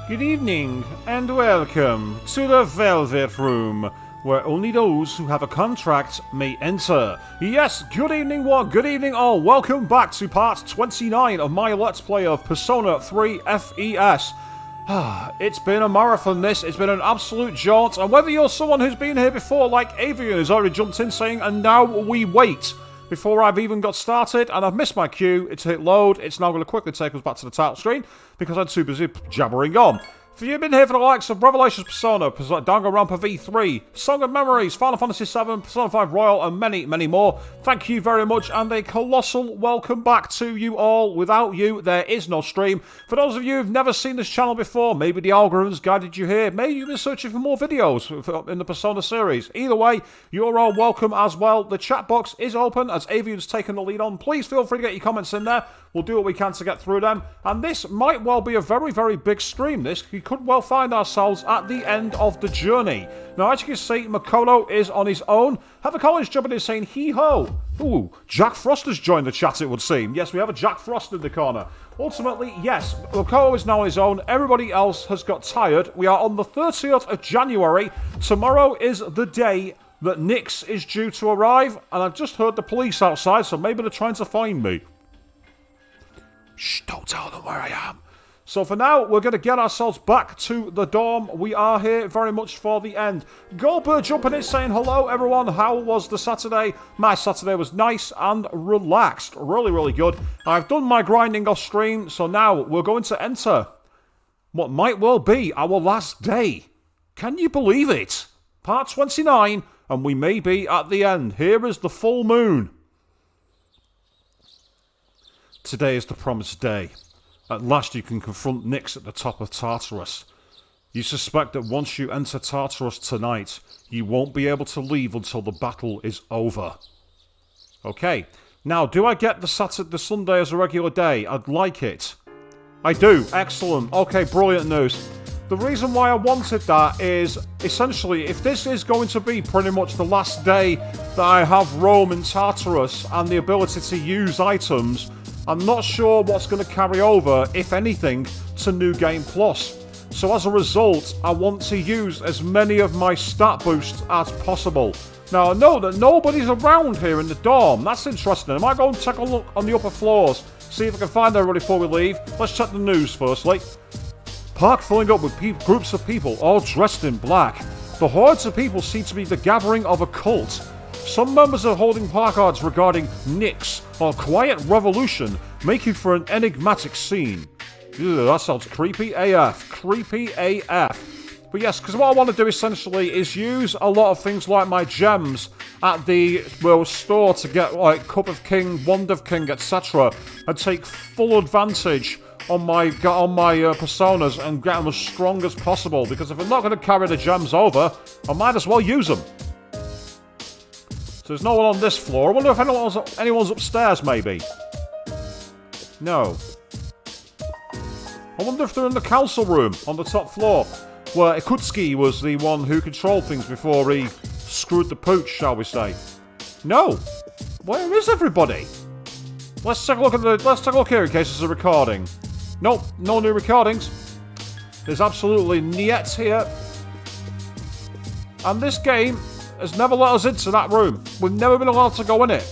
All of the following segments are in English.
Good evening, and welcome to the Velvet Room, where only those who have a contract may enter. Yes, good evening one, good evening all, welcome back to part 29 of my Let's Play of Persona 3 FES. It's been a marathon this, it's been an absolute jaunt, and whether you're someone who's been here before, like Avian who's already jumped in saying, and now we wait, before I've even got started, and I've missed my cue, it's hit load, it's now going to quickly take us back to the title screen, because I'm too busy jabbering on. If you've been here for the likes of Revelations Persona, Danganronpa V3, Song of Memories, Final Fantasy VII, Persona 5 Royal, and many, many more, thank you very much, and a colossal welcome back to you all. Without you, there is no stream. For those of you who've never seen this channel before, maybe the algorithms guided you here, maybe you've been searching for more videos in the Persona series. Either way, you're all welcome as well. The chat box is open, as Avian's taken the lead on. Please feel free to get your comments in there. We'll do what we can to get through them. And this might well be a very, very big stream. We could well find ourselves at the end of the journey. Now, as you can see, Makoto is on his own. Heather Collins jumping in saying, hee-ho. Ooh, Jack Frost has joined the chat, it would seem. Yes, we have a Jack Frost in the corner. Ultimately, yes, Makoto is now on his own. Everybody else has got tired. We are on the 30th of January. Tomorrow is the day that Nyx is due to arrive. And I've just heard the police outside, so maybe they're trying to find me. Shh, don't tell them where I am. So for now, we're going to get ourselves back to the dorm. We are here very much for the end. Goldberg jumping in saying, hello everyone, how was the Saturday? My Saturday was nice and relaxed. Really, really good. I've done my grinding off stream, so now we're going to enter what might well be our last day. Can you believe it? Part 29, and we may be at the end. Here is the full moon. Today is the promised day. At last you can confront Nyx at the top of Tartarus. You suspect that once you enter Tartarus tonight, you won't be able to leave until the battle is over. Okay, now do I get the Sunday as a regular day? I'd like it. I do, excellent. Okay, brilliant news. The reason why I wanted that is, essentially, if this is going to be pretty much the last day that I have Rome and Tartarus and the ability to use items, I'm not sure what's going to carry over, if anything, to New Game Plus. So as a result, I want to use as many of my stat boosts as possible. Now, I know that nobody's around here in the dorm. That's interesting. I might go and take a look on the upper floors, see if I can find everybody before we leave. Let's check the news firstly. Park filling up with groups of people, all dressed in black. The hordes of people seem to be the gathering of a cult. Some members are holding placards regarding Nyx, or quiet revolution, making for an enigmatic scene. Ew, that sounds creepy AF. Creepy AF. But yes, because what I want to do essentially is use a lot of things like my gems at the store to get like Cup of King, Wand of King, etc. and take full advantage on my personas and get them as strong as possible. Because if I'm not going to carry the gems over, I might as well use them. So there's no one on this floor. I wonder if anyone's upstairs, maybe. No. I wonder if they're in the council room on the top floor, where Ikutsuki was the one who controlled things before he screwed the pooch, shall we say. No. Where is everybody? Let's take a look here in case there's a recording. Nope, no new recordings. There's absolutely niet here. And this game has never let us into that room. We've never been allowed to go in it.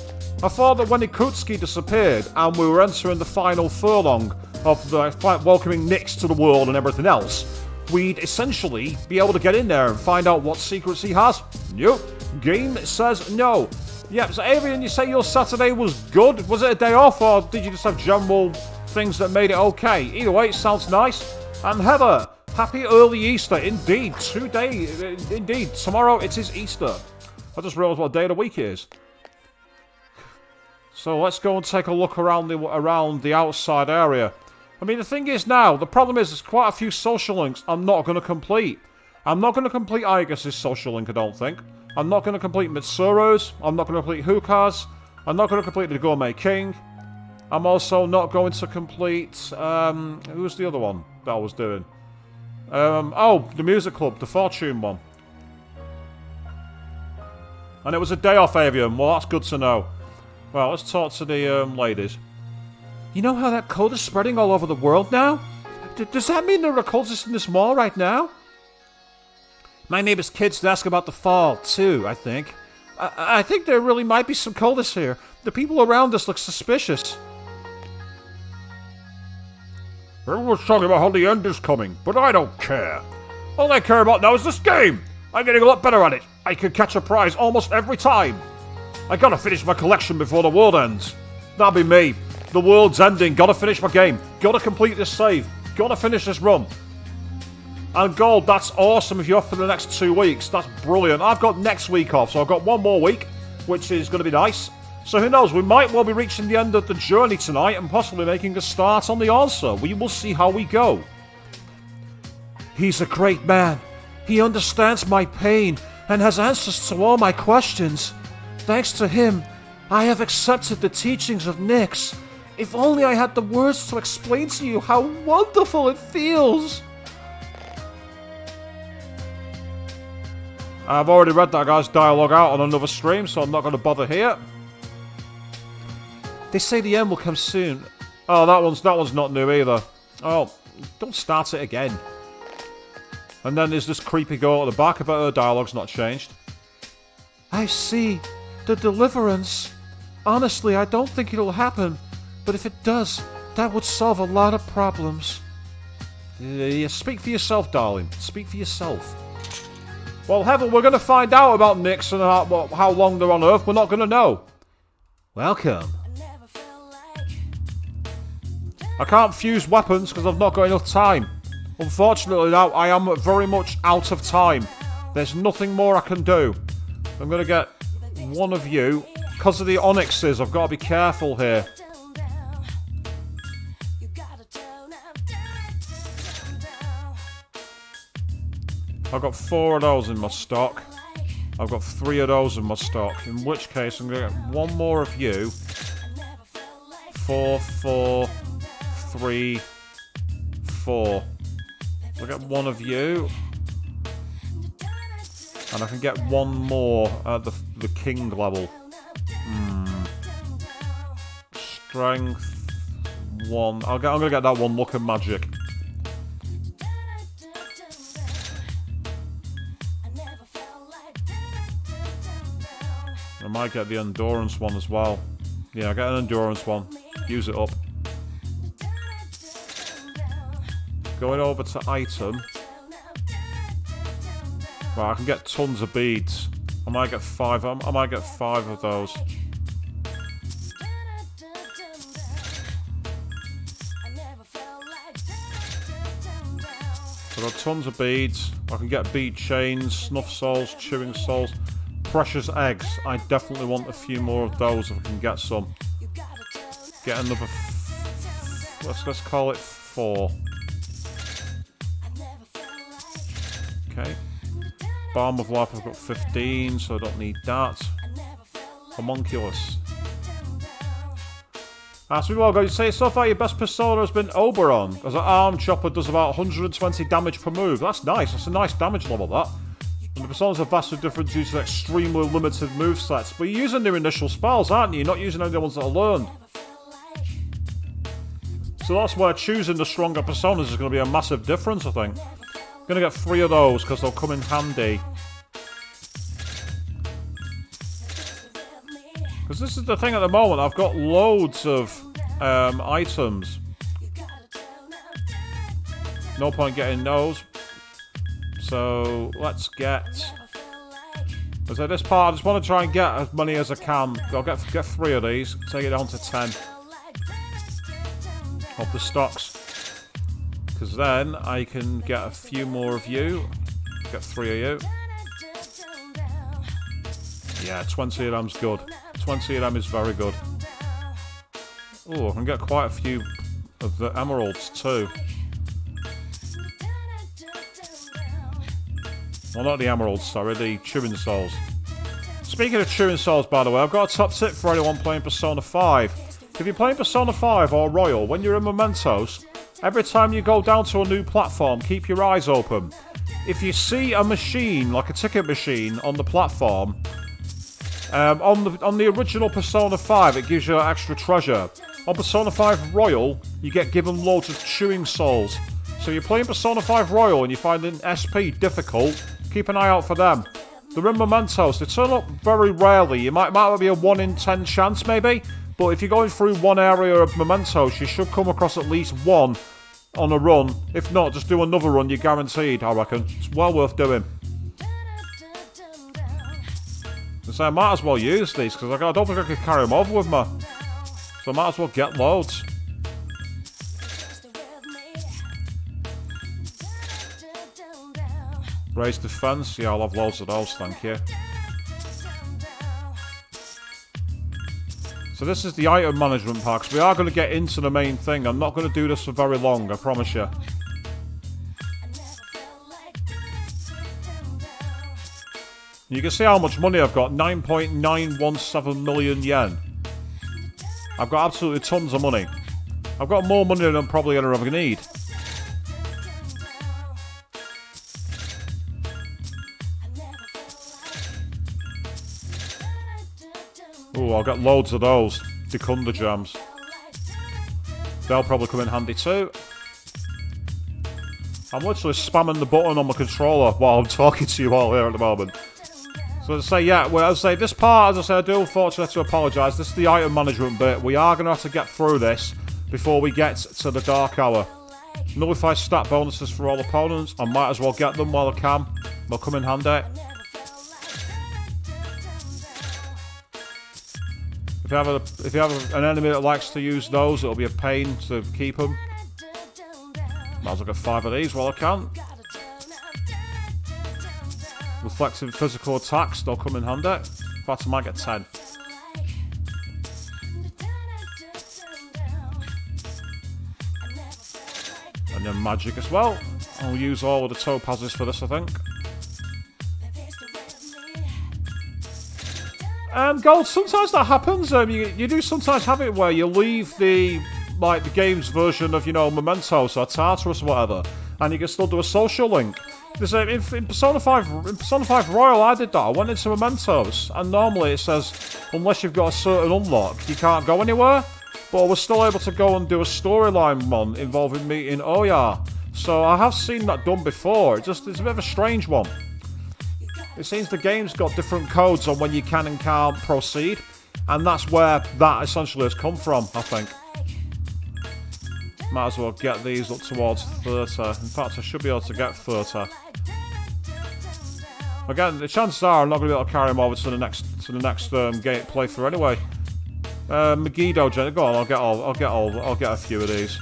I thought that when Ikutsuki disappeared and we were entering the final furlong of the welcoming Nyx to the world and everything else, we'd essentially be able to get in there and find out what secrets he has. Nope. Game says no. Yep, so Avian, you say your Saturday was good? Was it a day off, or did you just have general things that made it okay? Either way, it sounds nice. And Heather, happy early Easter. Indeed, indeed. Tomorrow it is Easter. I just realised what day of the week it is. So let's go and take a look around the outside area. I mean, the thing is now, the problem is there's quite a few social links I'm not going to complete. I'm not going to complete Aigis' social link, I don't think. I'm not going to complete Mitsuru's. I'm not going to complete Huka's. I'm not going to complete the Gourmet King. I'm also not going to complete... who's the other one that I was doing? Oh, the Music Club, the Fortune one. And it was a day off, Avian. Well, that's good to know. Well, let's talk to the ladies. You know how that code is spreading all over the world now? Does that mean there are cultists in this mall right now? My neighbor's kids ask about the fall, too, I think. I think there really might be some cultists here. The people around us look suspicious. Everyone's talking about how the end is coming, but I don't care. All I care about now is this game. I'm getting a lot better at it. I can catch a prize almost every time. I gotta finish my collection before the world ends. That'll be me. The world's ending. Gotta finish my game. Gotta complete this save. Gotta finish this run. And gold, that's awesome if you're off for the next 2 weeks. That's brilliant. I've got next week off, so I've got 1 more week, which is going to be nice. So who knows, we might well be reaching the end of the journey tonight and possibly making a start on the answer. We will see how we go. He's a great man. He understands my pain and has answers to all my questions. Thanks to him, I have accepted the teachings of Nyx. If only I had the words to explain to you how wonderful it feels. I've already read that guy's dialogue out on another stream, so I'm not going to bother here. They say the end will come soon. Oh, that one's not new either. Oh, don't start it again. And then there's this creepy girl at the back. I bet her dialogue's not changed. I see. The deliverance. Honestly, I don't think it'll happen. But if it does, that would solve a lot of problems. Yeah, speak for yourself, darling. Speak for yourself. Well, Heaven, we're going to find out about Nyx and how long they're on Earth. We're not going to know. Welcome. I can't fuse weapons because I've not got enough time. Unfortunately, now I am very much out of time. There's nothing more I can do. I'm going to get one of you. Because of the onyxes, I've got to be careful here. I've got 4 of those in my stock. I've got 3 of those in my stock. In which case, I'm going to get 1 more of you. 4, 4, 3, 4. I'll get 1 of you. And I can get 1 more at the king level. Strength 1. I'm going to get that 1 luck and magic. I might get the endurance one as well. Yeah, I get an endurance one. Use it up. Going over to item. Right, I can get tons of beads. I might get 5. I might get 5 of those. I've got tons of beads. I can get bead chains, snuff souls, chewing souls. Precious eggs. I definitely want a few more of those if I can get some. Get another. Let's call it 4. Okay. Balm of Life. I've got 15, so I don't need that. Homunculus. So we all go. You say so far your best persona has been Oberon, as an arm chopper does about 120 damage per move. That's nice. That's a nice damage level. That. And the personas are vastly different due to extremely limited movesets. But you're using their initial spells, aren't you? You're not using any of the ones that are learned. So that's where choosing the stronger personas is going to be a massive difference, I think. I'm going to get 3 of those because they'll come in handy. Because this is the thing at the moment. I've got loads of items. No point getting those. So, let's get... As at this part, I just want to try and get as many as I can. I'll get 3 of these. Take it down to 10. Of the stocks. Because then I can get a few more of you. Get 3 of you. Yeah, 20 of them's good. 20 of them is very good. Oh, I can get quite a few of the emeralds too. Well, not the emeralds, sorry, the chewing souls. Speaking of chewing souls, by the way, I've got a top tip for anyone playing Persona 5. If you're playing Persona 5 or Royal, when you're in Mementos, every time you go down to a new platform, keep your eyes open. If you see a machine, like a ticket machine, on the platform, on the original Persona 5, it gives you extra treasure. On Persona 5 Royal, you get given loads of chewing souls. So you're playing Persona 5 Royal and you're finding SP difficult, keep an eye out for them. They're in Mementos. They turn up very rarely. It might be a 1 in 10 chance maybe, but if you're going through one area of Mementos, you should come across at least one on a run. If not, just do another run, you're guaranteed, I reckon. It's well worth doing. So I might as well use these, because I don't think I could carry them over with me. So I might as well get loads. Raise defense, yeah, I'll have loads of those, thank you. So this is the item management packs. We are going to get into the main thing. I'm not going to do this for very long, I promise you. You can see how much money I've got, 9.917 million yen. I've got absolutely tons of money. I've got more money than I'm probably going to ever need. Oh, I'll get loads of those. Dekunda gems. They'll probably come in handy too. I'm literally spamming the button on my controller while I'm talking to you all here at the moment. So as I say, yeah, well, as I say, this part, as I say, I do unfortunately have to apologise. This is the item management bit. We are going to have to get through this before we get to the Dark Hour. Nullify stat bonuses for all opponents. I might as well get them while I can. They'll come in handy. If you have an enemy that likes to use those, it'll be a pain to keep them. Might as well get 5 of these while I can. Reflecting physical attacks, they'll come in handy. In fact, I might get 10. And then magic as well. I'll use all of the topazes for this, I think. Gold, sometimes that happens. You do sometimes have it where you leave the game's version of, you know, Mementos or Tartarus or whatever, and you can still do a social link. In Persona 5 Royal, I did that. I went into Mementos, and normally it says, unless you've got a certain unlock, you can't go anywhere. But I was still able to go and do a storyline one involving meeting Oya. So I have seen that done before. It's a bit of a strange one. It seems the game's got different codes on when you can and can't proceed, and that's where that essentially has come from, I think. Might as well get these up towards 30. In fact, I should be able to get 30. Again, the chances are I'm not going to be able to carry them over to the next game playthrough anyway. Megiddo, go on, I'll get a few of these.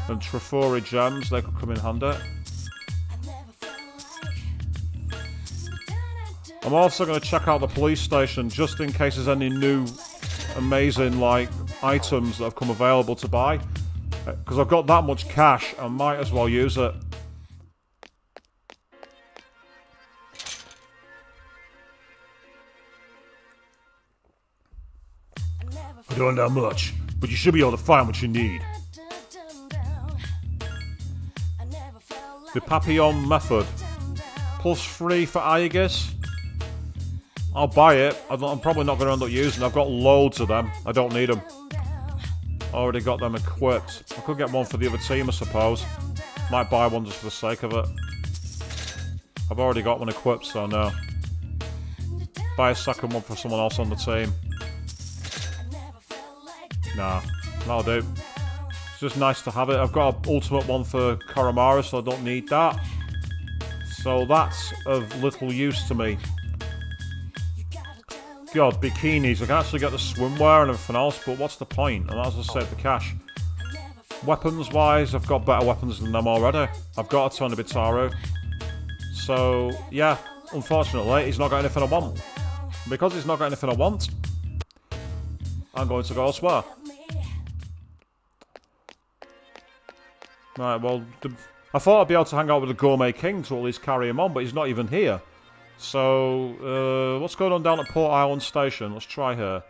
And Trifori gems, they could come in handy. I'm also going to check out the police station just in case there's any new amazing items that have come available to buy. Because I've got that much cash, I might as well use it. I don't know much, but you should be able to find what you need. The Papillon method. +3 for Aegis. I'll buy it. I'm probably not going to end up using it. I've got loads of them. I don't need them. Already got them equipped. I could get one for the other team, I suppose. Might buy one just for the sake of it. I've already got one equipped, so no. Buy a second one for someone else on the team. Nah, that'll do. It's just nice to have it. I've got an ultimate one for Koromaru, so I don't need that. So that's of little use to me. God, bikinis. I can actually get the swimwear and everything else, but what's the point? I might as well save the cash. Weapons-wise, I've got better weapons than them already. I've got a ton of Bitaru. So, yeah, unfortunately, he's not got anything I want. Because he's not got anything I want, I'm going to go elsewhere. Right, well, I thought I'd be able to hang out with the Gourmet King to at least carry him on, but he's not even here. So, what's going on down at Port Island Station? Let's try here.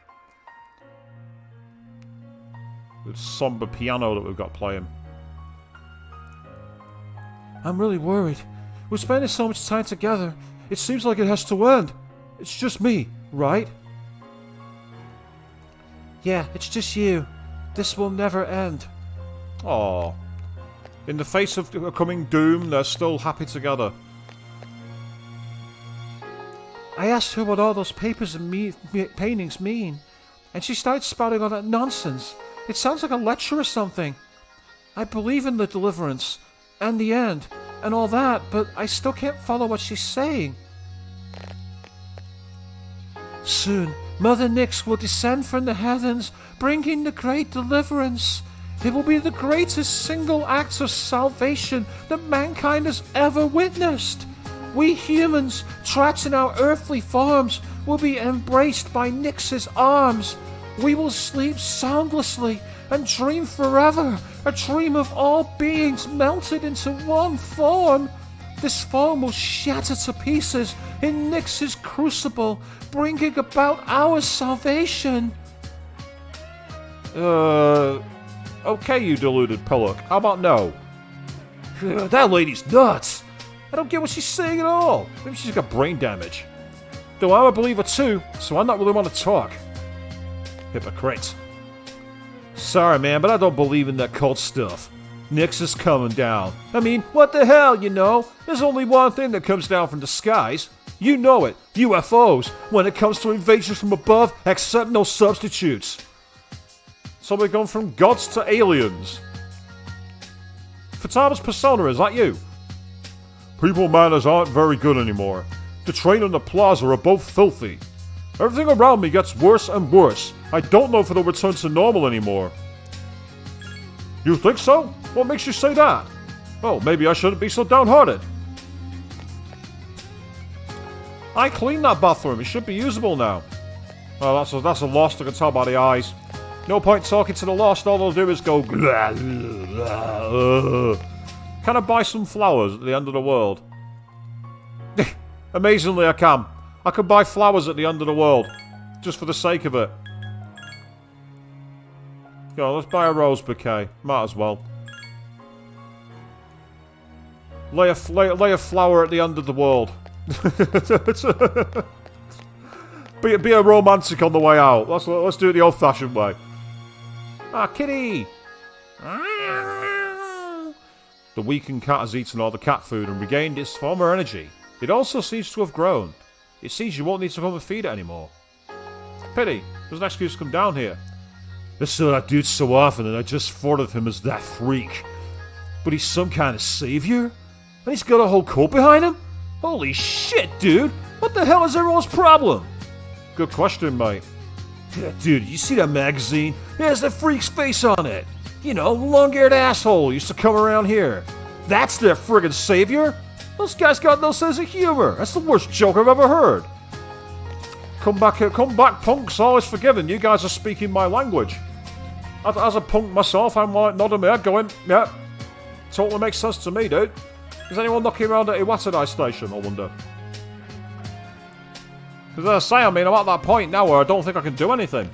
The somber piano that we've got playing. I'm really worried. We're spending so much time together. It seems like it has to end. It's just me, right? Yeah, it's just you. This will never end. Aww. In the face of coming doom, they're still happy together. I asked her what all those papers and paintings mean, and she started spouting all that nonsense. It sounds like a lecture or something. I believe in the deliverance, and the end, and all that, but I still can't follow what she's saying. Soon, Mother Nyx will descend from the heavens, bringing the great deliverance. It will be the greatest single act of salvation that mankind has ever witnessed. We humans, trapped in our earthly forms, will be embraced by Nyx's arms. We will sleep soundlessly and dream forever, a dream of all beings melted into one form. This form will shatter to pieces in Nyx's crucible, bringing about our salvation. Okay, you deluded pillock. How about no? That lady's nuts. I don't get what she's saying at all. Maybe she's got brain damage. Though I'm a believer too, so I'm not really want to talk. Hypocrite. Sorry, man, but I don't believe in that cult stuff. Nyx is coming down. I mean, what the hell, you know? There's only one thing that comes down from the skies. You know it. UFOs. When it comes to invasions from above, accept no substitutes. So we're going from gods to aliens. Futama's persona, is that you? People manners aren't very good anymore. The train and the plaza are both filthy. Everything around me gets worse and worse. I don't know if it'll return to normal anymore. You think so? What makes you say that? Oh, maybe I shouldn't be so downhearted. I cleaned that bathroom. It should be usable now. Oh, that's a lost. I can tell by the eyes. No point talking to the lost. All they'll do is go... Can I buy some flowers at the end of the world? Amazingly, I can. I can buy flowers at the end of the world. Just for the sake of it. Go, let's buy a rose bouquet. Might as well. Lay a flower at the end of the world. be a romantic on the way out. Let's do it the old-fashioned way. Ah, kitty! The weakened cat has eaten all the cat food and regained its former energy. It also seems to have grown. It seems you won't need to come and feed it anymore. Pity. There's an excuse to come down here. I saw that dude so often and I just thought of him as that freak. But he's some kind of savior? And he's got a whole cult behind him? Holy shit, dude! What the hell is everyone's problem? Good question, mate. Yeah, dude, you see that magazine? It has that freak's face on it. You know, the long-haired asshole used to come around here. That's their friggin' savior? Those guys got no sense of humor. That's the worst joke I've ever heard. Come back, punks. All is forgiven. You guys are speaking my language. As a punk myself, I'm like nodding my head going, yeah, totally makes sense to me, dude. Is anyone knocking around at Iwatadai station, I wonder? Because as I say, I mean, I'm at that point now where I don't think I can do anything.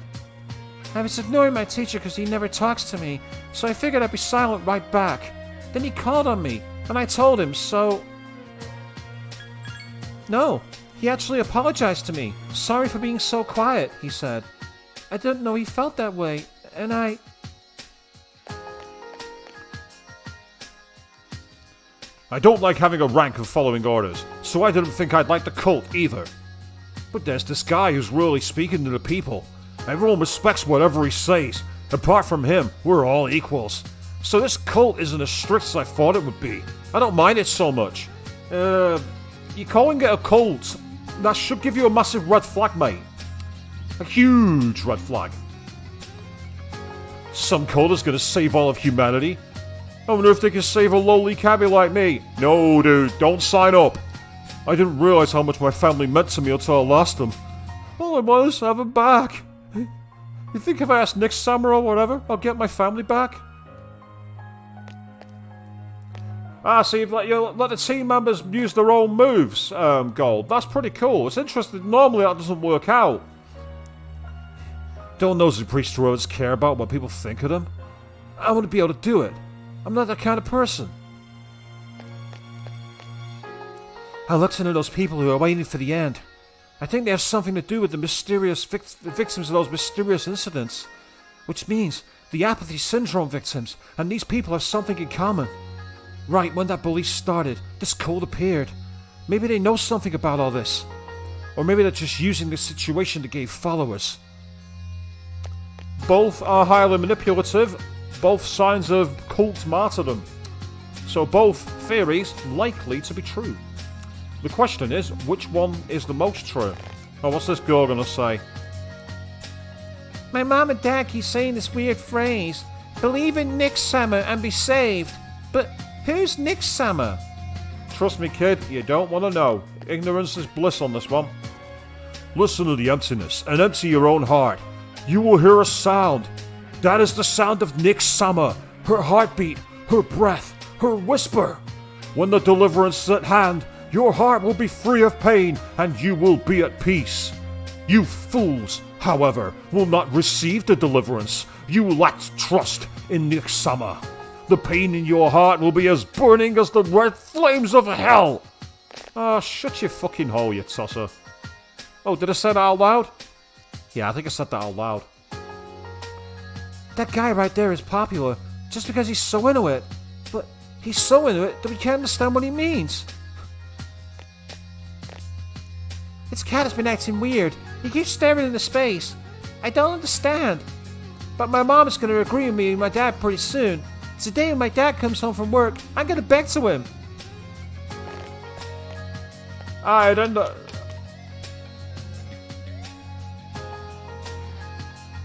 I was ignoring my teacher because he never talks to me, so I figured I'd be silent right back. Then he called on me, and I told him, so... No, he actually apologized to me. Sorry for being so quiet, he said. I didn't know he felt that way, and I don't like having a rank of following orders, so I didn't think I'd like the cult either. But there's this guy who's really speaking to the people. Everyone respects whatever he says. Apart from him, we're all equals. So this cult isn't as strict as I thought it would be. I don't mind it so much. You calling it a cult, that should give you a massive red flag, mate. A huge red flag. Some cult is gonna save all of humanity. I wonder if they can save a lowly cabbie like me. No, dude, don't sign up. I didn't realize how much my family meant to me until I lost them. All I want is to have them back. You think if I ask Nyx Samura or whatever, I'll get my family back? Ah, so you've let the team members use their own moves, Gold. That's pretty cool. It's interesting. Normally that doesn't work out. Don't those priests roads care about what people think of them? I want to be able to do it. I'm not that kind of person. I looked into those people who are waiting for the end. I think they have something to do with the mysterious victims of those mysterious incidents. Which means The apathy syndrome victims, and these people have something in common. Right when that belief started, this cult appeared. Maybe they know something about all this. Or maybe they're just using this situation to gain followers. Both are highly manipulative, both signs of cult martyrdom. So both theories likely to be true. The question is, which one is the most true? Oh, what's this girl gonna say? My mom and dad keep saying this weird phrase, believe in Nick Summer and be saved. But who's Nick Summer? Trust me, kid, you don't want to know. Ignorance is bliss on this one. Listen to the emptiness and empty your own heart. You will hear a sound. That is the sound of Nick Summer, her heartbeat, her breath, her whisper. When the deliverance is at hand, your heart will be free of pain and you will be at peace. You fools, however, will not receive the deliverance. You lacked trust in Nick Summer. The pain in your heart will be as burning as the red flames of hell. Ah, shut your fucking hole, you tosser. Oh, did I say that out loud? Yeah, I think I said that out loud. That guy right there is popular just because he's so into it. But he's so into it that we can't understand what he means. This cat has been acting weird. He keeps staring into space. I don't understand. But my mom is going to agree with me and my dad pretty soon. Today when my dad comes home from work, I'm going to beg to him. I don't know.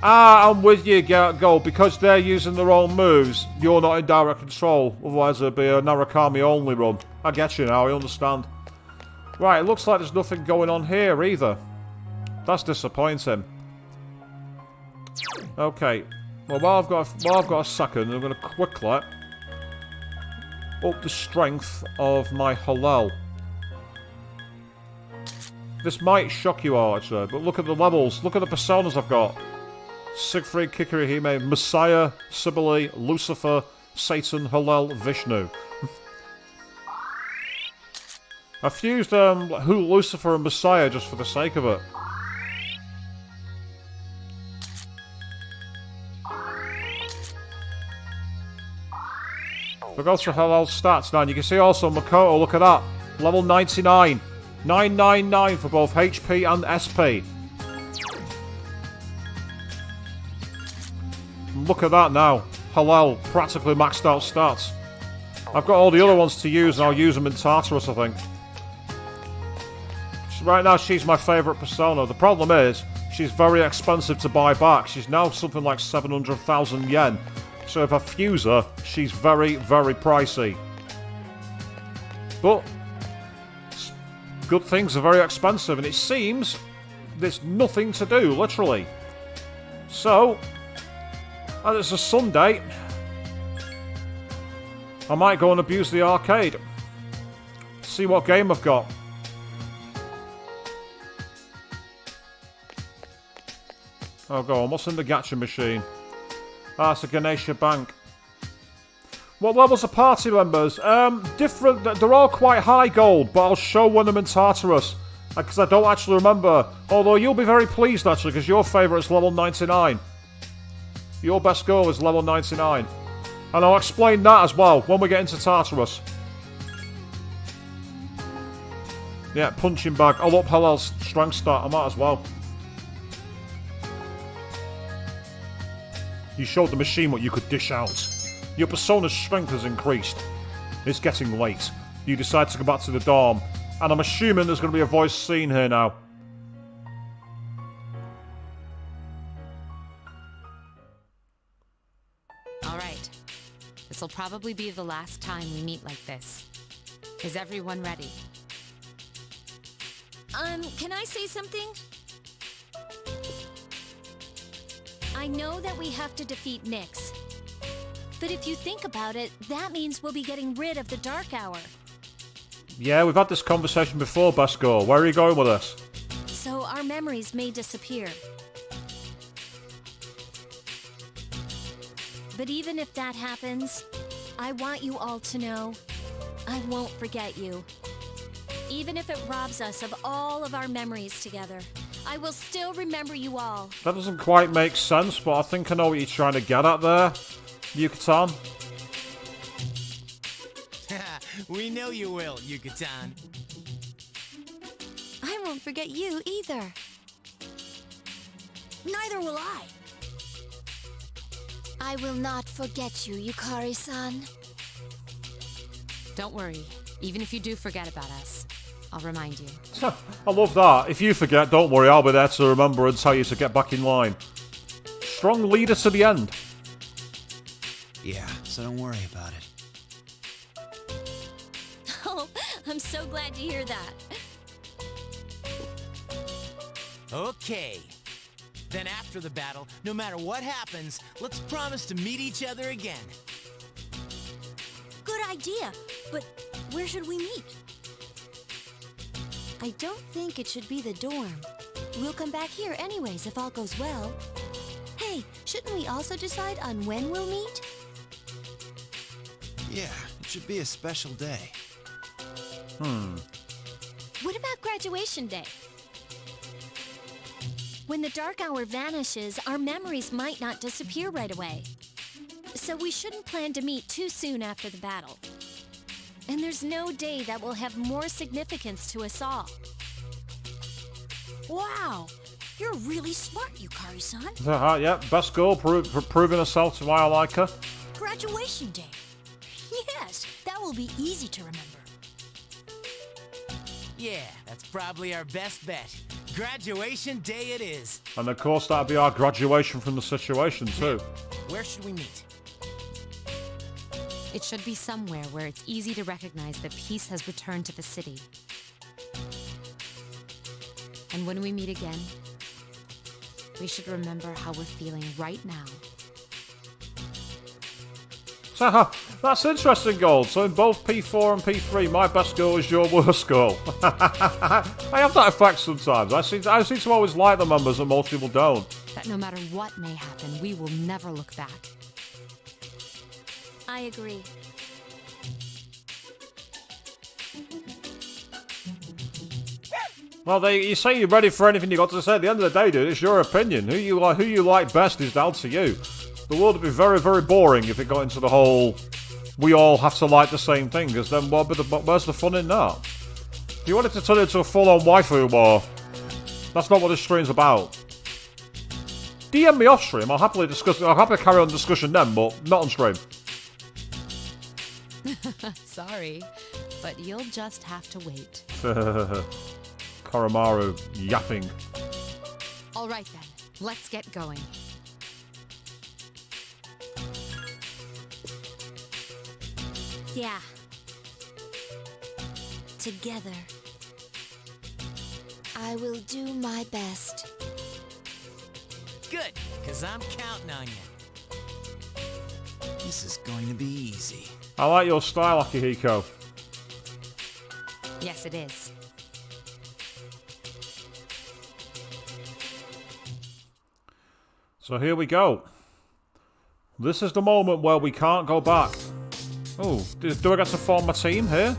I'm with you, Go. Because they're using their own moves, you're not in direct control. Otherwise, it'd be a Narukami only run. I get you now, I understand. Right, it looks like there's nothing going on here either. That's disappointing. Okay. Well, while I've got a second, I'm going to quickly up the strength of my Halal. This might shock you all, actually, but look at the levels. Look at the personas I've got. Siegfried, Kikirihime, Messiah, Cybele, Lucifer, Satan, Hallel, Vishnu. I fused Lucifer and Messiah just for the sake of it. If I go through Hallel's stats now, and you can see also Makoto, look at that. Level 99. 999 for both HP and SP. Look at that now. Hallel, practically maxed out stats. I've got all the other ones to use, and I'll use them in Tartarus, I think. Right now, she's my favourite persona. The problem is, she's very expensive to buy back. She's now something like 700,000 yen. So if I fuse her, she's very, very pricey. But good things are very expensive, and it seems there's nothing to do, literally. So, and it's a Sunday, I might go and abuse the arcade. See what game I've got. Oh, go on. What's in the gacha machine? Ah, it's a Ganesha Bank. What levels are party members? Different. They're all quite high gold, but I'll show when I'm in Tartarus. Because I don't actually remember. Although you'll be very pleased, actually, because your favourite is level 99. Your best girl is level 99. And I'll explain that as well when we get into Tartarus. Yeah, punching bag. I'll up Hellel's strength stat. I might as well. You showed the machine what you could dish out. Your persona's strength has increased. It's getting late. You decide to go back to the dorm. And I'm assuming there's going to be a voice scene here now. Alright. This'll probably be the last time we meet like this. Is everyone ready? Can I say something? I know that we have to defeat Nyx. But if you think about it, that means we'll be getting rid of the Dark Hour. Yeah, we've had this conversation before, best girl. Where are you going with this? So our memories may disappear. But even if that happens, I want you all to know, I won't forget you. Even if it robs us of all of our memories together, I will still remember you all. That doesn't quite make sense, but I think I know what you're trying to get at there, Yucatan. We know you will, Yucatan. I won't forget you either. Neither will I. I will not forget you, Yukari-san. Don't worry. Even if you do forget about us, I'll remind you. I love that. If you forget, don't worry, I'll be there to remember and tell you to get back in line. Strong leader to the end. Yeah, so don't worry about it. Oh, I'm so glad to hear that. Okay. Then after the battle, no matter what happens, let's promise to meet each other again. Good idea, but where should we meet? I don't think it should be the dorm. We'll come back here anyways if all goes well. Hey, shouldn't we also decide on when we'll meet? Yeah, it should be a special day. What about graduation day? When the dark hour vanishes, our memories might not disappear right away. So we shouldn't plan to meet too soon after the battle. And there's no day that will have more significance to us all. Wow, you're really smart, Yukari-san. Yeah, best girl, proving herself to why I like her. Graduation day. Yes, that will be easy to remember. Yeah, that's probably our best bet. Graduation day it is. And of course, that'd be our graduation from the situation, too. Where should we meet? It should be somewhere where it's easy to recognize that peace has returned to the city. And when we meet again, we should remember how we're feeling right now. So, that's interesting, Gold. So in both P4 and P3, my best goal is your worst goal. I have that effect sometimes. I seem to always like the members and most people don't. That no matter what may happen, we will never look back. I agree. Well, you say you're ready for anything you got to say. At the end of the day, dude, it's your opinion. Who you like best is down to you. The world would be very, very boring if it got into the whole we all have to like the same thing, because then where's the fun in that? If you wanted to turn it into a full-on waifu war, that's not what this stream's about. DM me off stream. I'll happily carry on discussion then, but not on stream. Sorry, but you'll just have to wait. Koromaru yapping. All right then, let's get going. Yeah. Together. I will do my best. Good, because I'm counting on you. This is going to be easy. I like your style, Akihiko. Yes, it is. So here we go. This is the moment where we can't go back. Oh, do I get to form my team here?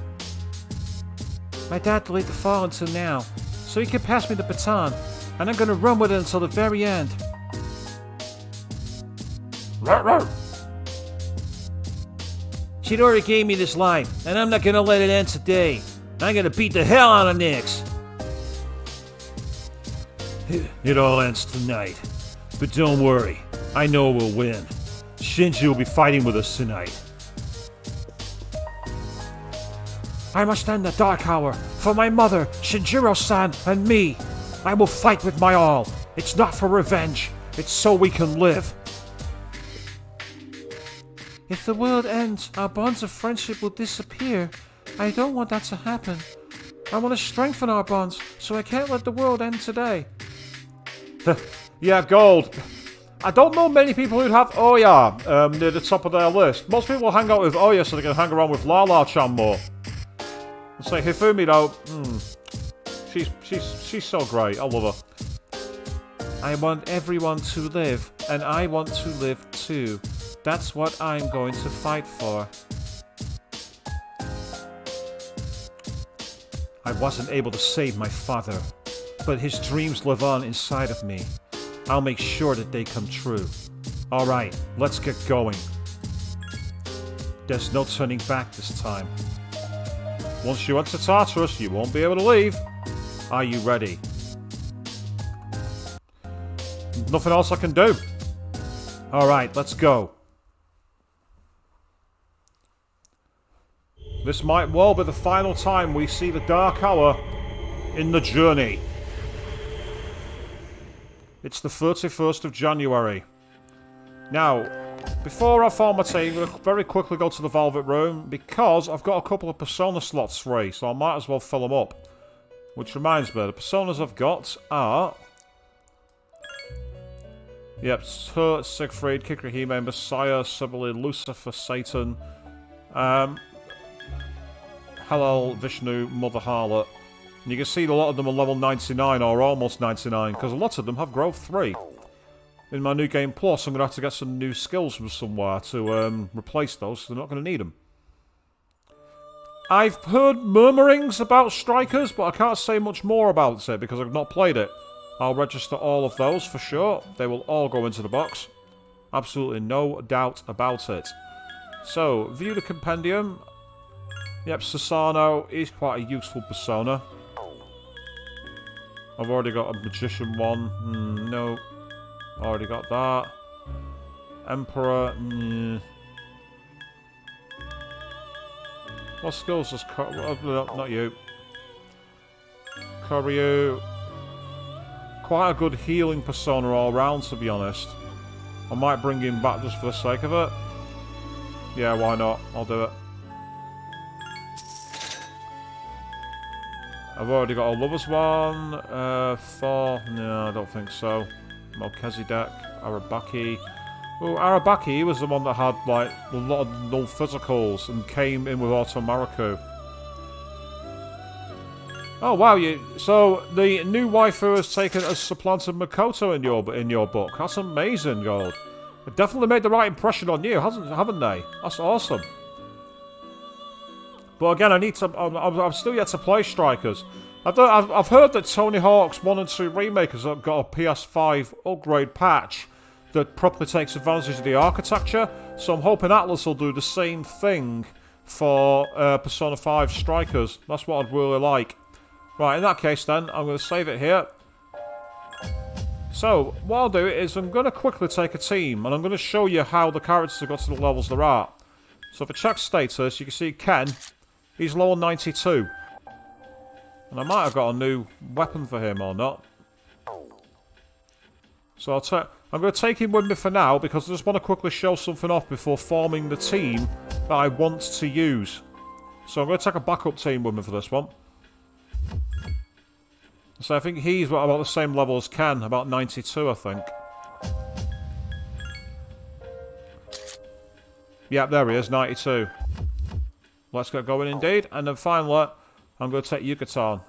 My dad delayed the fall until now, so he can pass me the baton, and I'm gonna run with it until the very end. She'd already gave me this life, and I'm not gonna let it end today. I'm gonna beat the hell out of Nyx. It all ends tonight. But don't worry, I know we'll win. Shinji will be fighting with us tonight. I must end the Dark Hour for my mother, Shinjiro-san, and me. I will fight with my all. It's not for revenge. It's so we can live. If the world ends, our bonds of friendship will disappear. I don't want that to happen. I want to strengthen our bonds, so I can't let the world end today. Yeah, Gold. I don't know many people who'd have Oya near the top of their list. Most people hang out with Oya so they can hang around with Lala-chan more. Let's say Hifumi though, she's so great. I love her. I want everyone to live, and I want to live too. That's what I'm going to fight for. I wasn't able to save my father, but his dreams live on inside of me. I'll make sure that they come true. Alright, let's get going. There's no turning back this time. Once you enter Tartarus, you won't be able to leave. Are you ready? Nothing else I can do. Alright, let's go. This might well be the final time we see the Dark Hour in the journey. It's the 31st of January. Now, before I form my team, I'm going to very quickly go to the Velvet Room because I've got a couple of Persona slots free, so I might as well fill them up. Which reminds me, the Personas I've got are... Yep, Hurt, Siegfried, Kikahime, Messiah, Sibylle, Lucifer, Satan, Hallel, Vishnu, Mother Harlot. And you can see a lot of them are level 99 or almost 99, because a lot of them have growth 3. In my New Game Plus, I'm going to have to get some new skills from somewhere to replace those, so they're not going to need them. I've heard murmurings about Strikers, but I can't say much more about it because I've not played it. I'll register all of those for sure. They will all go into the box. Absolutely no doubt about it. So, view the compendium. Yep, Susano is quite a useful persona. I've already got a Magician one. No. Already got that. Emperor. What skills does not you. Koryu. Quite a good healing persona all round, to be honest. I might bring him back just for the sake of it. Yeah, why not? I'll do it. I've already got a Lover's one. 4. No, I don't think so. Melchizedek. Arabaki. Oh, Arabaki was the one that had, like, a lot of null physicals and came in with Auto Mariku. Oh, wow, so the new waifu has supplanted Makoto in your book. That's amazing, Gold. They definitely made the right impression on you, haven't they? That's awesome. But again, I'm still yet to play Strikers. I've heard that Tony Hawk's 1 and 2 remakers have got a PS5 upgrade patch that properly takes advantage of the architecture, so I'm hoping Atlas will do the same thing for Persona 5 Strikers. That's what I'd really like. Right, in that case then, I'm going to save it here. So, what I'll do is I'm going to quickly take a team, and I'm going to show you how the characters have got to the levels they're at. So if I check status, you can see Ken, he's level 92. And I might have got a new weapon for him or not. So I'm going to take him with me for now, because I just want to quickly show something off before forming the team that I want to use. So I'm going to take a backup team with me for this one. So I think he's about the same level as Ken, about 92, I think. Yep, there he is, 92. Let's get going indeed. And then finally, I'm going to take Yucatan,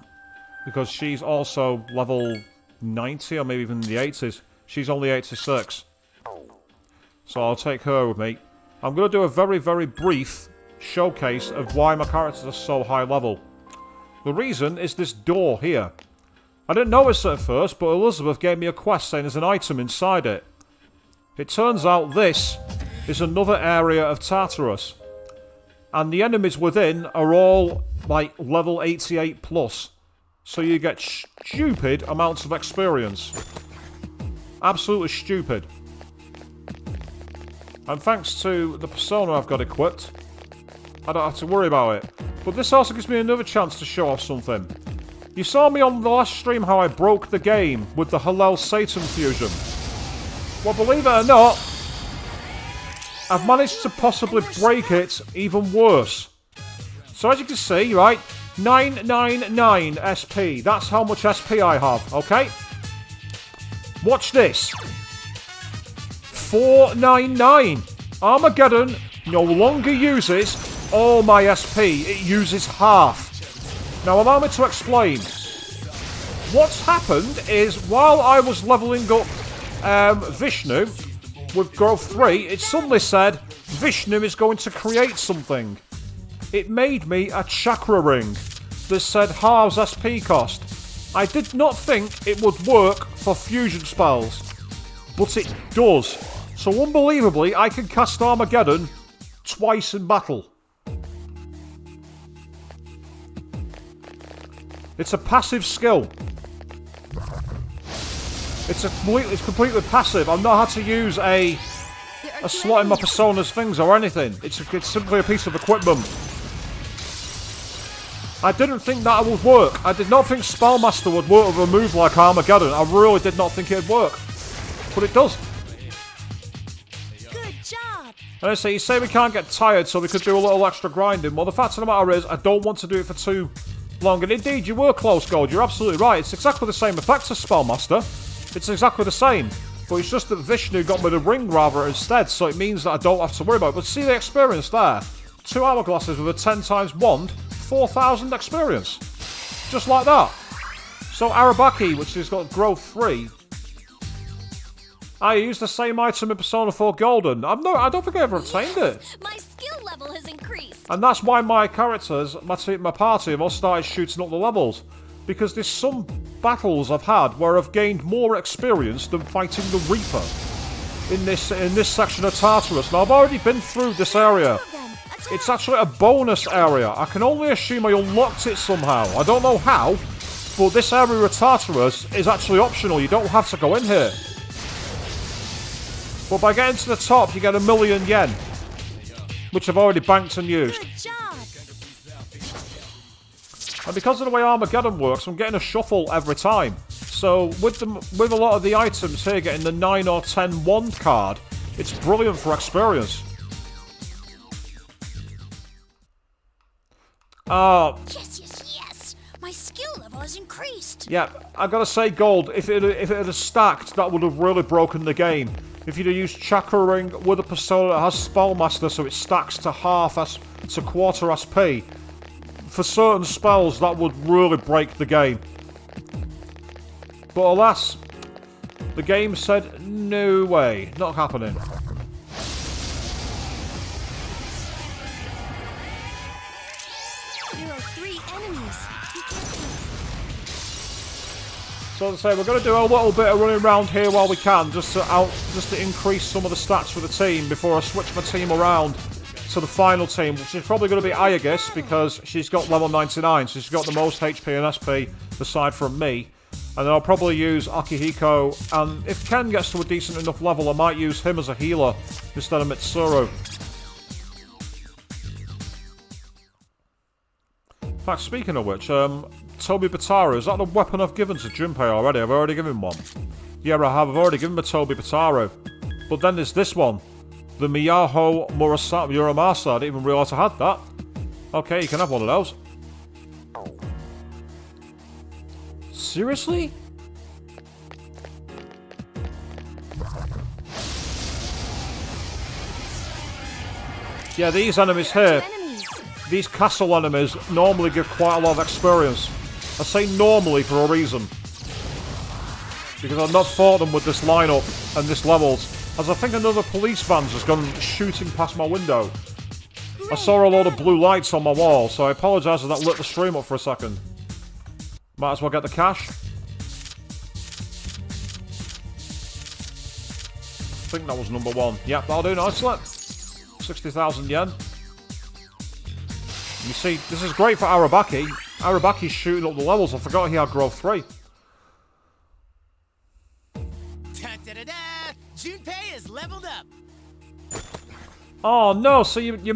because she's also level 90, or maybe even in the 80s. She's only 86. So I'll take her with me. I'm going to do a very, very brief showcase of why my characters are so high level. The reason is this door here. I didn't notice it at first, but Elizabeth gave me a quest saying there's an item inside it. It turns out this is another area of Tartarus. And the enemies within are all, like, level 88 plus. So you get stupid amounts of experience. Absolutely stupid. And thanks to the persona I've got equipped, I don't have to worry about it. But this also gives me another chance to show off something. You saw me on the last stream how I broke the game with the Hallel Satan fusion. Well, believe it or not, I've managed to possibly break it even worse. So as you can see, right, 999 SP. That's how much SP I have, okay? Watch this. 499. Armageddon no longer uses all my SP. It uses half. Now allow me to explain. What's happened is while I was leveling up Vishnu with growth 3, it suddenly said Vishnu is going to create something. It made me a chakra ring that said halves SP cost. I did not think it would work for fusion spells, but it does. So unbelievably, I can cast Armageddon twice in battle. It's a passive skill. It's completely passive. I've not had to use a slot in my persona's things or anything. It's simply a piece of equipment. I didn't think that would work. I did not think Spellmaster would work with a move like Armageddon. I really did not think it'd work. But it does. Good job. And I say, you say we can't get tired, so we could do a little extra grinding. Well, the fact of the matter is, I don't want to do it for too long. And indeed, you were close, Gold. You're absolutely right. It's exactly the same effect as Spellmaster. It's exactly the same. But it's just that Vishnu got me the ring rather instead, so it means that I don't have to worry about it. But see the experience there. 2 hourglasses with a 10 times wand, 4,000 experience. Just like that. So Arabaki, which has got growth 3. I used the same item in Persona 4 Golden. I don't think I ever obtained it. My skill level has increased. And that's why my characters, my party, have all started shooting up the levels. Because there's some battles I've had where I've gained more experience than fighting the Reaper in this section of Tartarus. Now I've already been through this area. It's actually a bonus area. I can only assume I unlocked it somehow. I don't know how, but this area of Tartarus is actually optional. You don't have to go in here. But by getting to the top, you get 1,000,000 yen, which I've already banked and used. Good job. And because of the way Armageddon works, I'm getting a shuffle every time. So with a lot of the items here, getting the 9 or 10 wand card, it's brilliant for experience. Yes. My skill level has increased. Yeah, I gotta say, Gold, if it had stacked, that would have really broken the game. If you'd have used Chakra Ring with a persona that has Spellmaster, so it stacks to quarter SP, for certain spells, that would really break the game. But alas, the game said, no way, not happening. There are 3 enemies. So as I say, we're going to do a little bit of running around here while we can, just to increase some of the stats for the team before I switch my team around to the final team, which is probably going to be Ayagis, because she's got level 99, so she's got the most HP and SP aside from me. And then I'll probably use Akihiko, and if Ken gets to a decent enough level, I might use him as a healer instead of Mitsuru. In fact, speaking of which, Toby Batara, is that the weapon I've given to Junpei already? I've already given one. Yeah, I have. I've already given him a Toby Batara. But then there's this one. The Miyaho Muramasa. I didn't even realise I had that. Okay, you can have one of those. Seriously? Yeah, these enemies here, these castle enemies normally give quite a lot of experience. I say normally for a reason. Because I've not fought them with this lineup and this levels. As I think another police van's just gone shooting past my window. I saw a lot of blue lights on my wall, so I apologise if that lit the stream up for a second. Might as well get the cash. I think that was number 1. Yep, that'll do nicely. 60,000 yen. You see, this is great for Arabaki. Arabaki's shooting up the levels. I forgot he had growth 3. Da-da-da-da! Junpei is leveled up. Oh no! So you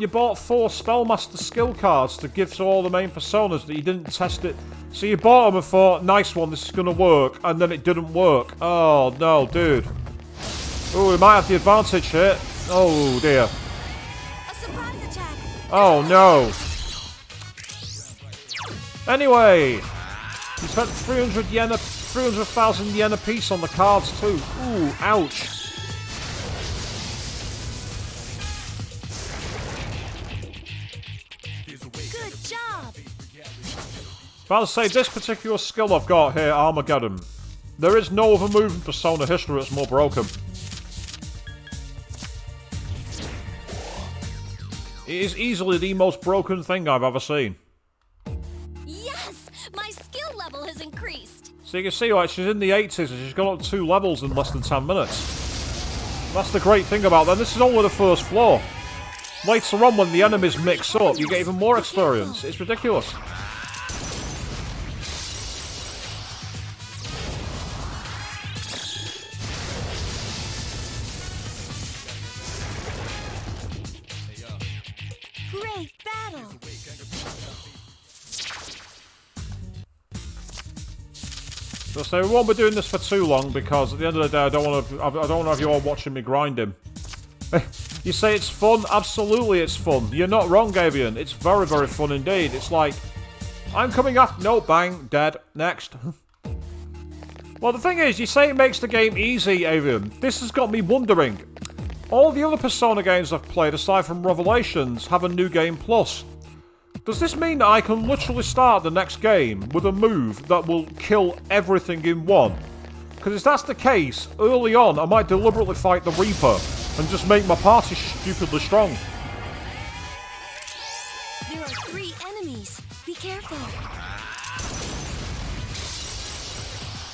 bought 4 Spellmaster skill cards to give to all the main personas that you didn't test it. So you bought them and thought, nice one, this is gonna work, and then it didn't work. Oh no, dude. Oh, we might have the advantage here. Oh dear. A surprise attack. Oh no. Anyway, you spent 300,000 yen a piece on the cards too. Ooh, ouch. Good job. But I'll say this particular skill I've got here, Armageddon. There is no other move in Persona history that's more broken. It is easily the most broken thing I've ever seen. Yes, my skill level has increased. So you can see, like, she's in the 80s and she's gone up 2 levels in less than 10 minutes. That's the great thing about that. This is only the first floor. Later on, when the enemies mix up, you get even more experience. It's ridiculous. Great battle! So we won't be doing this for too long because at the end of the day, I don't want to have you all watching me grind him. You say it's fun? Absolutely, it's fun. You're not wrong, Avian. It's very, very fun indeed. It's like, I'm coming after. No, bang, dead. Next. Well, the thing is, you say it makes the game easy, Avian. This has got me wondering. All the other Persona games I've played, aside from Revelations, have a New Game Plus. Does this mean that I can literally start the next game with a move that will kill everything in one? Because if that's the case, early on I might deliberately fight the Reaper and just make my party stupidly strong. There are 3 enemies. Be careful.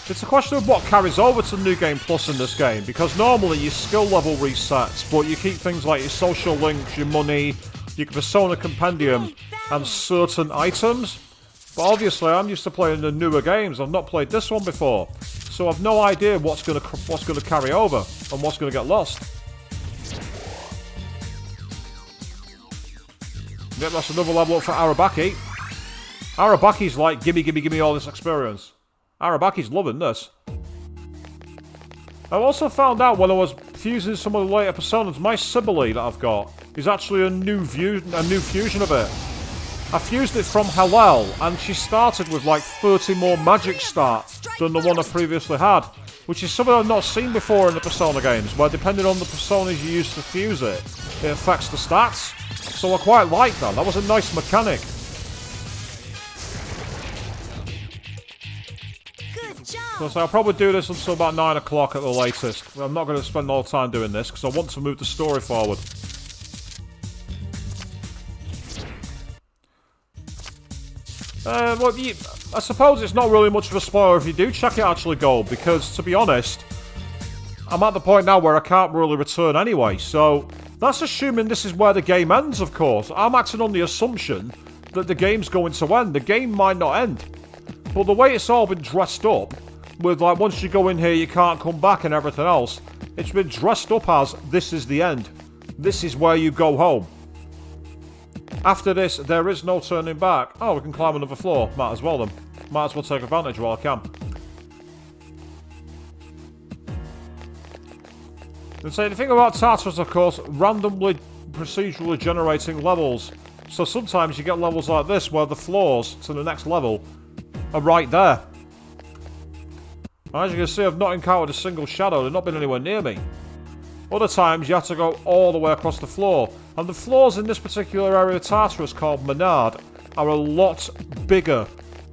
It's a question of what carries over to New Game Plus in this game, because normally your skill level resets, but you keep things like your social links, your money, your Persona Compendium, and certain items. But obviously I'm used to playing the newer games. I've not played this one before, so I've no idea what's gonna carry over and what's gonna get lost. Yep, that's another level up for Arabaki. Arabaki's like, gimme all this experience. Arabaki's loving this. I also found out when I was fusing some of the later Personas, my Sibylle that I've got is actually a new fusion of it. I fused it from Hallel, and she started with like 30 more magic start than the one I previously had, which is something I've not seen before in the Persona games, where depending on the Personas you use to fuse it, it affects the stats. So I quite like that. That was a nice mechanic. Good job! So I'll probably do this until about 9 o'clock at the latest. I'm not going to spend all the time doing this, because I want to move the story forward. Well, I suppose it's not really much of a spoiler if you do check it actually gold, because to be honest, I'm at the point now where I can't really return anyway, so that's assuming this is where the game ends, of course. I'm acting on the assumption that the game's going to end. The game might not end, but the way it's all been dressed up, with like once you go in here you can't come back and everything else, it's been dressed up as this is the end. This is where you go home. After this, there is no turning back. Oh, we can climb another floor. Might as well then. Might as well take advantage while I can. And so the thing about Tartarus, of course, randomly procedurally generating levels. So sometimes you get levels like this where the floors to the next level are right there. As you can see, I've not encountered a single shadow. They've not been anywhere near me. Other times you have to go all the way across the floor. And the floors in this particular area of Tartarus, called Menard, are a lot bigger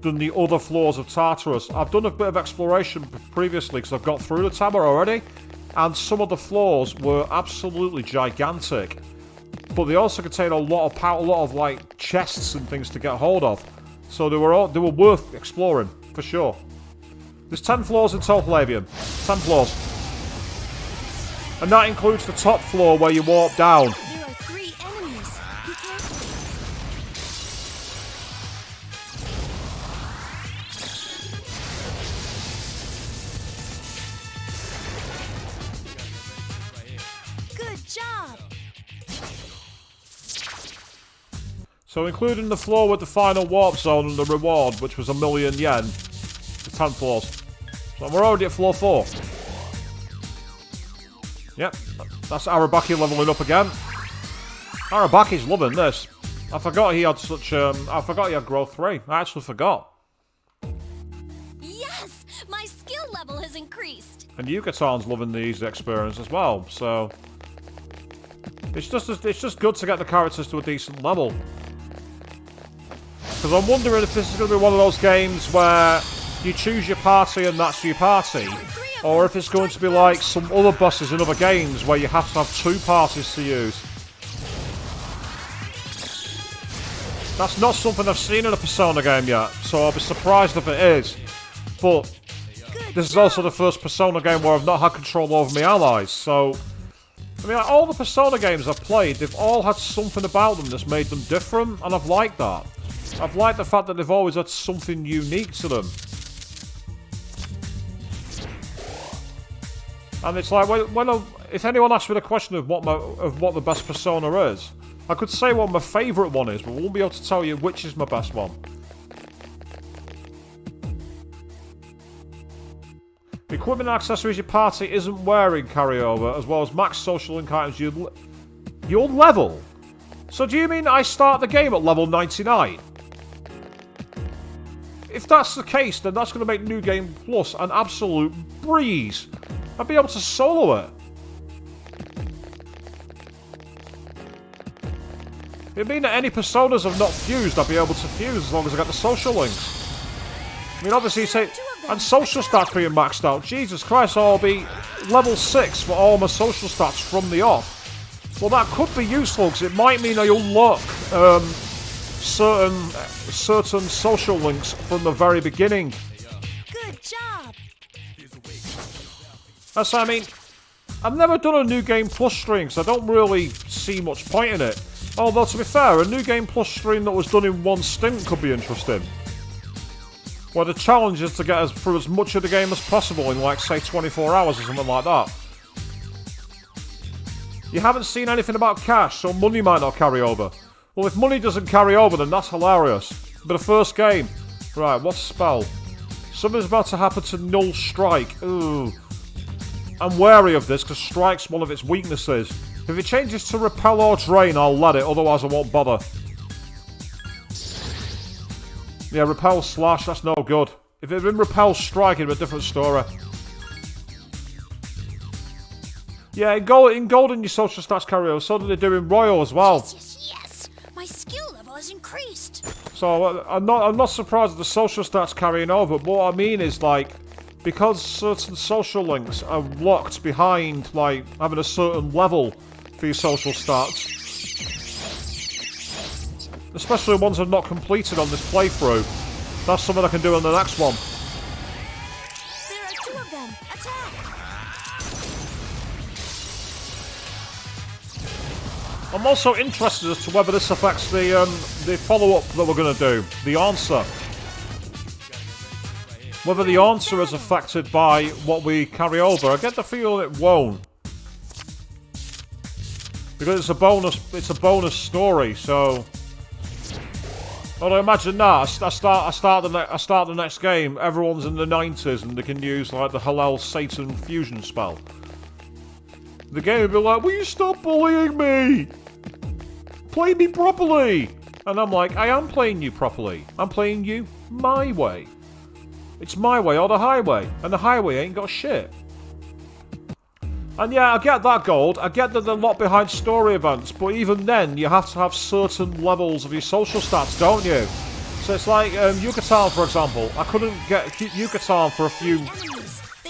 than the other floors of Tartarus. I've done a bit of exploration previously because I've got through the tower already, and some of the floors were absolutely gigantic. But they also contain a lot of like chests and things to get hold of. So they were worth exploring for sure. There's 10 floors in total, Avian. 10 floors. And that includes the top floor where you walk down. There are 3 enemies. Be careful. Good job! So including the floor with the final warp zone and the reward, which was 1,000,000 yen, the 10 floors. So we're already at floor 4. Yep, that's Arabaki leveling up again. Arabaki's loving this. I forgot he had such, I forgot he had growth 3. I actually forgot. Yes! My skill level has increased! And Yukatan's loving the easy experience as well, so it's just good to get the characters to a decent level. Because I'm wondering if this is going to be one of those games where you choose your party and that's your party, or if it's going to be like some other bosses in other games where you have to have 2 parties to use. That's not something I've seen in a Persona game yet, so I'll be surprised if it is. But this is also the first Persona game where I've not had control over my allies, so... I mean, like, all the Persona games I've played, they've all had something about them that's made them different, and I've liked that. I've liked the fact that they've always had something unique to them. And it's like, if anyone asks me the question of what the best Persona is, I could say what my favourite one is, but I won't be able to tell you which is my best one. Equipment and accessories your party isn't wearing carry over, as well as max social link items your level? So do you mean I start the game at level 99? If that's the case, then that's going to make New Game Plus an absolute breeze. I'd be able to solo it. It'd mean that any personas I've not fused, I'd be able to fuse as long as I get the social links. I mean, obviously, you say, and social stats being maxed out. Jesus Christ, I'll be level 6 for all my social stats from the off. Well, that could be useful, because it might mean I unlock certain social links from the very beginning. Good job. That's, I mean, I've never done a New Game Plus stream, because I don't really see much point in it. Although, to be fair, a New Game Plus stream that was done in one stint could be interesting. Where the challenge is to get through as much of the game as possible in, like, say, 24 hours or something like that. You haven't seen anything about cash, so money might not carry over. Well, if money doesn't carry over, then that's hilarious. But the first game... Right, what's spell? Something's about to happen to Null Strike. Ooh. I'm wary of this, because Strike's one of its weaknesses. If it changes to Repel or Drain, I'll let it, otherwise I won't bother. Yeah, Repel Slash, that's no good. If it had been Repel Strike, it'd be a different story. Yeah, in Golden, your social stats carry over. So do they do in Royal as well. Yes. My skill level has increased. So I'm not surprised that the social stats carrying over. But what I mean is, like, because certain social links are locked behind, like, having a certain level for your social stats, especially ones I've not completed on this playthrough, that's something I can do on the next one. There are 2 of them. Attack! I'm also interested as to whether this affects the follow-up that we're going to do, the answer. Whether the answer is affected by what we carry over. I get the feeling it won't, because it's a bonus story. So, although imagine that I start the next game, everyone's in the 90s and they can use like the Hallel Satan fusion spell. The game would be like, will you stop bullying me? Play me properly! And I'm like, I am playing you properly. I'm playing you my way. It's my way or the highway. And the highway ain't got shit. And yeah, I get that, Gold. I get that they're locked behind story events. But even then, you have to have certain levels of your social stats, don't you? So it's like, Yucatan, for example. I couldn't get Yucatan for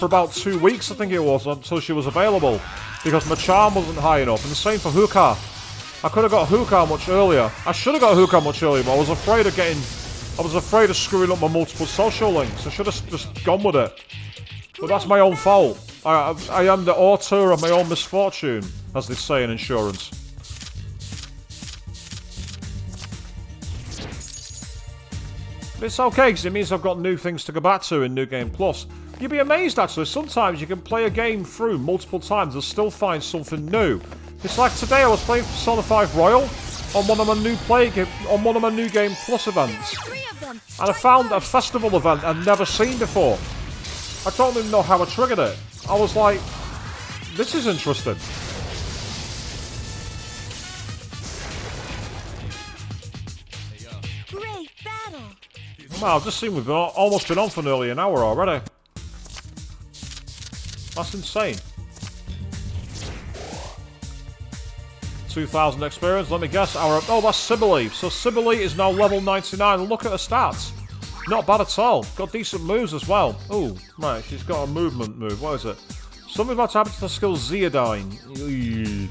about 2 weeks, I think it was, until she was available. Because my charm wasn't high enough. And the same for Hookah. I could have got Hookah much earlier. I should have got Hookah much earlier, but I was afraid of screwing up my multiple social links. I should have just gone with it. But that's my own fault. I am the author of my own misfortune, as they say in insurance. But it's okay, because it means I've got new things to go back to in New Game Plus. You'd be amazed, actually. Sometimes you can play a game through multiple times and still find something new. It's like today I was playing Persona 5 Royal on one of my New Game Plus events. And I found a festival event I'd never seen before. I don't even know how I triggered it. I was like, this is interesting. Great battle. Wow, I've just seen we've almost been on for nearly an hour already. That's insane. 2,000 experience, let me guess. Oh, that's Sibylle. So Sibylle is now level 99. Look at her stats. Not bad at all. Got decent moves as well. Oh, right, she's got a movement move. What is it? Something about to happen to the skill Zeodine.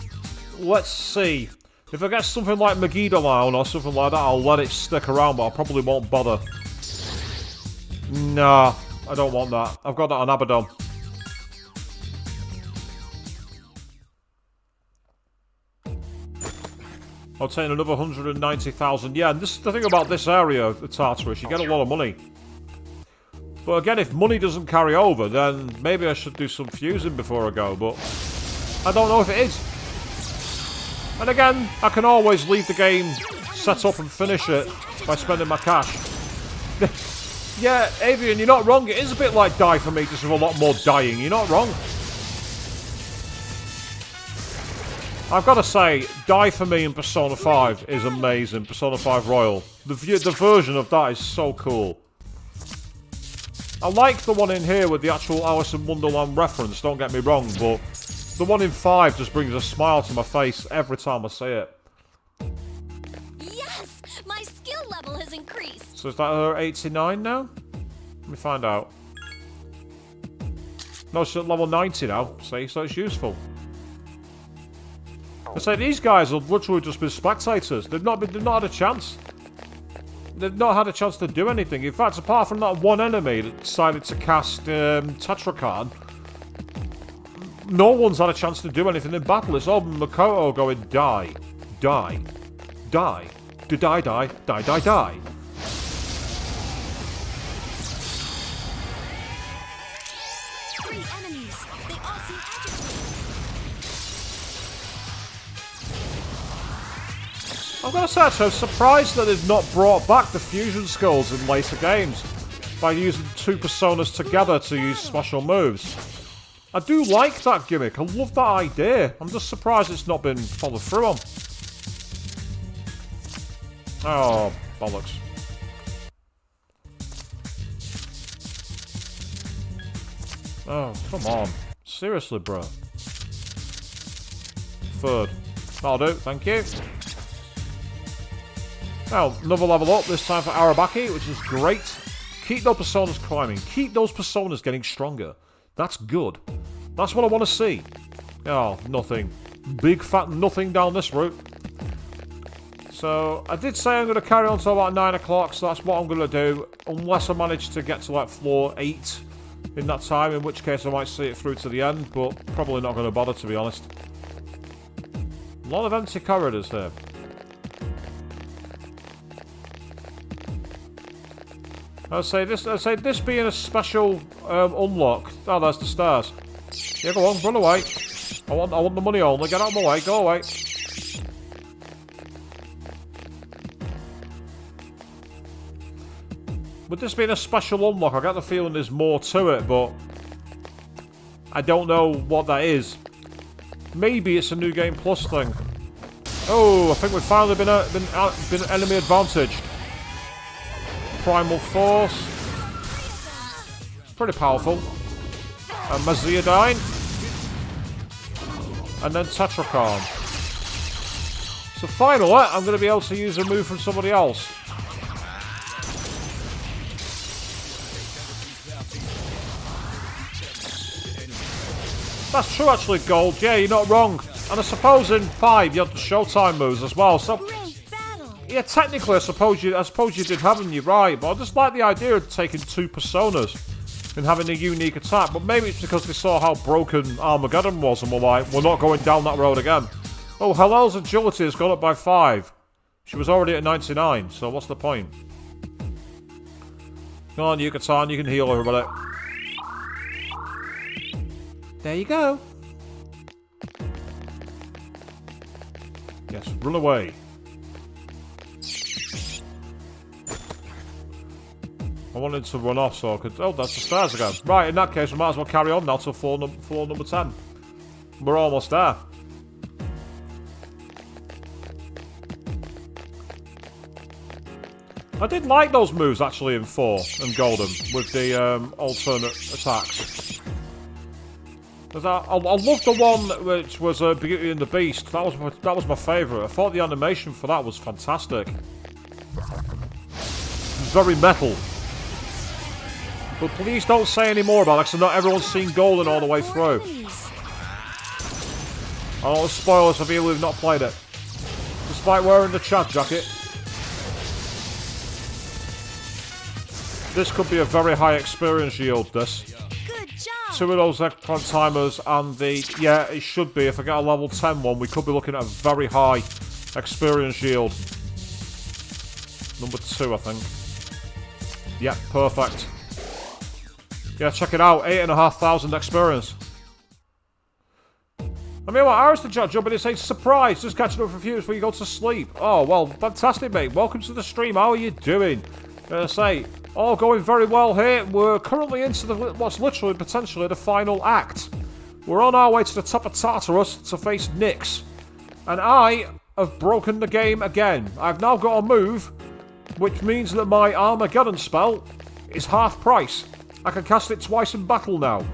Let's see. If I get something like Megiddo or something like that, I'll let it stick around, but I probably won't bother. Nah. I don't want that. I've got that on Abaddon. I'll take another 190,000. Yeah, and this is the thing about this area, the Tartarus. You get a lot of money. But again, if money doesn't carry over, then maybe I should do some fusing before I go. But I don't know if it is. And again, I can always leave the game set up and finish it by spending my cash. Yeah, Avian, you're not wrong. It is a bit like Die for me, just with a lot more dying. You're not wrong. I've got to say, Die for me in Persona 5 is amazing. Persona 5 Royal. The version of that is so cool. I like the one in here with the actual Alice in Wonderland reference, don't get me wrong, but the one in 5 just brings a smile to my face every time I see it. Yes! My skill level has increased! So is that her 89 now? Let me find out. No, she's at level 90 now, see, so it's useful. I say these guys have literally just been spectators. They've not had a chance. They've not had a chance to do anything. In fact, apart from that one enemy that decided to cast Tetrakarn, no one's had a chance to do anything in battle. It's all Makoto going, die, die, die, die, die, die, die, die. Three enemies. They all seem agitated. I've got to say, actually, I'm surprised that they've not brought back the fusion skills in later games by using two personas together to use special moves. I do like that gimmick. I love that idea. I'm just surprised it's not been followed through on. Oh, bollocks. Oh, come on. Seriously, bro. Third. That'll do, thank you. Now, another level up, this time for Arabaki, which is great. Keep those personas climbing. Keep those personas getting stronger. That's good. That's what I want to see. Oh, nothing. Big fat nothing down this route. So, I did say I'm going to carry on till about 9 o'clock, so that's what I'm going to do. Unless I manage to get to like floor 8 in that time, in which case I might see it through to the end, but probably not going to bother, to be honest. A lot of empty corridors here. I'd say this being a special unlock. Oh, there's the stars. Yeah, go on, run away. I want the money only. Get out of my way. Go away. With this being a special unlock, I get the feeling there's more to it, but I don't know what that is. Maybe it's a new game plus thing. Oh, I think we've finally been enemy advantaged. Primal Force. Pretty powerful. And Maziadine. And then Tetrakarn. So finally, I'm going to be able to use a move from somebody else. That's true actually, Gold. Yeah, you're not wrong. And I suppose in 5 you had the Showtime moves as well, so... Yeah, technically, I suppose you did have them, you're right, but I just like the idea of taking two personas and having a unique attack, but maybe it's because they saw how broken Armageddon was and were like, we're not going down that road again. Oh, Hellel's agility has gone up by 5. She was already at 99, so what's the point? Come on, Yucatan, you can heal everybody. There you go. Yes, run away. I wanted to run off so I could... Oh, that's the stars again. Right, in that case, we might as well carry on now to floor number 10. We're almost there. I did like those moves, actually, in 4 and Golden, with the alternate attacks. I loved the one which was Beauty and the Beast. That was my favourite. I thought the animation for that was fantastic. It was very metal. But please don't say any more about it, because not everyone's seen Golden all the way through. I don't want spoilers for people who've not played it. Despite wearing the chat jacket. This could be a very high experience yield, this. Good job. 2 of those eggplant timers and the... Yeah, it should be. If I get a level 10 one, we could be looking at a very high experience yield. Number 2, I think. Yeah, perfect. Yeah, check it out. 8,500 experience. I mean, what? Iris the Jack jumping in saying, surprise, just catching up for a few before you go to sleep. Oh, well, fantastic, mate. Welcome to the stream. How are you doing? Say, all going very well here. We're currently into what's literally potentially the final act. We're on our way to the top of Tartarus to face Nyx. And I have broken the game again. I've now got a move, which means that my Armageddon spell is half price. I can cast it twice in battle now.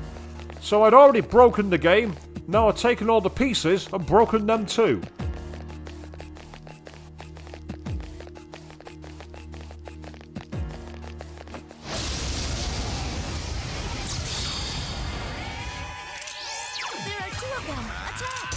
So I'd already broken the game. Now I've taken all the pieces and broken them too. There are 2 of them. Attack.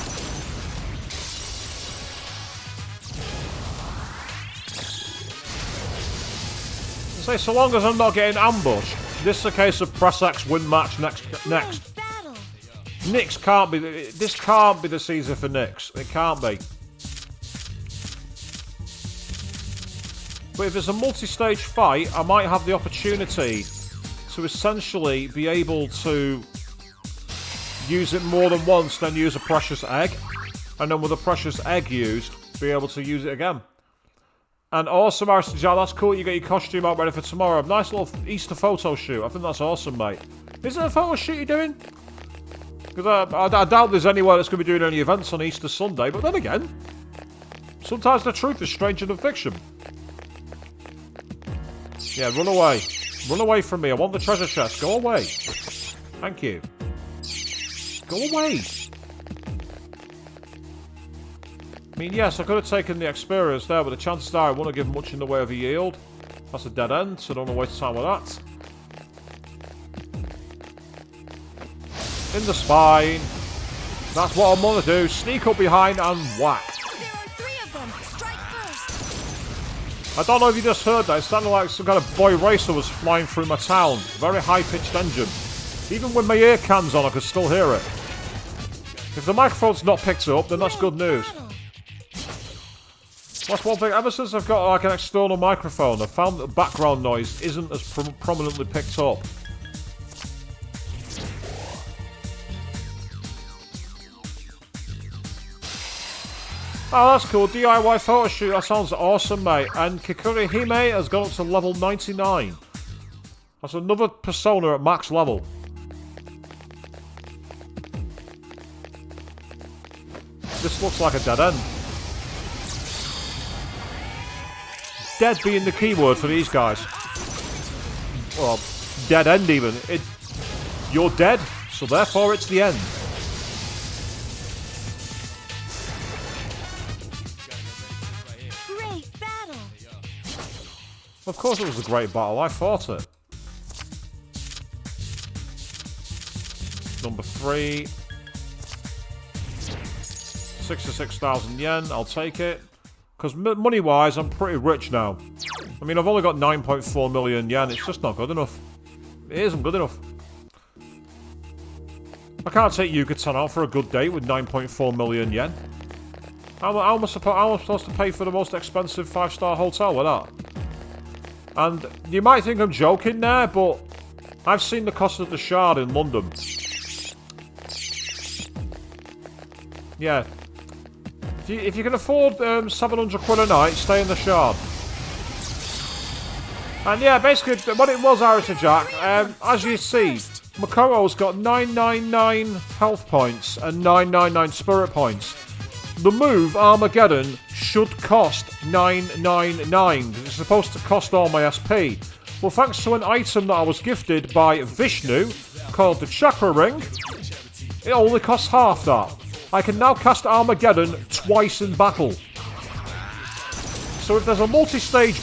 Say, so long as I'm not getting ambushed, this is a case of press X, win match next. Great battle. Nyx can't be... This can't be the season for Nyx. It can't be. But if it's a multi-stage fight, I might have the opportunity to essentially be able to use it more than once, then use a precious egg. And then with a precious egg used, be able to use it again. And awesome, Aristide, that's cool. You get your costume out ready for tomorrow. Nice little Easter photo shoot. I think that's awesome, mate. Is it a photo shoot you're doing? Because I doubt there's anyone that's going to be doing any events on Easter Sunday. But then again, sometimes the truth is stranger than fiction. Yeah, run away. Run away from me. I want the treasure chest. Go away. Thank you. Go away. I mean, yes, I could have taken the experience there, but the chances are I won't give much in the way of a yield. That's a dead end, so I don't want to waste time with that. In the spine. That's what I'm going to do. Sneak up behind and whack. There are 3 of them. Strike first. I don't know if you just heard that. It sounded like some kind of boy racer was flying through my town. Very high-pitched engine. Even with my ear cans on, I could still hear it. If the microphone's not picked up, then that's good news. That's one thing. Ever since I've got like an external microphone, I've found that the background noise isn't as prominently picked up. Oh, that's cool. DIY photo shoot. That sounds awesome, mate. And Kikuri Hime has gone up to level 99. That's another persona at max level. This looks like a dead end. Dead being the keyword for these guys. Well, dead end even. You're dead, so therefore it's the end. Great battle. Of course it was a great battle. I fought it. Number 3. 66,000 yen. I'll take it. Because money-wise, I'm pretty rich now. I mean, I've only got 9.4 million yen. It's just not good enough. It isn't good enough. I can't take Yucatan out for a good date with 9.4 million yen. How am I supposed to pay for the most expensive 5-star hotel with that? And you might think I'm joking there, but I've seen the cost of the Shard in London. Yeah. If you can afford 700 quid a night, stay in the Shard. And yeah, basically what it was, Iris and Jack, as you see, Makoto's got 999 health points and 999 spirit points. The move, Armageddon, should cost 999. It's supposed to cost all my SP. Well, thanks to an item that I was gifted by Vishnu, called the Chakra Ring, it only costs half that. I can now cast Armageddon twice in battle. So if there's a multi-stage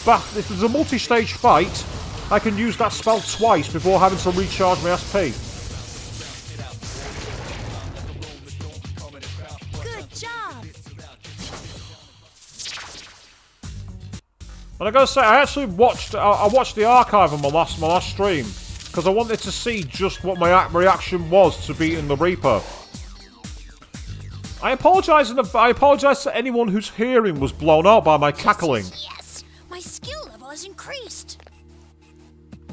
fight, I can use that spell twice before having to recharge my SP. Good job. And I gotta say, I actually watched the archive on my last stream because I wanted to see just what my reaction was to beating the Reaper. I apologise to anyone whose hearing was blown out by my cackling. Yes, my skill level has increased.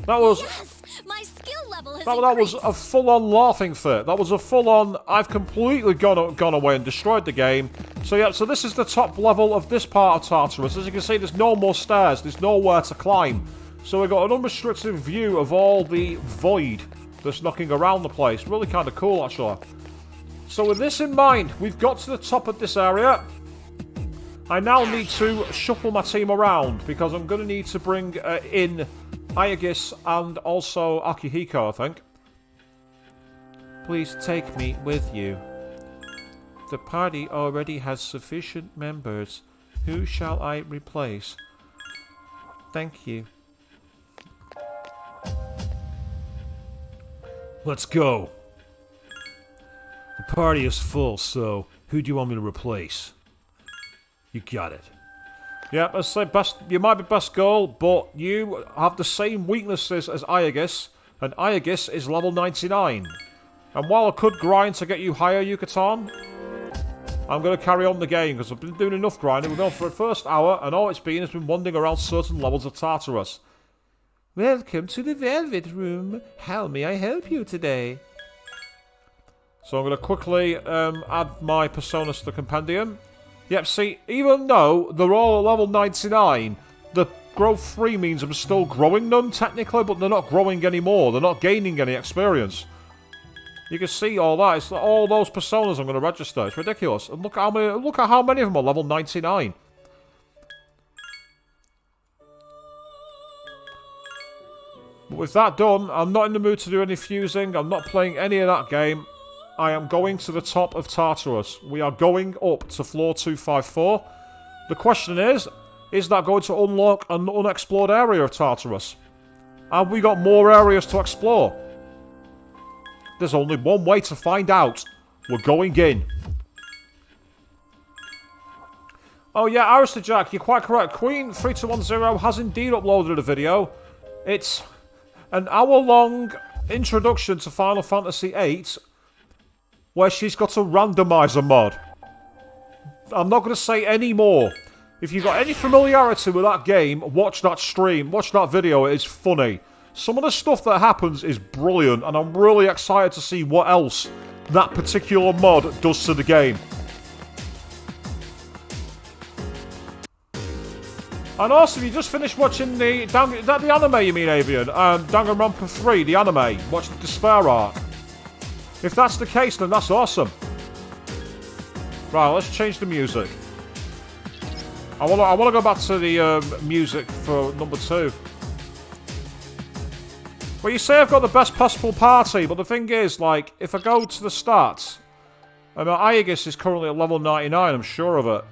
That was Yes, my skill level has that increased. was a full-on laughing fit. That was a full-on. I've completely gone away and destroyed the game. So yeah, so this is the top level of this part of Tartarus. As you can see, there's no more stairs. There's nowhere to climb. So we've got an unrestricted view of all the void that's knocking around the place. Really kind of cool, actually. So with this in mind, we've got to the top of this area. I now need to shuffle my team around because I'm going to need to bring in S.E.E.S and also Akihiko, I think. Please take me with you. The party already has sufficient members. Who shall I replace? Thank you. Let's go. The party is full, so who do you want me to replace? You got it. Yeah, let's say best. You might be best girl, but you have the same weaknesses as S.E.E.S, and S.E.E.S is level 99. And while I could grind to get you higher, Yucatan, I'm going to carry on the game because I've been doing enough grinding. We've gone for the first hour, and all it's been has been wandering around certain levels of Tartarus. Welcome to the Velvet Room. How may I help you today? So I'm going to quickly add my personas to the compendium. Yep, see, even though they're all at level 99, the growth 3 means I'm still growing them, technically, but they're not growing anymore. They're not gaining any experience. You can see all that. It's all those personas I'm going to register. It's ridiculous. And look at how many of them are level 99. But with that done, I'm not in the mood to do any fusing. I'm not playing any of that game. I am going to the top of Tartarus. We are going up to floor 254. The question is that going to unlock an unexplored area of Tartarus? Have we got more areas to explore? There's only one way to find out. We're going in. Oh yeah, Arista Jack, you're quite correct. Queen3210 has indeed uploaded a video. It's an hour-long introduction to Final Fantasy VIII where she's got a randomizer mod. I'm not going to say any more. If you've got any familiarity with that game, watch that stream, watch that video, it is funny. Some of the stuff that happens is brilliant, and I'm really excited to see what else that particular mod does to the game. And also, if you just finished watching is that the anime you mean, Avian? Danganronpa 3, the anime. Watch the Despair arc. If that's the case, then that's awesome. Right, let's change the music. I want to go back to the music for number 2. Well, you say I've got the best possible party, but the thing is, like, if I go to the stats, I mean, S.E.E.S is currently at level 99, I'm sure of it.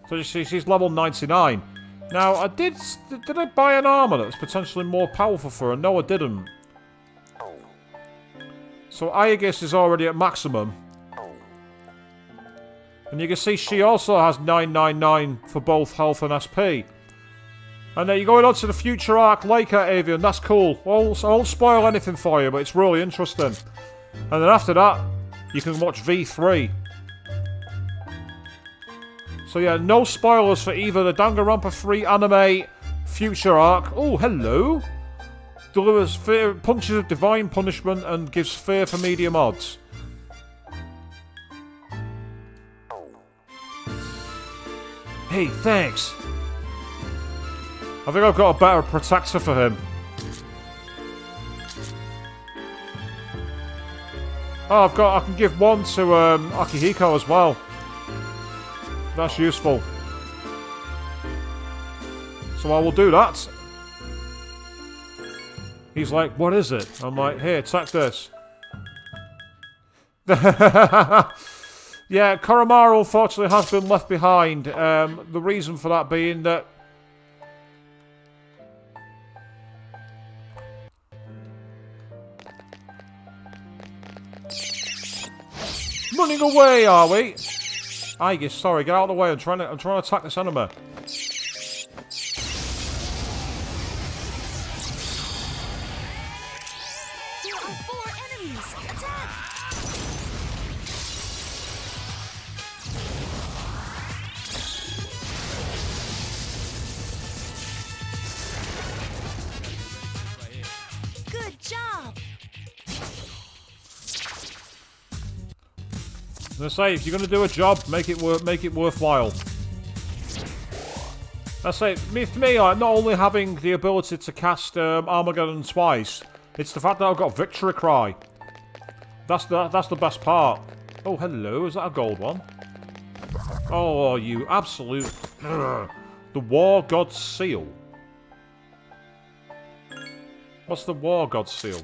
So you see, she's level 99. Now, did I buy an armor that was potentially more powerful for her? No, I didn't. So S.E.E.S is already at maximum. And you can see she also has 999 for both health and SP. And then you're going on to the future arc later, Avian. That's cool. I won't spoil anything for you, but it's really interesting. And then after that, you can watch V3. So yeah, no spoilers for either the Danganronpa 3 anime future arc. Oh, hello. Delivers punches of divine punishment and gives fear for medium odds. Hey, thanks. I think I've got a better protector for him. Oh, I can give one to Akihiko as well. That's useful. So I will do that. He's like, what is it? I'm like, here, take this. Yeah, Koromaru unfortunately has been left behind. The reason for that being that running away, are we? I guess. Sorry, get out of the way. I'm trying to attack this enemy. enemies! Attack! Good job! I'm gonna say, if you're gonna do a job, make it worthwhile. I say, for me, like, not only having the ability to cast Armageddon twice, it's the fact that I've got Victory Cry. That's the best part. Oh, hello, is that a gold one? Oh, you absolute... Ugh. The War God Seal. What's the War God Seal?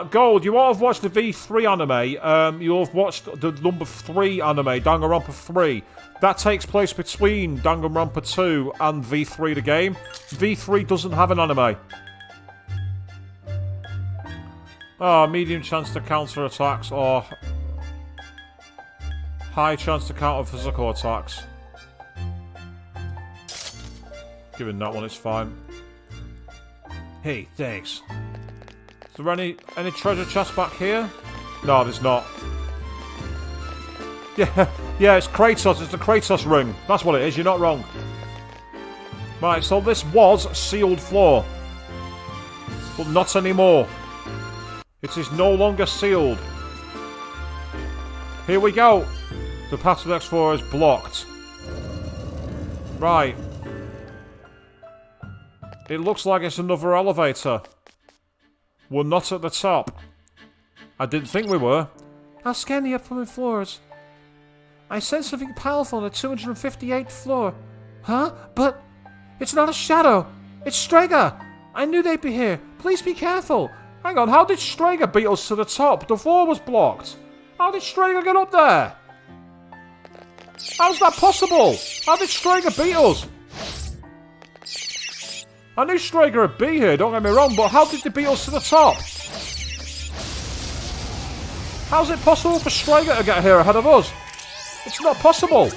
Gold, you won't have watched the V3 anime. You'll have watched the number 3 anime, Danganronpa 3. That takes place between Danganronpa 2 and V3 the game. V3 doesn't have an anime. Medium chance to counter attacks or high chance to counter physical attacks. Given that one, it's fine. Hey, thanks. Is there any treasure chests back here? No, there's not. Yeah, it's Kratos. It's the Kratos ring. That's what it is. You're not wrong. Right, so this was sealed floor. But not anymore. It is no longer sealed. Here we go. The path to the next floor is blocked. Right. It looks like it's another elevator. We're not at the top. I didn't think we were. I'll scan the upcoming floors. I sense something powerful on the 258th floor. Huh? But it's not a shadow. It's Strega. I knew they'd be here. Please be careful. Hang on, how did Strega beat us to the top? The floor was blocked. How did Strega get up there? How's that possible? How did Strega beat us? I knew Strega would be here, don't get me wrong, but how did they beat us to the top? How's it possible for Strega to get here ahead of us? It's not possible.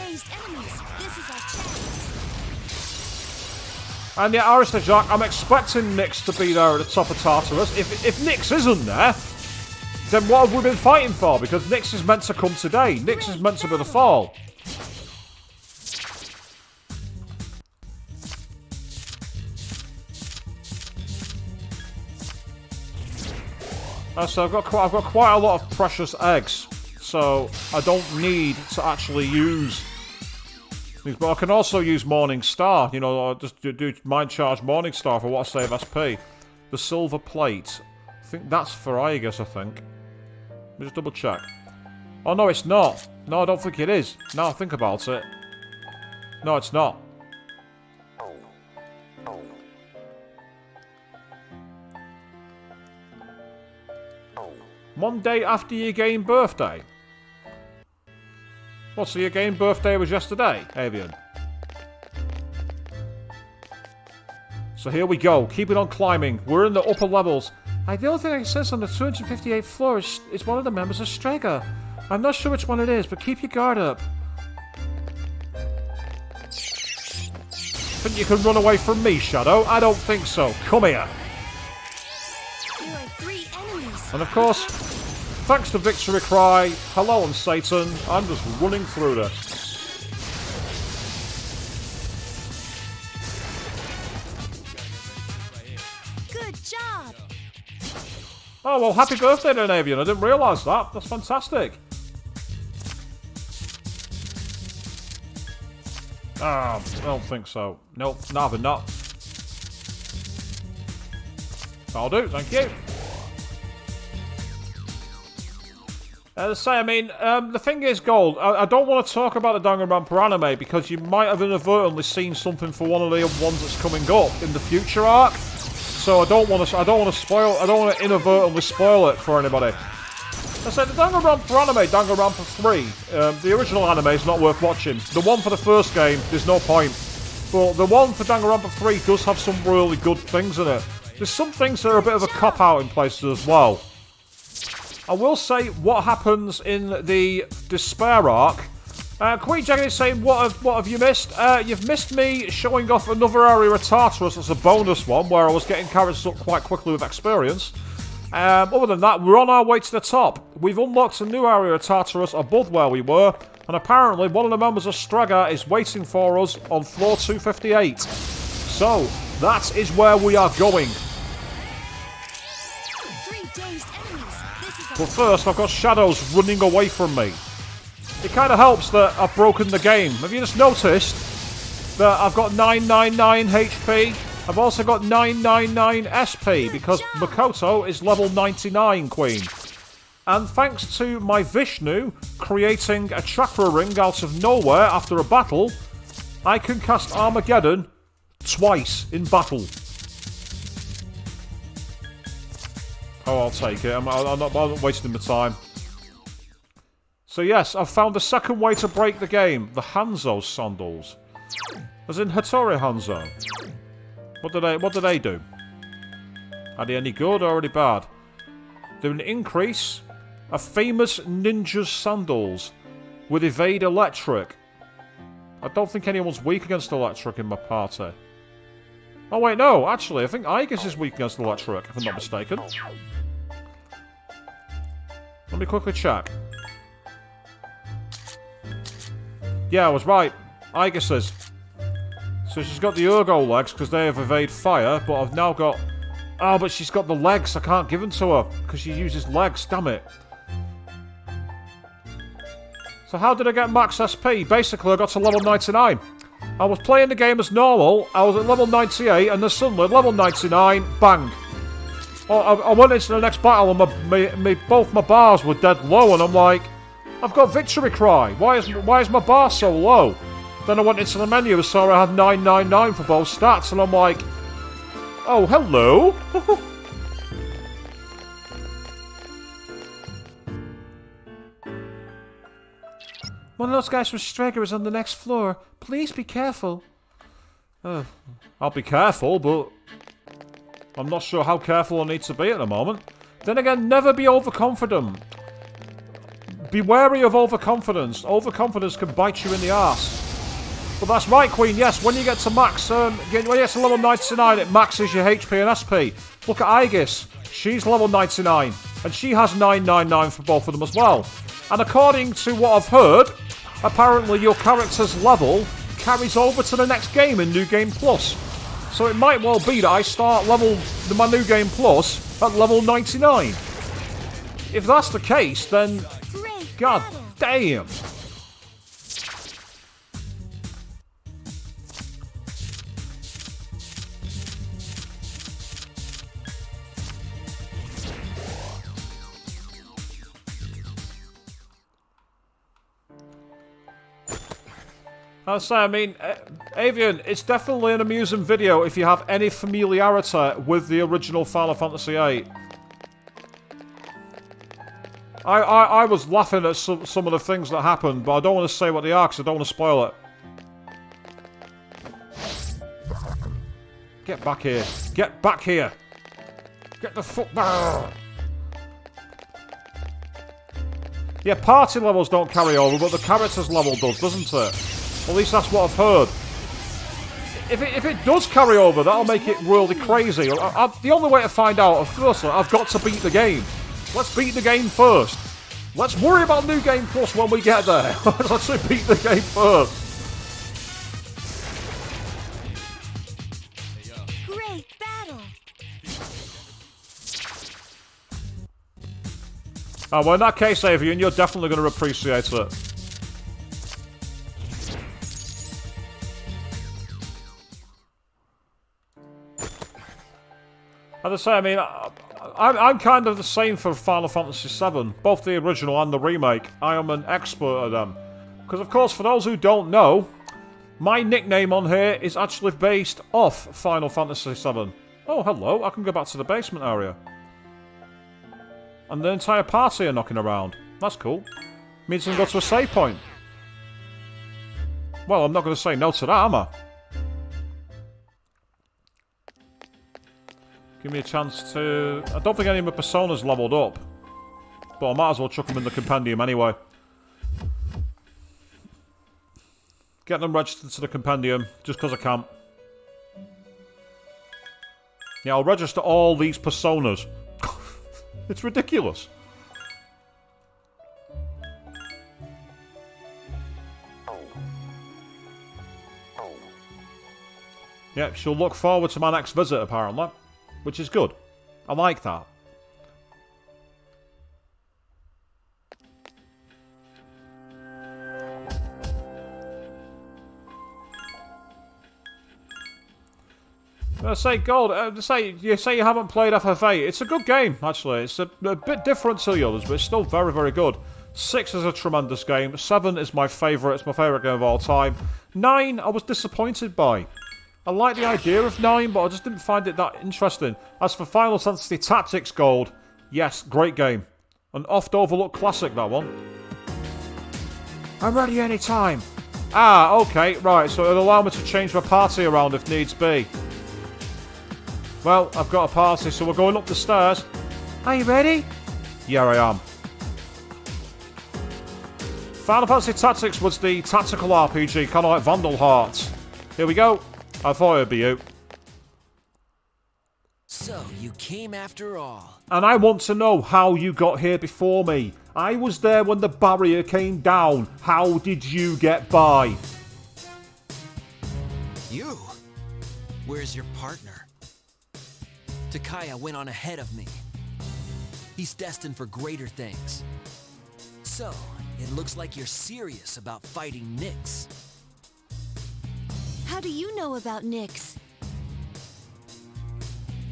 And yeah, Arista Jack, I'm expecting Nyx to be there at the top of Tartarus. If Nyx isn't there, then what have we been fighting for? Because Nyx is meant to come today. Nyx is meant to be the fall. So I've got quite a lot of precious eggs, so I don't need to actually use these. But I can also use Morning Star, you know, just do Mind Charge Morning Star for what I save SP. The silver plate, I think that's for Aegis, I think. Let me just double check. Oh no, it's not. No, I don't think it is. Now I think about it. No, it's not. One day after your game birthday. What, so your game birthday was yesterday, Avian? So here we go, keeping on climbing. We're in the upper levels. The only thing I can sense on the 258th floor is one of the members of Strega. I'm not sure which one it is, but keep your guard up. Think you can run away from me, Shadow? I don't think so. Come here. There are 3 enemies. And of course, thanks to Victory Cry, hello and Satan, I'm just running through this. Good job. Oh, well, happy birthday then, Avian. I didn't realise that. That's fantastic. I don't think so. Nope, neither not. That'll do, thank you. Let's say, I mean, the thing is, Gold, I don't want to talk about the Danganronpa anime because you might have inadvertently seen something for one of the ones that's coming up in the future arc. So I don't want to inadvertently spoil it for anybody. I said the Danganronpa anime, Danganronpa 3, the original anime is not worth watching. The one for the first game, there's no point. But the one for Danganronpa 3 does have some really good things in it. There's some things that are a bit of a cop-out in places as well. I will say what happens in the Despair arc Queen Jagged is saying, what have you missed? You've missed me showing off another area of Tartarus as a bonus one, where I was getting characters up quite quickly with experience. Other than that, we're on our way to the top. We've unlocked a new area of Tartarus above where we were, and apparently one of the members of Straga is waiting for us on floor 258. So, that is where we are going. But first, I've got shadows running away from me. It kind of helps that I've broken the game. Have you just noticed that I've got 999 HP? I've also got 999 SP because Makoto is level 99 Queen. And thanks to my Vishnu creating a chakra ring out of nowhere after a battle, I can cast Armageddon twice in battle. Oh, I'll take it. I'm not wasting my time. So yes, I've found a second way to break the game. The Hanzo sandals. As in Hattori Hanzo. What do they do? Are they any good or are they bad? They an increase a famous ninja's sandals with evade electric. I don't think anyone's weak against electric in my party. Oh wait, no, actually, I think Aegis is weak against electric, if I'm not mistaken. Let me quickly check. Yeah, I was right. Aegis is. So she's got the Ergo legs because they have evade fire, but I've now got... Oh, but she's got the legs. I can't give them to her because she uses legs, damn it. So how did I get max SP? Basically, I got to level 99. I was playing the game as normal, I was at level 98, and then suddenly, level 99, bang. I went into the next battle and both my bars were dead low, and I'm like, I've got victory cry. Why is my bar so low? Then I went into the menu and saw I had 999 for both stats, and I'm like, oh, hello? One of those guys from Straga is on the next floor. Please be careful. I'll be careful, but I'm not sure how careful I need to be at the moment. Then again, never be overconfident. Be wary of overconfidence. Overconfidence can bite you in the arse. But that's right, Queen, yes, when you get to max, when you get to level 99, it maxes your HP and SP. Look at Aegis. She's level 99, and she has 999 for both of them as well. And according to what I've heard, apparently your character's level carries over to the next game in New Game Plus. So it might well be that I start my New Game Plus at level 99. If that's the case, then... God damn! I'll say, I mean, Avian, it's definitely an amusing video if you have any familiarity with the original Final Fantasy VIII. I was laughing at some of the things that happened, but I don't want to say what they are because I don't want to spoil it. Get back here. Get back here. Get the fuck back. Yeah, party levels don't carry over, but the character's level does, doesn't it? At least that's what I've heard. If it does carry over, that'll make it really crazy. The only way to find out, of course, I've got to beat the game. Let's beat the game first. Let's worry about New Game Plus when we get there. Let's beat the game first. Great battle. Oh, well, in that case, Avian, you're definitely going to appreciate it. As I say, I mean, I'm kind of the same for Final Fantasy VII, both the original and the remake. I am an expert at them. Because, of course, for those who don't know, my nickname on here is actually based off Final Fantasy VII. Oh, hello, I can go back to the basement area. And the entire party are knocking around. That's cool. Means I can go to a save point. Well, I'm not going to say no to that, am I? Give me a chance to... I don't think any of my personas leveled up. But I might as well chuck them in the compendium anyway. Get them registered to the compendium, just because I can. Yeah, I'll register all these personas. It's ridiculous. Yeah, she'll look forward to my next visit, apparently. Which is good. I like that. Say Gold, you say you haven't played FF8. It's a good game, actually. It's a bit different to the others, but it's still very, very good. 6 is a tremendous game. 7 is my favourite. It's my favourite game of all time. 9, I was disappointed by. I like the idea of 9, but I just didn't find it that interesting. As for Final Fantasy Tactics Gold, yes, great game. An oft-overlooked classic, that one. I'm ready anytime. Ah, okay, right, so it'll allow me to change my party around if needs be. Well, I've got a party, so we're going up the stairs. Are you ready? Yeah, I am. Final Fantasy Tactics was the tactical RPG, kind of like Vandal Hearts. Here we go. I thought it'd be you. So, you came after all. And I want to know how you got here before me. I was there when the barrier came down. How did you get by? You? Where's your partner? Takaya went on ahead of me. He's destined for greater things. So, it looks like you're serious about fighting Nyx. How do you know about Nyx?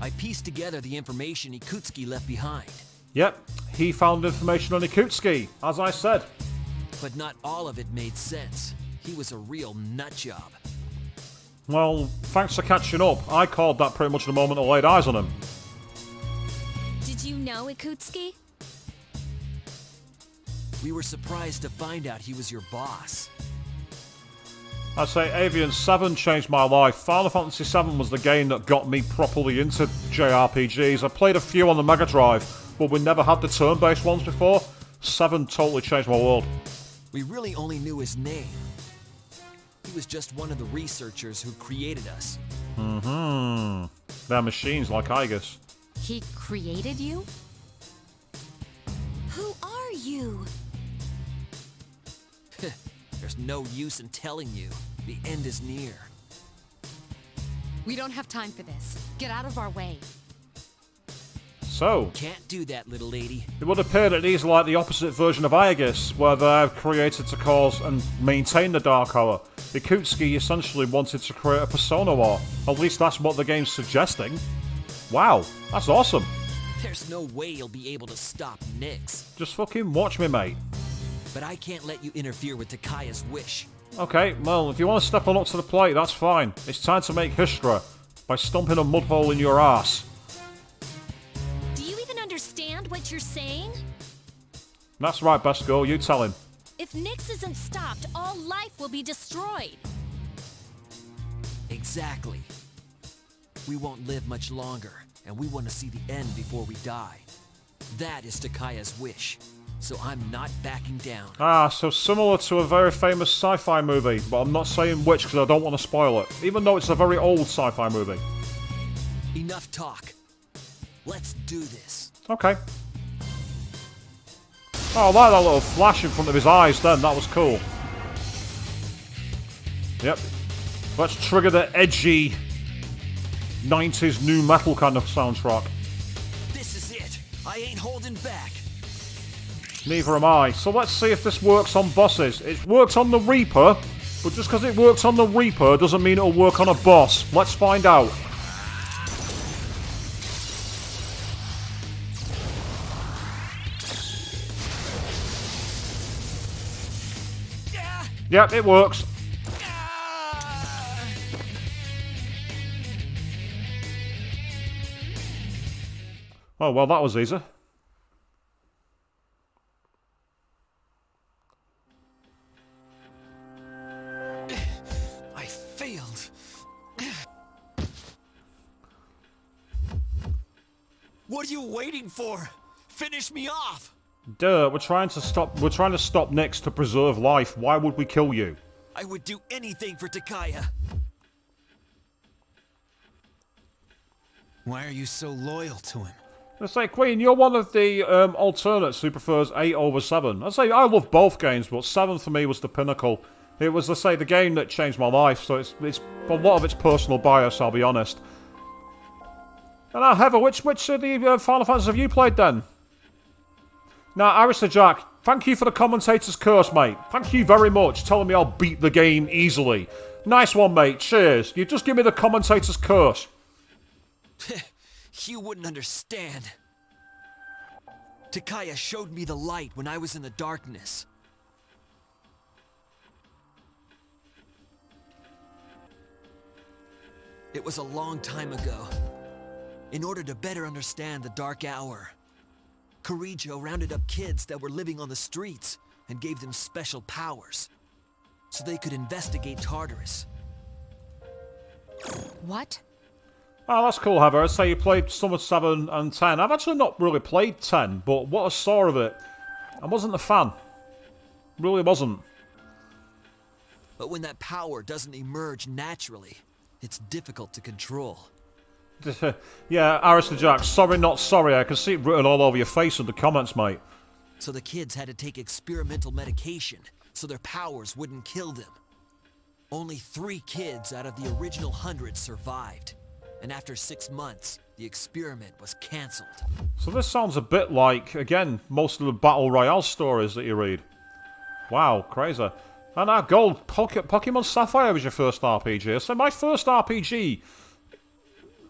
I pieced together the information Ikutsuki left behind. Yep, he found information on Ikutsuki, as I said. But not all of it made sense. He was a real nutjob. Well, thanks for catching up. I called that pretty much the moment I laid eyes on him. Did you know Ikutsuki? We were surprised to find out he was your boss. I'd say Avian 7 changed my life. Final Fantasy 7 was the game that got me properly into JRPGs. I played a few on the Mega Drive, but we never had the turn-based ones before. 7 totally changed my world. We really only knew his name. He was just one of the researchers who created us. Mm-hmm. They're machines like Igus. He created you? Who are you? There's no use in telling you. The end is near. We don't have time for this. Get out of our way. So, Can't do that, little lady. it would appear that these are like the opposite version of Aegis, where they're created to cause and maintain the Dark Hour. Ikutsuki essentially wanted to create a Persona War. At least that's what the game's suggesting. Wow, that's awesome. There's no way you'll be able to stop Nyx. Just fucking watch me, mate. But I can't let you interfere with Takaya's wish. Okay, well, if you want to step on up to the plate, that's fine. It's time to make history by stomping a mud hole in your ass. Do you even understand what you're saying? That's right, best girl, you tell him. If Nyx isn't stopped, all life will be destroyed. Exactly. We won't live much longer, and we want to see the end before we die. That is Takaya's wish, so I'm not backing down. Ah, so similar to a very famous sci-fi movie, but I'm not saying which because I don't want to spoil it, even though it's a very old sci-fi movie. Enough talk. Let's do this. Okay. Oh, I like that little flash in front of his eyes then, that was cool. Yep. Let's trigger the edgy 90s new metal kind of soundtrack. This is it. I ain't holding back. Neither am I. So let's see if this works on bosses. It works on the Reaper, but just because it works on the Reaper doesn't mean it'll work on a boss. Let's find out. Yep, it works. Oh, well, that was easy. I failed. What are you waiting for? Finish me off. Duh, we're trying to stop Nyx to preserve life. Why would we kill you? I would do anything for Takaya. Why are you so loyal to him? I say, Queen, you're one of the alternates who prefers 8 over 7. I say, I love both games, but 7 for me was the pinnacle. It was, I say, the game that changed my life, so it's a lot of it's personal bias, I'll be honest. And now, Heather, which of the Final Fantasy have you played then? Now, Arista Jack, thank you for the commentator's curse, mate. Thank you very much, telling me I'll beat the game easily. Nice one, mate. Cheers. You just give me the commentator's curse. You wouldn't understand. Takaya showed me the light when I was in the darkness. It was a long time ago. In order to better understand the Dark Hour, Kirijo rounded up kids that were living on the streets and gave them special powers, so they could investigate Tartarus. What? Oh, that's cool, Heather. I'd say you played some of 7 and 10. I've actually not really played 10, but what I saw of it, I wasn't a fan. Really wasn't. But when that power doesn't emerge naturally, it's difficult to control. Yeah, Arista Jack, sorry not sorry. I can see it written all over your face in the comments, mate. So the kids had to take experimental medication so their powers wouldn't kill them. Only 3 kids out of the original 100 survived. And after 6 months, the experiment was cancelled. So this sounds a bit like, again, most of the Battle Royale stories that you read. Wow, crazy. And our gold, Pokemon Sapphire was your first RPG. So my first RPG...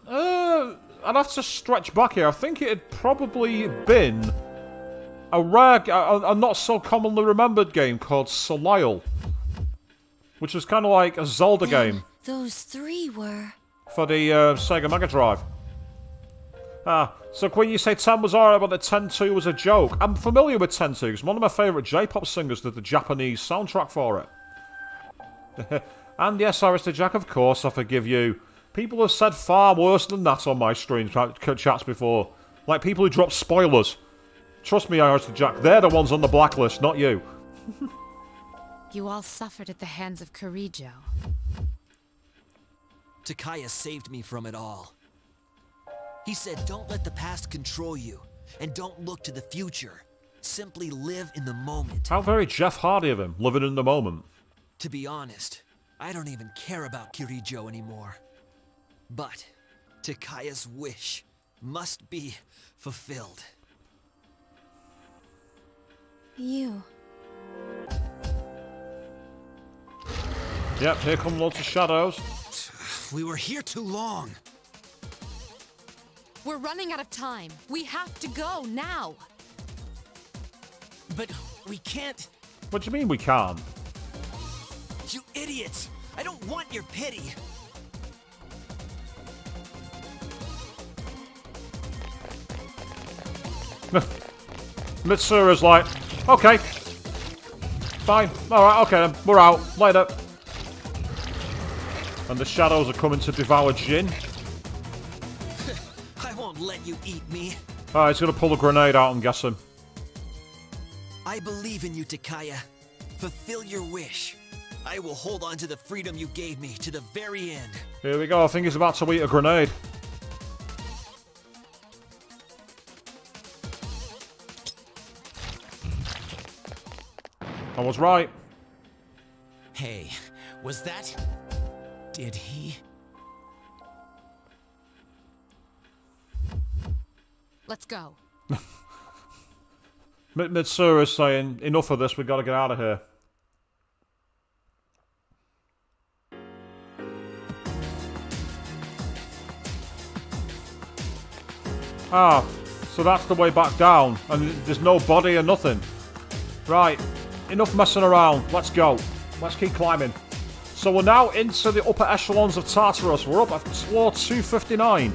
I'd have to stretch back here. I think it had probably been a rare, a not so commonly remembered game called Soleil, which was kind of like a Zelda game. Those 3 were... For the Sega Mega Drive. So Queen, you say 10 was alright, but the 10-2 was a joke. I'm familiar with 10-2 because one of my favourite J-pop singers did the Japanese soundtrack for it. And yes, Arista Jack, of course, I forgive you. People have said far worse than that on my stream chats before. Like people who drop spoilers. Trust me, Arista Jack, they're the ones on the blacklist, not you. You all suffered at the hands of Kirijo. Takaya saved me from it all. He said, don't let the past control you, and don't look to the future. Simply live in the moment. How very Jeff Hardy of him, living in the moment. To be honest, I don't even care about Kirijo anymore. But Takaya's wish must be fulfilled. You. Yep, here come lots of shadows. We were here too long. We're running out of time. We have to go now. But we can't... What do you mean we can't? You idiots! I don't want your pity! Mitsura's like, okay. Fine. Alright, okay then. We're out. Later. And the shadows are coming to devour Jin. I won't let you eat me. Alright, he's gonna pull a grenade out, I'm guessing. I believe in you, Takaya. Fulfill your wish. I will hold on to the freedom you gave me to the very end. Here we go. I think he's about to eat a grenade. I was right. Hey, was that... Did he... Let's go. Mitsura's saying, enough of this, we've got to get out of here. Ah, so that's the way back down, and there's no body or nothing. Right, enough messing around, let's go. Let's keep climbing. So we're now into the upper echelons of Tartarus. We're up at floor 259.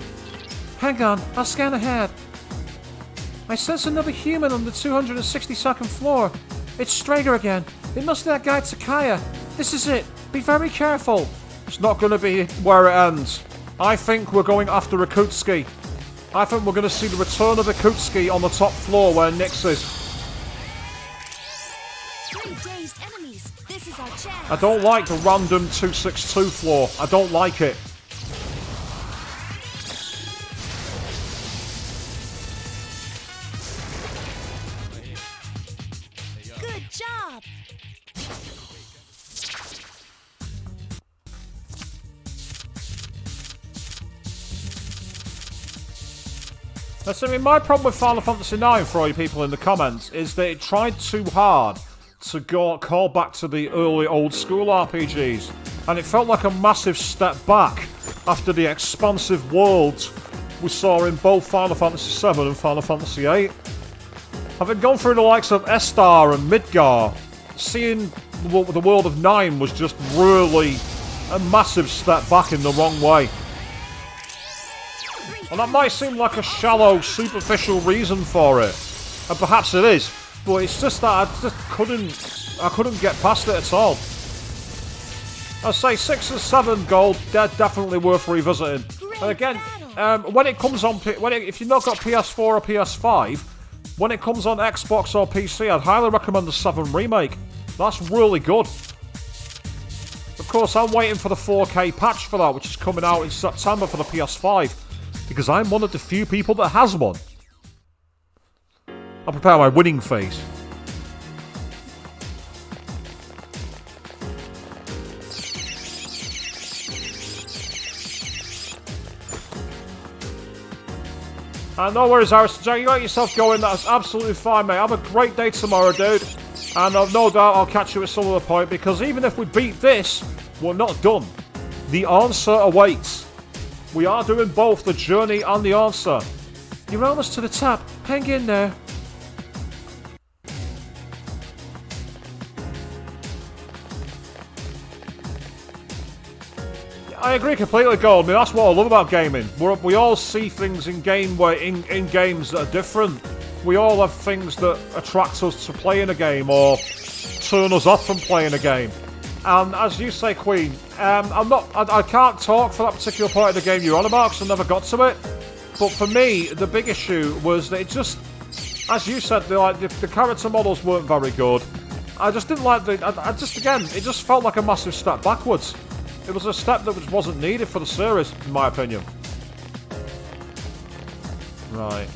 Hang on, I'll scan ahead. I sense another human on the 262nd floor. It's Strager again. It must be that guy Takaya. This is it. Be very careful. It's not going to be where it ends. I think we're going after Irkutski. I think we're going to see the return of Irkutski on the top floor where Nyx is. 3 dazed enemies. This is our chest. I don't like the random 262 floor. I don't like it. Good job. That's, I mean, my problem with Final Fantasy IX, for all you people in the comments, is that it tried too hard to call back to the early old school RPGs, and it felt like a massive step back after the expansive worlds we saw in both Final Fantasy VII and Final Fantasy VIII. Having gone through the likes of Estar and Midgar, seeing the world of 9 was just really a massive step back in the wrong way. And that might seem like a shallow, superficial reason for it, and perhaps it is, but it's just that I couldn't get past it at all. I'd say 6 and 7 gold, they're definitely worth revisiting. And again, when it comes on, if you've not got PS4 or PS5, when it comes on Xbox or PC, I'd highly recommend the 7 remake. That's really good. Of course, I'm waiting for the 4K patch for that, which is coming out in September for the PS5. Because I'm one of the few people that has one. I'll prepare my winning face. No worries, Harrison Jack. You got yourself going. That's absolutely fine, mate. Have a great day tomorrow, dude. And I've no doubt I'll catch you at some other point. Because even if we beat this, we're not done. The answer awaits. We are doing both the journey and the answer. You're almost to the top. Hang in there. I agree completely, Gold. I mean, that's what I love about gaming. We all see things in games that are different. We all have things that attract us to playing a game or turn us off from playing a game. And as you say, Queen, I can't talk for that particular part of the game you're on about because I never got to it. But for me, the big issue was that it just, as you said, the character models weren't very good. I just didn't like it just felt like a massive step backwards. It was a step that wasn't needed for the series, in my opinion. Right.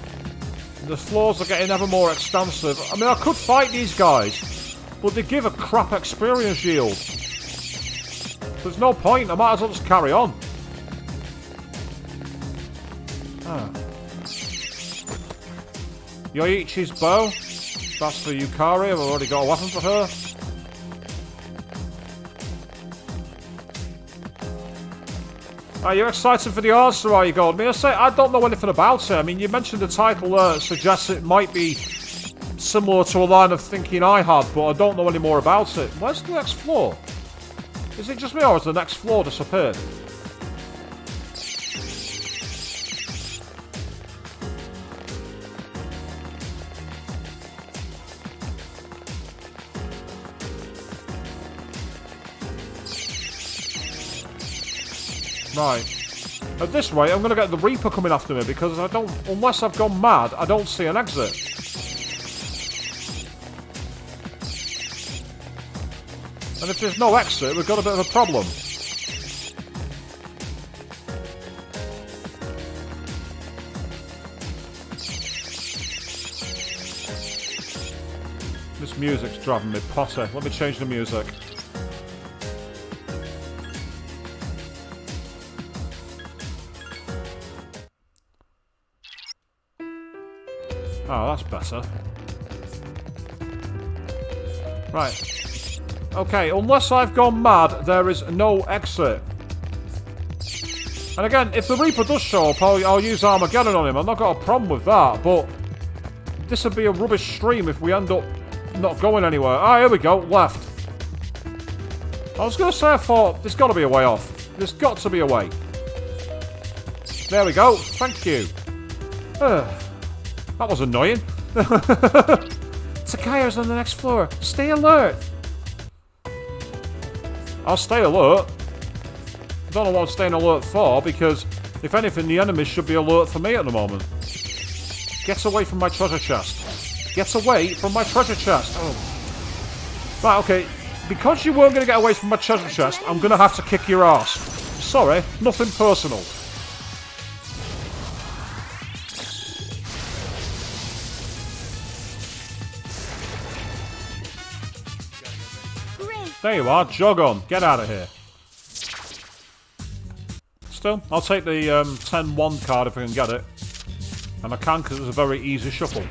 The floors are getting ever more extensive. I mean, I could fight these guys, but they give a crap experience yield. There's no point, I might as well just carry on. Yoichi's bow. That's for Yukari, I've already got a weapon for her. Are you excited for the answer, are you, Gold? I don't know anything about it. I mean, you mentioned the title suggests it might be similar to a line of thinking I had, but I don't know any more about it. Where's the next floor? Is it just me, or has the next floor disappeared? Right. At this rate, I'm going to get the Reaper coming after me because unless I've gone mad, I don't see an exit. And if there's no exit, we've got a bit of a problem. This music's driving me potty. Let me change the music. Oh, that's better. Right. Okay, unless I've gone mad, there is no exit. And again, if the Reaper does show up, I'll use Armageddon on him. I've not got a problem with that, but this would be a rubbish stream if we end up not going anywhere. Ah, here we go, left. I was going to say, I thought, there's got to be a way off. There's got to be a way. There we go, thank you. That was annoying. Takaya's on the next floor. Stay alert. I'll stay alert. I don't know what I'm staying alert for, because if anything, the enemies should be alert for me at the moment. Get away from my treasure chest. Get away from my treasure chest. Oh. Right, okay. because you weren't going to get away from my treasure chest, I'm going to have to kick your ass. Sorry, nothing personal. Great. There you are, jog on, get out of here. Still, I'll take the 10-1 card if I can get it. And I can because it was a very easy shuffle.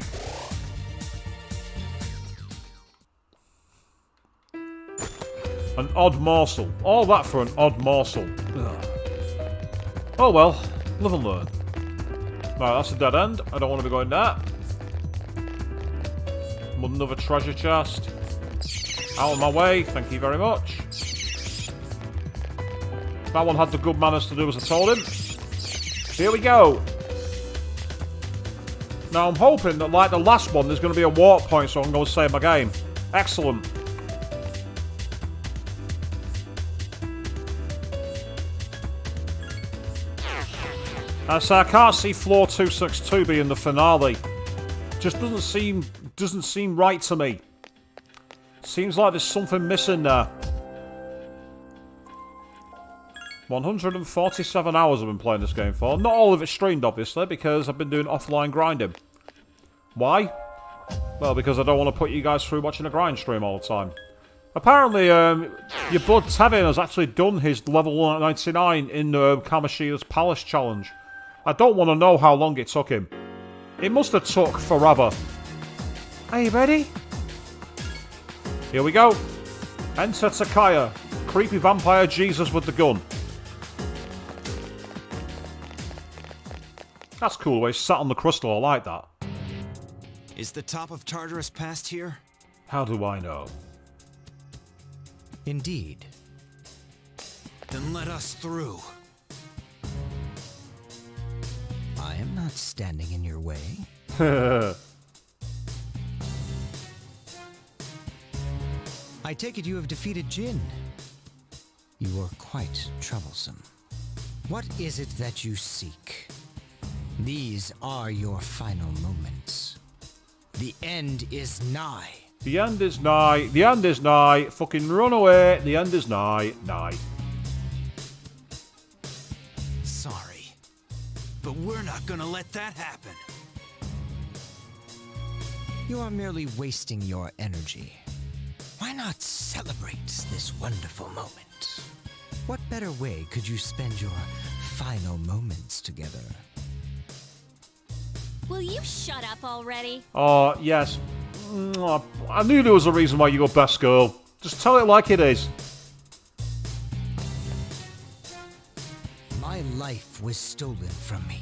An odd morsel. All that for an odd morsel. Ugh. Oh well, live and learn. Right, that's a dead end. I don't want to be going there. Another treasure chest. Out of my way, thank you very much. That one had the good manners to do as I told him. Here we go. Now I'm hoping that, like the last one, there's going to be a warp point so I can go and save my game. Excellent. So I can't see floor 262 being the finale. Just doesn't seem right to me. Seems like there's something missing there. 147 hours I've been playing this game for. Not all of it streamed, obviously, because I've been doing offline grinding. Why? Well, because I don't want to put you guys through watching a grind stream all the time. Apparently, your bud Tevin has actually done his level 99 in Kamoshida's Palace Challenge. I don't want to know how long it took him. It must have took forever. Are you ready? Here we go. Enter Takaya. Creepy vampire Jesus with the gun. That's cool where he's sat on the crystal. I like that. Is the top of Tartarus past here? How do I know? Indeed. Then let us through. I am not standing in your way. I take it you have defeated Jin. You are quite troublesome. What is it that you seek? These are your final moments. The end is nigh. The end is nigh. The end is nigh. Fucking run away. The end is nigh. Nigh. Sorry, but we're not gonna let that happen. You are merely wasting your energy. Why not celebrate this wonderful moment? What better way could you spend your final moments together? Will you shut up already? Oh, yes. I knew there was a reason why you got best girl. Just tell it like it is. My life was stolen from me.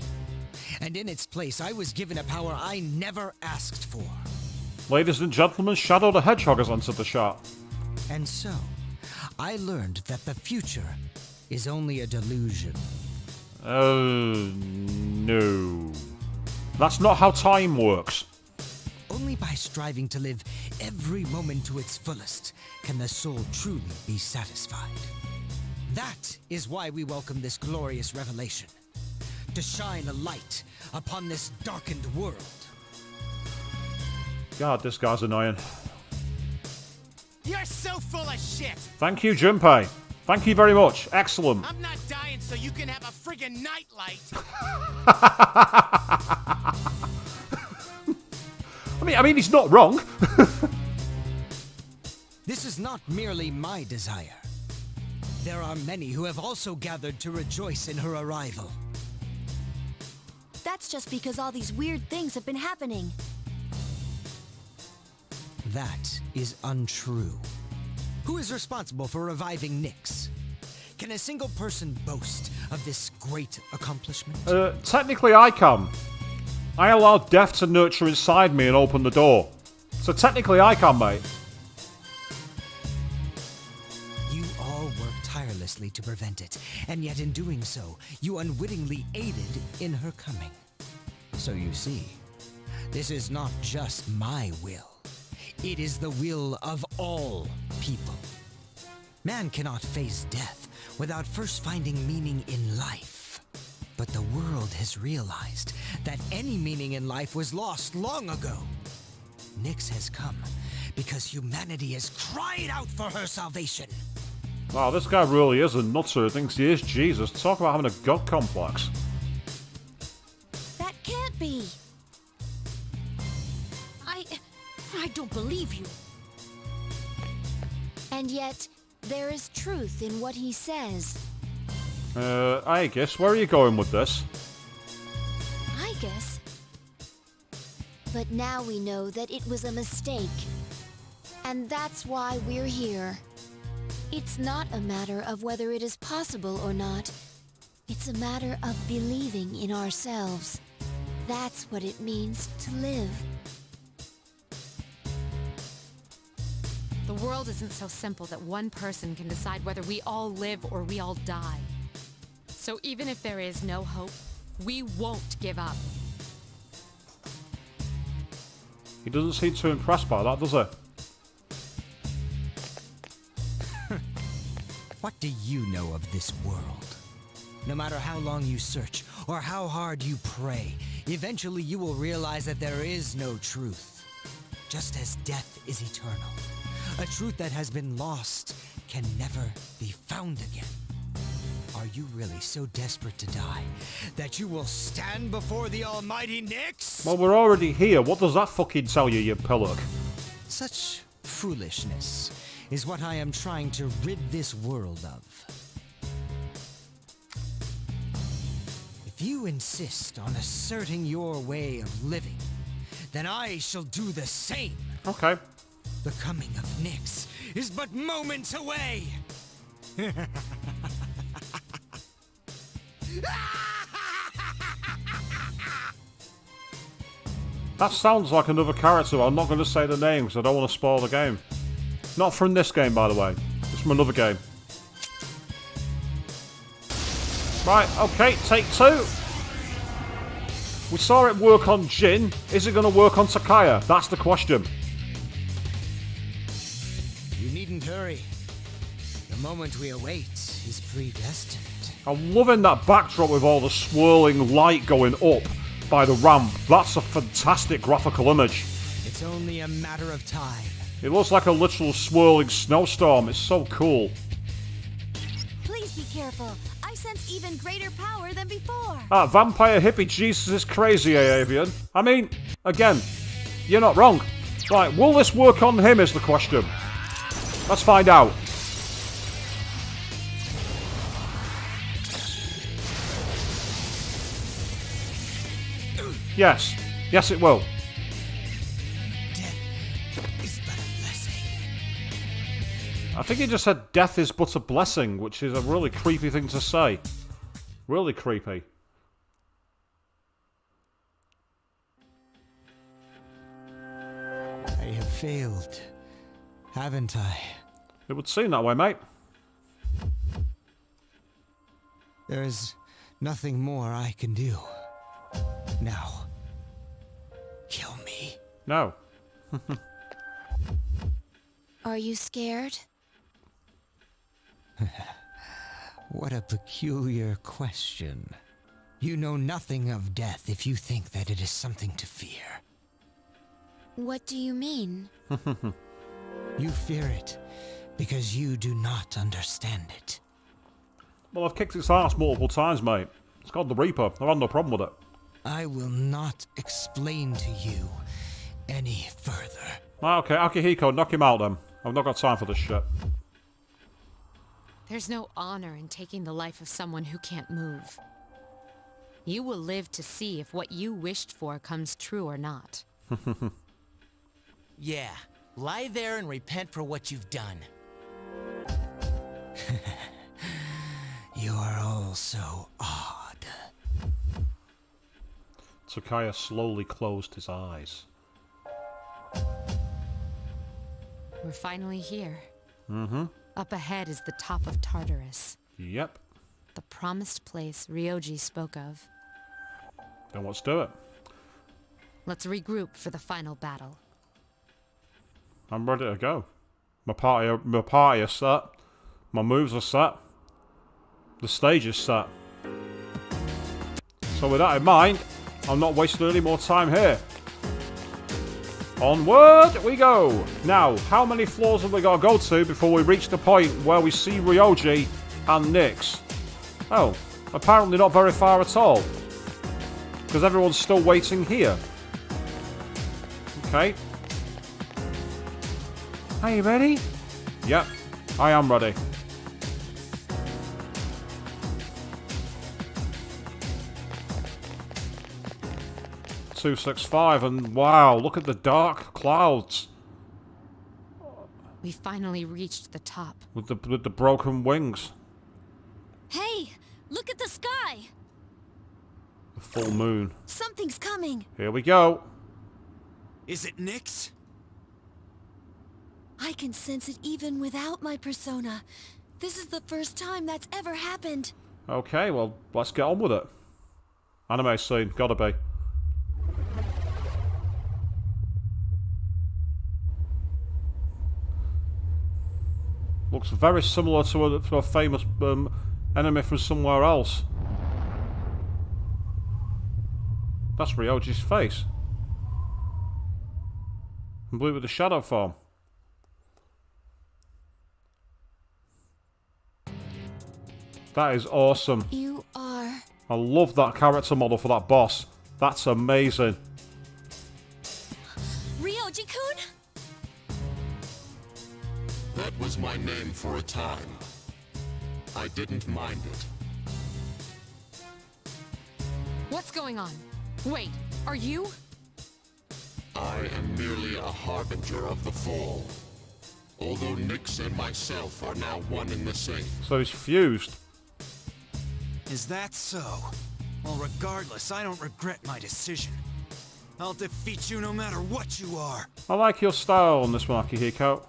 And in its place, I was given a power I never asked for. Ladies and gentlemen, Shadow the Hedgehog has entered the shot. And so, I learned that the future is only a delusion. Oh, no. That's not how time works. Only by striving to live every moment to its fullest can the soul truly be satisfied. That is why we welcome this glorious revelation. To shine a light upon this darkened world. God, this guy's annoying. You're so full of shit! Thank you, Junpei. Thank you very much. Excellent. I'm not dying so you can have a friggin' nightlight! I mean, he's not wrong. This is not merely my desire. There are many who have also gathered to rejoice in her arrival. That's just because all these weird things have been happening. That is untrue. Who is responsible for reviving Nyx? Can a single person boast of this great accomplishment? Technically I can. I allowed death to nurture inside me and open the door. So technically I can, mate. You all worked tirelessly to prevent it, and yet in doing so, you unwittingly aided in her coming. So you see, this is not just my will. It is the will of all people. Man cannot face death without first finding meaning in life. But the world has realized that any meaning in life was lost long ago. Nyx has come because humanity has cried out for her salvation. Wow, this guy really is a nutter who thinks he is Jesus. Talk about having a god complex. That can't be. I don't believe you. And yet, there is truth in what he says. I guess, where are you going with this? I guess. But now we know that it was a mistake. And that's why we're here. It's not a matter of whether it is possible or not. It's a matter of believing in ourselves. That's what it means to live. The world isn't so simple that one person can decide whether we all live or we all die. So even if there is no hope, we won't give up. He doesn't seem too impressed by that, does he? What do you know of this world? No matter how long you search or how hard you pray, eventually you will realize that there is no truth. Just as death is eternal, a truth that has been lost can never be found again. Are you really so desperate to die that you will stand before the almighty Nyx? Well, we're already here. What does that fucking tell you, you pillock? Such foolishness is what I am trying to rid this world of. If you insist on asserting your way of living, then I shall do the same. Okay. The coming of Nyx is but moments away. That sounds like another character. I'm not going to say the name because I don't want to spoil the game. Not from this game, by the way. It's from another game. Right, okay, take two. We saw it work on Jin. Is it going to work on Takaya? That's the question. You needn't hurry. The moment we await is predestined. I'm loving that backdrop with all the swirling light going up by the ramp. That's a fantastic graphical image. It's only a matter of time. It looks like a literal swirling snowstorm. It's so cool. Please be careful. I sense even greater power than before. Ah, vampire hippie Jesus is crazy, Avian. I mean, again, you're not wrong. Right, will this work on him is the question. Let's find out. Yes. Yes, it will. I think he just said death is but a blessing, which is a really creepy thing to say. Really creepy. I have failed, haven't I? It would seem that way, mate. There is nothing more I can do. Now, kill me. No. Are you scared? What a peculiar question. You know nothing of death if you think that it is something to fear. What do you mean? You fear it because you do not understand it. Well, I've kicked its ass multiple times, mate. It's called the Reaper. I've had no problem with it. I will not explain to you any further. Okay, Akihiko, knock him out then. I've not got time for this shit. There's no honor in taking the life of someone who can't move. You will live to see if what you wished for comes true or not. Yeah, lie there and repent for what you've done. You are all so odd. Takaya slowly closed his eyes. We're finally here. Mm-hmm. Up ahead is the top of Tartarus. Yep. The promised place Ryoji spoke of. Then let's do it. Let's regroup for the final battle. I'm ready to go. My party is set. My moves are set. The stage is set. So with that in mind, I'm not wasting any more time here. Onward we go! Now, how many floors have we got to go to before we reach the point where we see Ryoji and Nyx? Oh, apparently not very far at all. Because everyone's still waiting here. Okay. Are you ready? Yep, I am ready. .265 and wow, look at the dark clouds We finally reached the top. with the broken wings. Hey, look at the sky! The full moon. Something's coming. Here we go. Is it Nyx? I can sense it even without my persona. This is the first time that's ever happened. Okay, well, let's get on with it. Anime scene, gotta be. Looks very similar to a famous enemy from somewhere else. That's Ryoji's face. Complete with the shadow form. That is awesome. You are... I love that character model for that boss. That's amazing. Ryoji-kun? That was my name for a time. I didn't mind it. What's going on? Wait, are you? I am merely a harbinger of the fall. Although Nyx and myself are now one in the same. So he's fused. Is that so? Well, regardless, I don't regret my decision. I'll defeat you no matter what you are. I like your style on this one, Akihiko.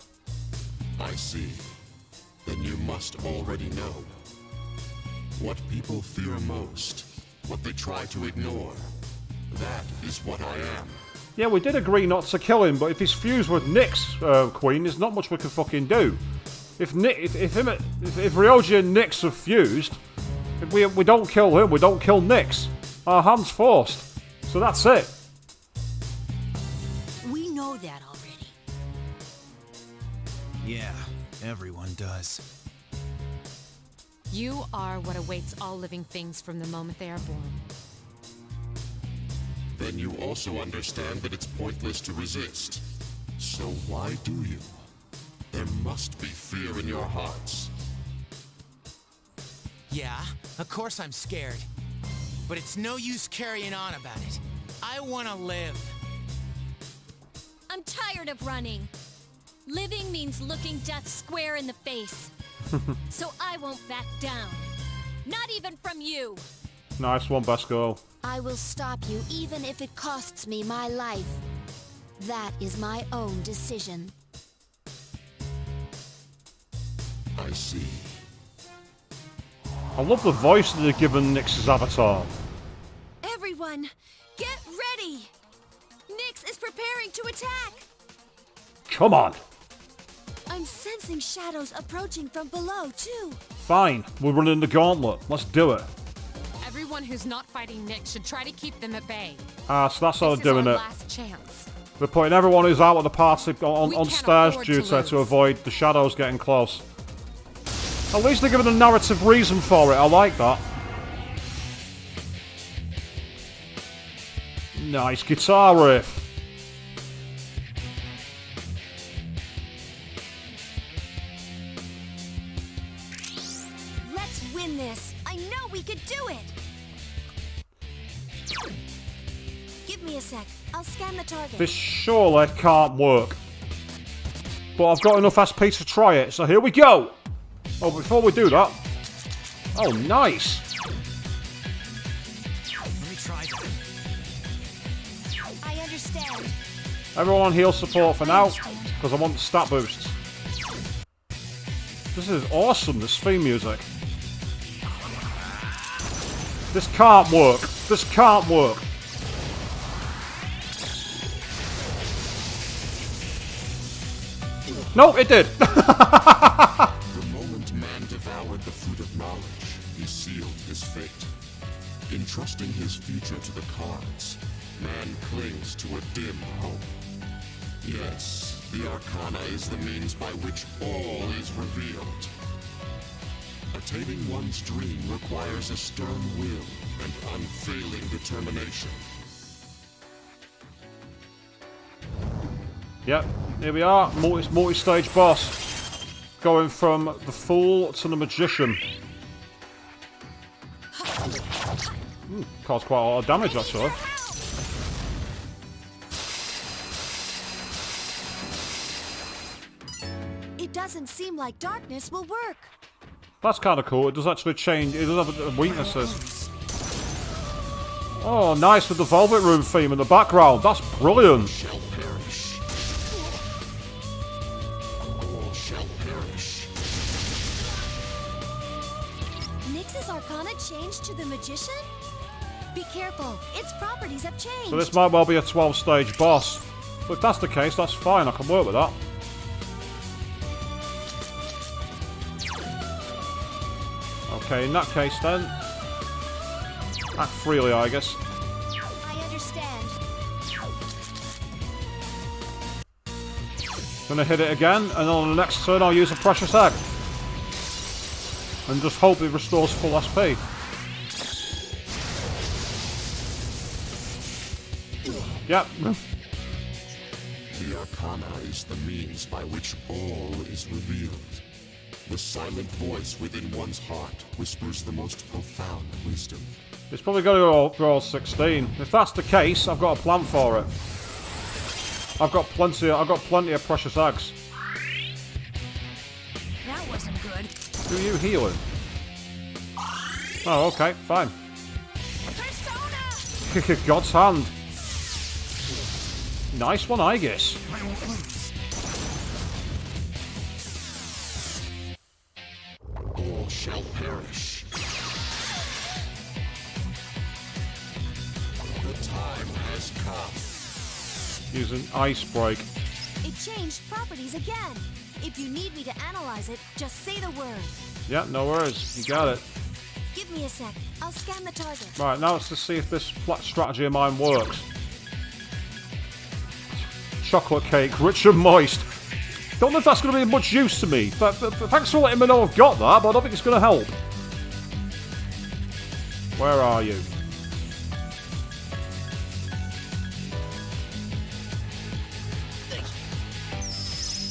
I see. Then you must already know. What people fear most, what they try to ignore, that is what I am. Yeah, we did agree not to kill him, but if he's fused with Nyx, Queen, there's not much we can fucking do. If Ryoji and Nyx are fused, if we don't kill him, we don't kill Nyx. Our hand's forced. So that's it. We know that already. Yeah, everyone does. You are what awaits all living things from the moment they are born. Then you also understand that it's pointless to resist. So why do you? There must be fear in your hearts. Yeah, of course I'm scared. But it's no use carrying on about it. I want to live. I'm tired of running. Living means looking death square in the face. So I won't back down. Not even from you. Nice one, best girl. I will stop you even if it costs me my life. That is my own decision. I see. I love the voice that they've given Nyx's avatar. Everyone, get ready! Nyx is preparing to attack! Come on. I'm sensing shadows approaching from below, too. Fine, we're running the gauntlet. Let's do it. Everyone who's not fighting Nyx should try to keep them at bay. Ah, so that's how This they're doing is our it. last chance. We're putting everyone who's out of the party on We can't stairs afford duty to lose. to avoid the shadows getting close. At least they're giving a narrative reason for it. I like that. Nice guitar riff. Let's win this. I know we could do it. Give me a sec. I'll scan the target. This surely can't work. But I've got enough SP to try it, so here we go! Oh, before we do that... Oh, nice! Let me try that. I understand. Everyone heal support for now, because I want stat boosts. This is awesome, this theme music. This can't work. This can't work. No, it did! The moment man devoured the fruit of knowledge, he sealed his fate. Entrusting his future to the cards, man clings to a dim hope. Yes, the Arcana is the means by which all is revealed. Attaining one's dream requires a stern will and unfailing determination. Yep, here we are. Multi-stage boss. Going from the Fool to the Magician. Caused quite a lot of damage, actually. It doesn't seem like darkness will work. That's kind of cool. It does actually change. It does have weaknesses. Oh, nice with the Velvet Room theme in the background. That's brilliant. Shall perish. All shall perish. Nyx's Arcana changed to the Magician? Be careful, its properties have changed. So this might well be a 12-stage boss. But if that's the case, that's fine. I can work with that. Okay, in that case then, act freely, I guess. I understand. Gonna hit it again, and then on the next turn I'll use a precious egg. And just hope it restores full SP. Yep. The Arcana is the means by which all is revealed. The silent voice within one's heart whispers the most profound wisdom. It's probably going to go for all 16. If that's the case, I've got a plan for it. I've got plenty of precious eggs. That wasn't good. Who are you healing? Oh, okay, fine. Persona! God's hand. Nice one, I guess. I won't lose. All shall perish. The time has come. Using Ice Break. It changed properties again. If you need me to analyze it, just say the word. Yeah, no worries. You got it. Give me a sec. I'll scan the target. Right, now it's to see if this strategy of mine works. Chocolate cake, rich and moist. Don't know if that's going to be much use to me. Thanks for letting me know I've got that, but I don't think it's going to help. Where are you?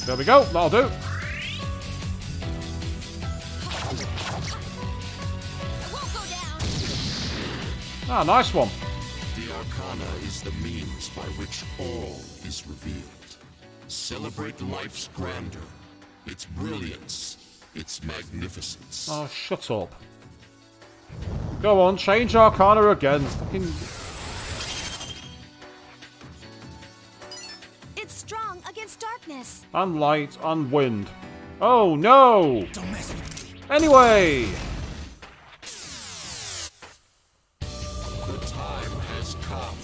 There we go, that'll do. Ah, nice one. The Arcana is the means by which all is revealed. Celebrate life's grandeur, its brilliance, its magnificence. Oh, shut up. Go on, change Arcana again. Fucking... It's strong against darkness. And light and wind. Oh, no! Don't mess with me. Anyway! The time has come.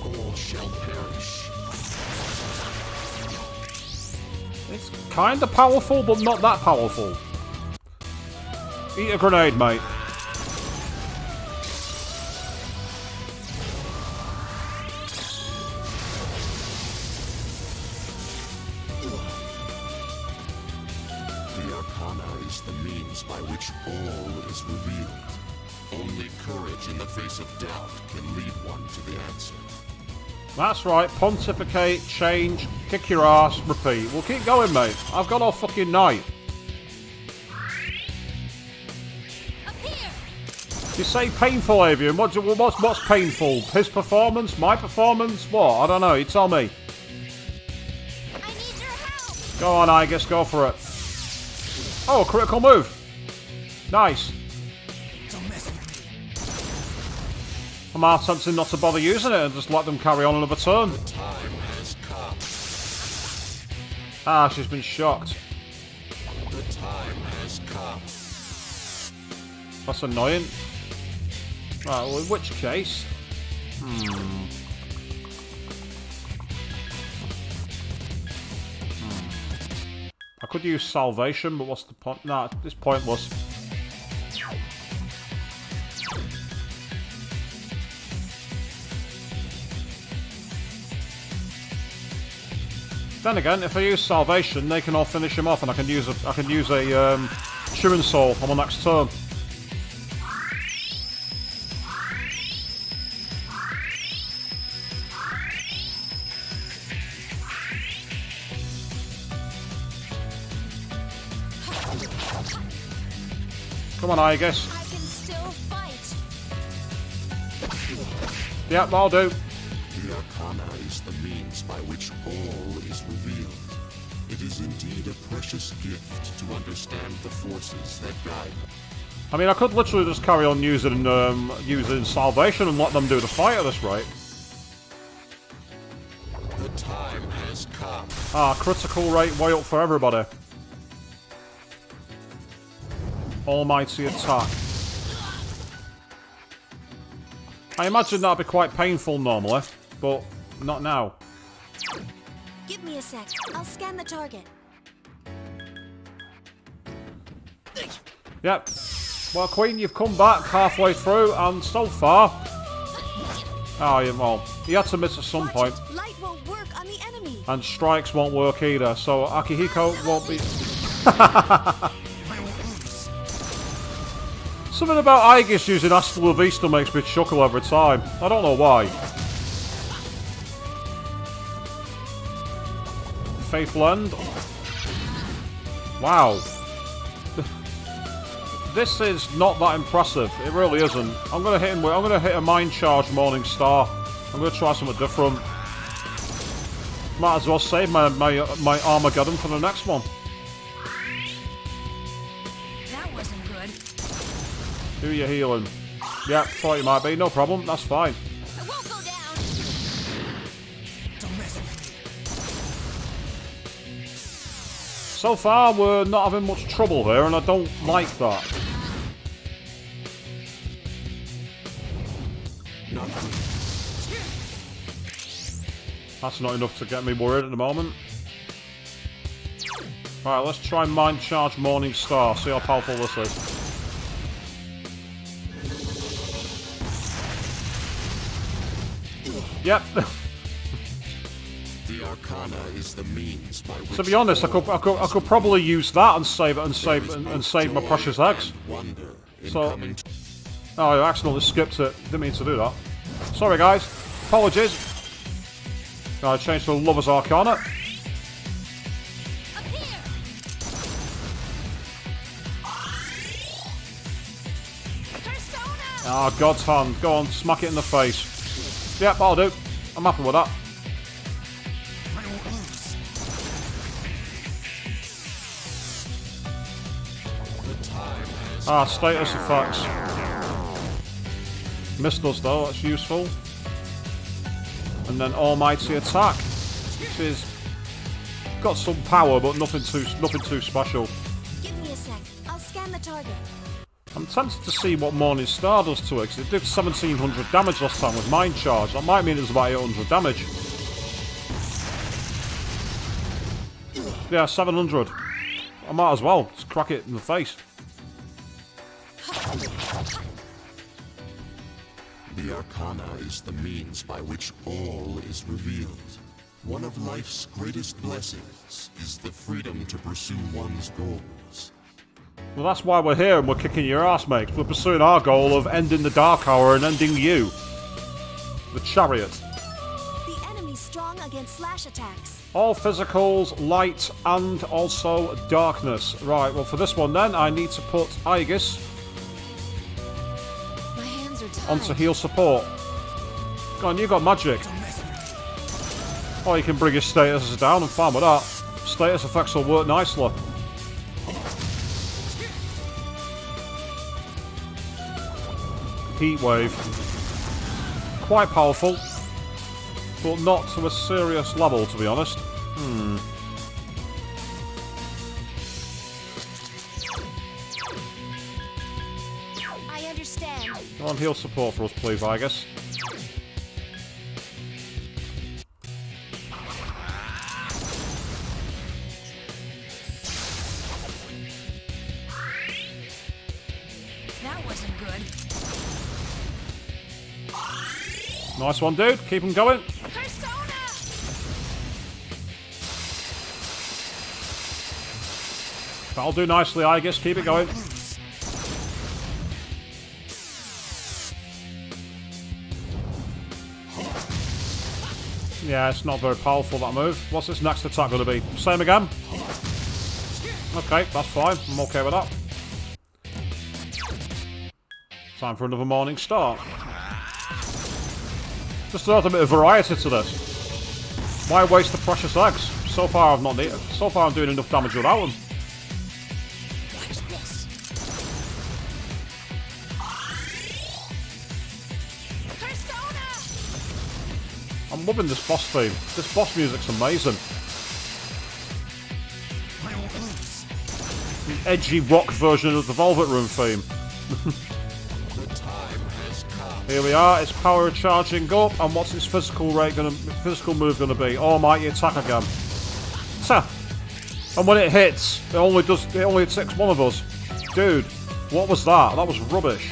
All shall perish. It's kinda powerful, but not that powerful. Eat a grenade, mate. The Arcana is the means by which all is revealed. Only courage in the face of doubt can lead one to the answer. That's right, pontificate, change, kick your ass, repeat. We'll keep going, mate. I've got all fucking night. Up here! You say painful, Avian. What's painful? His performance? My performance? What? I don't know. You tell me. I need your help! Go on, I guess. Go for it. Oh, a critical move. Nice. Don't mess with me. I'm half tempted not to bother using it and just let them carry on another turn. The time has come. Ah, she's been shocked. The time has come. That's annoying. Right, well, in which case... I could use salvation, but what's the point? Nah, it's pointless. Then again, if I use salvation, they can all finish him off, and I can use a chewing soul on my next turn. Come on, I guess. I can still fight. Yep, I'll do. The Arcana is the means by which all is revealed. It is indeed a precious gift to understand the forces that guide. I mean, I could literally just carry on using salvation and let them do the fight at this rate. The time has come. Ah, critical rate way up for everybody. Almighty attack. I imagine that'd be quite painful normally, but not now. Give me a sec. I'll scan the target. Yep. Well, Queen, you've come back halfway through, and so far... Oh, yeah, well, he had to miss at some point. Light won't work on the enemy. And strikes won't work either, so Akihiko won't be... Something about Aegis using Hasta La Vista makes me chuckle every time. I don't know why. Faithful End. Wow. This is not that impressive. It really isn't. I'm gonna hit a Mind Charge Morning Star. I'm gonna try something different. Might as well save my Armageddon for the next one. That wasn't good. Who are you healing? Yeah, thought you might be. No problem. That's fine. I won't go down. Don't mess with me. So far, we're not having much trouble here, and I don't like that. That's not enough to get me worried at the moment. Right, let's try Mind Charge Morning Star, see how powerful this is. Yep. The Arcana is the means by which... To be honest, I could probably use that and save my precious eggs. So, oh, I accidentally skipped it. Didn't mean to do that. Sorry, guys. Apologies. I changed to Lover's Arcana. Up here. Persona. Ah, God's hand. Go on, smack it in the face. Yep, I'll do. I'm happy with that. I won't lose. Ah, status effects. Missed us though, that's useful. And then Almighty Attack, which is got some power, but nothing too special. Give me a sec. I'll scan the target. I'm tempted to see what Morning Star does to it, because it did 1700 damage last time with Mind Charge. That might mean it was about 800 damage. Yeah, 700. I might as well just crack it in the face. The Arcana is the means by which all is revealed. One of life's greatest blessings is the freedom to pursue one's goals. Well, that's why we're here and we're kicking your ass, mate. We're pursuing our goal of ending the Dark Hour and ending you. The Chariot. The enemy's strong against slash attacks. All physicals, light, and also darkness. Right, well, for this one then, I need to put Aegis My hands are tied. onto heal support. Go on, you got magic. Oh, you can bring your statuses down, I'm fine with that. Status effects will work nicely. Heat wave. Quite powerful, but not to a serious level, to be honest. I understand. Go on, heal support for us, please, I guess. That wasn't good. Nice one, dude. Keep them going. Persona! That'll do nicely, I guess. Keep it going. Yeah, it's not very powerful, that move. What's this next attack going to be? Same again? Okay, that's fine. I'm okay with that. Time for another morning start. Just to add a bit of variety to this. Why waste the precious eggs? So far I've not needed. So far I'm doing enough damage without them. I'm loving this boss theme. This boss music's amazing. The edgy rock version of the Velvet Room theme. Here we are, its power charging up, and what's its physical move gonna be? Almighty attack again. Tah. And when it hits, it only attacks one of us. Dude, what was that? That was rubbish.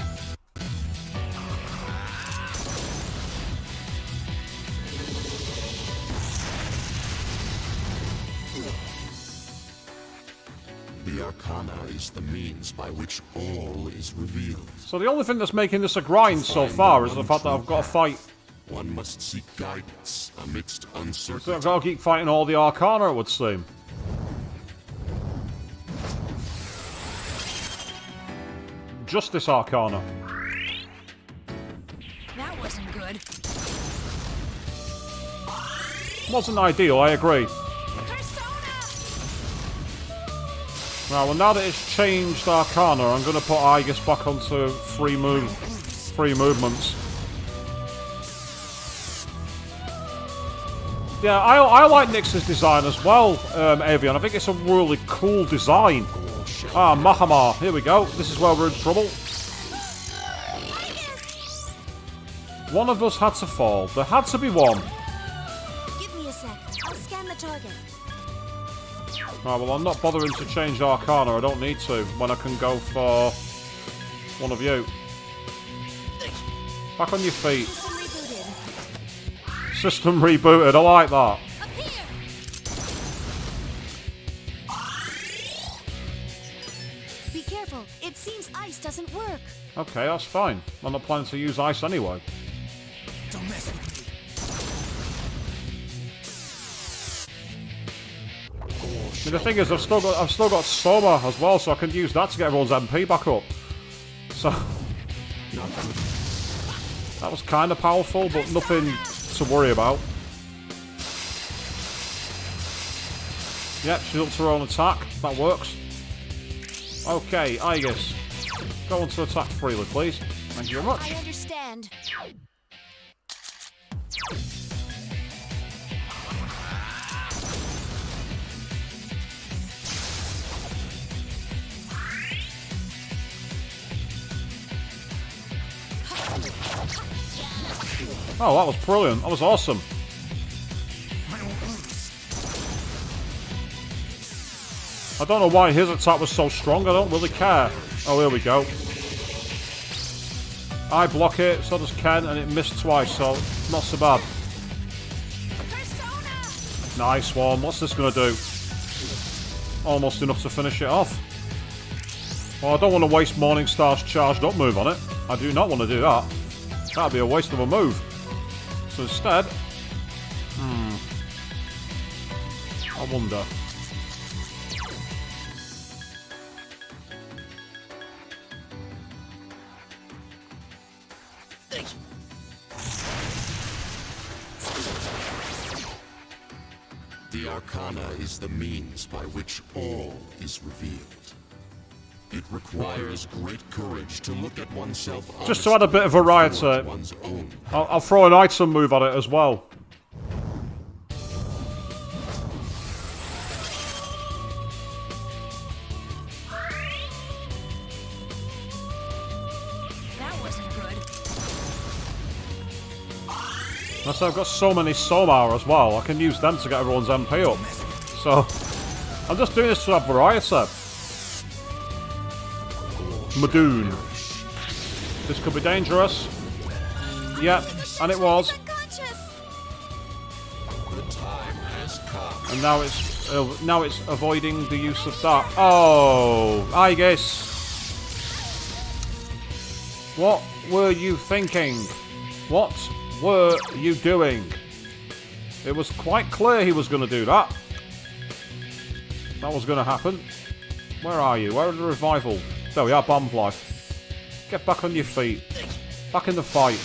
The Arcana is the means by which all is revealed. So the only thing that's making this a grind so far is the fact that I've got to fight. One must seek guidance amidst uncertainty. So I've got to keep fighting all the Arcana, it would seem. Justice Arcana. That wasn't good. Wasn't ideal, I agree. Right, well now that it's changed Arcana, I'm going to put Aegis back onto free movements. Yeah, I like Nyx's design as well, Avian. I think it's a really cool design. Ah, Mahamar, here we go. This is where we're in trouble. One of us had to fall. There had to be one. Give me a sec. I'll scan the target. Right, well, I'm not bothering to change Arcana. I don't need to when I can go for one of you. Back on your feet. System rebooted. I like that. Be careful. It seems ice doesn't work. Okay, that's fine. I'm not planning to use ice anyway. Don't mess with me. I mean, the thing is, I've still got Soma as well, so I can use that to get everyone's MP back up. So that was kind of powerful, but nothing to worry about. Yep, she's up to her own attack. That works. Okay, Aegis, go on to attack freely, please. Thank you very much. I understand. Oh, that was brilliant. That was awesome. I don't know why his attack was so strong. I don't really care. Oh, here we go. I block it, so does Ken, and it missed twice, so not so bad. Nice one. What's this going to do? Almost enough to finish it off. Well, I don't want to waste Morningstar's charged up move on it. I do not want to do that. That'd be a waste of a move. So instead... I wonder... The Arcana is the means by which all is revealed. It requires great courage to look at oneself just to add a bit of variety, I'll throw an item move at it as well. That wasn't good. That's why I've got so many Somar as well. I can use them to get everyone's MP up. So, I'm just doing this to have variety. Madoon. This could be dangerous. Yep, and it was. The time has come. And now it's now it's avoiding the use of that. Oh, I guess. What were you thinking? What were you doing? It was quite clear he was going to do that. That was going to happen. Where are you? Where are the revival? There we are, Bomb's life. Get back on your feet. Back in the fight.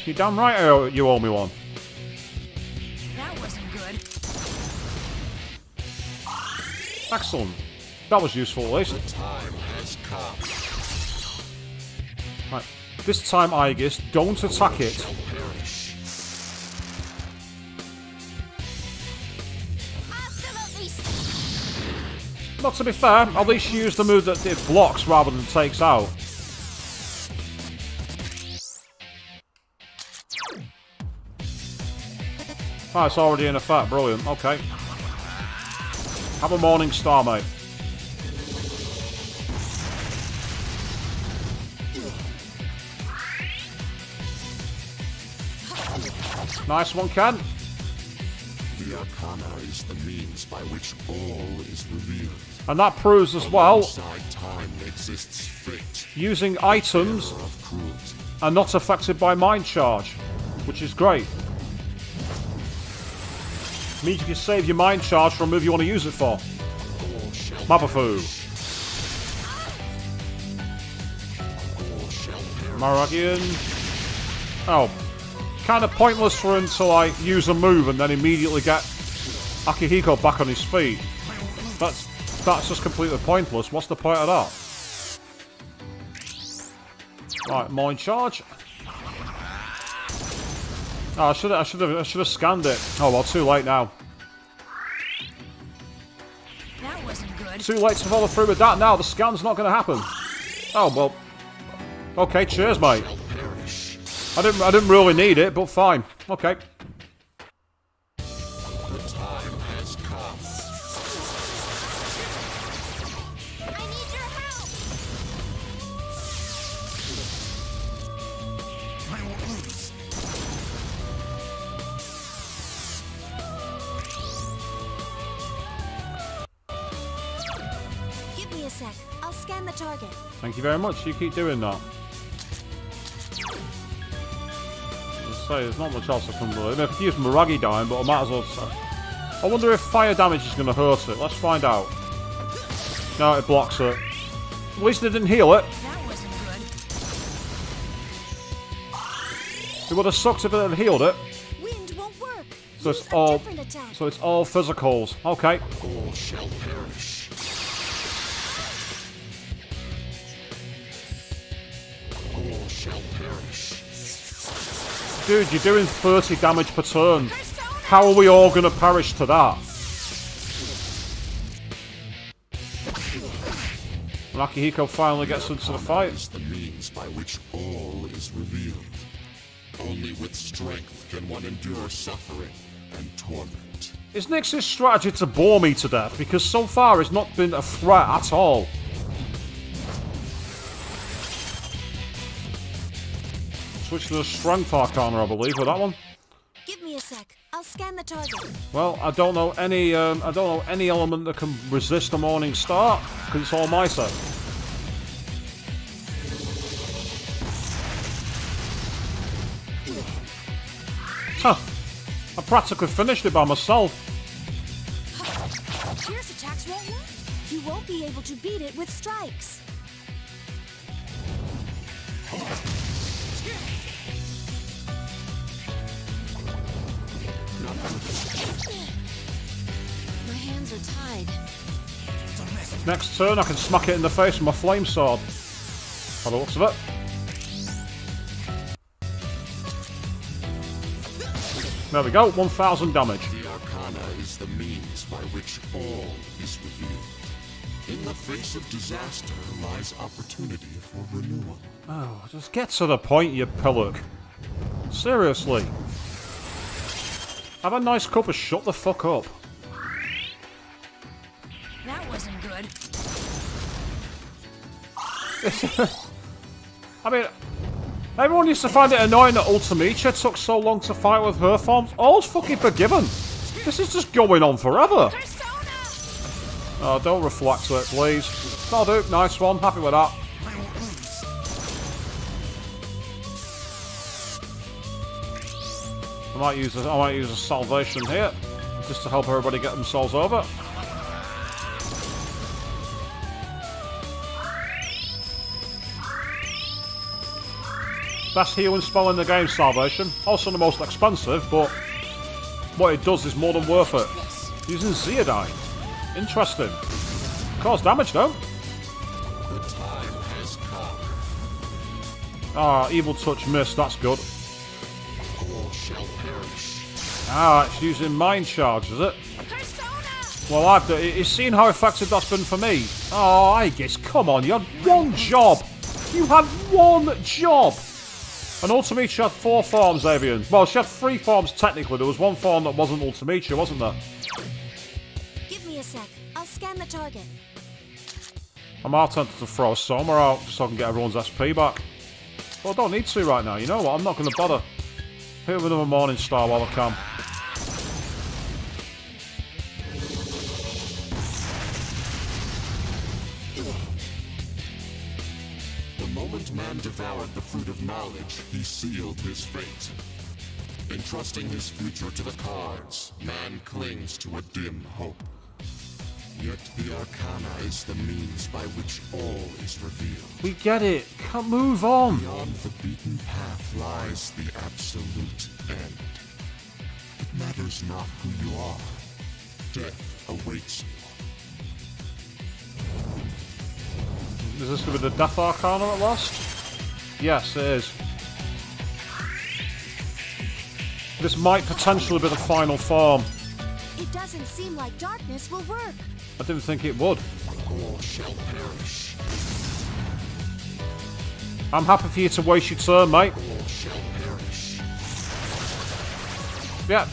You damn right you owe me one. That wasn't good. Excellent. That was useful at least. The time has come. Right. This time, Aegis, don't attack it. Shall perish. Not to be fair, at least you use the move that it blocks rather than takes out. Ah, it's already in effect. Brilliant. Okay. Have a morning star, mate. Nice one, Ken. The Arcana is the means by which all is revealed. And that proves as well, Alongside time exists fate, using items of cruelty. are not affected by mind charge, which is great. Means you can save your mind charge for a move you want to use it for. All shall Mabafu. all shall perish. Maragian. Oh. Kind of pointless for him to like use a move and then immediately get Akihiko back on his feet. That's just completely pointless. What's the point of that? Right, mind charge. Oh, I should have scanned it. Oh well, too late now. That wasn't good. Too late to follow through with that now. The scan's not going to happen. Oh well. Okay, cheers, mate. Shall perish. I didn't really need it, but fine. Okay. The time has come. I need your help. I won't lose. Give me a sec. I'll scan the target. Thank you very much. You keep doing that. Say, there's not much else I can do. I mean, I could use Miragi Dime, but I might as well. I wonder if fire damage is going to hurt it. Let's find out. No, it blocks it. At least it didn't heal it. That wasn't good. It would have sucked if it had healed it. Wind won't work. So Use it's a all. different attack. So it's all physicals. Okay. All shall perish. All shall perish. Dude, you're doing 30 damage per turn. How are we all going to perish to that? And Akihiko finally gets into the fight. Is the means by which all is revealed. Only with strength can one endure suffering and torment. Is Nyx's strategy to bore me to death? Because so far it's not been a threat at all. Switch to the Strength Arcana, I believe, with that one. Give me a sec. I'll scan the target. Well, I don't know any element that can resist a morning start, because it's all my set. Huh. I practically finished it by myself. Pierce attacks won't work. You won't be able to beat it with strikes. My hands are tied. Next turn, I can smack it in the face with my flame sword. By the looks of it. There we go, 1,000 damage. The Arcana is the means by which all is revealed. In the face of disaster lies opportunity for renewal. Oh, just get to the point, you pillock. Seriously. Have a nice cup of shut the fuck up. That wasn't good. I mean, everyone used to find it annoying that Ultimecia took so long to fight with her forms. All's fucking forgiven. This is just going on forever. Oh, don't reflect it, please. That'll do. Nice one. Happy with that. I might use a salvation here, just to help everybody get themselves over. Best healing spell in the game, salvation. Also the most expensive, but what it does is more than worth it. Using Zeodine. Interesting. Cause damage though. The time has come. Ah, evil touch missed. That's good. All shall perish. Ah, it's using mind charge, is it? Well, it's seen how effective that's been for me. Oh, I guess. Come on, you had one job. You had one job. And Ultimecia had 4 forms, Avian. Well, she had 3 forms technically. There was one form that wasn't Ultimecia, wasn't there? Give me a sec. I'll scan the target. I'm more tempted to throw Soma out so I can get everyone's SP back. But I don't need to right now. You know what? I'm not going to bother. Hit with another Morning Star while I can. The moment man devoured the fruit of knowledge, he sealed his fate. Entrusting his future to the cards, man clings to a dim hope. Yet the Arcana is the means by which all is revealed. We get it. Can't move on. Beyond the beaten path lies the absolute end. It matters not who you are. Death awaits you. Is this going to be the Death Arcana at last? Yes, it is. This might potentially be the final form. It doesn't seem like darkness will work. I didn't think it would. All shall perish. I'm happy for you to waste your turn, mate. All shall perish. Yeah.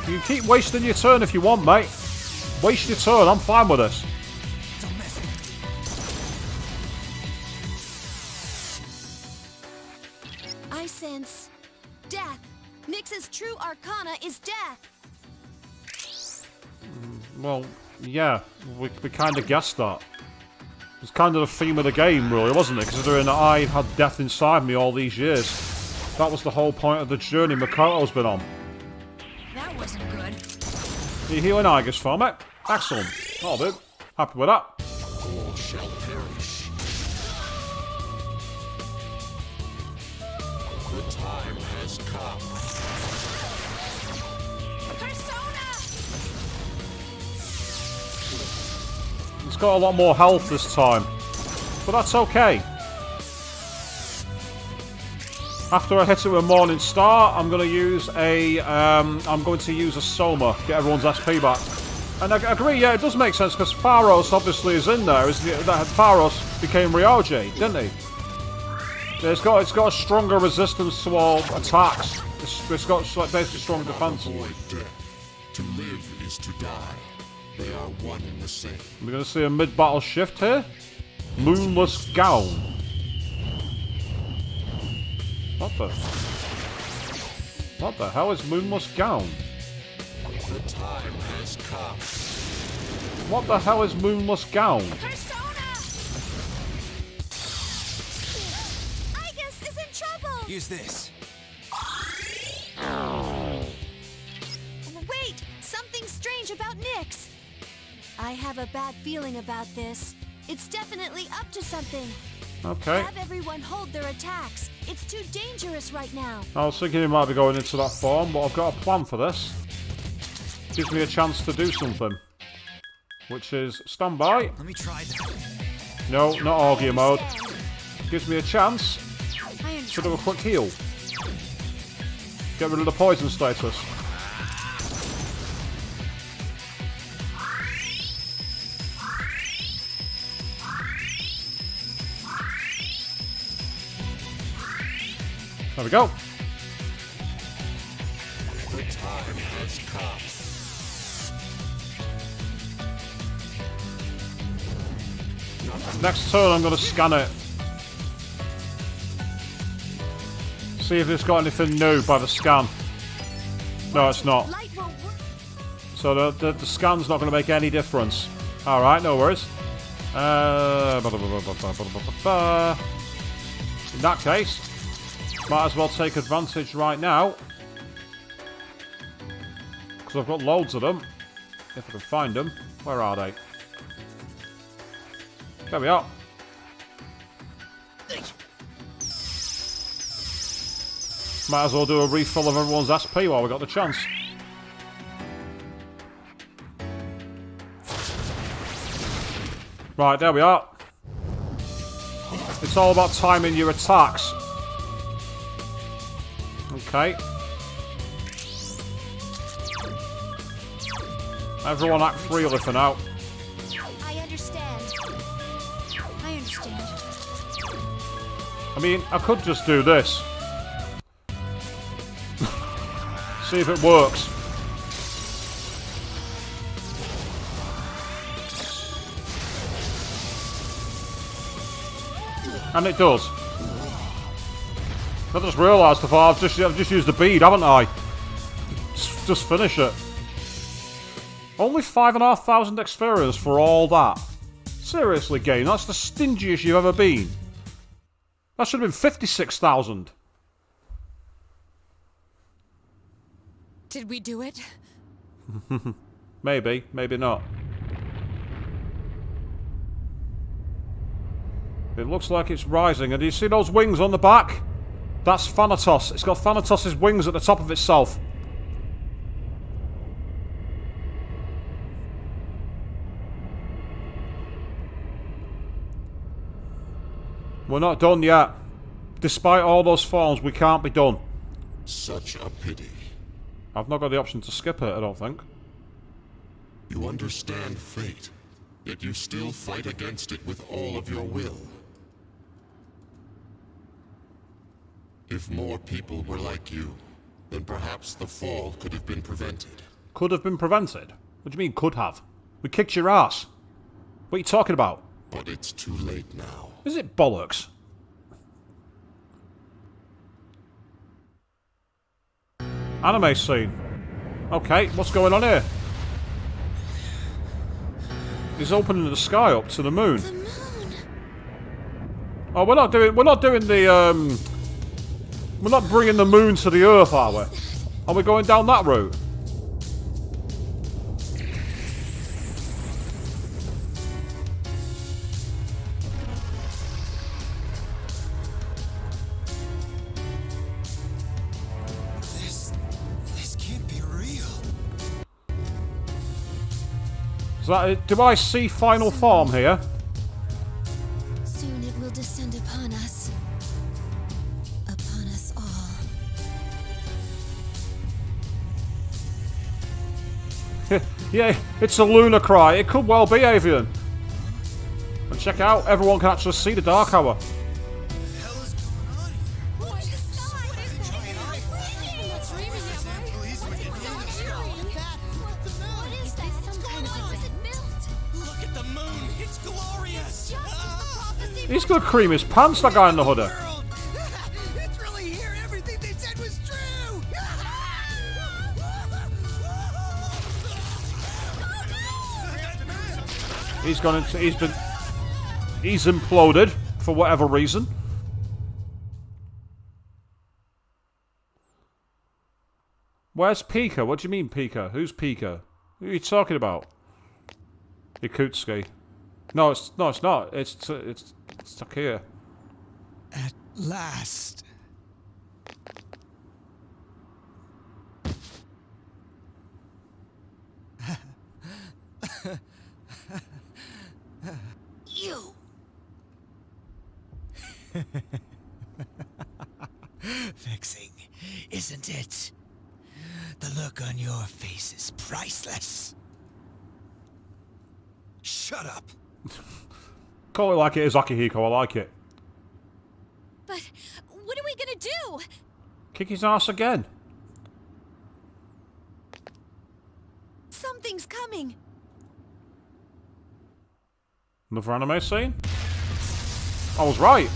You can keep wasting your turn if you want, mate. Waste your turn, I'm fine with this. I sense death. Nyx's true arcana is death. Well, yeah, we kind of guessed that. It's kind of the theme of the game, really, wasn't it? Considering that I had death inside me all these years. That was the whole point of the journey Makoto's been on. That wasn't good. Are you healing Aegis for me? Excellent. Oh, dude. Happy with that. All shall perish. The time has come. It's got a lot more health this time. But that's okay. After I hit it with a Morning Star, I'm going to use a Soma, get everyone's SP back. And I agree, yeah, it does make sense because Pharos obviously is in there. That Pharos became Ryoji, didn't he? Yeah, it's got a stronger resistance to all attacks. It's got basically strong defense. Avoid death. To live is to die. They are one and the same. We're going to see a mid-battle shift here. Moonless Gown. What the hell is Moonless Gown? The time has come. What the hell is Moonless Gown? Aegis is in trouble. Use this. Wait, something strange about Nyx. I have a bad feeling about this. It's definitely up to something. Okay. Have everyone hold their attacks. It's too dangerous right now. I was thinking he might be going into that form, but I've got a plan for this. Gives me a chance to do something. Which is stand by. Let me try that. No, not Augia mode. Gives me a chance to do a quick heal. Get rid of the poison status. There we go. The time has come. Next turn, I'm going to scan it. See if it's got anything new by the scan. No, it's not. Light won't work. So the scan's not going to make any difference. Alright, no worries. In that case, might as well take advantage right now. Because I've got loads of them. If I can find them. Where are they? There we are. Might as well do a refill of everyone's SP while we got the chance. Right, there we are. It's all about timing your attacks. Okay. Everyone act freely for now. I understand. I understand. I mean, I could just do this. See if it works. And it does. I just realised I've just used the bead, haven't I? Just finish it. Only 5,500 experience for all that. Seriously, game, that's the stingiest you've ever been. That should have been 56,000. Did we do it? Maybe, maybe not. It looks like it's rising, and do you see those wings on the back? That's Thanatos. It's got Thanatos' wings at the top of itself. We're not done yet. Despite all those forms, we can't be done. Such a pity. I've not got the option to skip it, I don't think. You understand fate, yet you still fight against it with all of your will. If more people were like you, then perhaps the fall could have been prevented. Could have been prevented? What do you mean, could have? We kicked your ass. What are you talking about? But it's too late now. Is it bollocks? Anime scene. Okay, what's going on here? He's opening the sky up to the moon. The moon. Oh, we're not doing the we're not bringing the moon to the Earth, are we? Are we going down that route? This can't be real. Is that it? Do I see final form here? Soon it will descend upon us. Upon us all. Yeah, it's a lunar cry. It could well be Avian. And check out, everyone can actually see the Dark Hour. He's gonna cream his pants, that guy in the hoodie. It's really here. Everything they said was true. He's imploded for whatever reason. Where's Pika? What do you mean Pika? Who's Pika? Who are you talking about? Yakutsuki. No, it's not. It's stuck here. At last. You. Vexing, isn't it? The look on your face is priceless. Shut up. Call it like it is, Akihiko. I like it. But what are we gonna do? Kick his ass again. Something's coming. Another anime scene? I was right.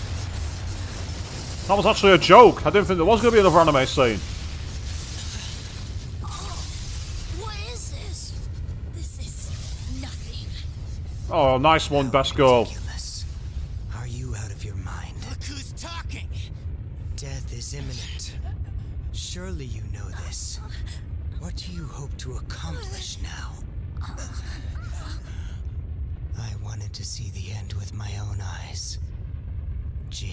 That was actually a joke. I didn't think there was going to be another anime scene. What is this? Oh, nice one, best girl. Ridiculous. Are you out of your mind? Look who's talking! Death is imminent. Surely you know this. What do you hope to accomplish now? I wanted to see the end with my own eyes. Jin.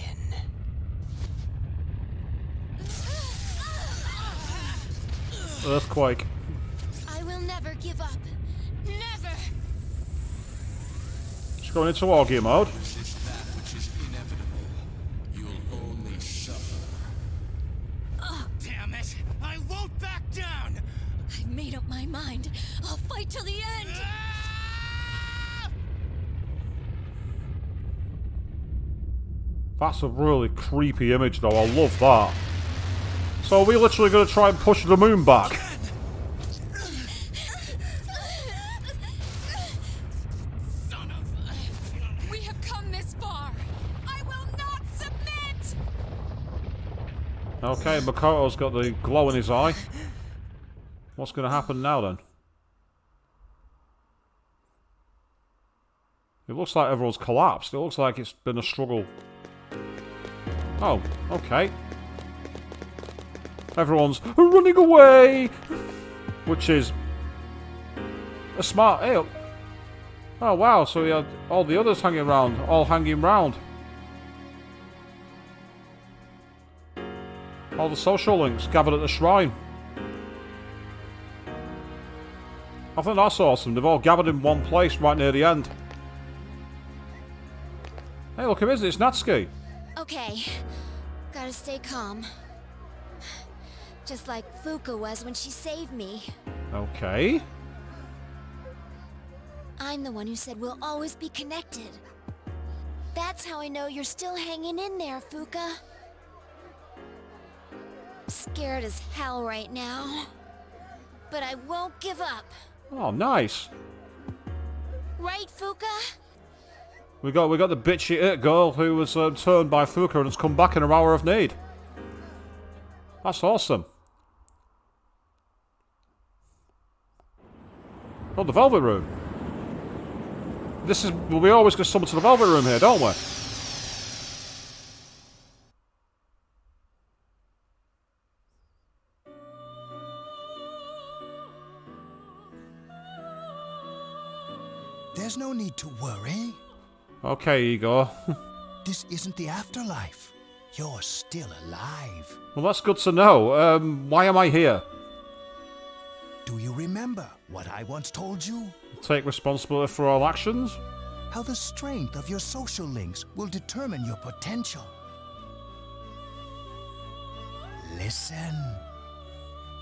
Earthquake. I will never give up. Never! She's going into augie mode. This is that which is inevitable. You'll only suffer. Damn it! I won't back down! I've made up my mind. I'll fight till the end! That's a really creepy image, though. I love that. So are we literally going to try and push the moon back? Son of... We have come this far. I will not submit! Okay, Makoto's got the glow in his eye. What's going to happen now, then? It looks like everyone's collapsed. It looks like it's been a struggle. Oh, okay. Everyone's running away! Which is a smart... Hey, oh, wow, so we had all the others hanging around. All hanging round. All the social links gathered at the shrine. I think that's awesome. They've all gathered in one place right near the end. Hey, look, who is it? It's Natsuki. Okay. Gotta stay calm. Just like Fuka was when she saved me. Okay. I'm the one who said we'll always be connected. That's how I know you're still hanging in there, Fuka. Scared as hell right now. But I won't give up. Oh, nice. Right, Fuka? We got the bitchy it girl who was turned by Fuka and has come back in her hour of need. That's awesome. Oh, the Velvet Room. This is... We always get someone to the Velvet Room here, don't we? There's no need to worry. Okay, Igor. This isn't the afterlife. You're still alive. Well, that's good to know. Why am I here? Do you remember what I once told you? Take responsibility for all actions? How the strength of your social links will determine your potential. Listen.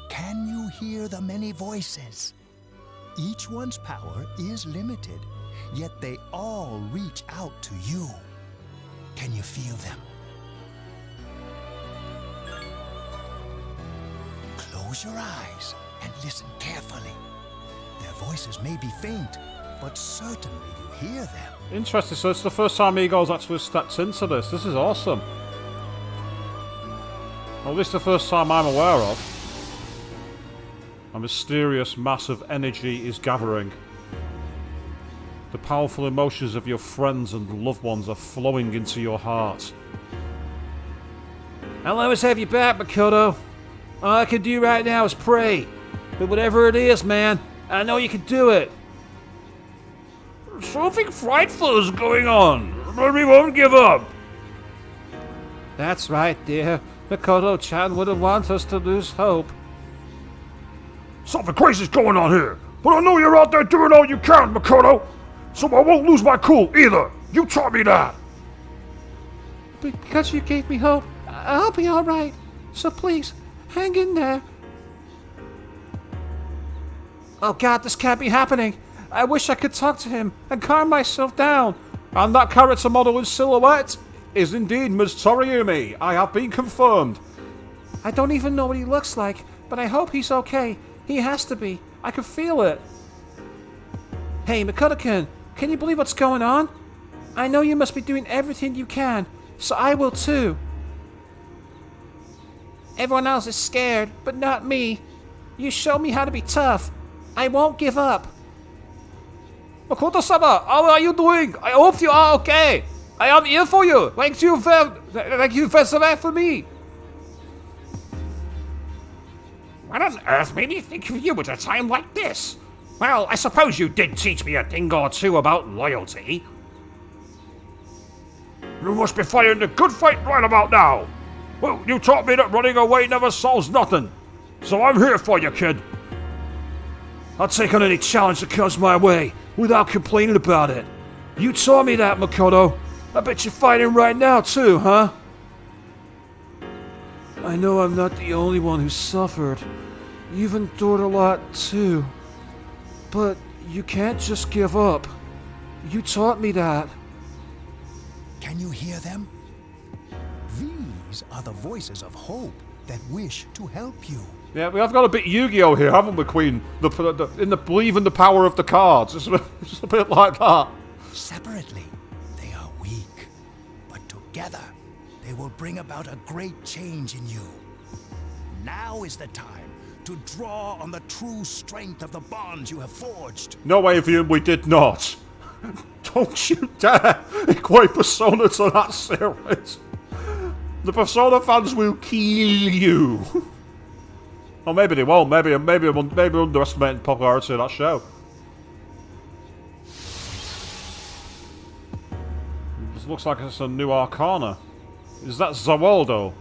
Can you hear the many voices? Each one's power is limited, yet they all reach out to you. Can you feel them? Close your eyes and listen carefully. Their voices may be faint, but certainly you hear them. Interesting, so it's the first time Igor's actually stepped into this. This is awesome. Or at least the first time I'm aware of. A mysterious mass of energy is gathering. The powerful emotions of your friends and loved ones are flowing into your heart. I'll always have you back, Makoto. All I can do right now is pray. But whatever it is, man, I know you can do it. Something frightful is going on, but we won't give up. That's right, dear. Makoto-chan wouldn't want us to lose hope. Something crazy's going on here, but I know you're out there doing all you can, Makoto. So I won't lose my cool either. You taught me that. But because you gave me hope, I'll be all right. So please, hang in there. Oh God, this can't be happening. I wish I could talk to him and calm myself down. And that character model in silhouette is indeed Ms. Toriumi. I have been confirmed. I don't even know what he looks like, but I hope he's okay. He has to be. I can feel it. Hey, Makoto-kun, can you believe what's going on? I know you must be doing everything you can, so I will too. Everyone else is scared, but not me. You showed me how to be tough. I won't give up. Makoto-sama, how are you doing? I hope you are okay. I am here for you. Thank you very much for me. What on earth made me think of you at a time like this? Well, I suppose you did teach me a thing or two about loyalty. You must be fighting a good fight right about now. Well, you taught me that running away never solves nothing. So I'm here for you, kid. I'll take on any challenge that comes my way without complaining about it. You taught me that, Makoto. I bet you're fighting right now, too, huh? I know I'm not the only one who suffered. You've endured a lot, too. But you can't just give up. You taught me that. Can you hear them? These are the voices of hope that wish to help you. Yeah, we have got a bit Yu-Gi-Oh here, haven't we, Queen? Believe in the power of the cards. It's a bit like that. Separately, they are weak. But together, they will bring about a great change in you. Now is the time to draw on the true strength of the bonds you have forged. No, Avian, we did not. Don't you dare equate Persona to that series. The Persona fans will kill you. Or maybe they won't. Maybe I'm underestimating the popularity of that show. This looks like it's a new Arcana. Is that Zawaldo?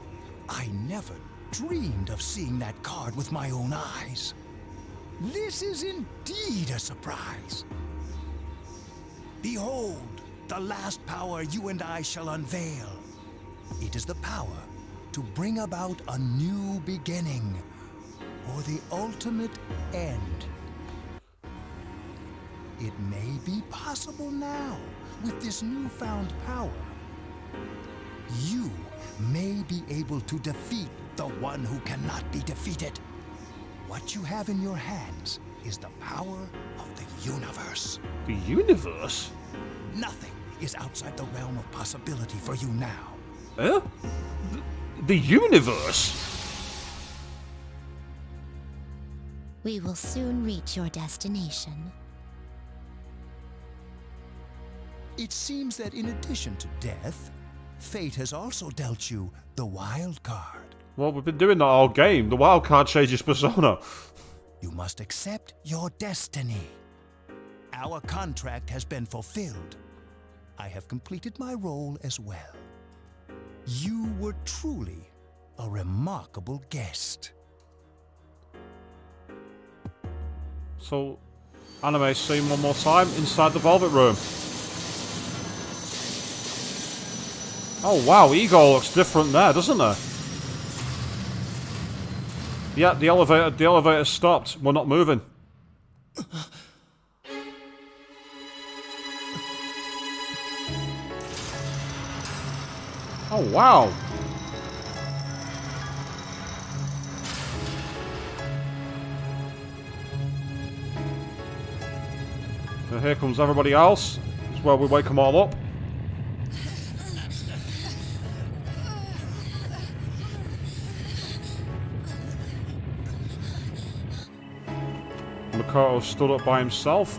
I never dreamed of seeing that card with my own eyes. This is indeed a surprise. Behold, the last power you and I shall unveil. It is the power to bring about a new beginning, or the ultimate end. It may be possible now, with this newfound power. You may be able to defeat the one who cannot be defeated. What you have in your hands is the power of the universe. The universe? Nothing is outside the realm of possibility for you now. Huh? The universe? We will soon reach your destination. It seems that in addition to death, fate has also dealt you the wild card. Well, we've been doing that all game. The wild card changes persona. You must accept your destiny. Our contract has been fulfilled. I have completed my role as well. You were truly a remarkable guest. So, anime scene one more time inside the Velvet Room. Oh wow, Ego looks different there, doesn't it? Yeah, the elevator stopped. We're not moving. Oh wow. And here comes everybody else. It's where we wake them all up. Makoto stood up by himself,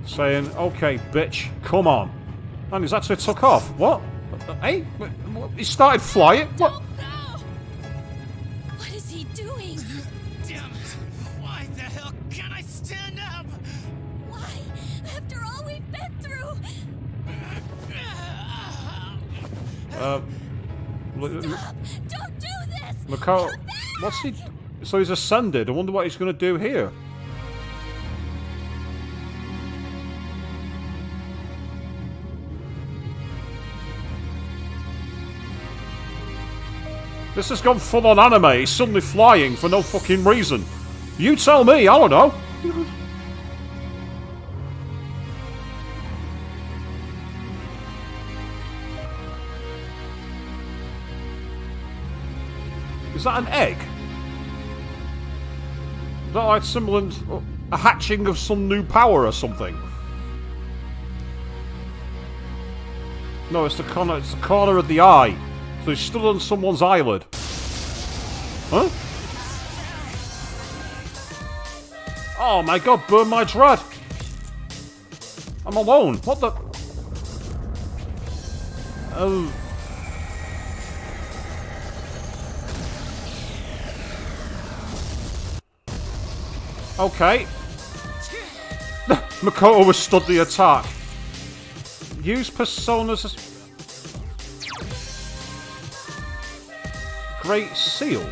saying, "Okay, bitch, come on." And he's actually took off. What? Hey? He started flying? What? What is he doing? Damn it! Why the hell can't I stand up? Why? After all we've been through. Stop! Don't do this! Makoto, what's he? So he's ascended. I wonder what he's going to do here. This has gone full on anime. He's suddenly flying for no fucking reason. You tell me, I don't know. Is that an egg? Is that like similar a hatching of some new power or something? No, it's the corner of the eye. So he's stood on someone's eyelid. Huh? Oh my god, burn my dread! I'm alone. What the? Oh. Okay. Makoto withstood the attack. Use personas as... Great Seal.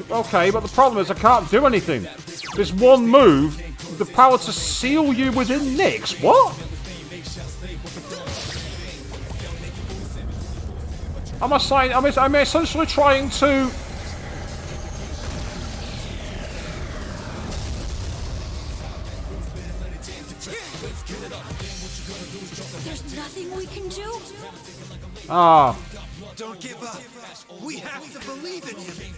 Okay, but the problem is I can't do anything. There's one move, the power to seal you within Nyx. What? I'm essentially trying to... There's nothing we can do? Ah. Don't give up. We have to believe in him.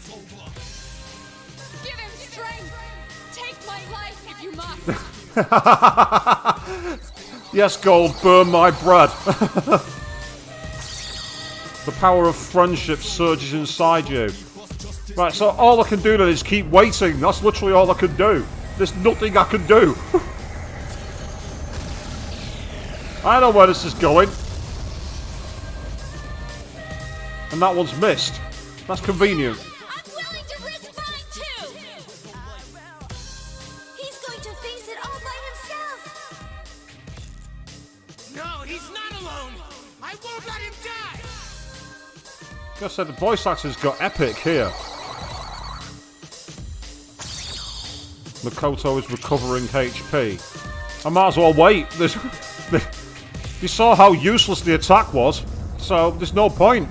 Give him strength! Take my life if you must! Yes, Gold, burn my bread. The power of friendship surges inside you. Right, so all I can do then is keep waiting. That's literally all I can do. There's nothing I can do. I know where this is going. And that one's missed. That's convenient. I'm willing to risk mine too! He's going to face it all by himself! No, he's not alone! I won't let him die! Like I said, the voice actors got epic here. Makoto is recovering HP. I might as well wait. You saw how useless the attack was, so there's no point.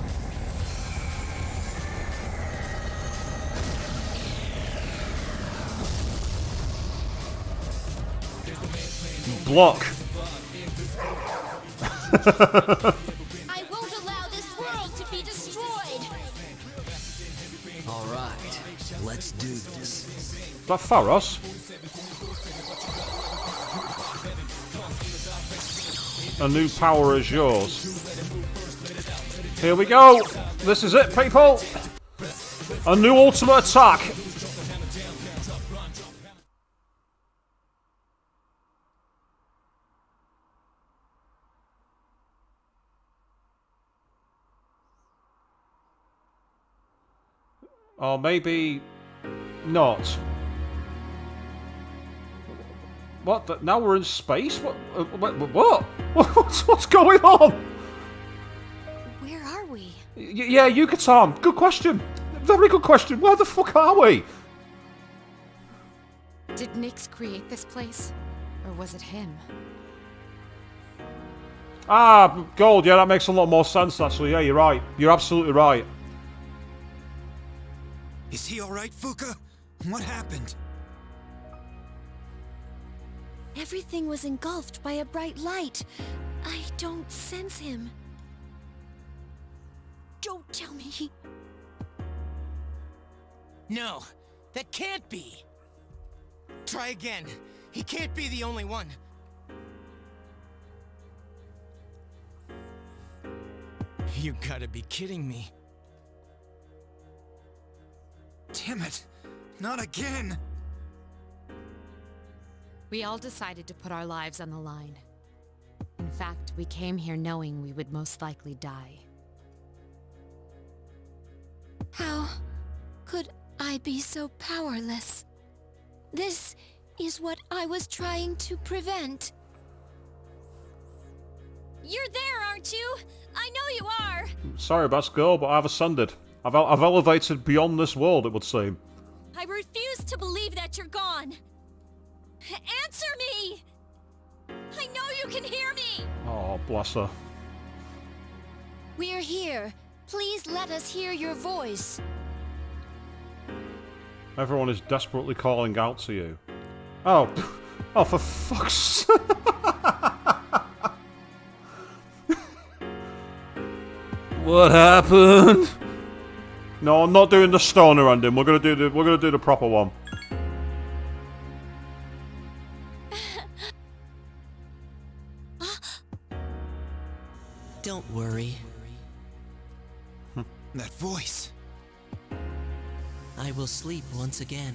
Block. I won't allow this world to be destroyed! Alright, let's do this. Is that Pharos? A new power is yours. Here we go! This is it, people! A new ultimate attack! Or maybe not. What? Now we're in space? What? What? What's going on? Where are we? Yeah, Yucatan. Good question. Very good question. Where the fuck are we? Did Nyx create this place? Or was it him? Ah, Gold. Yeah, that makes a lot more sense, actually. Yeah, you're right. You're absolutely right. Is he alright, Fuka? What happened? Everything was engulfed by a bright light. I don't sense him. Don't tell me. No, that can't be. Try again. He can't be the only one. You gotta be kidding me. Damn it! Not again! We all decided to put our lives on the line. In fact, we came here knowing we would most likely die. How could I be so powerless? This is what I was trying to prevent. You're there, aren't you? I know you are! Sorry, best girl, but I've ascended. I've elevated beyond this world, it would seem. I refuse to believe that you're gone! Answer me! I know you can hear me! Oh, bless her. We're here. Please let us hear your voice. Everyone is desperately calling out to you. Oh, oh, for fuck's sake. What happened? No, I'm not doing the stoner ending. We're gonna do the proper one. Don't worry. I will sleep once again.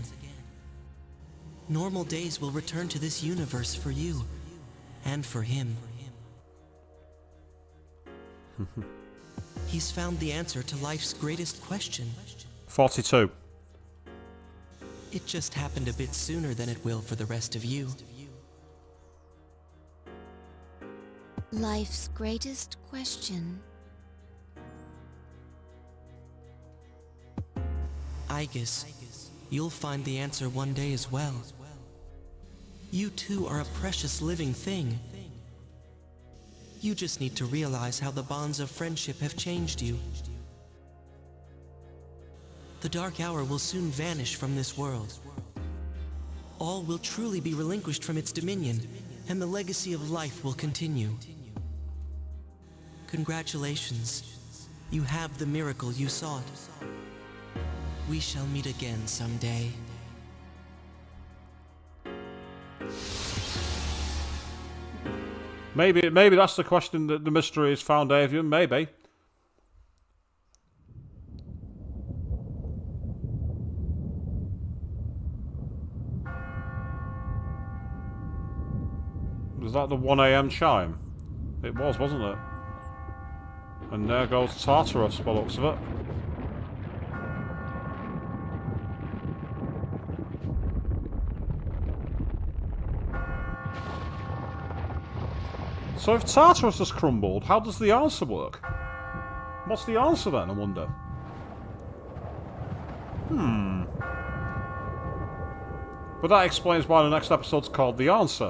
Normal days will return to this universe for you, and for him. He's found the answer to life's greatest question. 42. It just happened a bit sooner than it will for the rest of you. Life's greatest question. I guess you'll find the answer one day as well. You too are a precious living thing. You just need to realize how the bonds of friendship have changed you. The dark hour will soon vanish from this world. All will truly be relinquished from its dominion, and the legacy of life will continue. Congratulations. You have the miracle you sought. We shall meet again someday. Maybe that's the question that the mystery is found, Avian. Maybe. Was that the 1 AM chime? It was, wasn't it? And there goes Tartarus, by the looks of it. So if Tartarus has crumbled, how does the answer work? What's the answer then, I wonder? But that explains why the next episode's called The Answer.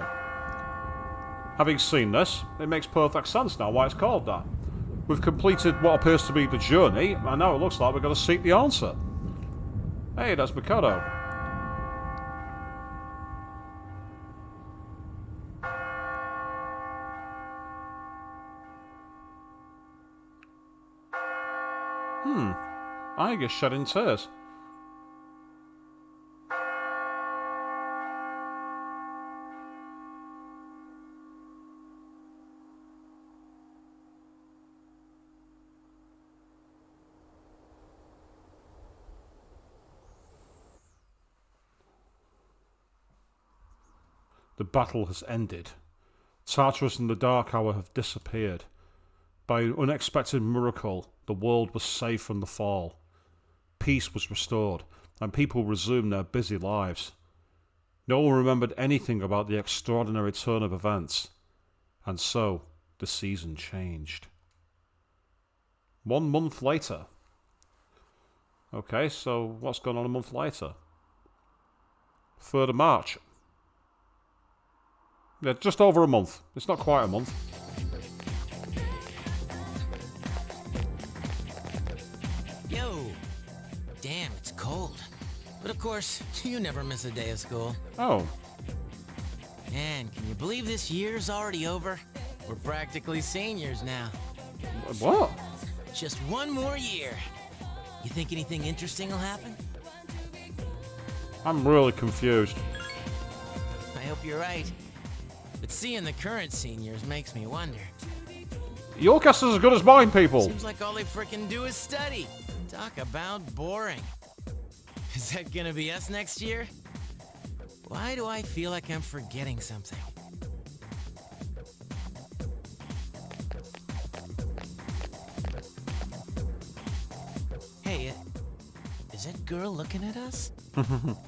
Having seen this, it makes perfect sense now why it's called that. We've completed what appears to be the journey, and now it looks like we're going to seek the answer. Hey, that's Makoto. I guess shedding tears. The battle has ended. Tartarus and the Dark Hour have disappeared. By an unexpected miracle, the world was saved from the fall. Peace was restored, and people resumed their busy lives. No one remembered anything about the extraordinary turn of events, and so the season changed. 1 month later. Okay, so what's gone on a month later? 3rd of March. Yeah, just over a month. It's not quite a month. Yo! Damn, it's cold. But of course, you never miss a day of school. Oh. Man, can you believe this year's already over? We're practically seniors now. What? Just one more year. You think anything interesting will happen? I'm really confused. I hope you're right. But seeing the current seniors makes me wonder. Your guess is as good as mine, people. Seems like all they frickin' do is study. Talk about boring. Is that gonna be us next year? Why do I feel like I'm forgetting something? Hey, is that girl looking at us?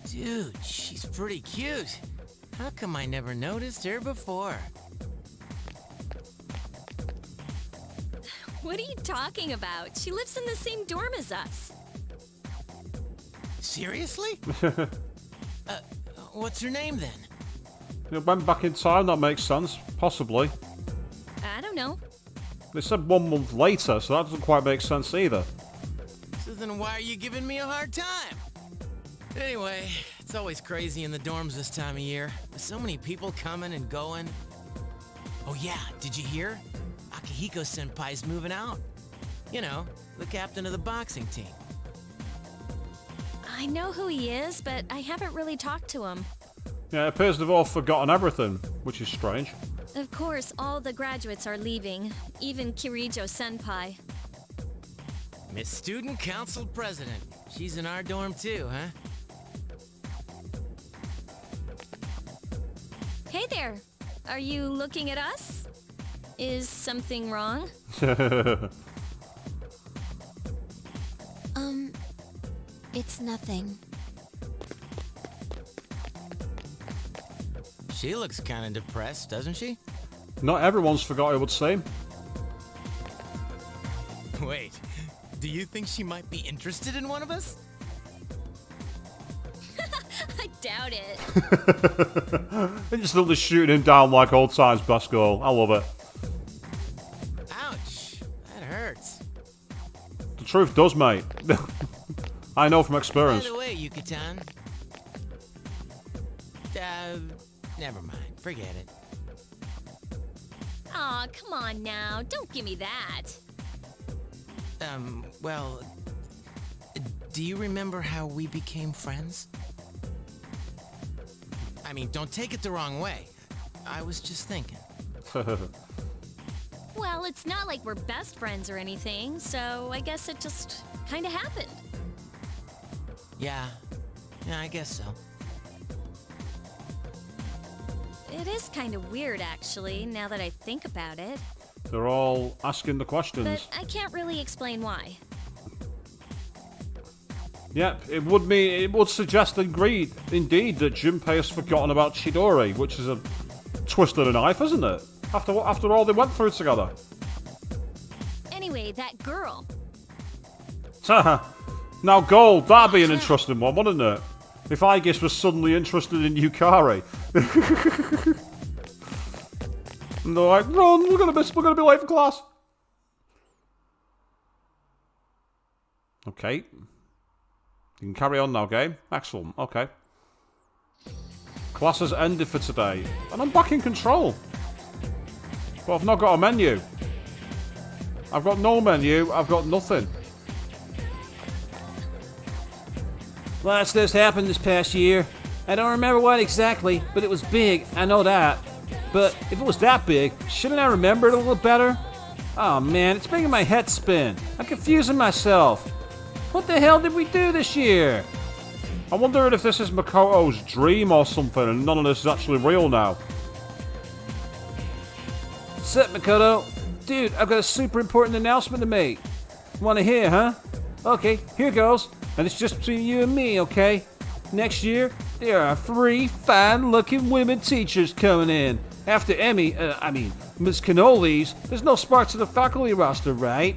Dude, she's pretty cute. How come I never noticed her before? What are you talking about? She lives in the same dorm as us. Seriously? What's her name then? You went back in time, that makes sense. Possibly. I don't know. They said 1 month later, so that doesn't quite make sense either. So then why are you giving me a hard time? Anyway, it's always crazy in the dorms this time of year. With so many people coming and going. Oh yeah, did you hear? Akihiko-senpai's moving out. You know, the captain of the boxing team. I know who he is, but I haven't really talked to him. Yeah, it appears they've all forgotten everything, which is strange. Of course, all the graduates are leaving, even Kirijo-senpai. Miss Student Council President. she's in our dorm too, huh? Hey there. Are you looking at us? Is something wrong? It's nothing. She looks kind of depressed, doesn't she? Not everyone's forgot, I would say. Wait, do you think she might be interested in one of us? I doubt it. Instantly shooting him down like old times basketball. I love it. Ouch, that hurts. The truth does, mate. I know from By experience. the way, Yucatan. Never mind. Forget it. Aw, come on now. Don't give me that. Well, do you remember how we became friends? I mean, don't take it the wrong way. I was just thinking. Well, it's not like we're best friends or anything, so I guess it just kind of happened. Yeah, I guess so. It is kind of weird, actually, now that I think about it. They're all asking the questions. But I can't really explain why. Yep, it would suggest indeed that Junpei has forgotten about Chidori, which is a twist of the knife, isn't it? After all they went through together. Anyway, that girl. Now, Gold, that'd be an interesting one, wouldn't it? If Aegis was suddenly interested in Yukari. And they're like, run, we're gonna be late for class. Okay. You can carry on now, game. Excellent, okay. Class has ended for today. And I'm back in control. But I've not got a menu. I've got no menu, I've got nothing. Lots of this happened this past year. I don't remember what exactly, but it was big, I know that. But if it was that big, shouldn't I remember it a little better? Oh man, it's making my head spin. I'm confusing myself. What the hell did we do this year? I wonder if this is Makoto's dream or something and none of this is actually real now. What's up, Makoto? Dude, I've got a super important announcement to make. Wanna hear, huh? Okay, here goes. And it's just between you and me, okay? Next year, there are 3 fine-looking women teachers coming in. After Miss Cannolis, there's no spark to the faculty roster, right?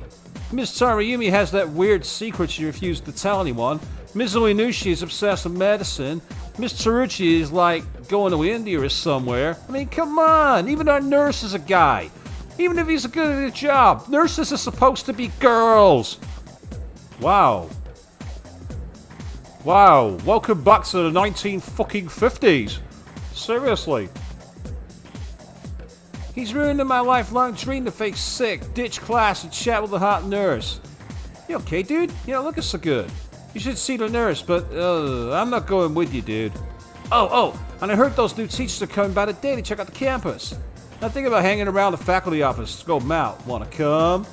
Miss Tarayumi has that weird secret she refused to tell anyone. Miss Uenushi is obsessed with medicine. Miss Taruchi is like going to India or somewhere. I mean, come on, even our nurse is a guy. Even if he's good at his job, nurses are supposed to be girls. Wow. Wow, welcome back to the 1950s. Seriously. He's ruining my lifelong dream to fake sick, ditch class, and chat with a hot nurse. You okay, dude? You don't look so good. You should see the nurse, but I'm not going with you, dude. Oh, and I heard those new teachers are coming by today to check out the campus. I'm thinking about hanging around the faculty office to go them out. Wanna come?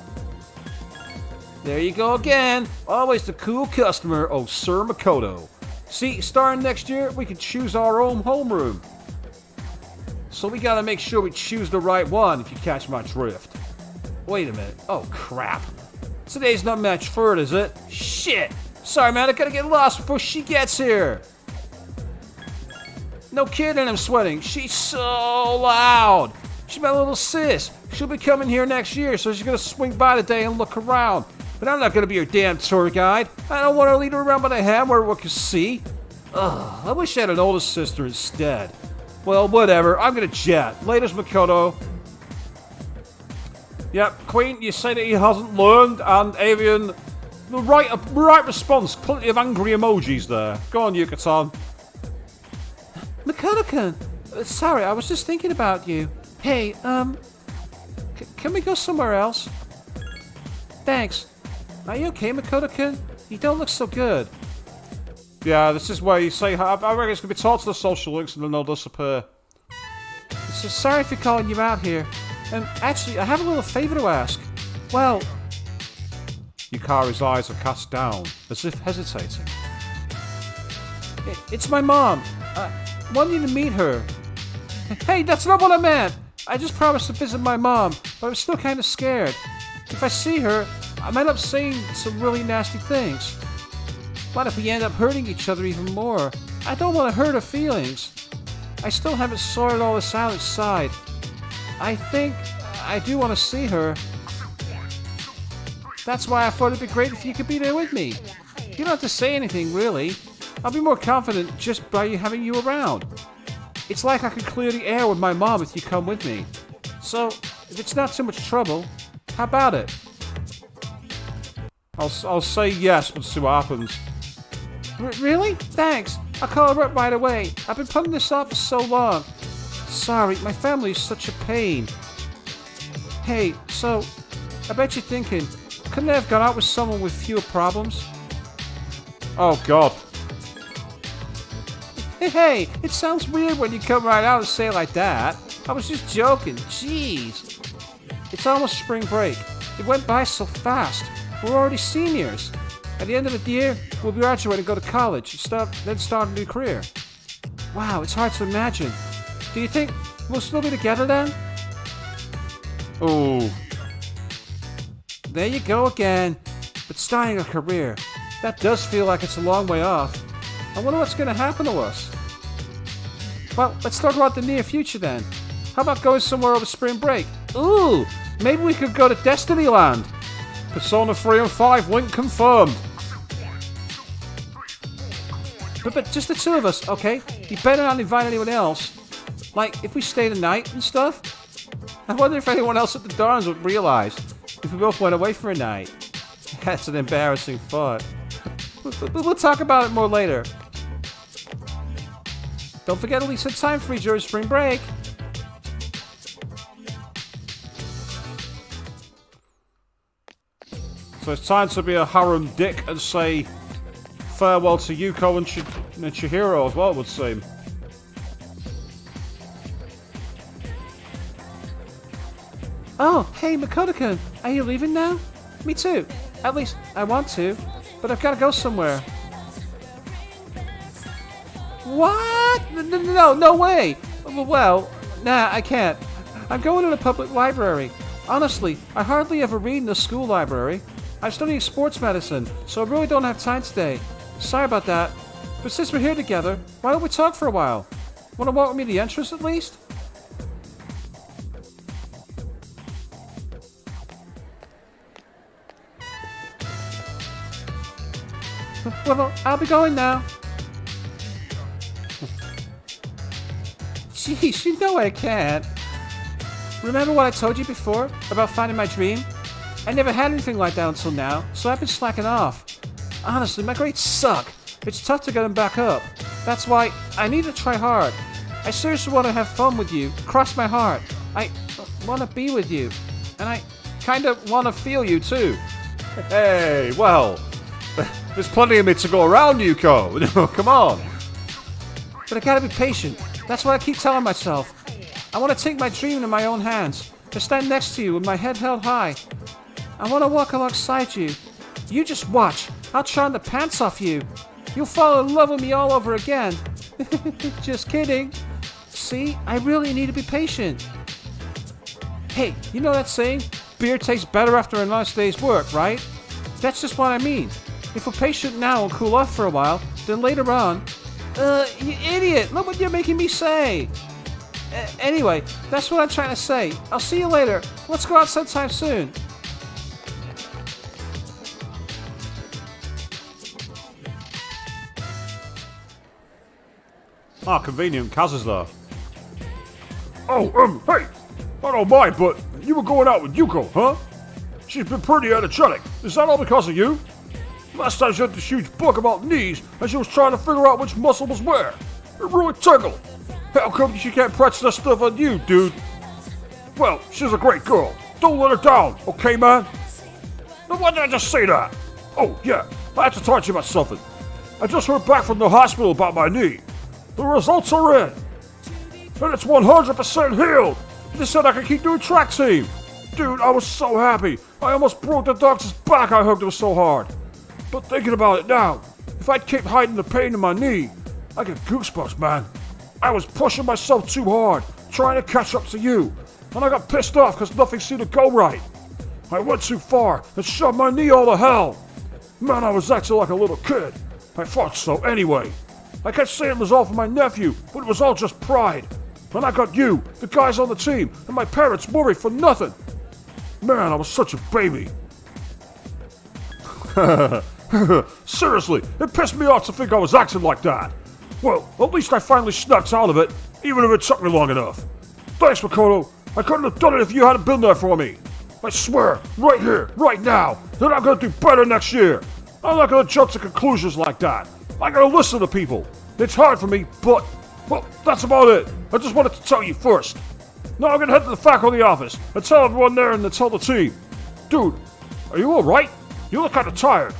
There you go again. Always the cool customer, oh Sir Makoto. See, starting next year, we can choose our own homeroom. So we gotta make sure we choose the right one, if you catch my drift. Wait a minute. Oh, crap. Today's not match for it, is it? Shit! Sorry, man, I gotta get lost before she gets here. No kidding, I'm sweating. She's so loud. She's my little sis. She'll be coming here next year, so she's gonna swing by today and look around. But I'm not gonna be her damn tour guide. I don't want to lead her around by the hand where we can see. Ugh, I wish I had an older sister instead. Well, whatever. I'm gonna jet. Laters, Makoto. Yep, Queen, you say that he hasn't learned, and Avian, the right response. Plenty of angry emojis there. Go on, Yucatan. Makoto-kun, sorry, I was just thinking about you. Hey, can we go somewhere else? Thanks. Are you okay, Makoto-kun? You don't look so good. Yeah, this is where you say, I reckon it's going to be taught to the social links and then they'll disappear. So sorry for calling you out here. Actually, I have a little favor to ask. Well... Yukari's eyes are cast down, as if hesitating. It's my mom. I want you to meet her. Hey, that's not what I meant. I just promised to visit my mom, but I'm still kind of scared. If I see her, I might end up saying some really nasty things. What if we end up hurting each other even more? I don't want to hurt her feelings. I still haven't sorted all this out inside. I think I do want to see her. That's why I thought it'd be great if you could be there with me. You don't have to say anything, really. I'll be more confident just by having you around. It's like I could clear the air with my mom if you come with me. So, if it's not too much trouble, how about it? I'll say yes, but see what happens. Really? Thanks. I'll call her up right away. I've been putting this off for so long. Sorry, my family is such a pain. Hey, so, I bet you're thinking, couldn't I have gone out with someone with fewer problems? Oh, God. Hey, it sounds weird when you come right out and say it like that. I was just joking. Jeez. It's almost spring break. It went by so fast. We're already seniors. At the end of the year, we'll graduate and go to college, then start a new career. Wow, it's hard to imagine. Do you think we'll still be together then? Oh. There you go again. But starting a career, that does feel like it's a long way off. I wonder what's going to happen to us. Well, let's talk about the near future then. How about going somewhere over spring break? Ooh, maybe we could go to Destiny Land. Persona 3 and 5 link confirmed. But just the two of us, okay? You better not invite anyone else. Like, if we stay the night and stuff. I wonder if anyone else at the dorms would realize if we both went away for a night. That's an embarrassing thought. We'll talk about it more later. Don't forget to leave some time free during spring break. So it's time to be a harem dick and say farewell to Yuko and Chihiro as well, it would seem. Oh, hey, Makoto-kun. Are you leaving now? Me too. At least, I want to. But I've got to go somewhere. What? No way. Well, nah, I can't. I'm going to the public library. Honestly, I hardly ever read in the school library. I'm studying sports medicine, so I really don't have time today. Sorry about that. But since we're here together, why don't we talk for a while? Want to walk with me to the entrance at least? Well, I'll be going now. Jeez, you know I can't. Remember what I told you before about finding my dream? I never had anything like that until now, so I've been slacking off. Honestly, my grades suck. It's tough to get them back up. That's why I need to try hard. I seriously want to have fun with you. Cross my heart. I want to be with you. And I kind of want to feel you too. Hey, well, there's plenty of me to go around, Yuko. Come on. But I gotta be patient. That's what I keep telling myself. I want to take my dream in my own hands. To stand next to you with my head held high. I want to walk alongside you. You just watch. I'll charm the pants off you. You'll fall in love with me all over again. Just kidding. See, I really need to be patient. Hey, you know that saying? Beer tastes better after a nice day's work, right? That's just what I mean. If we're patient now and cool off for a while, then later on... you idiot! Look what you're making me say! Anyway, that's what I'm trying to say. I'll see you later. Let's go out sometime soon. Ah, convenient. Kaz is there. Oh, hey! I don't mind, but you were going out with Yuko, huh? She's been pretty energetic. Is that all because of you? Last time she had this huge book about knees, and she was trying to figure out which muscle was where. It really tickled. How come she can't practice that stuff on you, dude? Well, she's a great girl. Don't let her down, okay, man? Now, why did I just say that? Oh, yeah, I have to talk to you about something. I just heard back from the hospital about my knee. The results are in. And it's 100% healed. They said I could keep doing track team. Dude, I was so happy. I almost broke the doctor's back, I hugged him so hard. But thinking about it now, if I'd kept hiding the pain in my knee, I get goosebumps, man. I was pushing myself too hard, trying to catch up to you, and I got pissed off because nothing seemed to go right. I went too far and shoved my knee all to hell. Man, I was acting like a little kid. I thought so anyway. I kept saying it was all for my nephew, but it was all just pride. And I got you, the guys on the team, and my parents worried for nothing. Man, I was such a baby. Seriously, it pissed me off to think I was acting like that. Well, at least I finally snapped out of it, even if it took me long enough. Thanks, Makoto. I couldn't have done it if you hadn't been there for me. I swear, right here, right now, that I'm gonna do better next year. I'm not gonna jump to conclusions like that. I gotta listen to people. It's hard for me, but, well, that's about it. I just wanted to tell you first. Now I'm gonna head to the faculty office and tell everyone there and then tell the team. Dude, are you alright? You look kinda tired.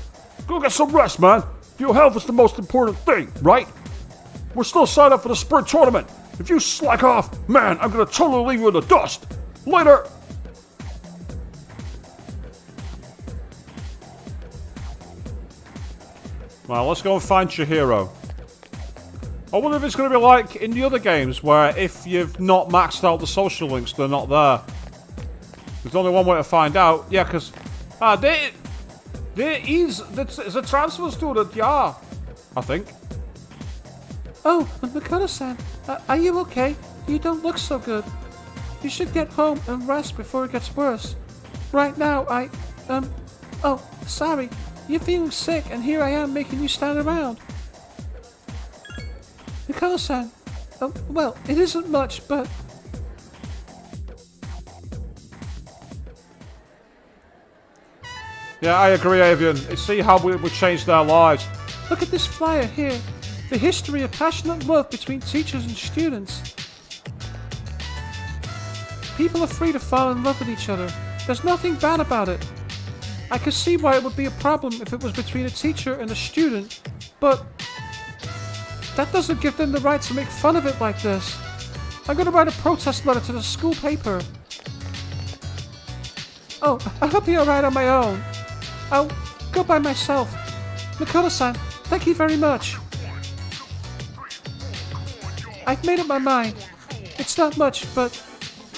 Go get some rest, man. Your health is the most important thing, right? We're still signed up for the spring tournament. If you slack off, man, I'm gonna totally leave you in the dust. Later! Well, let's go and find Chihiro. I wonder if it's going to be like in the other games, where if you've not maxed out the social links, they're not there. There's only one way to find out. Yeah, because... there is a transfer student, yeah. I think. Oh, Makoto-san, are you okay? You don't look so good. You should get home and rest before it gets worse. Right now, oh, sorry. You're feeling sick, and here I am making you stand around. Makoto-san, well, it isn't much, but... Yeah, I agree, Avian. See how we changed their lives. Look at this flyer here. The history of passionate love between teachers and students. People are free to fall in love with each other. There's nothing bad about it. I could see why it would be a problem if it was between a teacher and a student, but that doesn't give them the right to make fun of it like this. I'm gonna write a protest letter to the school paper. Oh, I'll be alright on my own. I'll go by myself. Makoto-san, thank you very much. I've made up my mind. It's not much, but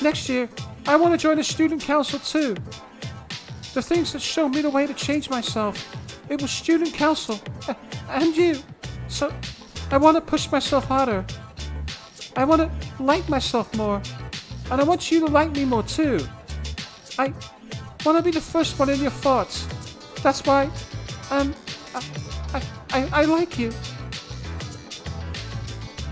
next year, I want to join the student council too. The things that showed me the way to change myself. It was student council, and you. So, I want to push myself harder. I want to like myself more. And I want you to like me more too. I want to be the first one in your thoughts. That's why, I like you.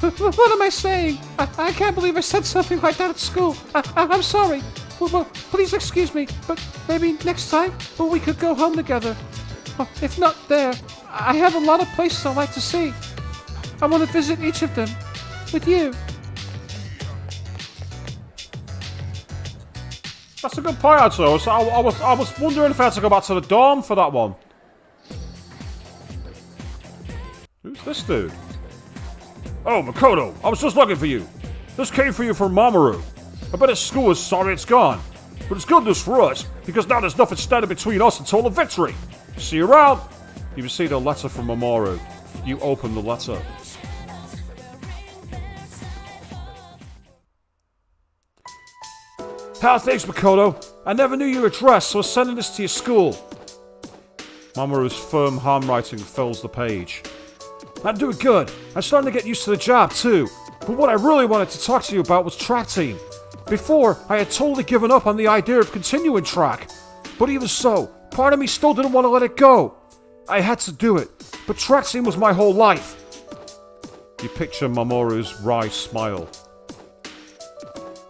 What am I saying? I can't believe I said something like that at school. I'm sorry. Well, please excuse me, but maybe next time we could go home together. If not there, I have a lot of places I'd like to see. I want to visit each of them with you. That's a good point, actually. So I was wondering if I had to go back to the dorm for that one. Who's this dude? Oh, Makoto, I was just looking for you. This came for you from Mamoru. I bet his school is sorry it's gone. But it's good news for us, because now there's nothing standing between us until the victory. See you around. You received a letter from Mamoru. You open the letter. How thanks, Makoto. I never knew your address, so I was sending this to your school. Mamoru's firm handwriting fills the page. I'm doing good. I'm starting to get used to the job, too. But what I really wanted to talk to you about was track team. Before, I had totally given up on the idea of continuing track. But even so, part of me still didn't want to let it go. I had to do it, but track team was my whole life. You picture Mamoru's wry smile.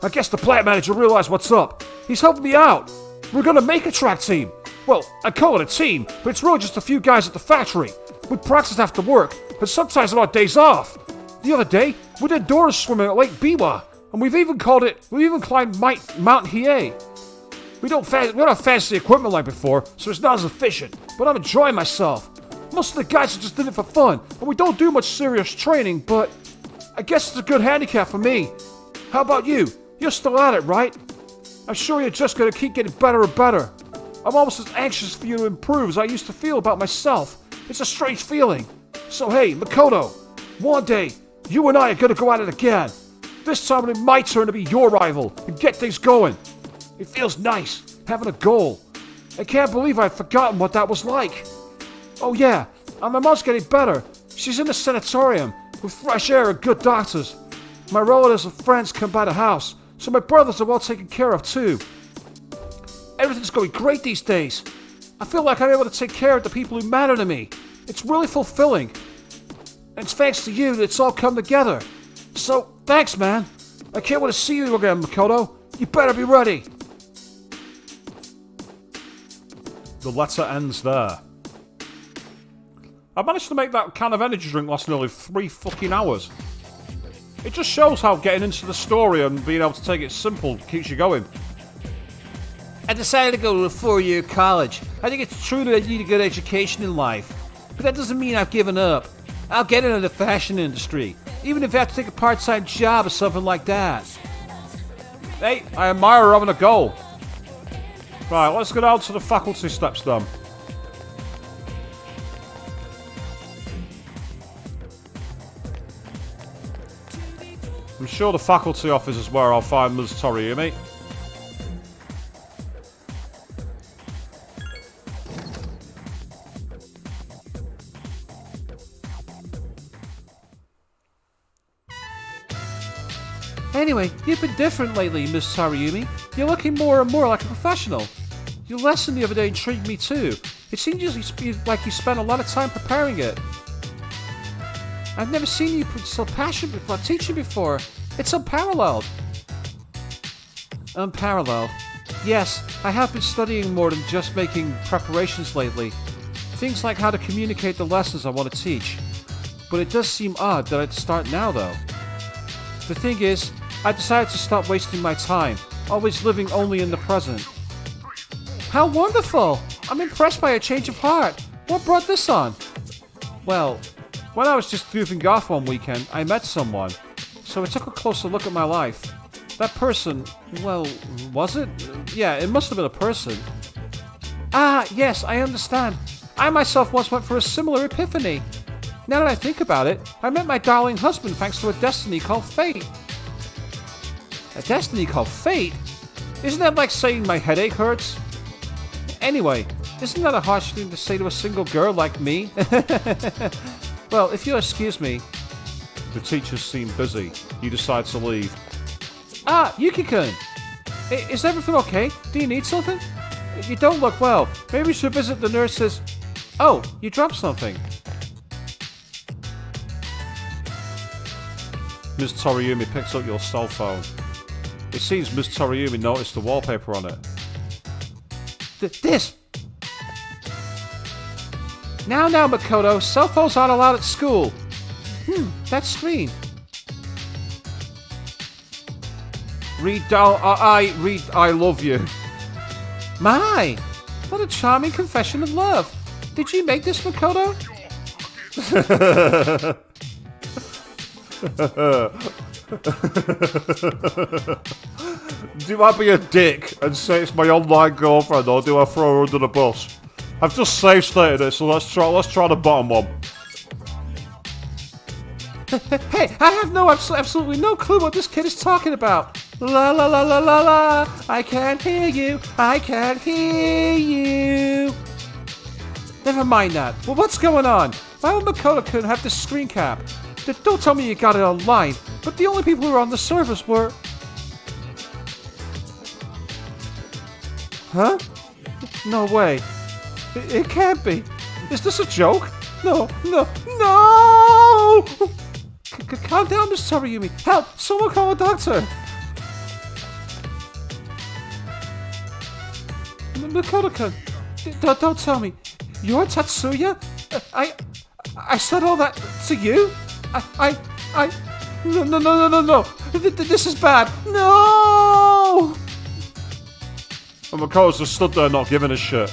I guess the plant manager realized what's up. He's helping me out. We're gonna make a track team. Well, I call it a team, but it's really just a few guys at the factory. We practice after work, and sometimes on our days off. The other day, we did Doris swimming at Lake Biwa, and we even climbed Mount Hiei. We don't have fancy equipment like before, so it's not as efficient, but I'm enjoying myself. Most of the guys are just in it for fun, and we don't do much serious training, but I guess it's a good handicap for me. How about you? You're still at it, right? I'm sure you're just gonna keep getting better and better. I'm almost as anxious for you to improve as I used to feel about myself. It's a strange feeling. So hey, Makoto, one day, you and I are gonna go at it again. This time it's my turn to be your rival and get things going. It feels nice, having a goal. I can't believe I'd forgotten what that was like. Oh yeah, and my mom's getting better. She's in the sanatorium with fresh air and good doctors. My relatives and friends come by the house, so my brothers are well taken care of too. Everything's going great these days. I feel like I'm able to take care of the people who matter to me. It's really fulfilling. And it's thanks to you that it's all come together. So, thanks, man. I can't wait to see you again, Makoto. You better be ready. The letter ends there. I managed to make that can of energy drink last nearly 3 fucking hours. It just shows how getting into the story and being able to take it simple keeps you going. I decided to go to a 4-year college. I think it's true that I need a good education in life. But that doesn't mean I've given up. I'll get into the fashion industry, even if I have to take a part-time job or something like that. Hey, I admire her having a goal. Right, let's go down to the faculty steps then. I'm sure the faculty office is where I'll find Ms. Toriumi. Anyway, you've been different lately, Miss Toriumi. You're looking more and more like a professional. Your lesson the other day intrigued me too. It seemed like you spent a lot of time preparing it. I've never seen you so passionate about teaching before. It's unparalleled. Unparalleled. Yes, I have been studying more than just making preparations lately. Things like how to communicate the lessons I want to teach. But it does seem odd that I'd start now though. The thing is, I decided to stop wasting my time, always living only in the present. How wonderful! I'm impressed by a change of heart. What brought this on? Well, when I was just goofing off one weekend, I met someone. So I took a closer look at my life. That person, well, was it? Yeah, it must have been a person. Ah, yes, I understand. I myself once went for a similar epiphany. Now that I think about it, I met my darling husband thanks to a destiny called fate. A destiny called fate? Isn't that like saying my headache hurts? Anyway, isn't that a harsh thing to say to a single girl like me? Well, if you'll excuse me. The teachers seem busy. You decide to leave. Ah, Yuki-kun! Is everything okay? Do you need something? You don't look well. Maybe we should visit the nurses. Oh, you dropped something. Ms. Toriumi picks up your cell phone. It seems Ms. Toriumi noticed the wallpaper on it. This! Now, Makoto, cell phones aren't allowed at school. That screen. I love you. My! What a charming confession of love. Did you make this, Makoto? Do I be a dick and say it's my online girlfriend, or do I throw her under the bus? I've just save stated it, so let's try the bottom one. Hey, I have absolutely no clue what this kid is talking about. La la la la la la. I can't hear you. I can't hear you. Never mind that. Well, what's going on? Why would Makoto-kun have this screen cap? Don't tell me you got it online, but the only people who were on the servers were... Huh? No way. It can't be. Is this a joke? No! Calm down, Miss Toriumi. Help! Someone call a doctor! Makoto-kun, don't tell me. You're Tatsuya? I said all that to you? No. This is bad. No! And Makoto's just stood there not giving a shit.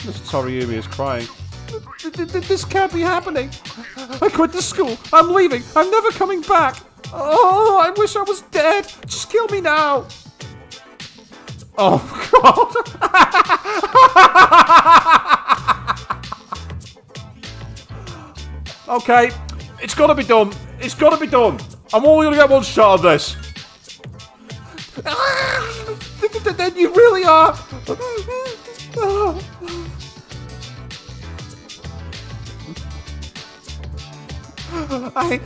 Miss Toriumi is crying. This can't be happening. I quit the school. I'm leaving. I'm never coming back. Oh, I wish I was dead. Just kill me now. Oh, God. Okay, it's got to be done. It's got to be done. I'm only going to get one shot of this. Then you really are. I'm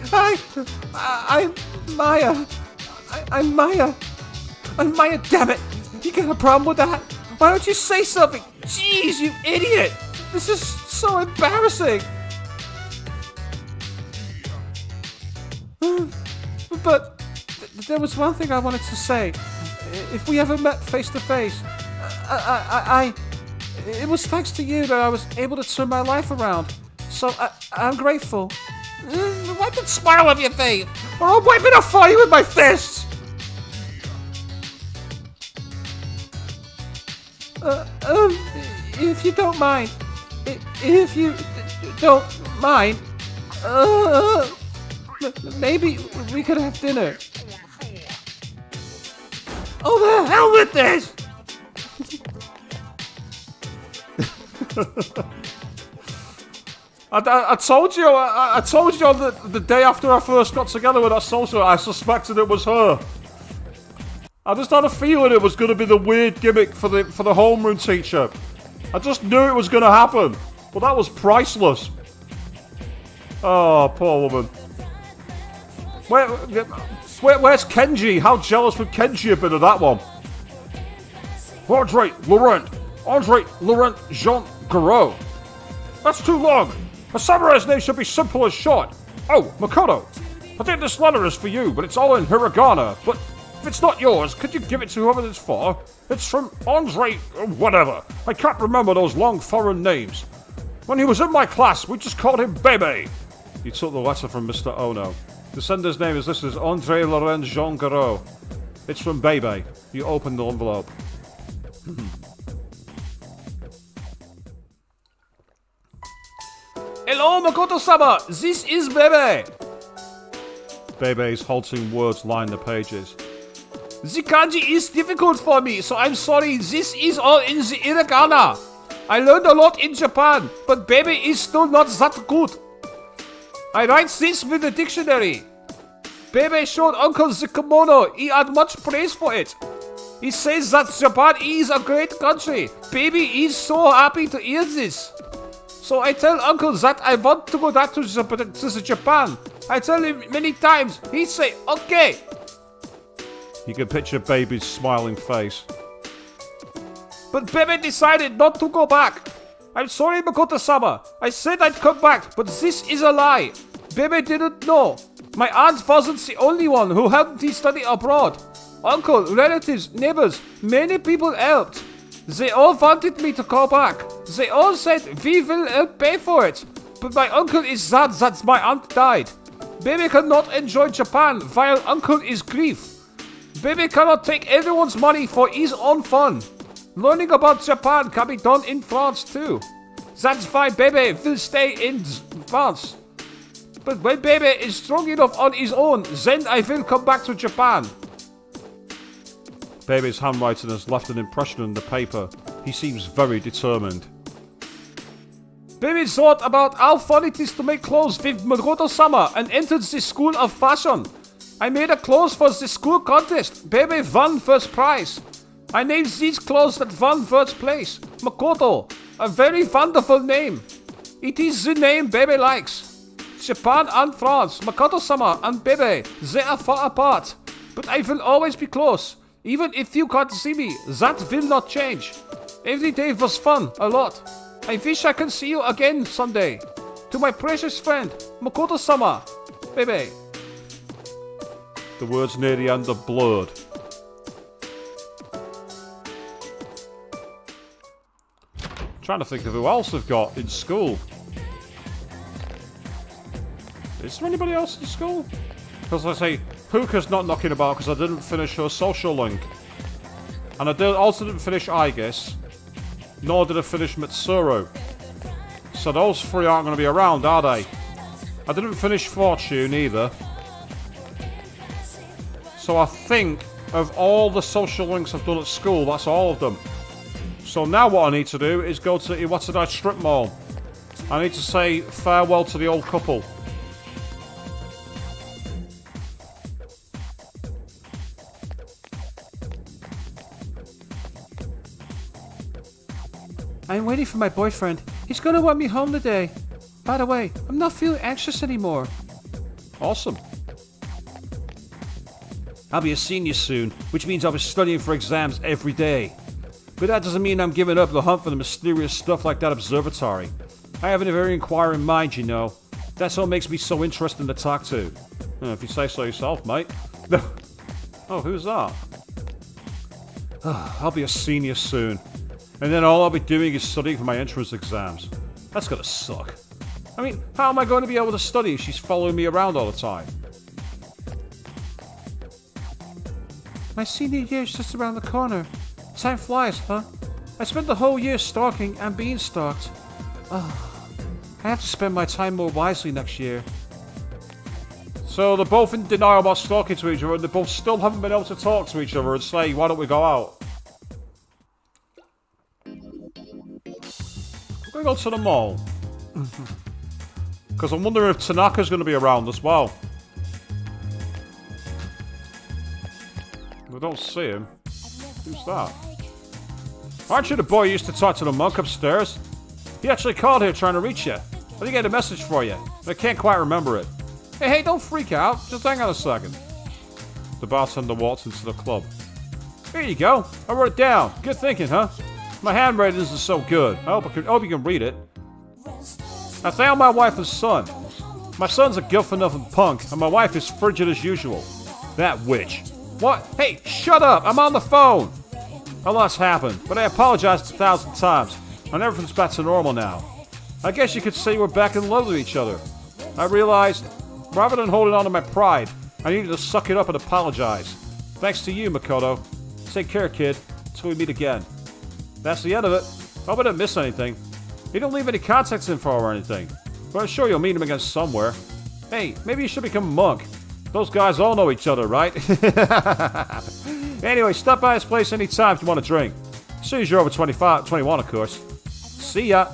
Maya. I'm Maya. I'm Maya, damn it. You got a problem with that? Why don't you say something? Jeez, you idiot. This is so embarrassing. But there was one thing I wanted to say. If we ever met face to face, it was thanks to you that I was able to turn my life around. So I'm grateful. Wipe the smile off your face, or I'll wipe it off for you with my fists. If you don't mind, if you don't mind, maybe we could have dinner. Oh, the hell with this! I told you on the day after I first got together with that social, I suspected it was her. I just had a feeling it was going to be the weird gimmick for the homeroom teacher. I just knew it was going to happen. But that was priceless. Oh, poor woman. Where's Kenji? How jealous would Kenji have been of that one? Andre Laurent Jean Garou. That's too long. A samurai's name should be simple and short. Oh, Makoto. I think this letter is for you, but it's all in hiragana. But if it's not yours, could you give it to whoever it's for? It's from Andre whatever. I can't remember those long foreign names. When he was in my class, we just called him Bebe. He took the letter from Mr. Ono. The sender's name is listed as Andre Laurent Jean Garou. It's from Bebe. You opened the envelope. Hello, Makoto-sama. This is Bebe. Bebe's halting words line the pages. The kanji is difficult for me, so I'm sorry. This is all in the hiragana. I learned a lot in Japan, but Bebe is still not that good. I write this with a dictionary. Bebe showed Uncle the kimono. He had much praise for it. He says that Japan is a great country. Baby is so happy to hear this. So I tell Uncle that I want to go back to Japan. I tell him many times. He say, okay. You can picture Baby's smiling face. But Bebe decided not to go back. I'm sorry, Makoto-sama. I said I'd come back, but this is a lie. Bebe didn't know. My aunt wasn't the only one who helped me study abroad. Uncle, relatives, neighbors, many people helped. They all wanted me to go back. They all said, we will help pay for it. But my uncle is sad that my aunt died. Bebe cannot enjoy Japan while uncle is grief. Bebe cannot take everyone's money for his own fun. Learning about Japan can be done in France too. That's why Bebe will stay in France. But when Bebe is strong enough on his own, then I will come back to Japan. Baby's handwriting has left an impression on the paper. He seems very determined. Baby thought about how fun it is to make clothes with Makoto-sama and entered the school of fashion. I made a clothes for the school contest. Baby won first prize. I named these clothes that won first place. Makoto, a very wonderful name. It is the name Baby likes. Japan and France, Makoto-sama and Bebe, they are far apart. But I will always be close. Even if you can't see me, that will not change. Every day was fun, a lot. I wish I can see you again someday. To my precious friend, Makoto-sama, Bebe. The words near the end are blurred. Trying to think of who else I've got in school. Is there anybody else in school? Because I say, Puka's not knocking about because I didn't finish her social link. And I also didn't finish Aigis. Nor did I finish Mitsuru. So those three aren't going to be around, are they? I didn't finish Fortune either. So I think of all the social links I've done at school. That's all of them. So now what I need to do is go to Iwatsuda Strip Mall. I need to say farewell to the old couple. I'm waiting for my boyfriend. He's gonna want me home today. By the way, I'm not feeling anxious anymore. Awesome. I'll be a senior soon, which means I'll be studying for exams every day. But that doesn't mean I'm giving up the hunt for the mysterious stuff like that observatory. I have a very inquiring mind, you know. That's what makes me so interesting to talk to. If you say so yourself, mate. Oh, who's that? I'll be a senior soon. And then all I'll be doing is studying for my entrance exams. That's gonna suck. I mean, how am I going to be able to study if she's following me around all the time? My senior year's just around the corner. Time flies, huh? I spent the whole year stalking and being stalked. I have to spend my time more wisely next year. So they're both in denial about stalking to each other, and they both still haven't been able to talk to each other and say, why don't we go out? We're going to go to the mall. Because I'm wondering if Tanaka's going to be around as well. We don't see him. Who's that? Aren't you the boy who used to talk to the monk upstairs? He actually called here trying to reach you. I think he had a message for you, but I can't quite remember it. Hey, don't freak out. Just hang on a second. The bartender walks into the club. Here you go. I wrote it down. Good thinking, huh? My handwriting isn't so good. I hope you can read it. I found my wife and son. My son's a good-for-nothing punk, and my wife is frigid as usual. That witch. What? Hey, shut up! I'm on the phone! A lot's happened, but I apologized 1,000 times, and everything's back to normal now. I guess you could say we're back in love with each other. I realized, rather than holding on to my pride, I needed to suck it up and apologize. Thanks to you, Makoto. Take care, kid, till we meet again. That's the end of it. Hope I didn't miss anything. He didn't leave any contact info or anything, but I'm sure you'll meet him again somewhere. Hey, maybe you should become a monk. Those guys all know each other, right? Anyway, stop by this place anytime if you want a drink. As soon as you're over 21, of course. See ya.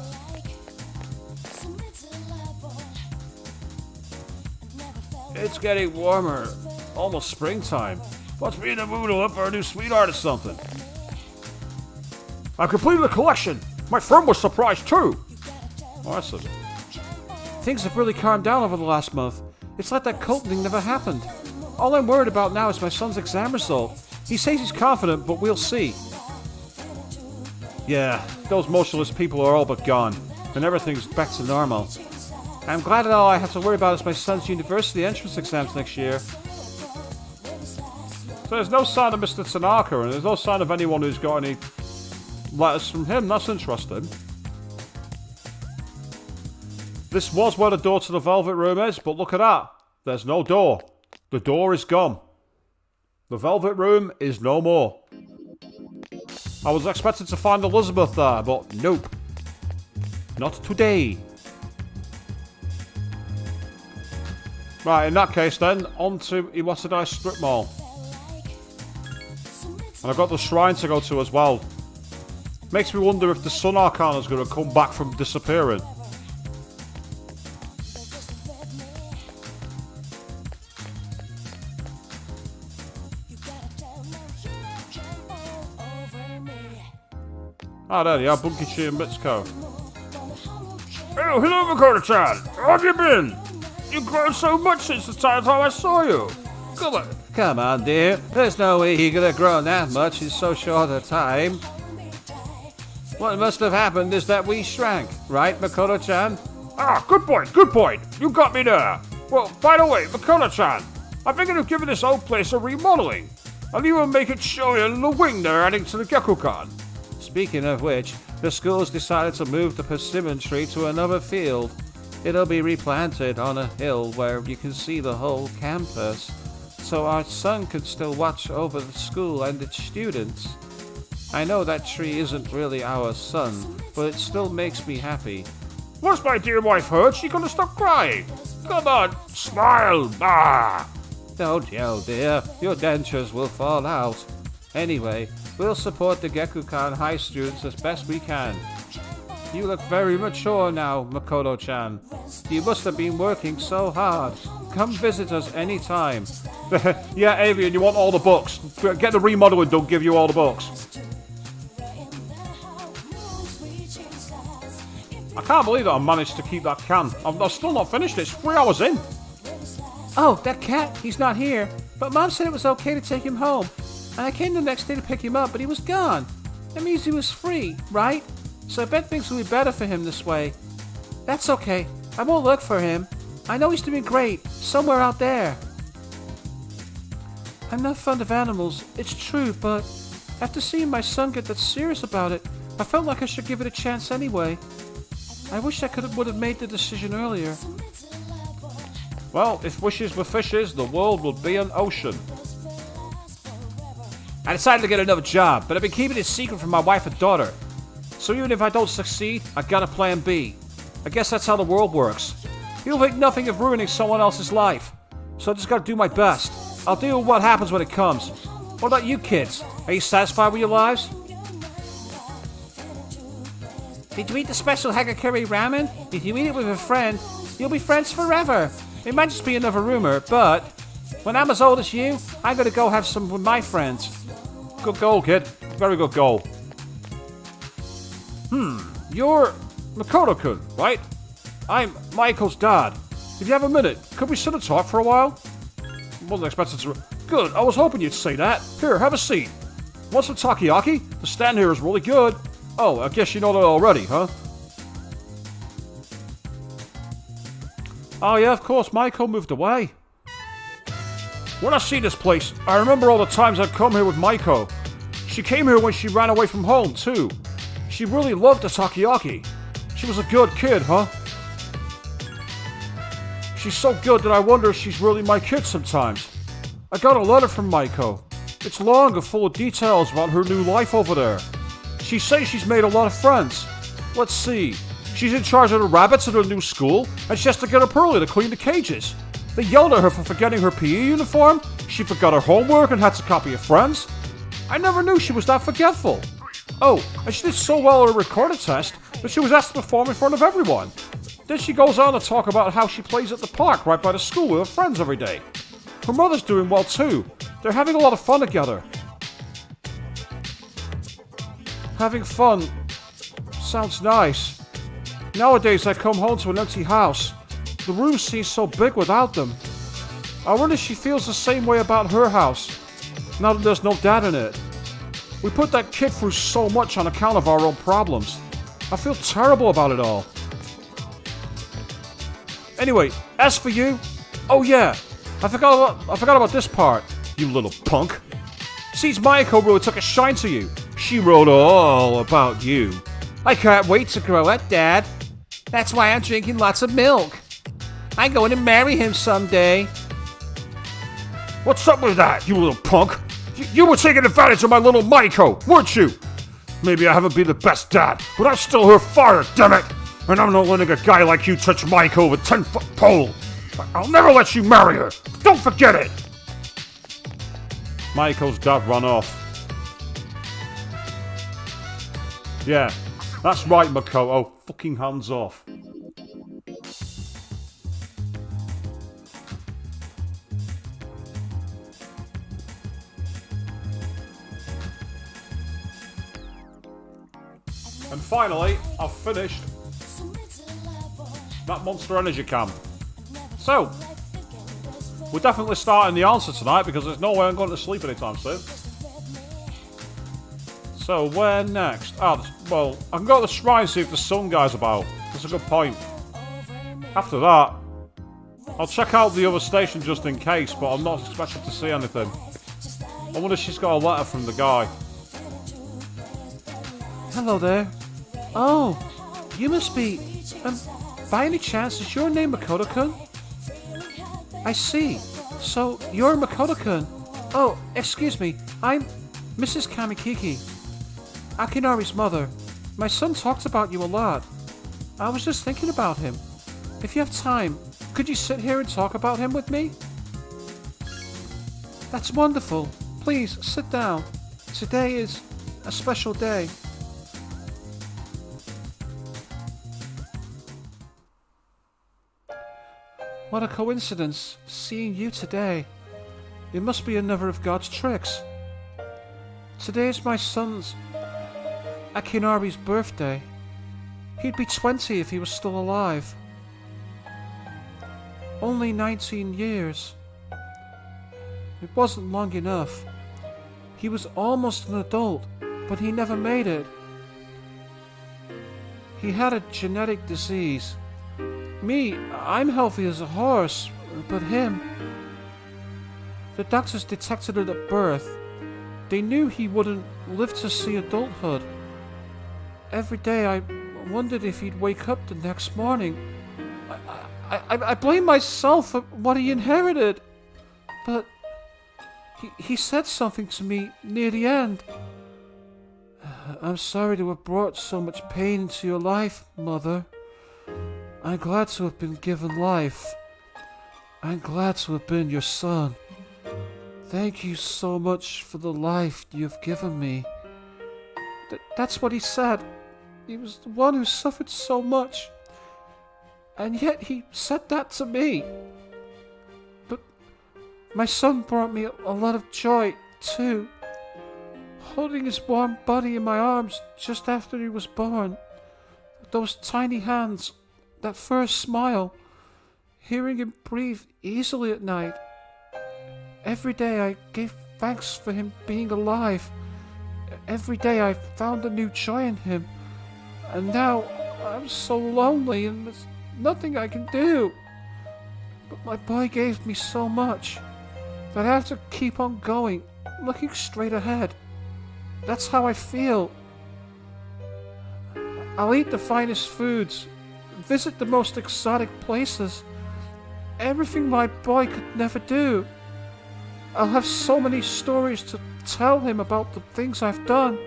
It's getting warmer. Almost springtime. Let's be in the mood to look for a new sweetheart or something. I completed the collection. My friend was surprised too. Awesome. Things have really calmed down over the last month. It's like that cult thing never happened. All I'm worried about now is my son's exam result. He says he's confident, but we'll see. Yeah, those motionless people are all but gone, and everything's back to normal. I'm glad that all I have to worry about is my son's university entrance exams next year. So there's no sign of Mr. Tanaka, and there's no sign of anyone who's got any letters from him. That's interesting. This was where the door to the Velvet Room is, but look at that. There's no door. The door is gone. The Velvet Room is no more. I was expecting to find Elizabeth there, but nope. Not today. Right, in that case then, on to Iwatsuda Strip Mall. And I've got the shrine to go to as well. Makes me wonder if the Sun Arcana is going to come back from disappearing. Ah, there you are, Bunkichi and Mitsuko. Oh, hello, Makoto-chan. How have you been? You've grown so much since the time I saw you. Come on, dear. There's no way he could have grown that much in so short a time. What must have happened is that we shrank, right, Makoto-chan? Ah, good point, good point. You got me there. Well, by the way, Makoto-chan, I'm thinking of giving this old place a remodeling. I'll even make it show you the wing they're adding to the Gekukan. Speaking of which, the school's decided to move the persimmon tree to another field. It'll be replanted on a hill where you can see the whole campus, so our son can still watch over the school and its students. I know that tree isn't really our son, but it still makes me happy. Once my dear wife heard, she's gonna stop crying. Come on, smile. Ah. Don't yell, dear. Your dentures will fall out. Anyway, we'll support the Gekukan High students as best we can. You look very mature now, Makoto-chan. You must have been working so hard. Come visit us anytime. Yeah, Avian, you want all the books. Get the remodel and don't give you all the books. I can't believe that I managed to keep that can. I've still not finished it. It's 3 hours in. Oh, that cat, he's not here. But Mom said it was okay to take him home. And I came the next day to pick him up, but he was gone. That means he was free, right? So I bet things will be better for him this way. That's okay. I won't look for him. I know he's doing great, somewhere out there. I'm not fond of animals, it's true, but after seeing my son get that serious about it, I felt like I should give it a chance anyway. I wish I would have made the decision earlier. Well, if wishes were fishes, the world would be an ocean. I decided to get another job, but I've been keeping it secret from my wife and daughter. So even if I don't succeed, I got a plan B. I guess that's how the world works. You'll think nothing of ruining someone else's life. So I just gotta do my best. I'll deal with what happens when it comes. What about you kids? Are you satisfied with your lives? Did you eat the special Hagakure ramen? If you eat it with a friend, you'll be friends forever. It might just be another rumor, but when I'm as old as you, I'm gonna go have some with my friends. Good goal, kid. Very good goal. You're Makoto-kun, right? I'm Michael's dad. If you have a minute, could we sit and talk for a while? Wasn't expected to... Good, I was hoping you'd say that. Here, have a seat. Want some takoyaki? The stand here is really good. Oh, I guess you know that already, huh? Oh yeah, of course, Michael moved away. When I see this place, I remember all the times I'd come here with Maiko. She came here when she ran away from home, too. She really loved the takoyaki. She was a good kid, huh? She's so good that I wonder if she's really my kid sometimes. I got a letter from Maiko. It's long and full of details about her new life over there. She says she's made a lot of friends. Let's see. She's in charge of the rabbits at her new school, and she has to get up early to clean the cages. They yelled at her for forgetting her PE uniform. She forgot her homework and had to copy her friends. I never knew she was that forgetful. Oh, and she did so well on her recorder test that she was asked to perform in front of everyone. Then she goes on to talk about how she plays at the park right by the school with her friends every day. Her mother's doing well too. They're having a lot of fun together. Having fun sounds nice. Nowadays I come home to an empty house. The room seems so big without them. I wonder if she feels the same way about her house, now that there's no dad in it. We put that kid through so much on account of our own problems. I feel terrible about it all. Anyway, as for you... Oh yeah, I forgot about this part, you little punk. See, Mayako really took a shine to you. She wrote all about you. I can't wait to grow up, Dad. That's why I'm drinking lots of milk. I'm going to marry him someday. What's up with that, you little punk? You were taking advantage of my little Maiko, weren't you? Maybe I haven't been the best dad, but I'm still her father, damn it! And I'm not letting a guy like you touch Maiko with a 10-foot pole. I'll never let you marry her. Don't forget it! Maiko's dad ran off. Yeah, that's right, Makoto. Fucking hands off. And finally, I've finished that Monster Energy camp. So, we're definitely starting the answer tonight because there's no way I'm going to sleep anytime soon. So, where next? Well, I can go to the shrine and see if the sun guy's about. That's a good point. After that, I'll check out the other station just in case, but I'm not expecting to see anything. I wonder if she's got a letter from the guy. Hello there. Oh, you must be... by any chance, is your name Makoto-kun? I see. So, you're Makoto-kun. Oh, excuse me. I'm Mrs. Kamikiki, Akinari's mother. My son talks about you a lot. I was just thinking about him. If you have time, could you sit here and talk about him with me? That's wonderful. Please, sit down. Today is a special day. What a coincidence, seeing you today. It must be another of God's tricks. Today is my son's, Akinari's birthday. He'd be 20 if he was still alive. Only 19 years. It wasn't long enough. He was almost an adult, but he never made it. He had a genetic disease. Me, I'm healthy as a horse, but him... The doctors detected it at birth. They knew he wouldn't live to see adulthood. Every day I wondered if he'd wake up the next morning. I blame myself for what he inherited. But he said something to me near the end. I'm sorry to have brought so much pain into your life, Mother. I'm glad to have been given life. I'm glad to have been your son. Thank you so much for the life you've given me. That's what he said. He was the one who suffered so much. And yet he said that to me. But my son brought me a lot of joy, too. Holding his warm body in my arms just after he was born. Those tiny hands, that first smile. Hearing him breathe easily at night. Every day I gave thanks for him being alive. Every day I found a new joy in him. And now I'm so lonely and there's nothing I can do. But my boy gave me so much that I have to keep on going, looking straight ahead. That's how I feel. I'll eat the finest foods, visit the most exotic places. Everything my boy could never do. I'll have so many stories to tell him about the things I've done.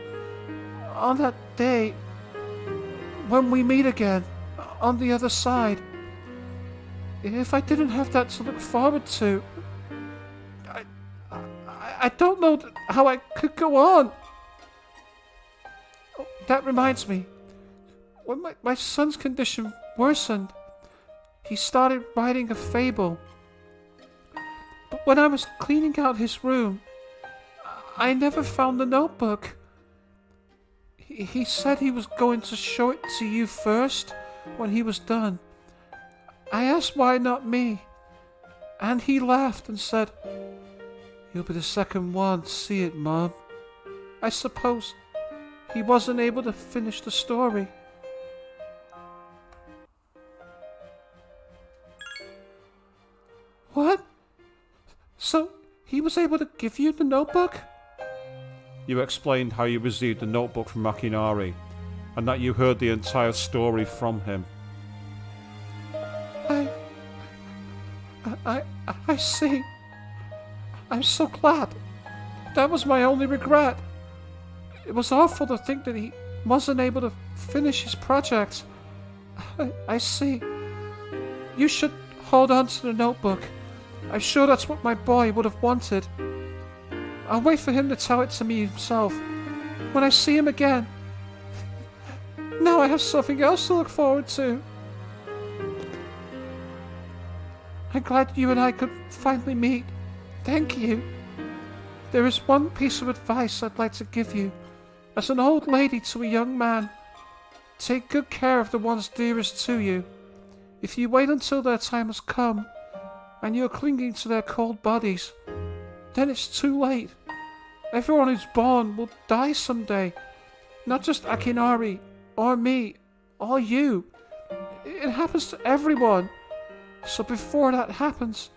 On that day, when we meet again, on the other side. If I didn't have that to look forward to, I don't know how I could go on. Oh, that reminds me. When my son's condition worsened, he started writing a fable. But when I was cleaning out his room, I never found the notebook. He said he was going to show it to you first when he was done. I asked why not me, and he laughed and said, "You'll be the second one to see it, Mom." I suppose he wasn't able to finish the story. What? So, he was able to give you the notebook? You explained how you received the notebook from Akinari, and that you heard the entire story from him. I see. I'm so glad. That was my only regret. It was awful to think that he wasn't able to finish his project. I see. You should hold on to the notebook. I'm sure that's what my boy would have wanted. I'll wait for him to tell it to me himself. When I see him again. Now I have something else to look forward to. I'm glad you and I could finally meet. Thank you. There is one piece of advice I'd like to give you. As an old lady to a young man, take good care of the ones dearest to you. If you wait until their time has come, and you're clinging to their cold bodies, then it's too late. Everyone who's born will die someday. Not just Akinari, or me, or you. It happens to everyone. So before that happens,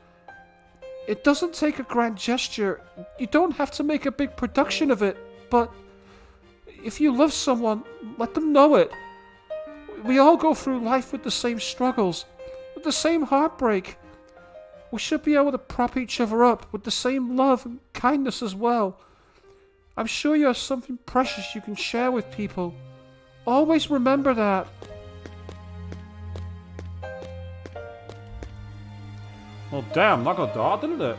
it doesn't take a grand gesture. You don't have to make a big production of it, but if you love someone, let them know it. We all go through life with the same struggles, with the same heartbreak. We should be able to prop each other up with the same love and kindness as well. I'm sure you have something precious you can share with people. Always remember that. Well, damn, that got dark, didn't it?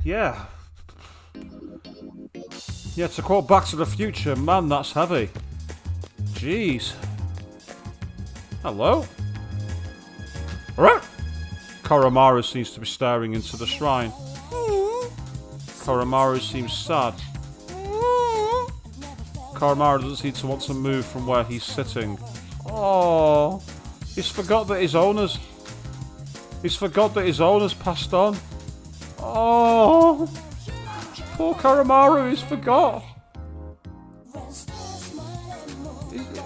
Yeah. Yeah, to quote Back to the Future, man, that's heavy. Jeez. Hello? Alright. Koromaru seems to be staring into the shrine. Koromaru seems sad. Koromaru doesn't seem to want to move from where he's sitting. Oh, he's forgot that his owners... He's forgot that his owners passed on. Oh, poor Koromaru, he's forgot.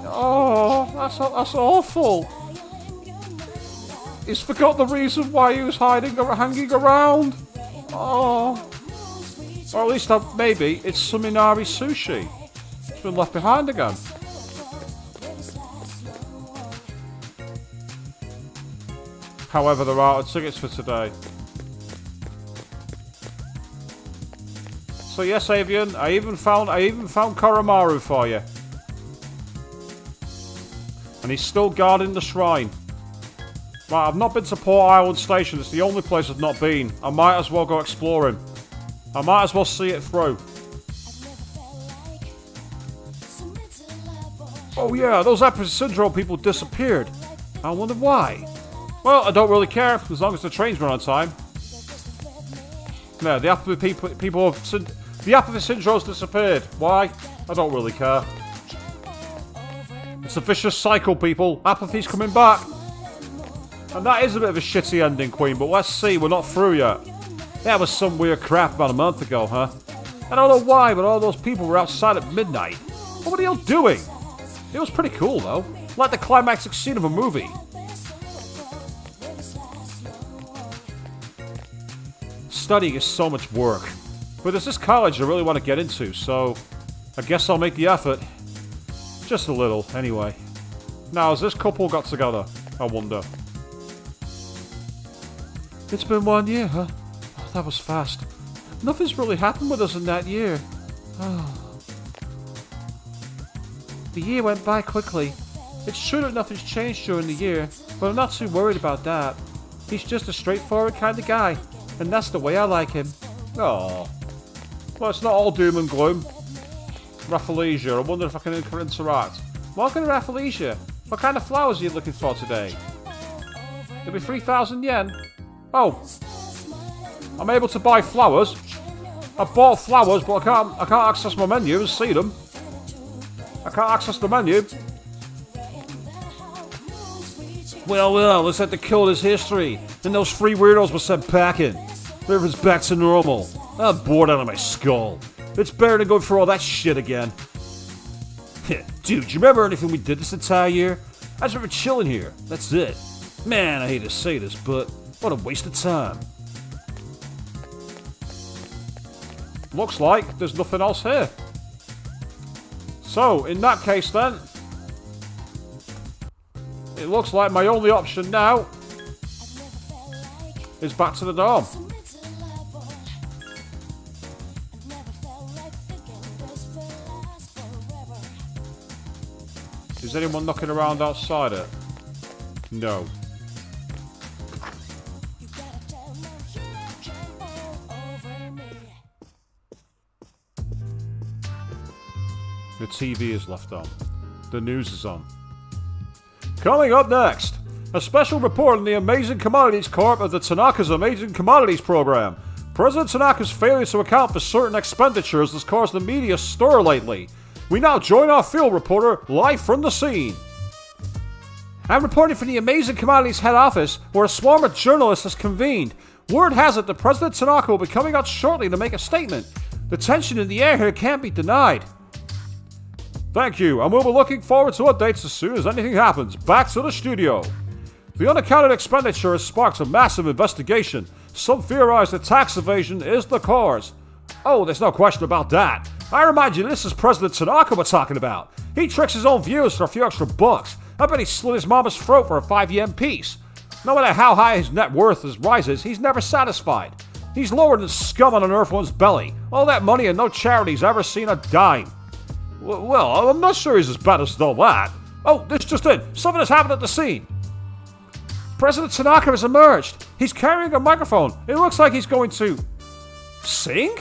Oh, that's awful. He's forgot the reason why he was hanging around. Oh. Or at least maybe it's Suminari Sushi. It's been left behind again. However, there are tickets for today. So yes, Avian, I even found Koromaru for you. And he's still guarding the shrine. Right, I've not been to Port Island Station. It's the only place I've not been. I might as well go exploring. I might as well see it through. Oh yeah, those Epic Syndrome people disappeared. I wonder why. Well, I don't really care, as long as the trains run on time. No, the Apathy the Apathy Syndrome's disappeared. Why? I don't really care. It's a vicious cycle, people. Apathy's coming back. And that is a bit of a shitty ending, Queen, but let's see, we're not through yet. That was some weird crap about a month ago, huh? I don't know why, but all those people were outside at midnight. What were they all doing? It was pretty cool, though. Like the climactic scene of a movie. Studying is so much work. But there's this college I really want to get into, so I guess I'll make the effort. Just a little, anyway. Now, has this couple got together? I wonder. It's been 1 year, huh? Oh, that was fast. Nothing's really happened with us in that year. Oh. The year went by quickly. It's true that nothing's changed during the year, but I'm not too worried about that. He's just a straightforward kind of guy, and that's the way I like him. Oh. Well, it's not all doom and gloom. Rafflesia, I wonder if I can interact. Welcome to Rafflesia. What kind of flowers are you looking for today? It'll be 3,000 yen. Oh. I'm able to buy flowers. I bought flowers, but I can't access my menu and see them. I can't access the menu. Well, let's have to kill this history. And those 3 weirdos were sent packing. Everything's back to normal. I'm bored out of my skull. It's better than going through all that shit again. Dude, do you remember anything we did this entire year? I just remember chilling here. That's it. Man, I hate to say this, but what a waste of time. Looks like there's nothing else here. So, in that case then, it looks like my only option now is back to the dorm. Is anyone knocking around outside it? No. The TV is left on. The news is on. Coming up next, a special report on the Amazing Commodities Corp of the Tanaka's Amazing Commodities Program. President Tanaka's failure to account for certain expenditures has caused the media stir lately. We now join our field reporter live from the scene. I'm reporting from the Amazing Commodities head office, where a swarm of journalists has convened. Word has it that President Tanaka will be coming out shortly to make a statement. The tension in the air here can't be denied. Thank you, and we'll be looking forward to updates as soon as anything happens. Back to the studio. The unaccounted expenditure has sparked a massive investigation. Some theorize that tax evasion is the cause. Oh, there's no question about that. I remind you, this is President Tanaka we're talking about. He tricks his own viewers for a few extra bucks. I bet he slit his mama's throat for a 5 yen piece. No matter how high his net worth rises, he's never satisfied. He's lower than scum on an earthworm's belly. All that money and no charity's ever seen a dime. Well, I'm not sure he's as bad as all that. Oh, this just in. Something has happened at the scene. President Tanaka has emerged. He's carrying a microphone. It looks like he's going to... Sing?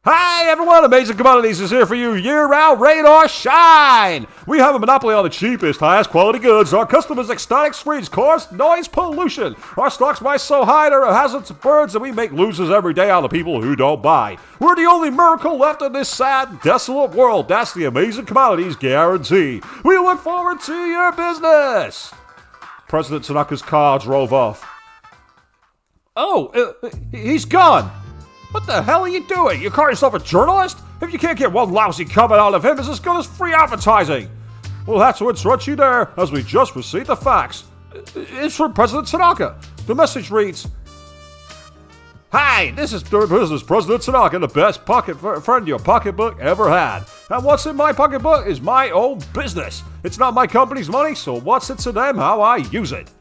Hi everyone, Amazing Commodities is here for you year-round, rain or shine! We have a monopoly on the cheapest, highest quality goods. Our customers' ecstatic screens cause noise pollution. Our stocks rise so high they're a hazard to birds, and we make losers every day out of people who don't buy. We're the only miracle left in this sad, desolate world. That's the Amazing Commodities guarantee. We look forward to your business! President Tanaka's car drove off. Oh, he's gone! What the hell are you doing? You call yourself a journalist? If you can't get one lousy comment out of him, it's as good as free advertising. We'll have to interrupt you there, as we just received the facts. It's from President Tanaka. The message reads, Hi, this is Doing Business President Tanaka, the best pocket friend your pocketbook ever had. And what's in my pocketbook is my own business. It's not my company's money, so what's it to them how I use it?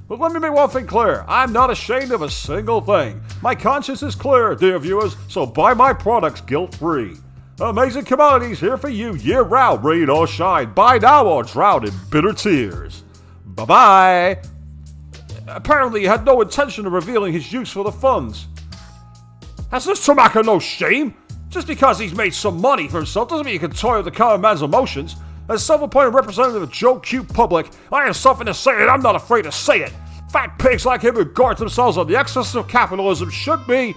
But let me make one thing clear. I'm not ashamed of a single thing. My conscience is clear, dear viewers, so buy my products guilt-free. Amazing Commodities here for you year-round, rain or shine. Buy now or drown in bitter tears. Bye-bye. Apparently he had no intention of revealing his use for the funds. Has this Tanaka no shame? Just because he's made some money for himself doesn't mean he can toy with the common man's emotions. As self-appointed representative of Joe Cute Public, I have something to say and I'm not afraid to say it. Fat pigs like him who guard themselves on the excesses of capitalism should be...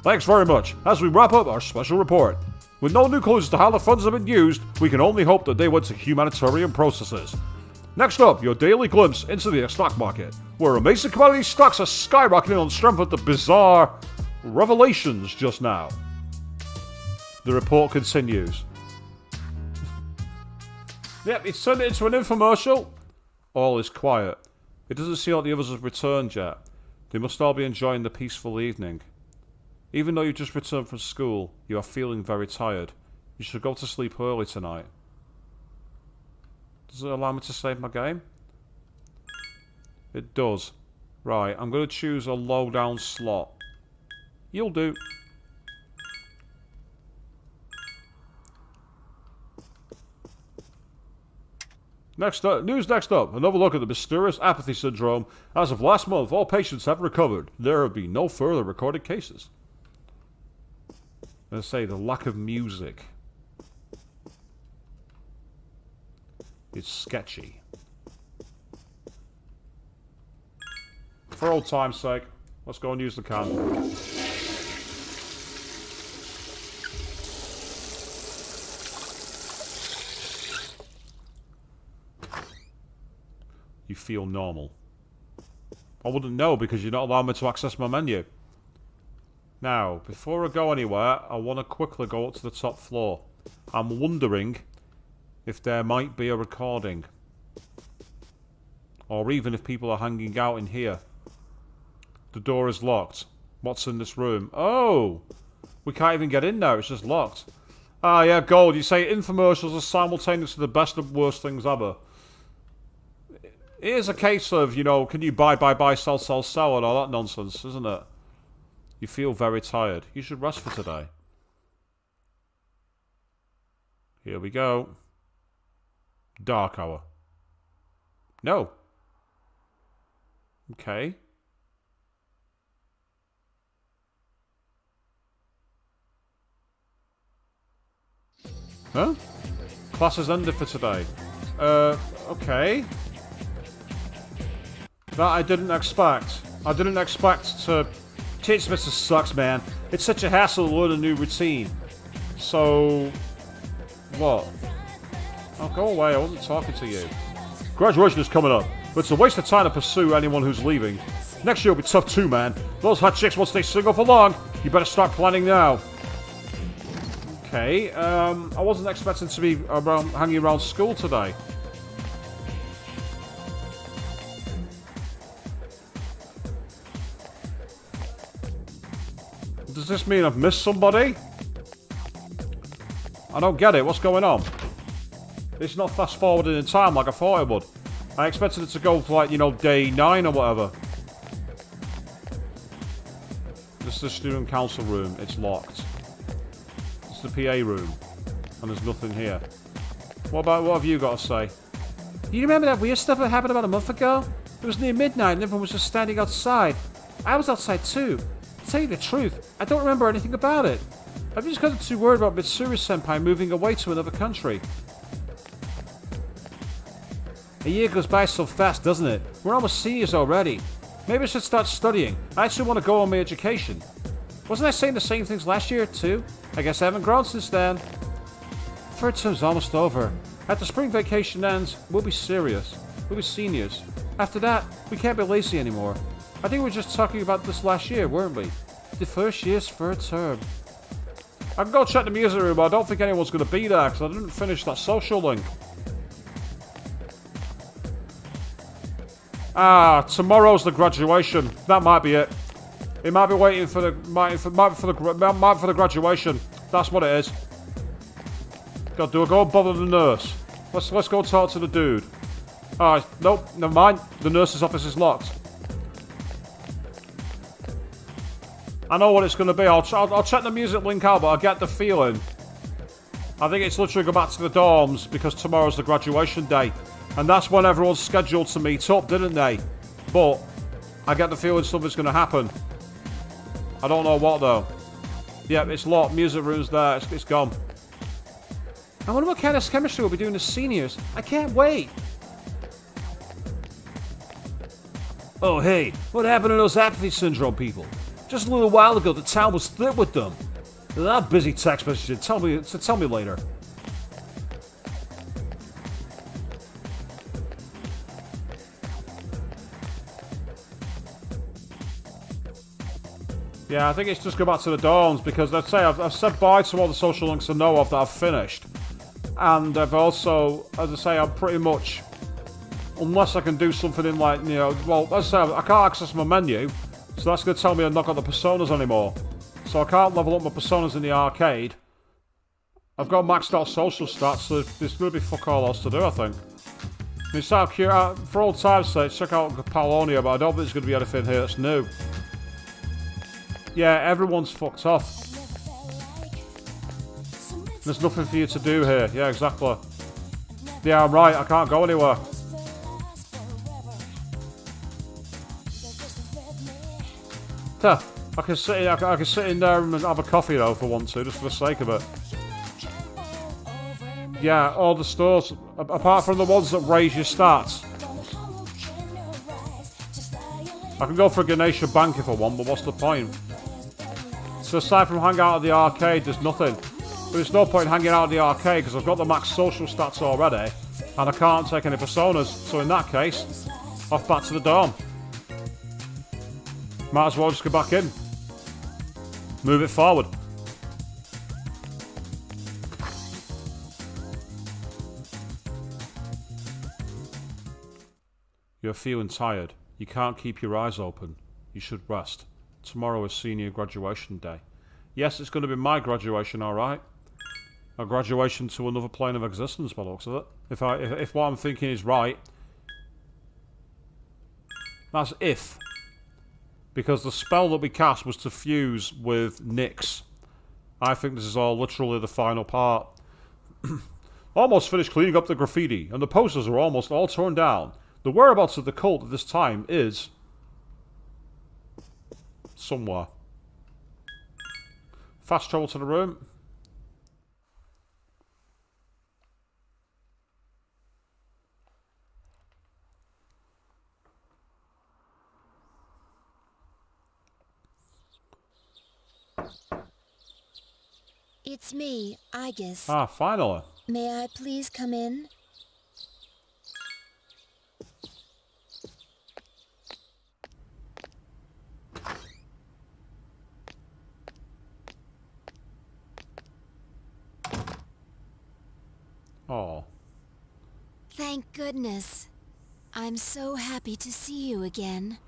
Thanks very much. As we wrap up our special report. With no new clues as to how the funds have been used, we can only hope that they went to humanitarian processes. Next up, your daily glimpse into the stock market, where Amazing Commodities stocks are skyrocketing on the strength of the bizarre revelations just now. The report continues. Yep, it's turned it into an infomercial. All is quiet. It doesn't seem like the others have returned yet. They must all be enjoying the peaceful evening. Even though you just returned from school, you are feeling very tired. You should go to sleep early tonight. Does it allow me to save my game? It does. Right, I'm going to choose a low-down slot. You'll do. Next up, another look at the mysterious apathy syndrome. As of last month, all patients have recovered. There have been no further recorded cases. Let's say the lack of music. It's sketchy. For old time's sake, let's go and use the can. You feel normal. I wouldn't know because you're not allowing me to access my menu. Now, before I go anywhere, I want to quickly go up to the top floor. I'm wondering if there might be a recording. Or even if people are hanging out in here. The door is locked. What's in this room? Oh! We can't even get in there, it's just locked. Ah, yeah, Gold, you say infomercials are simultaneously the best and worst things ever. It is a case of, you know, can you buy, sell, sell, and all that nonsense, isn't it? You feel very tired. You should rest for today. Here we go. Dark hour. No. Okay. Huh? Class has ended for today. Okay. That I didn't expect. I didn't expect to... Teach Mr. sucks, man. It's such a hassle to learn a new routine. So... What? Oh, go away. I wasn't talking to you. Graduation is coming up, but it's a waste of time to pursue anyone who's leaving. Next year will be tough too, man. Those hot chicks won't stay single for long. You better start planning now. Okay, I wasn't expecting to be hanging around school today. Does this mean I've missed somebody? I don't get it. What's going on? It's not fast forwarded in time like I thought it would. I expected it to go for, like, you know, day 9 or whatever. This is the student council room. It's locked. It's the PA room. And there's nothing here. What have you got to say? You remember that weird stuff that happened about a month ago? It was near midnight and everyone was just standing outside. I was outside too. To tell you the truth, I don't remember anything about it. I've just gotten too worried about Mitsuru-senpai moving away to another country. A year goes by so fast, doesn't it? We're almost seniors already. Maybe I should start studying. I actually want to go on my education. Wasn't I saying the same things last year too? I guess I haven't grown since then. Third term's almost over. After spring vacation ends, we'll be serious. We'll be seniors. After that, we can't be lazy anymore. I think we were just talking about this last year, weren't we? The first year's third term. I can go check the music room, but I don't think anyone's going to be there because I didn't finish that social link. Ah, tomorrow's the graduation. That might be it. It might be waiting for the might be for the graduation. That's what it is. Do I go and bother the nurse? Let's go talk to the dude. Alright, nope, never mind. The nurse's office is locked. I know what it's going to be. I'll check the music link out, but I get the feeling. I think it's literally go back to the dorms because tomorrow's the graduation day. And that's when everyone's scheduled to meet up, didn't they? But I get the feeling something's going to happen. I don't know what though. Yeah, it's locked. Music room's there. It's gone. I wonder what kind of chemistry we'll be doing as seniors. I can't wait. Oh hey, what happened to those apathy syndrome people? Just a little while ago, the town was thick with them. I'm busy text messaging. Tell me later. Yeah, I think it's just go back to the dorms because let's say I've said bye to all the social links I know of that I've finished. And I've also, as I say, I'm pretty much, unless I can do something in like, you know, well, let's say I can't access my menu. So that's going to tell me I've not got the personas anymore. So I can't level up my personas in the arcade. I've got maxed out social stats, so there's going to be fuck all else to do, I think. I mean, so for old time's sake, check out Palonia, but I don't think there's going to be anything here that's new. Yeah, everyone's fucked off. There's nothing for you to do here. Yeah, exactly. Yeah, I'm right. I can't go anywhere. I can sit in there and have a coffee though if I want to, just for the sake of it. Yeah, all the stores, apart from the ones that raise your stats. I can go for a Ganesha Bank if I want, but what's the point? So aside from hanging out at the arcade, there's nothing. But there's no point hanging out at the arcade because I've got the max social stats already, and I can't take any personas. So in that case, off back to the dorm. Might as well just go back in. Move it forward. You're feeling tired. You can't keep your eyes open. You should rest. Tomorrow is senior graduation day. Yes, it's going to be my graduation, alright. A graduation to another plane of existence by the looks of it. If what I'm thinking is right. That's if. Because the spell that we cast was to fuse with Nyx. I think this is all literally the final part. Almost finished cleaning up the graffiti, and the posters are almost all torn down. The whereabouts of the cult at this time is... somewhere. Fast travel to the room. It's me, Aegis. Ah, finally. May I please come in? Oh. Thank goodness. I'm so happy to see you again.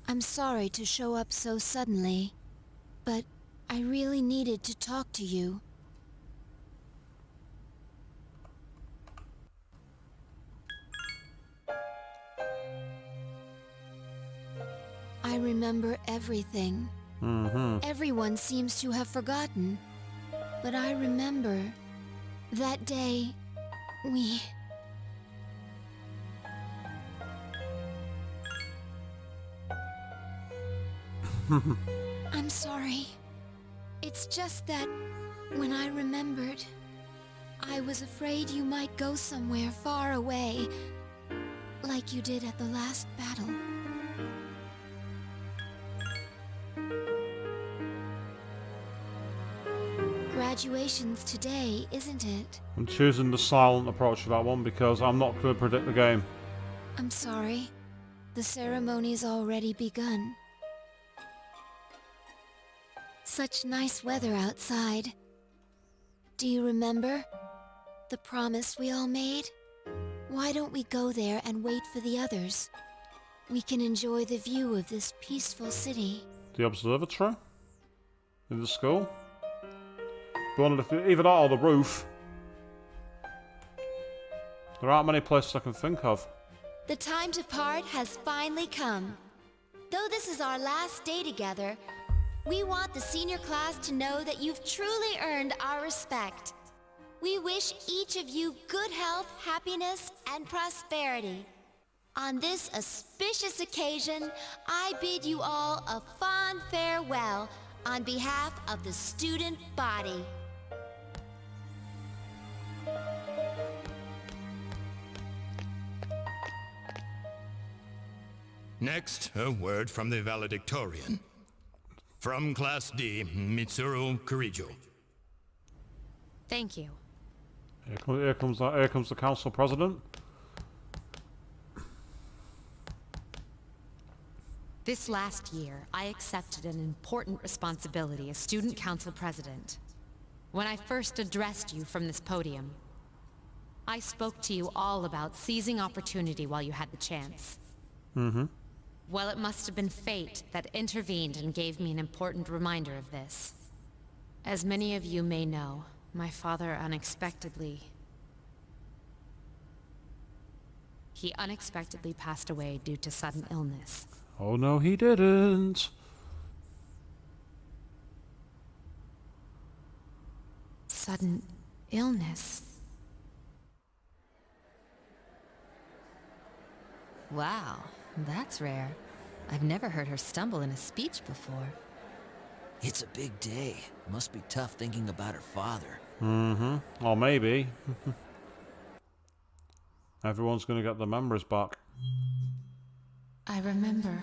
I'm sorry to show up so suddenly, but I really needed to talk to you. I remember everything. Everyone seems to have forgotten. But I remember that day we... I'm sorry. It's just that when I remembered, I was afraid you might go somewhere far away, like you did at the last battle. Graduation's today, isn't it? I'm choosing the silent approach to that one because I'm not going to predict the game. I'm sorry. The ceremony's already begun. Such nice weather outside. Do you remember the promise we all made? Why don't we go there and wait for the others? We can enjoy the view of this peaceful city. The observatory? In the school? Either that or the roof. There aren't many places I can think of. The time to part has finally come. Though this is our last day together, we want the senior class to know that you've truly earned our respect. We wish each of you good health, happiness, and prosperity. On this auspicious occasion, I bid you all a fond farewell on behalf of the student body. Next, a word from the valedictorian. From Class D, Mitsuru Kurijo. Thank you. Here comes the council president. This last year, I accepted an important responsibility as student council president. When I first addressed you from this podium, I spoke to you all about seizing opportunity while you had the chance. Mm-hmm. Well, it must have been fate that intervened and gave me an important reminder of this. As many of you may know, my father unexpectedly passed away due to sudden illness. Oh no, he didn't. Sudden illness? Wow, that's rare. I've never heard her stumble in a speech before. It's a big day. Must be tough thinking about her father. Mm-hmm. Or maybe. Everyone's gonna get the memories back. I remember.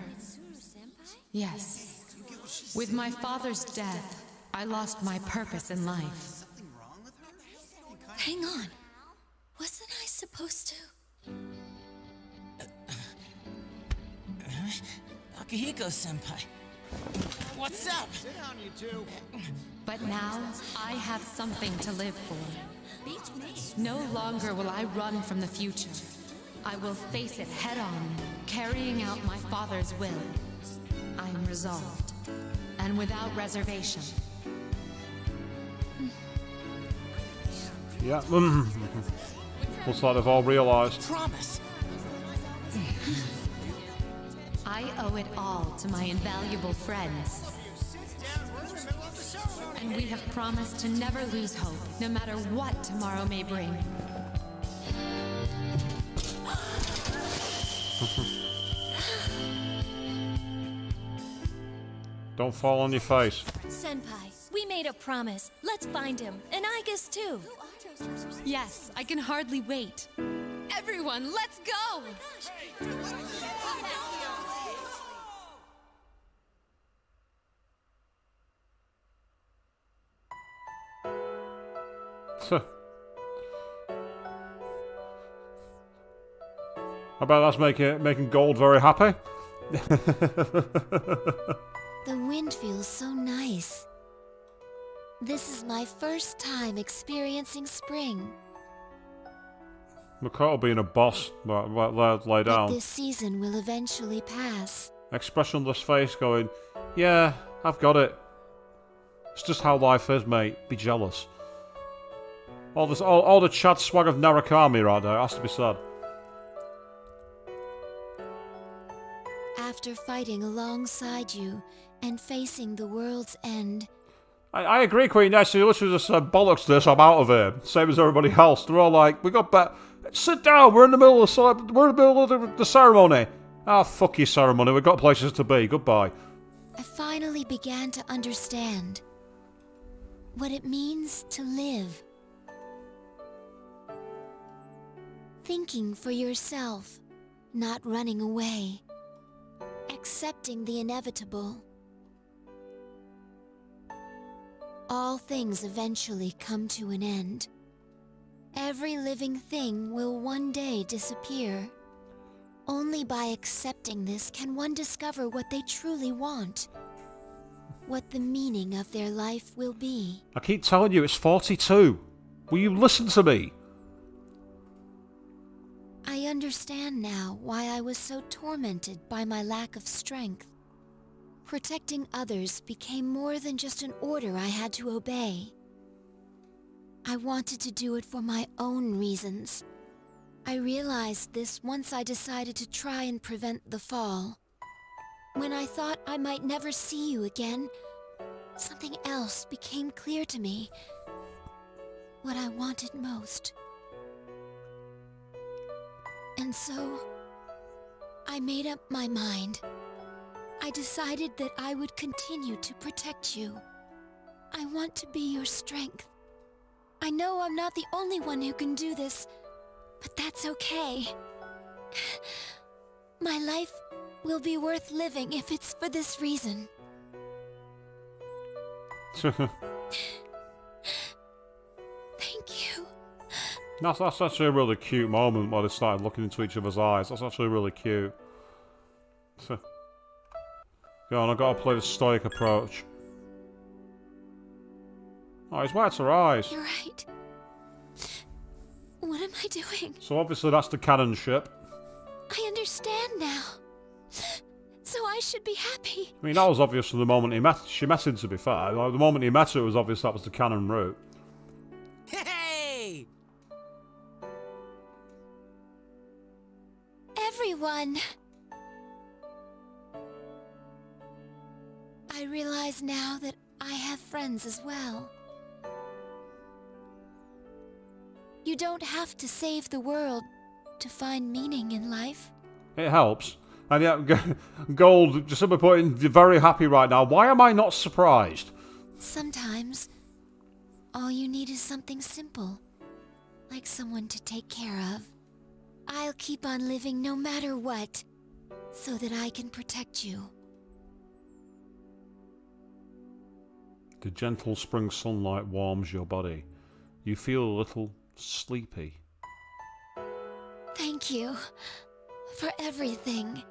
Yes. With my father's death, I lost my purpose in life. Hang on. Wasn't I supposed to? Akihiko-senpai. What's up? Sit down, you two. But now, I have something to live for. No longer will I run from the future. I will face it head-on, carrying out my father's will. I am resolved, and without reservation. Yeah. Looks like they've all realised. Promise. I owe it all to my invaluable friends. And we have promised to never lose hope, no matter what tomorrow may bring. Don't fall on your face. Senpai, we made a promise. Let's find him. And I guess too. Yes, I can hardly wait. Everyone, let's go! I bet that's making Gold very happy. The wind feels so nice. This is my first time experiencing spring. Makoto being a boss, but lay down. But this season will eventually pass. Expressionless face going, yeah, I've got it. It's just how life is, mate. Be jealous. All the chat swag of Narukami right there, has to be said. After fighting alongside you and facing the world's end, I agree, Queen Nessie. She literally just said, bollocks this, I'm out of here. Same as everybody else. They're all like, we got better. Sit down, we're in the middle of the ceremony. Ah, fuck your ceremony, we've got places to be. Goodbye. I finally began to understand what it means to live. Thinking for yourself, not running away. Accepting the inevitable. All things eventually come to an end. Every living thing will one day disappear. Only by accepting this can one discover what they truly want. What the meaning of their life will be. I keep telling you, it's 42. Will you listen to me? I understand now why I was so tormented by my lack of strength. Protecting others became more than just an order I had to obey. I wanted to do it for my own reasons. I realized this once I decided to try and prevent the fall. When I thought I might never see you again, something else became clear to me. What I wanted most. And so, I made up my mind. I decided that I would continue to protect you. I want to be your strength. I know I'm not the only one who can do this, but that's okay. My life will be worth living if it's for this reason. That's actually a really cute moment when they started looking into each other's eyes. That's actually really cute. Go on, I've got to play the stoic approach. Oh, he's wet her eyes. You're right. What am I doing? So obviously that's the cannon ship. I understand now. So I should be happy. I mean, that was obvious from the moment she met him, to be fair. Like, the moment he met her, it was obvious that was the cannon route. Hey! Everyone! I realize now that I have friends as well. You don't have to save the world to find meaning in life. It helps. And yeah, Gold, just simply putting, very happy right now. Why am I not surprised? Sometimes, all you need is something simple. Like someone to take care of. I'll keep on living no matter what, so that I can protect you. The gentle spring sunlight warms your body. You feel a little sleepy. Thank you for everything.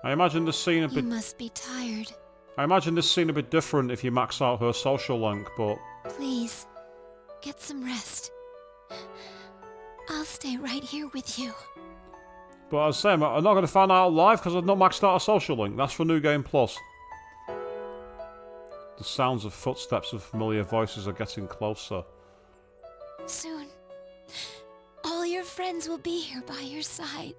I imagine this scene a bit... You must be tired. I imagine this scene a bit different if you max out her social link, but... Please, get some rest. I'll stay right here with you. But as I say, I'm not going to find out live because I've not maxed out a social link. That's for New Game Plus. The sounds of footsteps of familiar voices are getting closer. Soon, all your friends will be here by your side.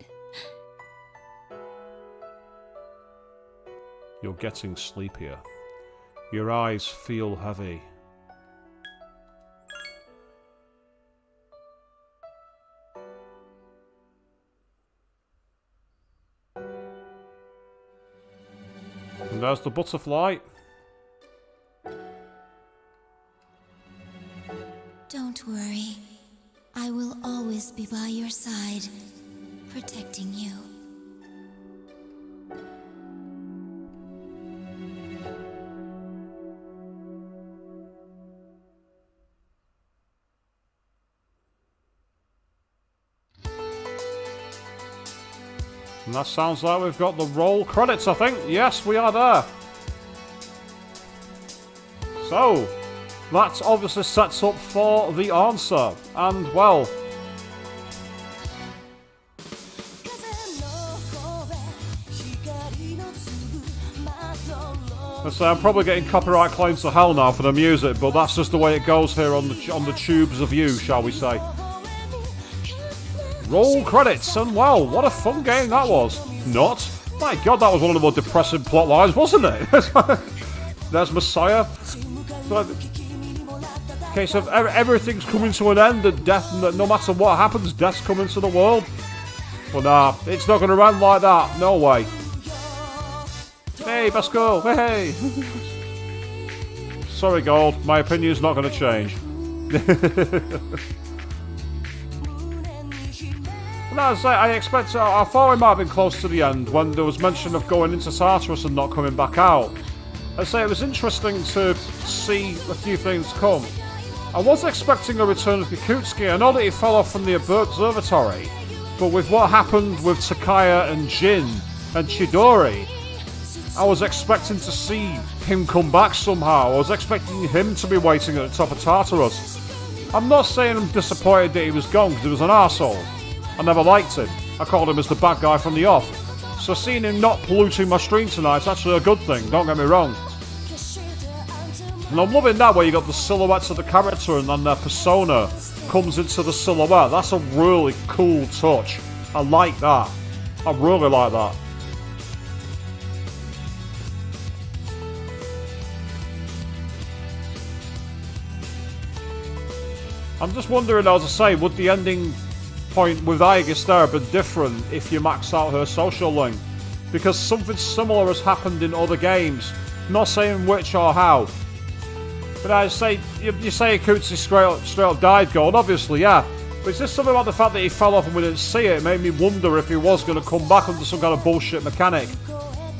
You're getting sleepier. Your eyes feel heavy. And there's the butterfly. Don't worry. I will always be by your side, protecting you. And that sounds like we've got the roll credits, I think. Yes, we are there. So, that obviously sets up for the answer. And, well... So I'm probably getting copyright claims to hell now for the music, but that's just the way it goes here on the tubes of you, shall we say. Roll credits, and well, what a fun game that was. Not? My god, that was one of the more depressing plot lines, wasn't it? There's Messiah. Okay, so everything's coming to an end, and death, no matter what happens, death's coming to the world. Well, nah, it's not going to end like that. No way. Hey, Basco. Hey. Sorry, Gold. My opinion's not going to change. Well, as I expect, I thought we might have been close to the end when there was mention of going into Tartarus and not coming back out. I say it was interesting to see a few things come. I was expecting a return of Kikutsuki. I know that he fell off from the observatory, but with what happened with Takaya and Jin and Chidori, I was expecting to see him come back somehow. I was expecting him to be waiting at the top of Tartarus. I'm not saying I'm disappointed that he was gone, because he was an arsehole. I never liked him. I called him as the bad guy from the off. So seeing him not polluting my stream tonight is actually a good thing, don't get me wrong. And I'm loving that where you got the silhouettes of the character and then their persona comes into the silhouette. That's a really cool touch. I like that. I really like that. I'm just wondering, as I say, would the ending point with Aegis there have been different if you maxed out her social link? Because something similar has happened in other games. Not saying which or how. But I say, you say Akutsu straight up died Gold, obviously, yeah. But it's just something about the fact that he fell off and we didn't see it. It made me wonder if he was going to come back under some kind of bullshit mechanic.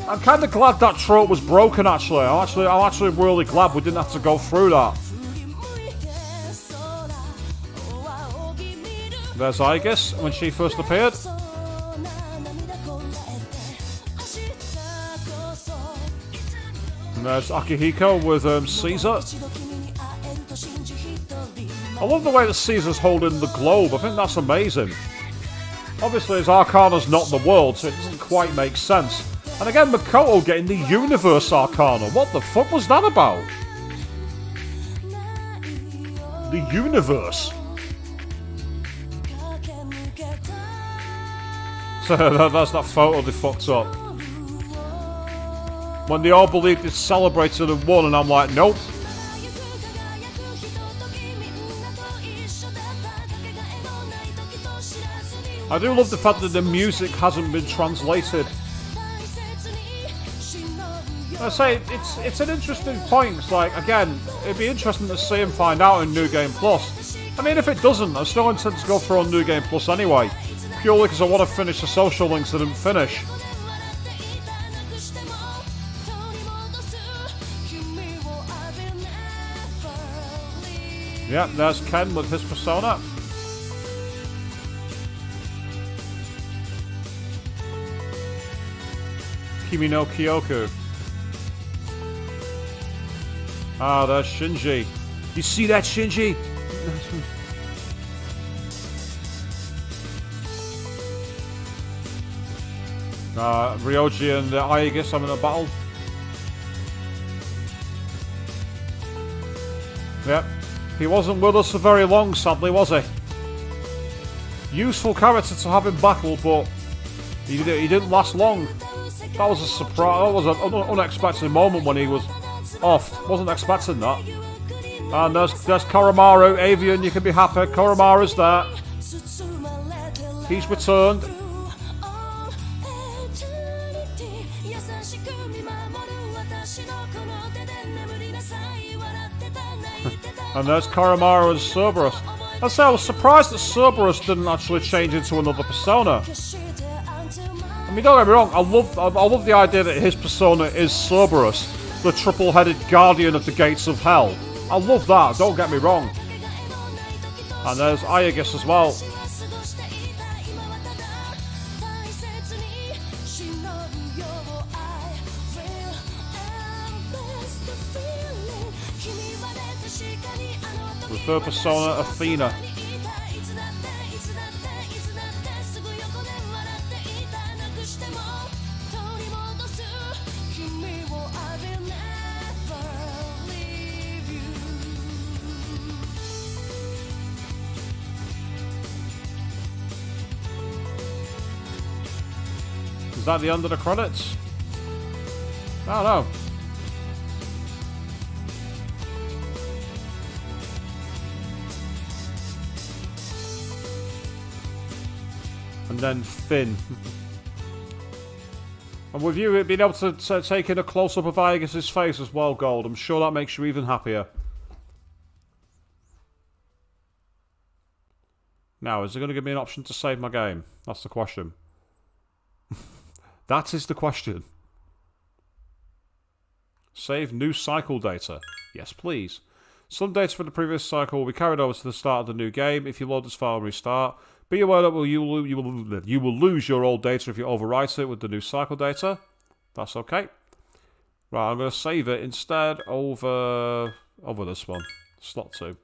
I'm kind of glad that trope was broken, actually. I'm actually really glad we didn't have to go through that. There's Aegis when she first appeared. And there's Akihiko with Caesar. I love the way that Caesar's holding the globe. I think that's amazing. Obviously, his Arcana's not the world, so it doesn't quite make sense. And again, Makoto getting the Universe Arcana. What the fuck was that about? The Universe. So that's that photo they fucked up. When they all believed it celebrated and won, and I'm like, nope. I do love the fact that the music hasn't been translated. I say, it's an interesting point. It's like, again, it'd be interesting to see him find out in New Game Plus. I mean, if it doesn't, I still intend to go through on New Game Plus anyway. Purely because I want to finish the social links that didn't finish. Yep, there's Ken with his persona. Kimi no Kyoku. Ah, there's Shinji. You see that, Shinji? Ryoji and Aegis having a battle. Yep. He wasn't with us for very long, sadly, was he? Useful character to have in battle, but he didn't last long. That was a surprise. That was an unexpected moment when he was off. Wasn't expecting that. And there's Koromaru. Avian, you can be happy. Koromaru's there. He's returned. And there's Koromaru and Cerberus. I was surprised that Cerberus didn't actually change into another persona. I mean, don't get me wrong, I love the idea that his persona is Cerberus, the triple-headed guardian of the gates of hell. I love that, don't get me wrong. And there's Aegis as well. With her persona, Athena. Is that the end of the credits? I don't know. And then Finn. And with you being able to take in a close-up of Aegis's face as well, Gold, I'm sure that makes you even happier. Now, is it going to give me an option to save my game? That's the question. That is the question. Save new cycle data. Yes, please. Some data from the previous cycle will be carried over to the start of the new game. If you load this file and restart, be aware that you will lose your old data if you overwrite it with the new cycle data. That's okay. Right, I'm going to save it instead over this one. Slot 2.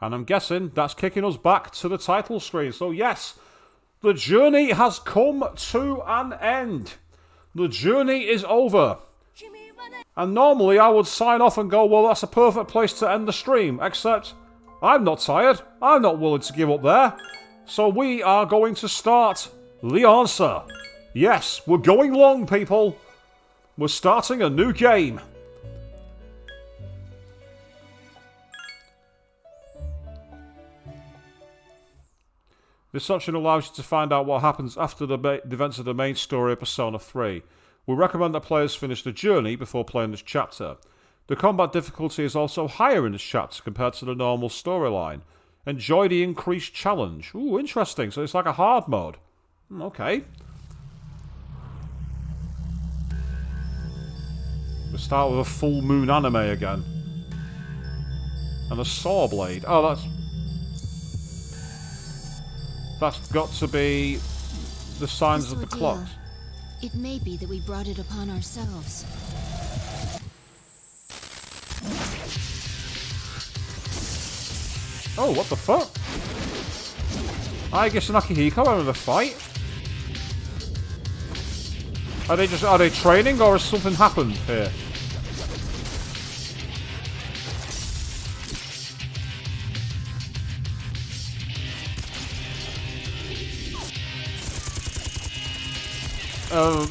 And I'm guessing that's kicking us back to the title screen. So yes, the journey has come to an end. The journey is over. And normally I would sign off and go, well, that's a perfect place to end the stream. Except I'm not tired. I'm not willing to give up there. So we are going to start the answer. Yes, we're going long, people. We're starting a new game. This option allows you to find out what happens after the events of the main story of Persona 3. We recommend that players finish the journey before playing this chapter. The combat difficulty is also higher in this chapter compared to the normal storyline. Enjoy the increased challenge. Ooh, interesting. So it's like a hard mode. Okay. We start with a full moon anime again. And a saw blade. Oh, that's got to be the signs of the clocks. It may be that we brought it upon ourselves. Oh, what the fuck? I guess Nakihiko are in a fight. Are they training or has something happened here?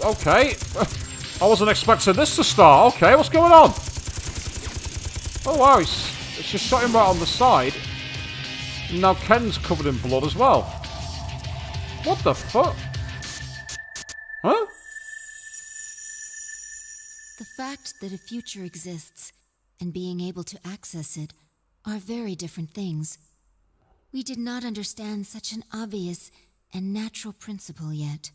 Okay. I wasn't expecting this to start. Okay, what's going on? Oh wow, it's just shot him right on the side. Now Ken's covered in blood as well. What the fuck? Huh? The fact that a future exists and being able to access it are very different things. We did not understand such an obvious and natural principle yet.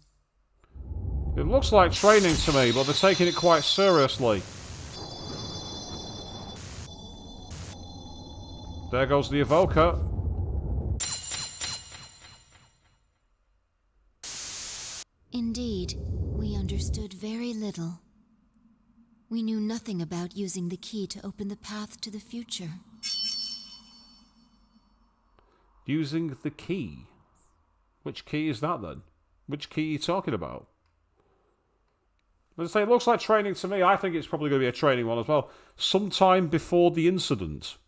It looks like training to me, but they're taking it quite seriously. There goes the evoker. Indeed, we understood very little. We knew nothing about using the key to open the path to the future. Using the key? Which key is that then? Which key are you talking about? As I say, it looks like training to me. I think it's probably going to be a training one as well. Sometime before the incident.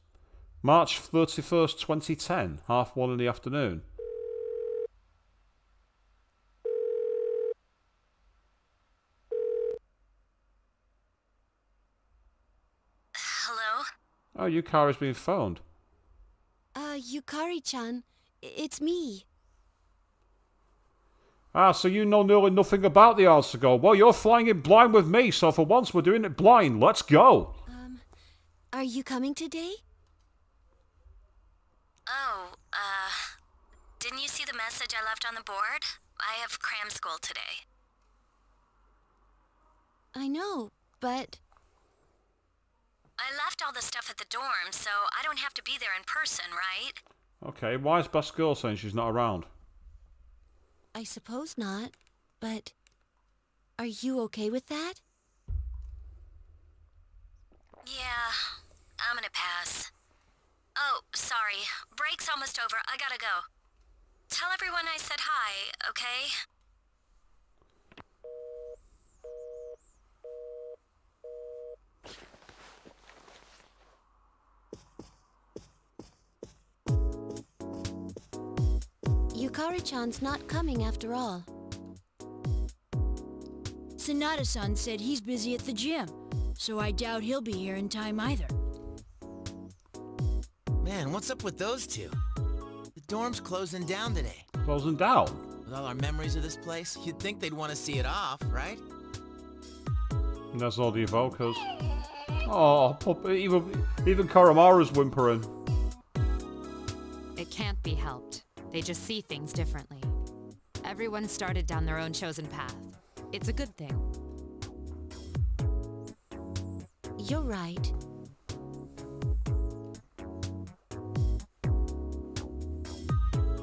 March 31st, 2010. 1:30 in the afternoon. Hello? Oh, Yukari's being phoned. Yukari-chan, it's me. Ah, so you know nearly nothing about the answer, Go. Well, you're flying it blind with me, so for once we're doing it blind. Let's go. Are you coming today? Oh, didn't you see the message I left on the board? I have cram school today. I know, but... I left all the stuff at the dorm, so I don't have to be there in person, right? Okay, why is Best Girl saying she's not around? I suppose not, but... Are you okay with that? Yeah, I'm gonna pass. Oh, sorry. Break's almost over. I gotta go. Tell everyone I said hi, okay? Yukari-chan's not coming after all. Sonata-san said he's busy at the gym, so I doubt he'll be here in time either. Man, what's up with those two? The dorm's closing down today. Closing down? With all our memories of this place, you'd think they'd want to see it off, right? And there's all the evokers. Oh, even Koromaru's whimpering. It can't be helped. They just see things differently. Everyone started down their own chosen path. It's a good thing. You're right.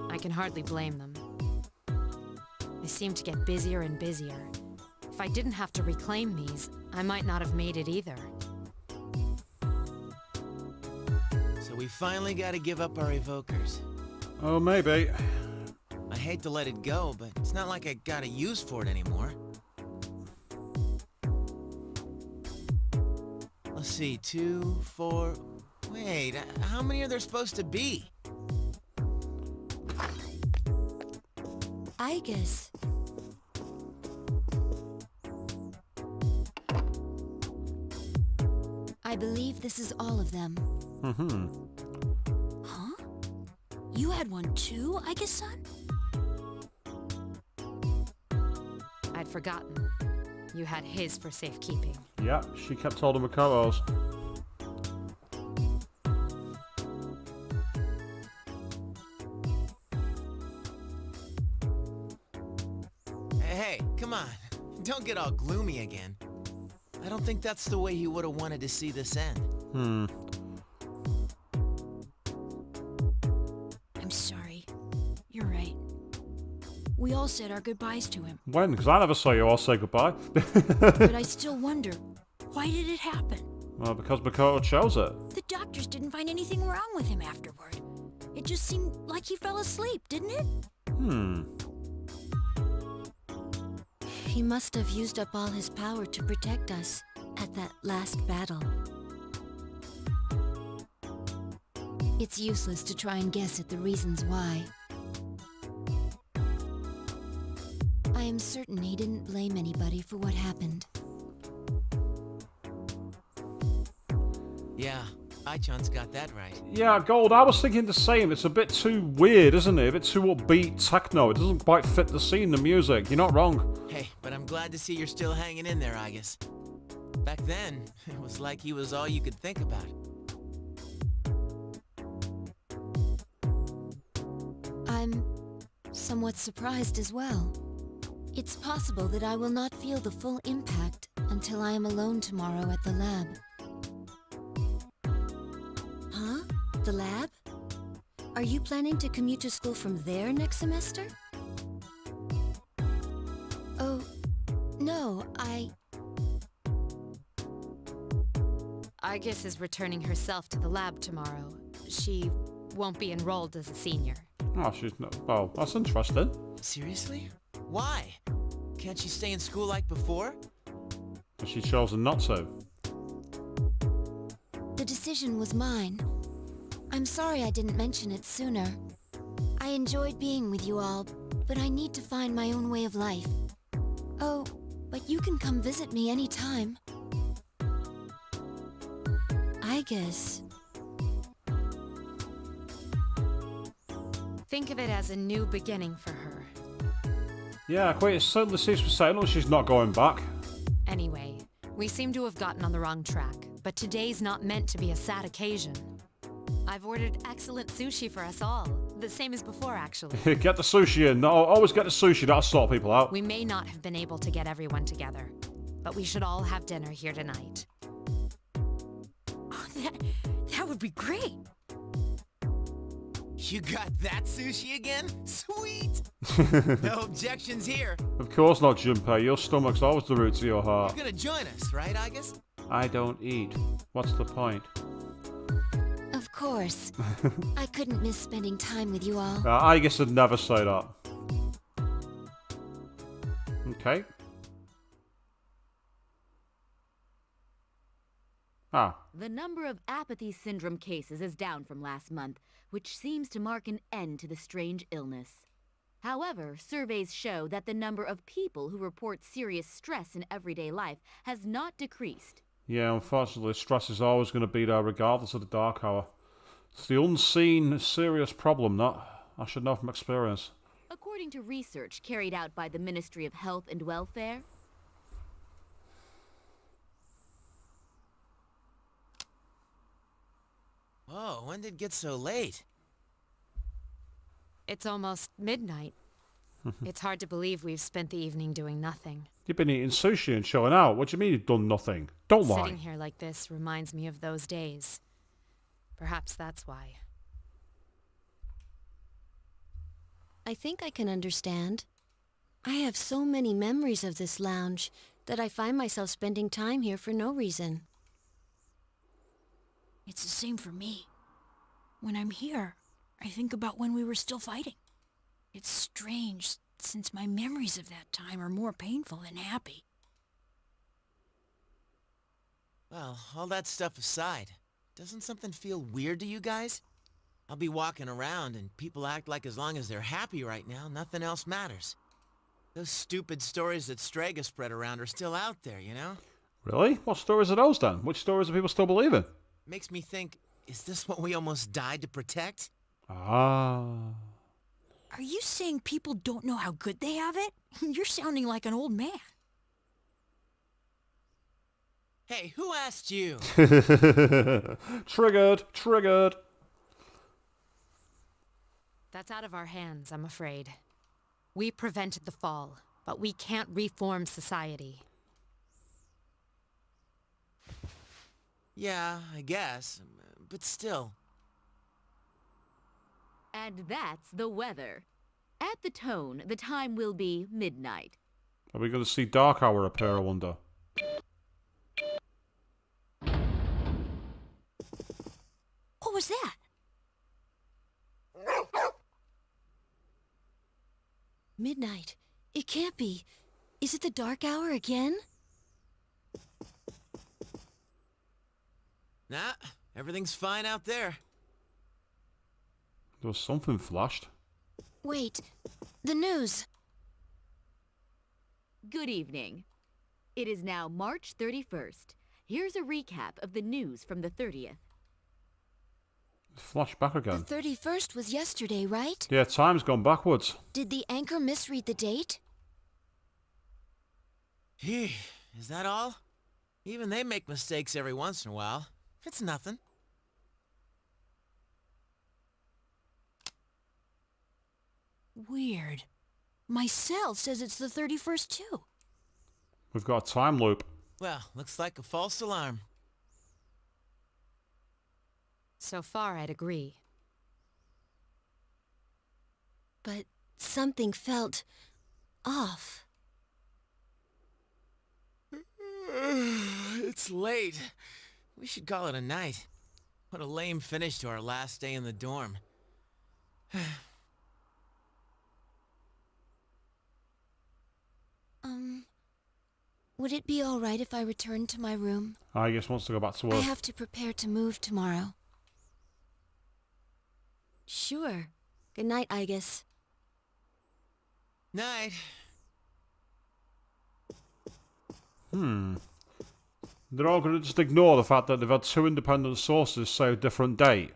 I can hardly blame them. They seem to get busier and busier. If I didn't have to reclaim these, I might not have made it either. So we finally gotta give up our evokers. Oh, maybe. I hate to let it go, but it's not like I got a use for it anymore. Let's see, 2, 4... Wait, how many are there supposed to be? I guess. I believe this is all of them. Mm-hmm. Huh? You had one too, I guess, son? I'd forgotten. You had his for safekeeping. Yeah, she kept holding Makoto's. Hey, come on. Don't get all gloomy again. I don't think that's the way he would have wanted to see this end. I'm sorry. You're right. We all said our goodbyes to him. When? Because I never saw you all say goodbye. But I still wonder, why did it happen? Well, because Makoto chose it. The doctors didn't find anything wrong with him afterward. It just seemed like he fell asleep, didn't it? He must have used up all his power to protect us at that last battle. It's useless to try and guess at the reasons why. I am certain he didn't blame anybody for what happened. Yeah, Ai-chan's got that right. Yeah, Gold, I was thinking the same. It's a bit too weird, isn't it? A bit too upbeat techno. It doesn't quite fit the scene, the music. You're not wrong. Hey, but I'm glad to see you're still hanging in there, Aigis. Back then, it was like he was all you could think about. I'm somewhat surprised as well. It's possible that I will not feel the full impact until I am alone tomorrow at the lab. Huh? The lab? Are you planning to commute to school from there next semester? Oh, no, Aigis is returning herself to the lab tomorrow. She won't be enrolled as a senior. Oh, she's not. Oh, that's interesting. Seriously? Why? Can't she stay in school like before? But she's chosen not to. The decision was mine. I'm sorry I didn't mention it sooner. I enjoyed being with you all, but I need to find my own way of life. Oh, but you can come visit me anytime. I guess. Think of it as a new beginning for her. Yeah, quite. It certainly seems to say, no, she's not going back. Anyway, we seem to have gotten on the wrong track, but today's not meant to be a sad occasion. I've ordered excellent sushi for us all. The same as before, actually. Get the sushi in. No, always get the sushi. That'll sort people out. We may not have been able to get everyone together, but we should all have dinner here tonight. Oh, that would be great. You got that sushi again? Sweet! No objections here. Of course not, Junpei. Your stomach's always the root to your heart. You're gonna join us, right, Aigis? I don't eat. What's the point? Of course. I couldn't miss spending time with you all. I guess I'd never say that. Okay. The number of apathy syndrome cases is down from last month, which seems to mark an end to the strange illness. However, surveys show that the number of people who report serious stress in everyday life has not decreased. Yeah, unfortunately, stress is always going to be there regardless of the dark hour. It's the unseen serious problem, that I should know from experience. According to research carried out by the Ministry of Health and Welfare, Whoa, when did it get so late? It's almost midnight. It's hard to believe we've spent the evening doing nothing. You've been eating sushi and chilling out. What do you mean you've done nothing? Don't lie. Sitting here like this reminds me of those days. Perhaps that's why. I think I can understand. I have so many memories of this lounge that I find myself spending time here for no reason. It's the same for me. When I'm here, I think about when we were still fighting. It's strange, since my memories of that time are more painful than happy. Well, all that stuff aside, doesn't something feel weird to you guys? I'll be walking around and people act like as long as they're happy right now, nothing else matters. Those stupid stories that Strega spread around are still out there, you know? Really? What stories are those then? Which stories do people still believe in? Makes me think, is this what we almost died to protect? Ah. Are you saying people don't know how good they have it? You're sounding like an old man. Hey, who asked you? Triggered. That's out of our hands, I'm afraid. We prevented the fall, but we can't reform society. Yeah, I guess, but still. and that's the weather. At the tone, the time will be midnight. Are we going to see Dark Hour appear, I wonder? What was that? Midnight. It can't be. Is it the Dark Hour again? Nah, everything's fine out there. There was something flashed. Wait, the news. Good evening. It is now March 31st. Here's a recap of the news from the 30th. Flash back again. The 31st was yesterday, right? Yeah, time's gone backwards. Did the anchor misread the date? Is that all? Even they make mistakes every once in a while. It's nothing. Weird. My cell says it's the 31st too. We've got a time loop. Well, looks like a false alarm. So far, I'd agree. But something felt off. It's late. We should call it a night. What a lame finish to our last day in the dorm. Would it be all right if I returned to my room? I guess wants to go back to work. I have to prepare to move tomorrow. Sure. Good night, Igus. Night. They're all going to just ignore the fact that they've had two independent sources say a different date.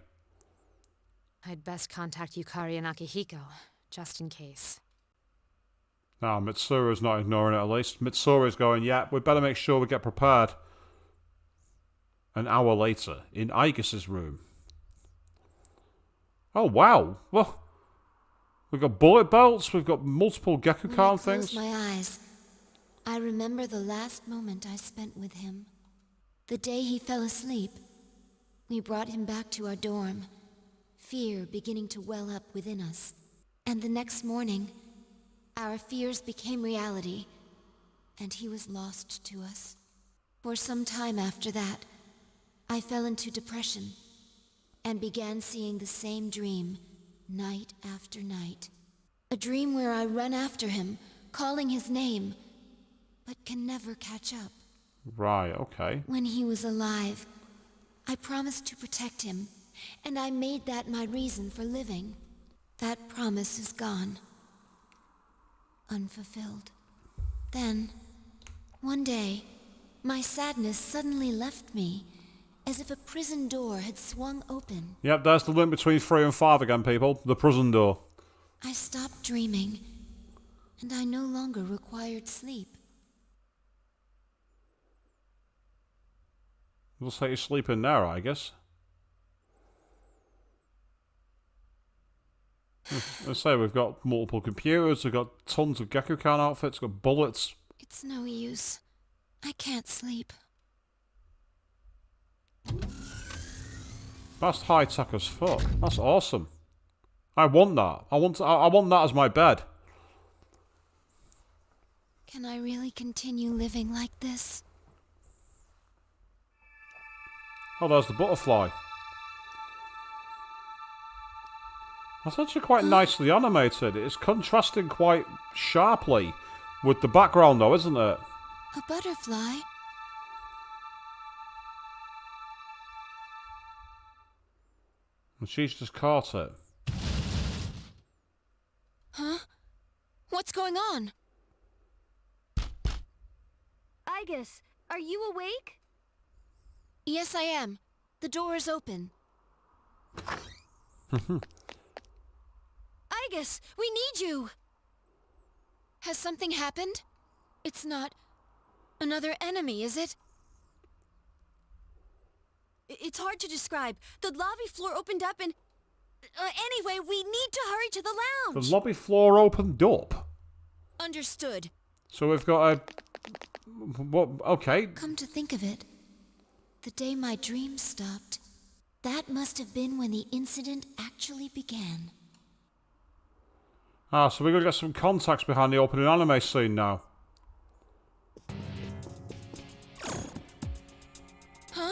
I'd best contact Yukari and Akihiko, just in case. Now, Mitsuru's not ignoring it at least. Mitsuru's going, yeah, we better make sure we get prepared. An hour later, in Igus's room. Oh, wow. Well, we've got bullet belts, we've got multiple Gekukan things. When I close my eyes, I remember the last moment I spent with him. The day he fell asleep. We brought him back to our dorm, fear beginning to well up within us. And the next morning, our fears became reality, and he was lost to us. For some time after that, I fell into depression and began seeing the same dream night after night. A dream where I run after him, calling his name, but can never catch up. Right, okay. When he was alive, I promised to protect him, and I made that my reason for living. That promise is gone. Unfulfilled. Then, one day, my sadness suddenly left me, as if a prison door had swung open. Yep, there's the link between 3 and 5 again, people. The prison door. I stopped dreaming, and I no longer required sleep. Looks like you sleep in there, I guess. Let's say we've got multiple computers, we've got tons of Gekukan outfits, we've got bullets. It's no use. I can't sleep. That's high tech as fuck. That's awesome. I want that. I want that as my bed. Can I really continue living like this? Oh, there's the butterfly. That's actually quite nicely animated. It's contrasting quite sharply with the background, though, isn't it? A butterfly? And she's just caught it. Huh? What's going on? I.S., are you awake? Yes, I am. The door is open. I.S., we need you! Has something happened? It's not another enemy, is it? It's hard to describe. The lobby floor opened up and... anyway, we need to hurry to the lounge! The lobby floor opened up. Understood. So we've got a... What? Okay. Come to think of it, the day my dreams stopped, that must have been when the incident actually began. Ah, so we're going to get some context behind the opening anime scene now. Huh?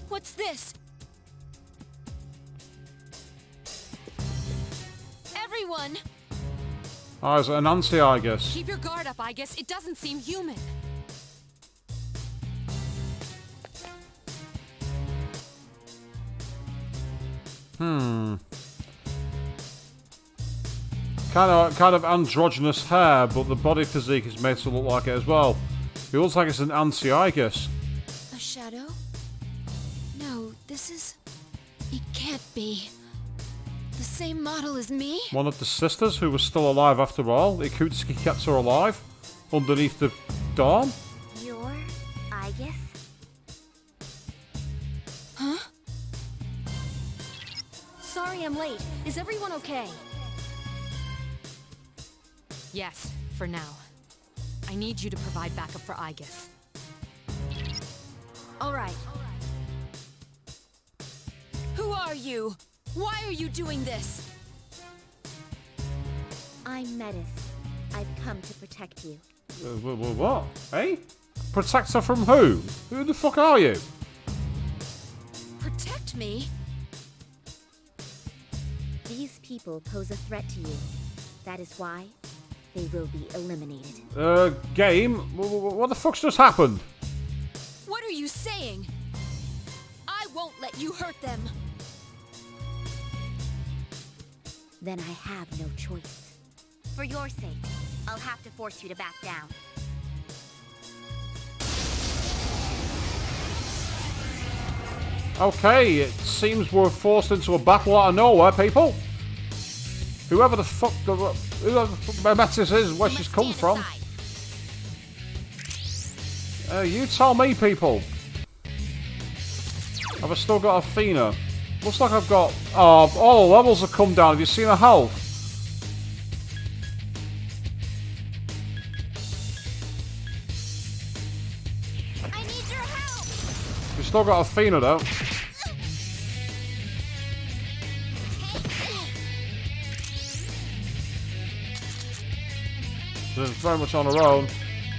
What's this? Everyone! Ah, is it an anti, I guess? Keep your guard up, I guess. It doesn't seem human. Kind of androgynous hair, but the body physique is made to look like it as well. It looks like it's an anti, I guess. A shadow? No, this is... It can't be. The same model as me? One of the sisters who was still alive after all. Ikutsuki kept her alive underneath the dawn. You're I.S.? Huh? Sorry I'm late. Is everyone okay? Yes, for now. I need you to provide backup for I.S. All right. Who are you? Why are you doing this? I'm Metis. I've come to protect you. What? Hey? Protect her from who? Who the fuck are you? Protect me? These people pose a threat to you. That is why they will be eliminated. Game? What the fuck's just happened? What are you saying? I won't let you hurt them. Then I have no choice. For your sake, I'll have to force you to back down. Okay, it seems we're forced into a battle out of nowhere, people. Whoever the fuck Metis is, where she's come from. You tell me, people. Have I still got Athena? Looks like I've got... Oh, all the levels have come down. Have you seen her health? I need your help! We've still got Athena, though. She's very much on her own.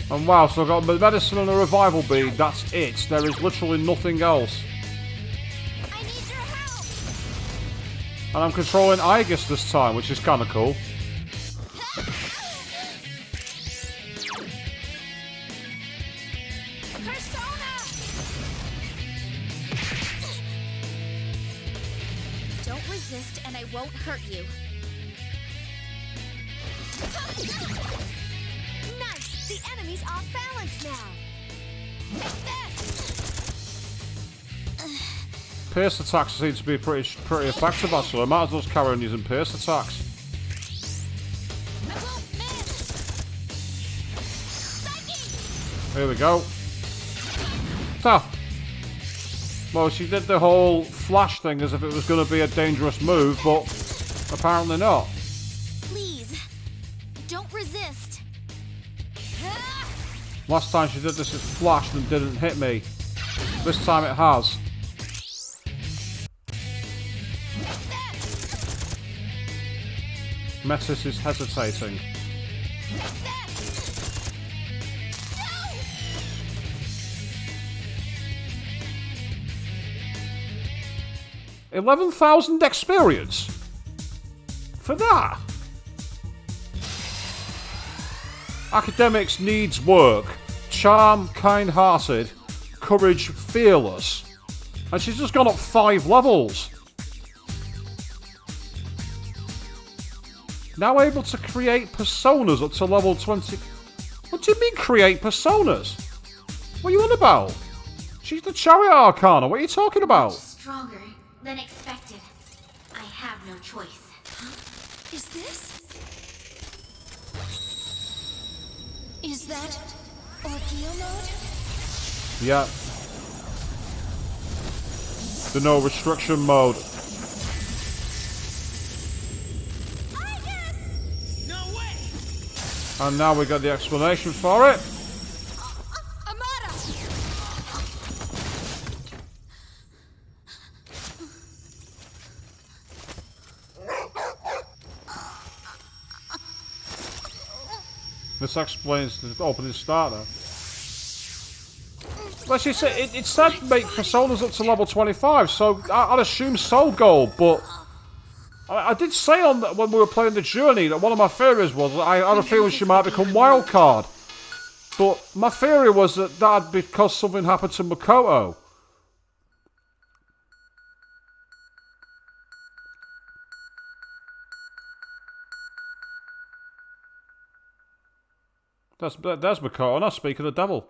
And wow, so I've got the medicine and a revival bead. That's it. There is literally nothing else. I need your help! And I'm controlling Aegis this time, which is kind of cool. Persona! Don't resist and I won't hurt you. Nice! The enemy's off balance now! Take this! Pierce attacks seem to be pretty effective, actually. I might as well just carry on using pierce attacks. Here we go. So. Well, she did the whole flash thing as if it was going to be a dangerous move, but apparently not. Please, don't resist. Last time she did this, it flashed and didn't hit me. This time it has. Metis is hesitating. 11,000 experience? For that? Academics needs work. Charm, kind-hearted. Courage, fearless. And she's just gone up 5 levels. Now able to create personas up to level 20. What do you mean create personas? What are you on about? She's the Chariot Arcana. What are you talking about? Stronger than expected. I have no choice. Is this? Is that Ordeal mode? Yeah. The no restriction mode. No way! And now we got the explanation for it. This explains the opening starter. Well, she said it said make personas up to level 25, so I'd assume Soul Gold, but I did say on when we were playing the journey that one of my theories was that I had a feeling she might become Wildcard. But my theory was that that'd because something happened to Makoto. There's Makoto, not speaking of the devil.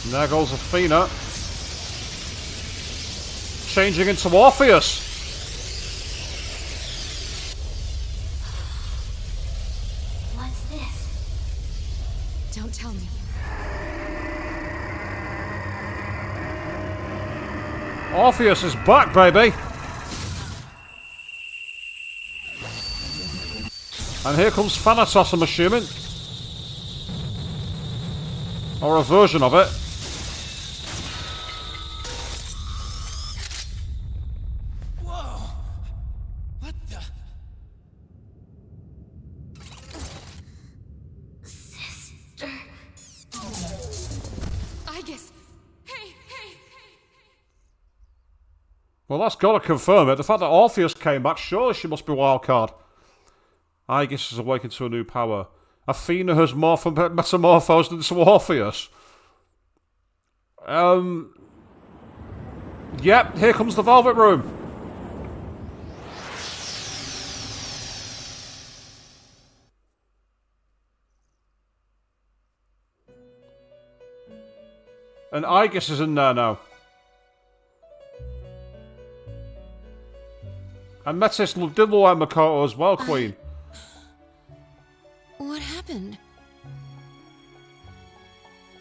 And there goes Athena. Changing into Orpheus. What's this? Don't tell me. Orpheus is back, baby. And here comes Thanatos, I'm assuming. Or a version of it. Well, that's got to confirm it. The fact that Orpheus came back, surely she must be Wildcard. Aegis has awakened to a new power. Athena has metamorphosed into Orpheus. Yep, here comes the Velvet Room. And Aegis is in there now. And Metis did look like Makoto as well, Queen. What happened?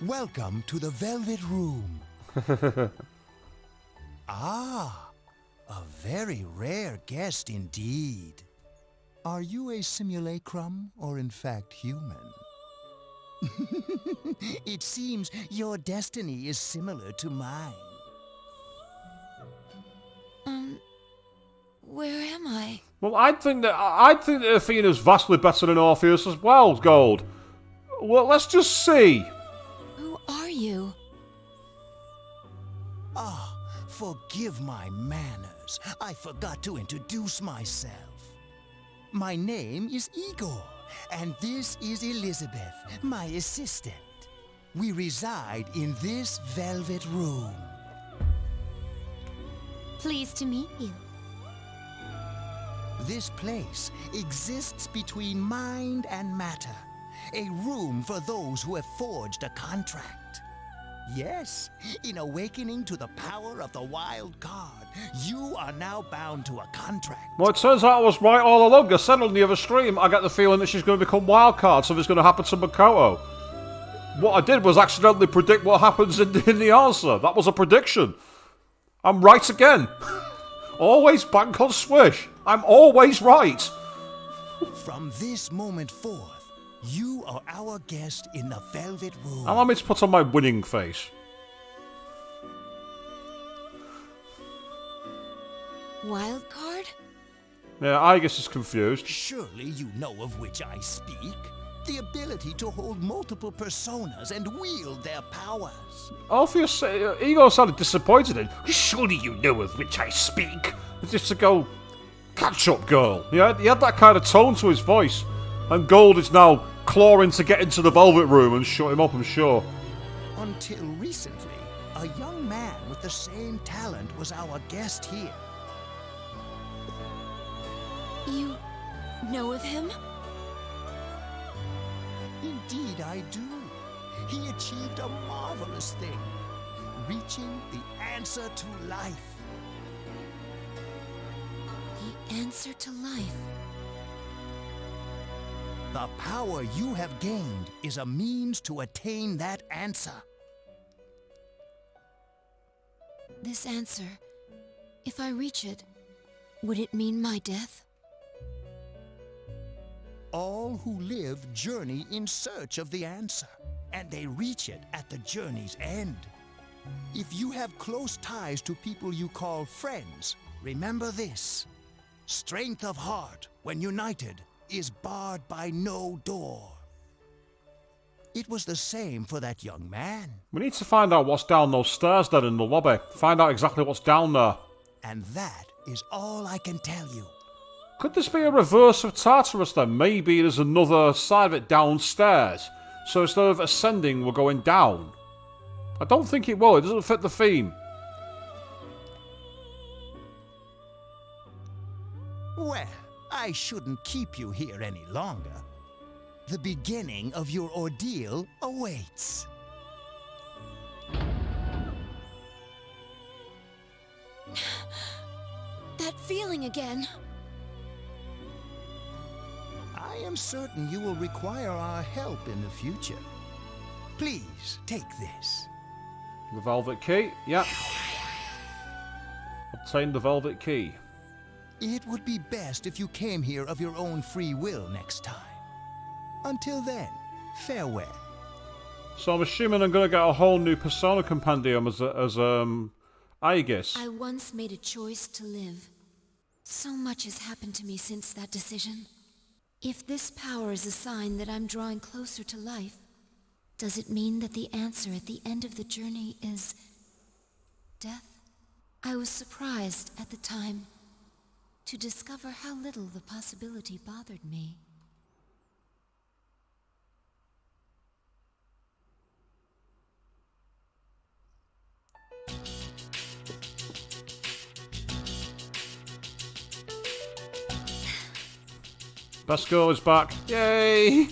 Welcome to the Velvet Room. Ah, a very rare guest indeed. Are you a simulacrum or in fact human? It seems your destiny is similar to mine. Where am I? Well, I'd think that Athena's vastly better than Orpheus as well, Gold. Well, let's just see. Who are you? Ah, forgive my manners. I forgot to introduce myself. My name is Igor, and this is Elizabeth, my assistant. We reside in this velvet room. Pleased to meet you. This place exists between mind and matter, a room for those who have forged a contract. Yes, in awakening to the power of the wild card, you are now bound to a contract. Well, it turns out I was right all along. I said on the other stream, I get the feeling that she's going to become wildcard, something's going to happen to Makoto. What I did was accidentally predict what happens in the answer. That was a prediction. I'm right again. Always bank on Swish. I'm always right. From this moment forth, you are our guest in the velvet room. Allow me to put on my winning face. Wild card? Yeah, I guess it's confused. Surely you know of which I speak. The ability to hold multiple personas and wield their powers. Orpheus, Ego sounded disappointed in. Surely you know of which I speak. It's just to go, catch up, girl. Yeah, he had that kind of tone to his voice. And Gold is now clawing to get into the Velvet Room and shut him up, I'm sure. Until recently, a young man with the same talent was our guest here. You know of him? Indeed I do. He achieved a marvelous thing, reaching the answer to life. The answer to life. The power you have gained is a means to attain that answer. This answer, if I reach it, would it mean my death? All who live journey in search of the answer, and they reach it at the journey's end. If you have close ties to people you call friends, remember this. Strength of heart, when united, is barred by no door. It was the same for that young man. We need to find out what's down those stairs then in the lobby. Find out exactly what's down there. And that is all I can tell you. Could this be a reverse of Tartarus then? Maybe there's another side of it downstairs. So instead of ascending, we're going down. I don't think it will. It doesn't fit the theme. Well, I shouldn't keep you here any longer. The beginning of your ordeal awaits. That feeling again. I am certain you will require our help in the future. Please, take this. The Velvet Key? Yep. Obtain the Velvet Key. It would be best if you came here of your own free will next time. Until then, farewell. So I'm assuming I'm going to get a whole new Persona Compendium as Aegis. I once made a choice to live. So much has happened to me since that decision. If this power is a sign that I'm drawing closer to life, does it mean that the answer at the end of the journey is death? I was surprised at the time to discover how little the possibility bothered me. Best girl is back. Yay!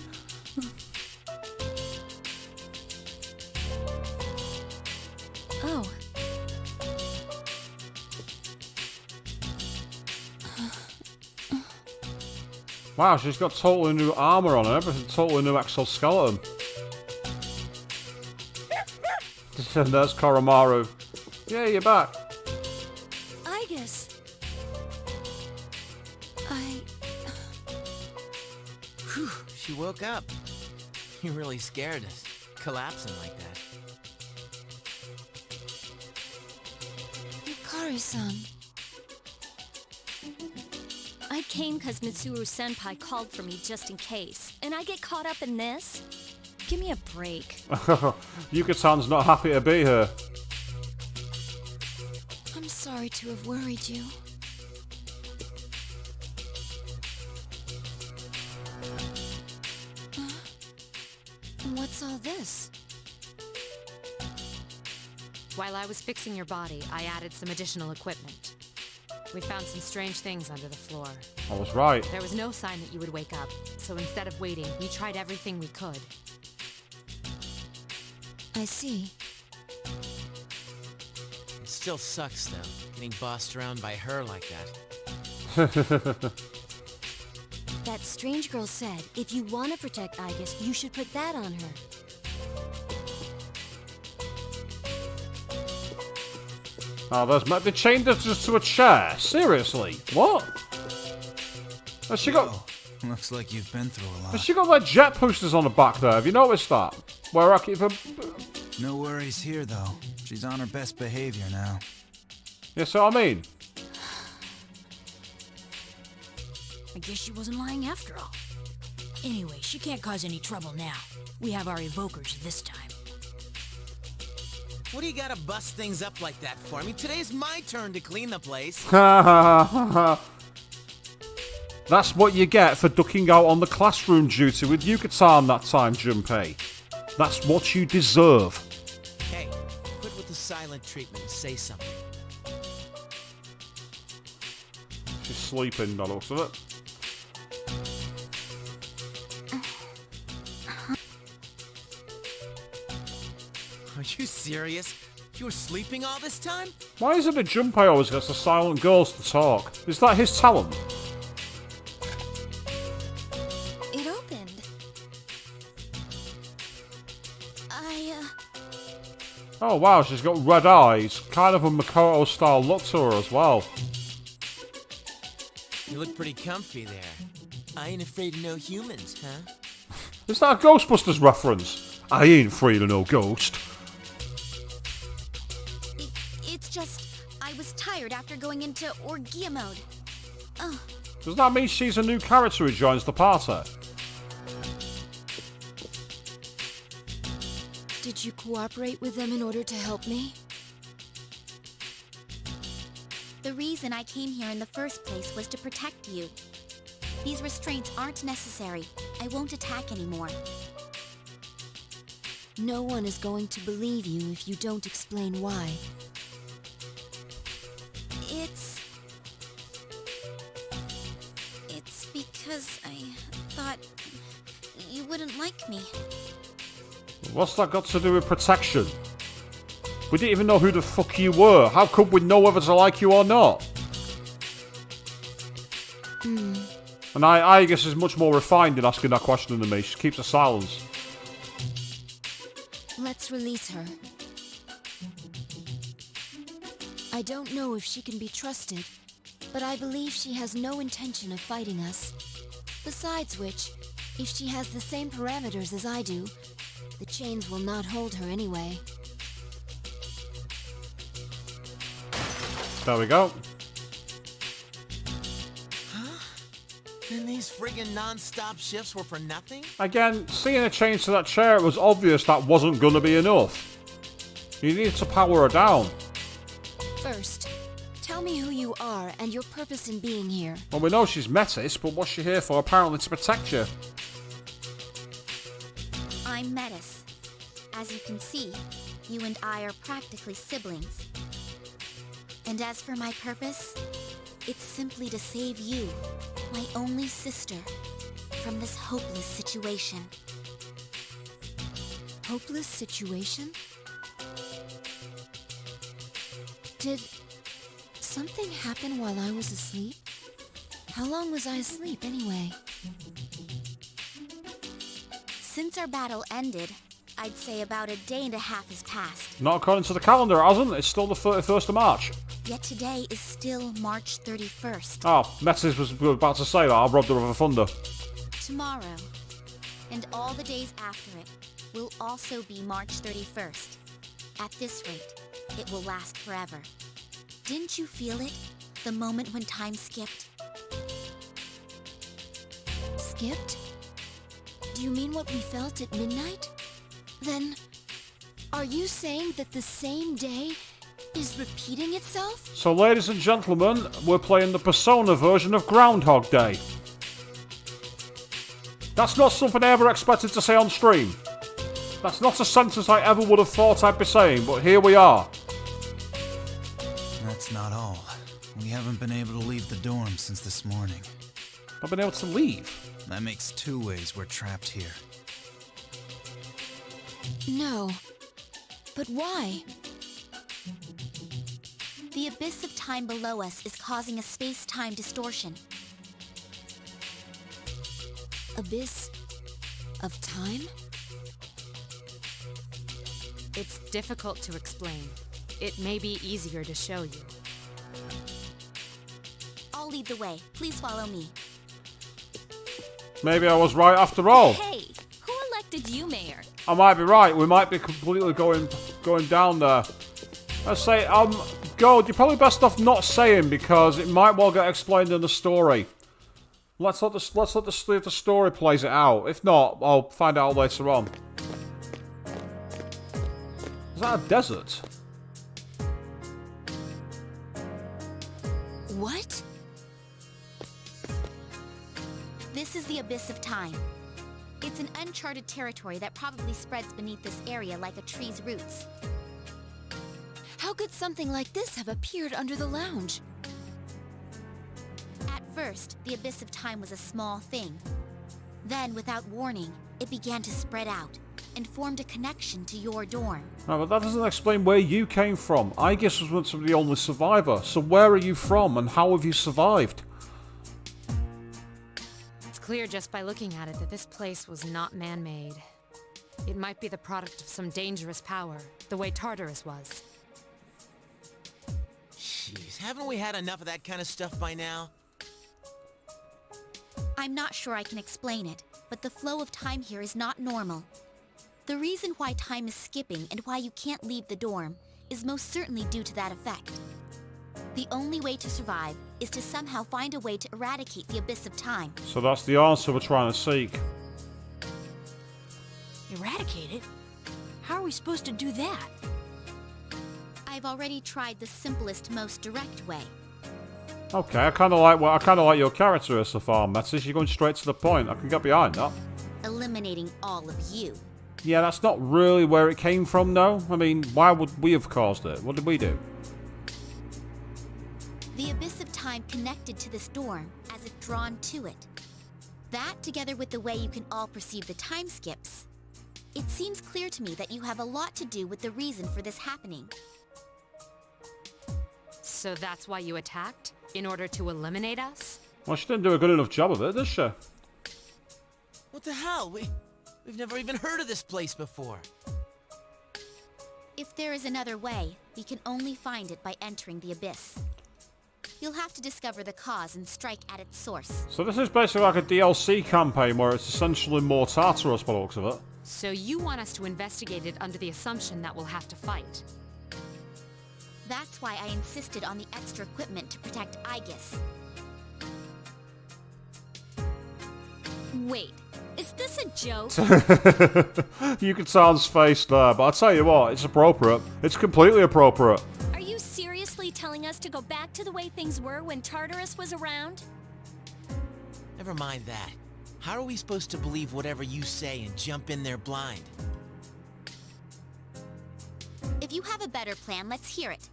Oh. Wow, she's got totally new armor on and everything, totally new exoskeleton. And there's Koromaru. Yeah, you're back. I guess. Whew, she woke up. You really scared us, collapsing like that. Yukari-san. I came because Mitsuru-senpai called for me just in case, and I get caught up in this? Give me a break. Yuka-san's not happy to be here. I'm sorry to have worried you. What's all this? While I was fixing your body, I added some additional equipment. We found some strange things under the floor. I was right. There was no sign that you would wake up, so instead of waiting, we tried everything we could. I see. It still sucks, though, getting bossed around by her like that. That strange girl said, if you want to protect Aigis, you should put that on her. Oh, they chained her just to a chair. Seriously? What? Has she got... Looks like you've been through a lot. Has she got like jet posters on the back there? Have you noticed that? Where I keep her... No worries here, though. She's on her best behavior now. You see what I mean? I guess she wasn't lying after all. Anyway, she can't cause any trouble now. We have our evokers this time. What do you gotta bust things up like that for? I mean, today's my turn to clean the place. That's what you get for ducking out on the classroom duty with Yucatan that time, Junpei. That's what you deserve. Hey, quit with the silent treatment and say something. She's sleeping, by the looks of it. Are you serious? You were sleeping all this time? Why is it that Junpei always gets the silent girls to talk? Is that his talent? It opened. Oh wow, she's got red eyes. Kind of a Makoto style look to her as well. You look pretty comfy there. I ain't afraid of no humans, huh? Is that a Ghostbusters reference? I ain't afraid of no ghost. It's just, I was tired after going into Orgia mode. Oh. Does that mean she's a new character who joins the party? Did you cooperate with them in order to help me? The reason I came here in the first place was to protect you. These restraints aren't necessary. I won't attack anymore. No one is going to believe you if you don't explain why. It's because I thought you wouldn't like me. What's that got to do with protection? We didn't even know who the fuck you were. How could we know whether to like you or not? And I guess is much more refined in asking that question than me. She keeps her silence. Let's release her. I don't know if she can be trusted, but I believe she has no intention of fighting us. Besides which, if she has the same parameters as I do, the chains will not hold her anyway. There we go. And these friggin' non-stop shifts were for nothing? Again, seeing her change to that chair, it was obvious that wasn't gonna be enough. You needed to power her down. First, tell me who you are and your purpose in being here. Well, we know she's Metis, but what's she here for? Apparently to protect you. I'm Metis. As you can see, you and I are practically siblings. And as for my purpose, it's simply to save you, my only sister, from this hopeless situation. Hopeless situation? Did something happen while I was asleep? How long was I asleep anyway? Since our battle ended, I'd say about a day and a half has passed. Not according to the calendar, it hasn't. It's still the 31st of March. Yet today is still March 31st. Oh, Metis was about to say that. I robbed her of her thunder. Tomorrow, and all the days after it, will also be March 31st. At this rate, it will last forever. Didn't you feel it? The moment when time skipped? Skipped? Do you mean what we felt at midnight? Then, are you saying that the same day is repeating itself? So, ladies and gentlemen, we're playing the Persona version of Groundhog Day. That's not something I ever expected to say on stream. That's not a sentence I ever would have thought I'd be saying, but here we are. haven't been able to leave the dorm since this morning. I've been able to leave. That makes 2 ways we're trapped here. No. But why? The abyss of time below us is causing a space-time distortion. Abyss of time? It's difficult to explain. It may be easier to show you. I'll lead the way. Please follow me. Maybe I was right after all. Hey, who elected you mayor? I might be right. We might be completely going down there. Let's say, Gold, you're probably best off not saying because it might well get explained in the story. Let's let the story plays it out. If not, I'll find out later on. Is that a desert? What? This is the abyss of time. It's an uncharted territory that probably spreads beneath this area like a tree's roots. How could something like this have appeared under the lounge? At first, the abyss of time was a small thing. Then, without warning, it began to spread out and formed a connection to your dorm. No, but that doesn't explain where you came from. Aegis was meant to be the only survivor, so where are you from and how have you survived? It's clear just by looking at it that this place was not man-made. It might be the product of some dangerous power, the way Tartarus was. Jeez, haven't we had enough of that kind of stuff by now? I'm not sure I can explain it, but the flow of time here is not normal. The reason why time is skipping and why you can't leave the dorm is most certainly due to that effect. The only way to survive is to somehow find a way to eradicate the abyss of time. So that's the answer we're trying to seek. Eradicate it? How are we supposed to do that? I've already tried the simplest, most direct way. Okay, I kind of like your character here so far, Metis. You're going straight to the point. I can get behind that. Eliminating all of you. Yeah, that's not really where it came from, though. I mean, why would we have caused it? What did we do? The abyss of time connected to this dorm, as if drawn to it. That, together with the way you can all perceive the time skips, it seems clear to me that you have a lot to do with the reason for this happening. So that's why you attacked? In order to eliminate us? Well, she didn't do a good enough job of it, did she? What the hell? We've never even heard of this place before. If there is another way, we can only find it by entering the abyss. You'll have to discover the cause and strike at its source. So this is basically like a DLC campaign where it's essentially more Tartarus by the looks of it. So you want us to investigate it under the assumption that we'll have to fight? That's why I insisted on the extra equipment to protect Aegis. Wait, is this a joke? You can tell his face there, but I'll tell you what, it's appropriate. It's completely appropriate. Are you seriously telling us to go back to the way things were when Tartarus was around? Never mind that. How are we supposed to believe whatever you say and jump in there blind? If you have a better plan, let's hear it.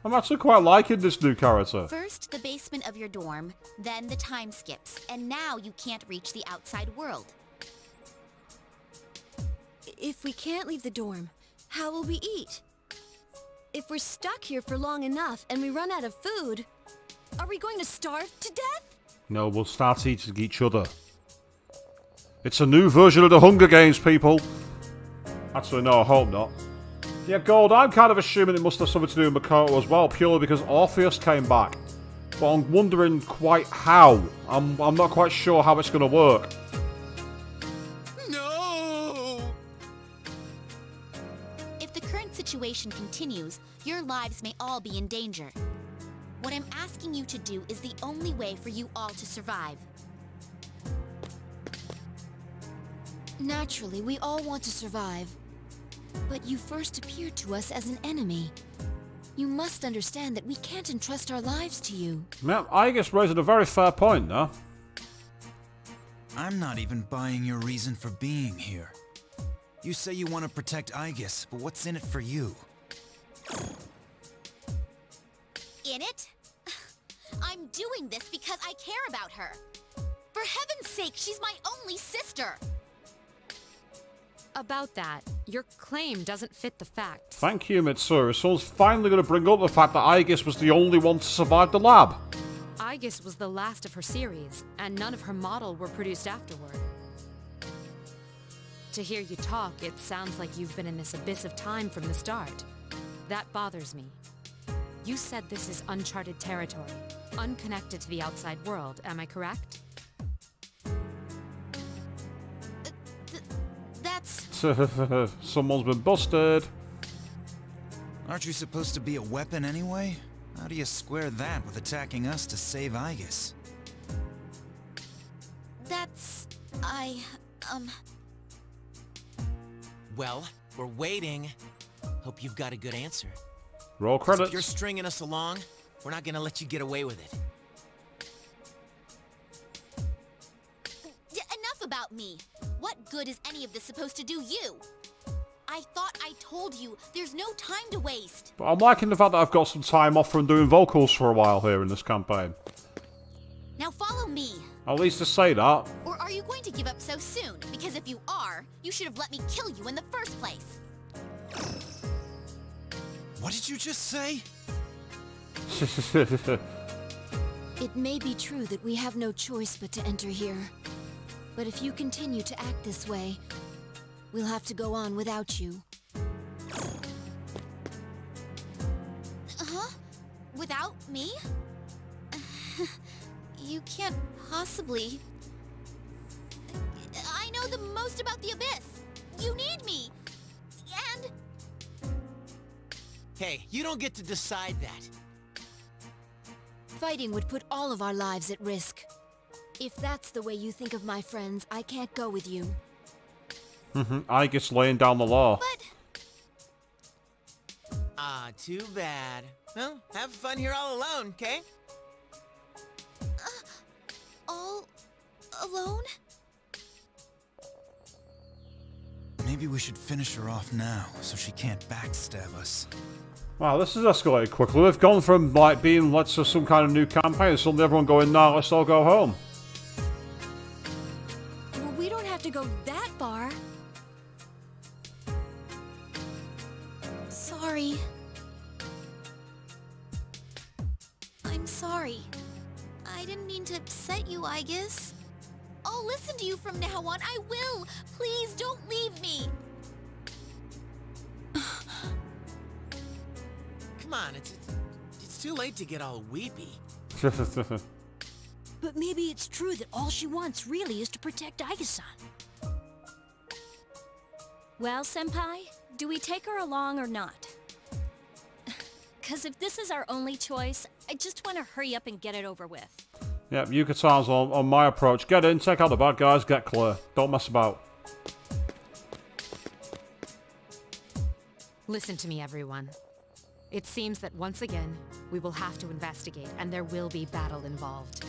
I'm actually quite liking this new character. First, the basement of your dorm, then the time skips, and now you can't reach the outside world. If we can't leave the dorm, how will we eat? If we're stuck here for long enough and we run out of food, are we going to starve to death? No, we'll start eating each other. It's a new version of the Hunger Games, people. Actually, no, I hope not. Yeah, Gold, I'm kind of assuming it must have something to do with Makoto as well, purely because Orpheus came back. But I'm wondering quite how. I'm not quite sure how it's going to work. No! If the current situation continues, your lives may all be in danger. What I'm asking you to do is the only way for you all to survive. Naturally, we all want to survive. But you first appeared to us as an enemy. You must understand that we can't entrust our lives to you. Yeah, I guess raising a very fair point, though. I'm not even buying your reason for being here. You say you want to protect Aegis, but what's in it for you? her. For heaven's sake, she's my only sister. About that, your claim doesn't fit the facts. Thank you, Mitsuru. Someone's finally going to bring up the fact that Aegis was the only one to survive the lab. Aegis was the last of her series, and none of her model were produced afterward. To hear you talk, it sounds like you've been in this abyss of time from the start. That bothers me. You said this is uncharted territory, unconnected to the outside world, am I correct? That's... Someone's been busted. Aren't you supposed to be a weapon anyway? How do you square that with attacking us to save Aegis? That's... Well, we're waiting. Hope you've got a good answer. Roll If credits. you're stringing us along, we're not gonna let you get away with it. Enough about me. What good is any of this supposed to do you? I thought I told you, there's no time to waste. But I'm liking the fact that I've got some time off from doing vocals for a while here in this campaign. Now follow me. At least to say that. Or are you going to give up so soon? Because if you are, you should have let me kill you in the first place. What did you just say? It may be true that we have no choice but to enter here. But if you continue to act this way, we'll have to go on without you. Huh? Without me? You can't possibly... I know the most about the Abyss. You need me. And... Hey, you don't get to decide that. Fighting would put all of our lives at risk. If that's the way you think of my friends, I can't go with you. Aegis laying down the law. Ah, too bad. Well, have fun here all alone, okay? All... alone? Maybe we should finish her off now, so she can't backstab us. Wow, this has escalated quickly. They've gone from, like, being let's just some kind of new campaign, and suddenly everyone going, nah, let's all go home. Well, we don't have to go that far. Sorry. I'm sorry. I didn't mean to upset you, Aegis. I'll listen to you from now on. I will. Please don't leave me. Come on, it's too late to get all weepy. But maybe it's true that all she wants really is to protect Aigis-san. Well, Senpai, do we take her along or not? Because if this is our only choice, I just want to hurry up and get it over with. Yep, Yukatan's on my approach. Get in, take out the bad guys, get clear. Don't mess about. Listen to me, everyone. It seems that once again, we will have to investigate, and there will be battle involved.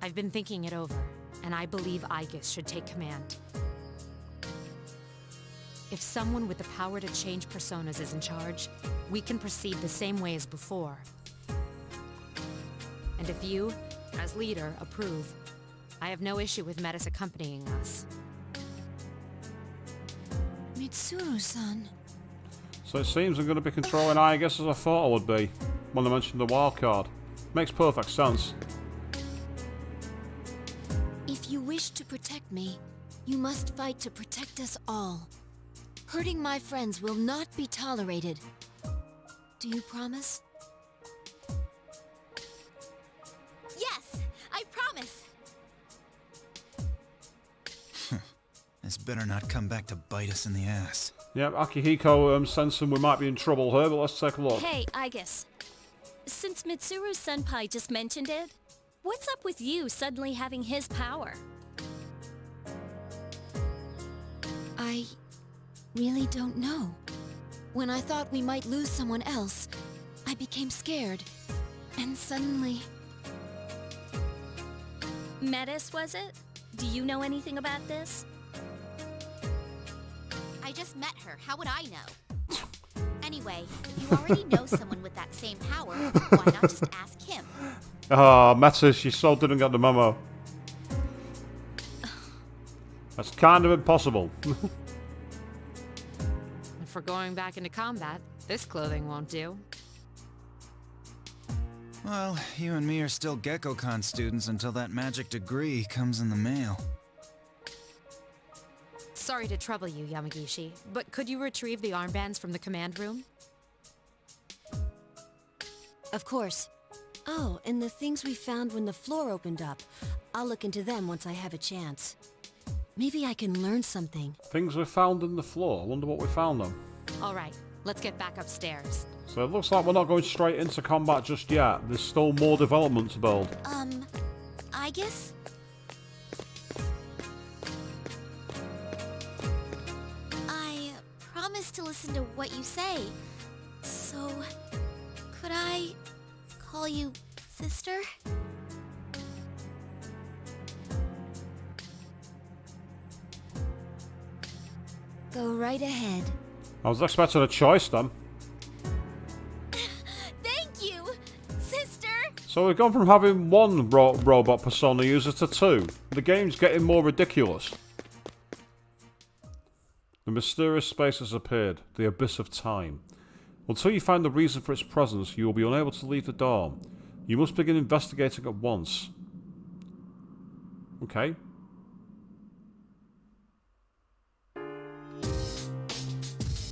I've been thinking it over, and I believe Aegis should take command. If someone with the power to change personas is in charge, we can proceed the same way as before. And if you, as leader, approve, I have no issue with Metis accompanying us. Mitsuru-san. So it seems I'm going to be controlling Aegis as I thought I would be when I mentioned the wild card. Makes perfect sense. If you wish to protect me, you must fight to protect us all. Hurting my friends will not be tolerated. Do you promise? Yes, I promise. This better not come back to bite us in the ass. Yep, Akihiko sensing we might be in trouble here, but let's take a look. Hey, Aegis. Since Mitsuru's senpai just mentioned it, what's up with you suddenly having his power? I really don't know. When I thought we might lose someone else, I became scared. And suddenly... Metis, was it? Do you know anything about this? I just met her. How would I know? Anyway, if you already know someone with that same power, why not just ask him? Ah, Meta, she so didn't get the memo. That's kind of impossible. If we're going back into combat, this clothing won't do. Well, you and me are still GeckoCon students until that magic degree comes in the mail. Sorry to trouble you, Yamagishi, but could you retrieve the armbands from the command room? Of course. Oh, and the things we found when the floor opened up. I'll look into them once I have a chance. Maybe I can learn something. Things we found in the floor. I wonder what we found them. All right, let's get back upstairs. So it looks like we're not going straight into combat just yet. There's still more development to build. I guess? I promise to listen to what you say. So, could I call you sister? Go right ahead. I was expecting a choice then. Thank you, sister! So we've gone from having one robot persona user to two. The game's getting more ridiculous. The mysterious space has appeared, the abyss of time. Until you find the reason for its presence, you will be unable to leave the dorm. You must begin investigating at once. Okay.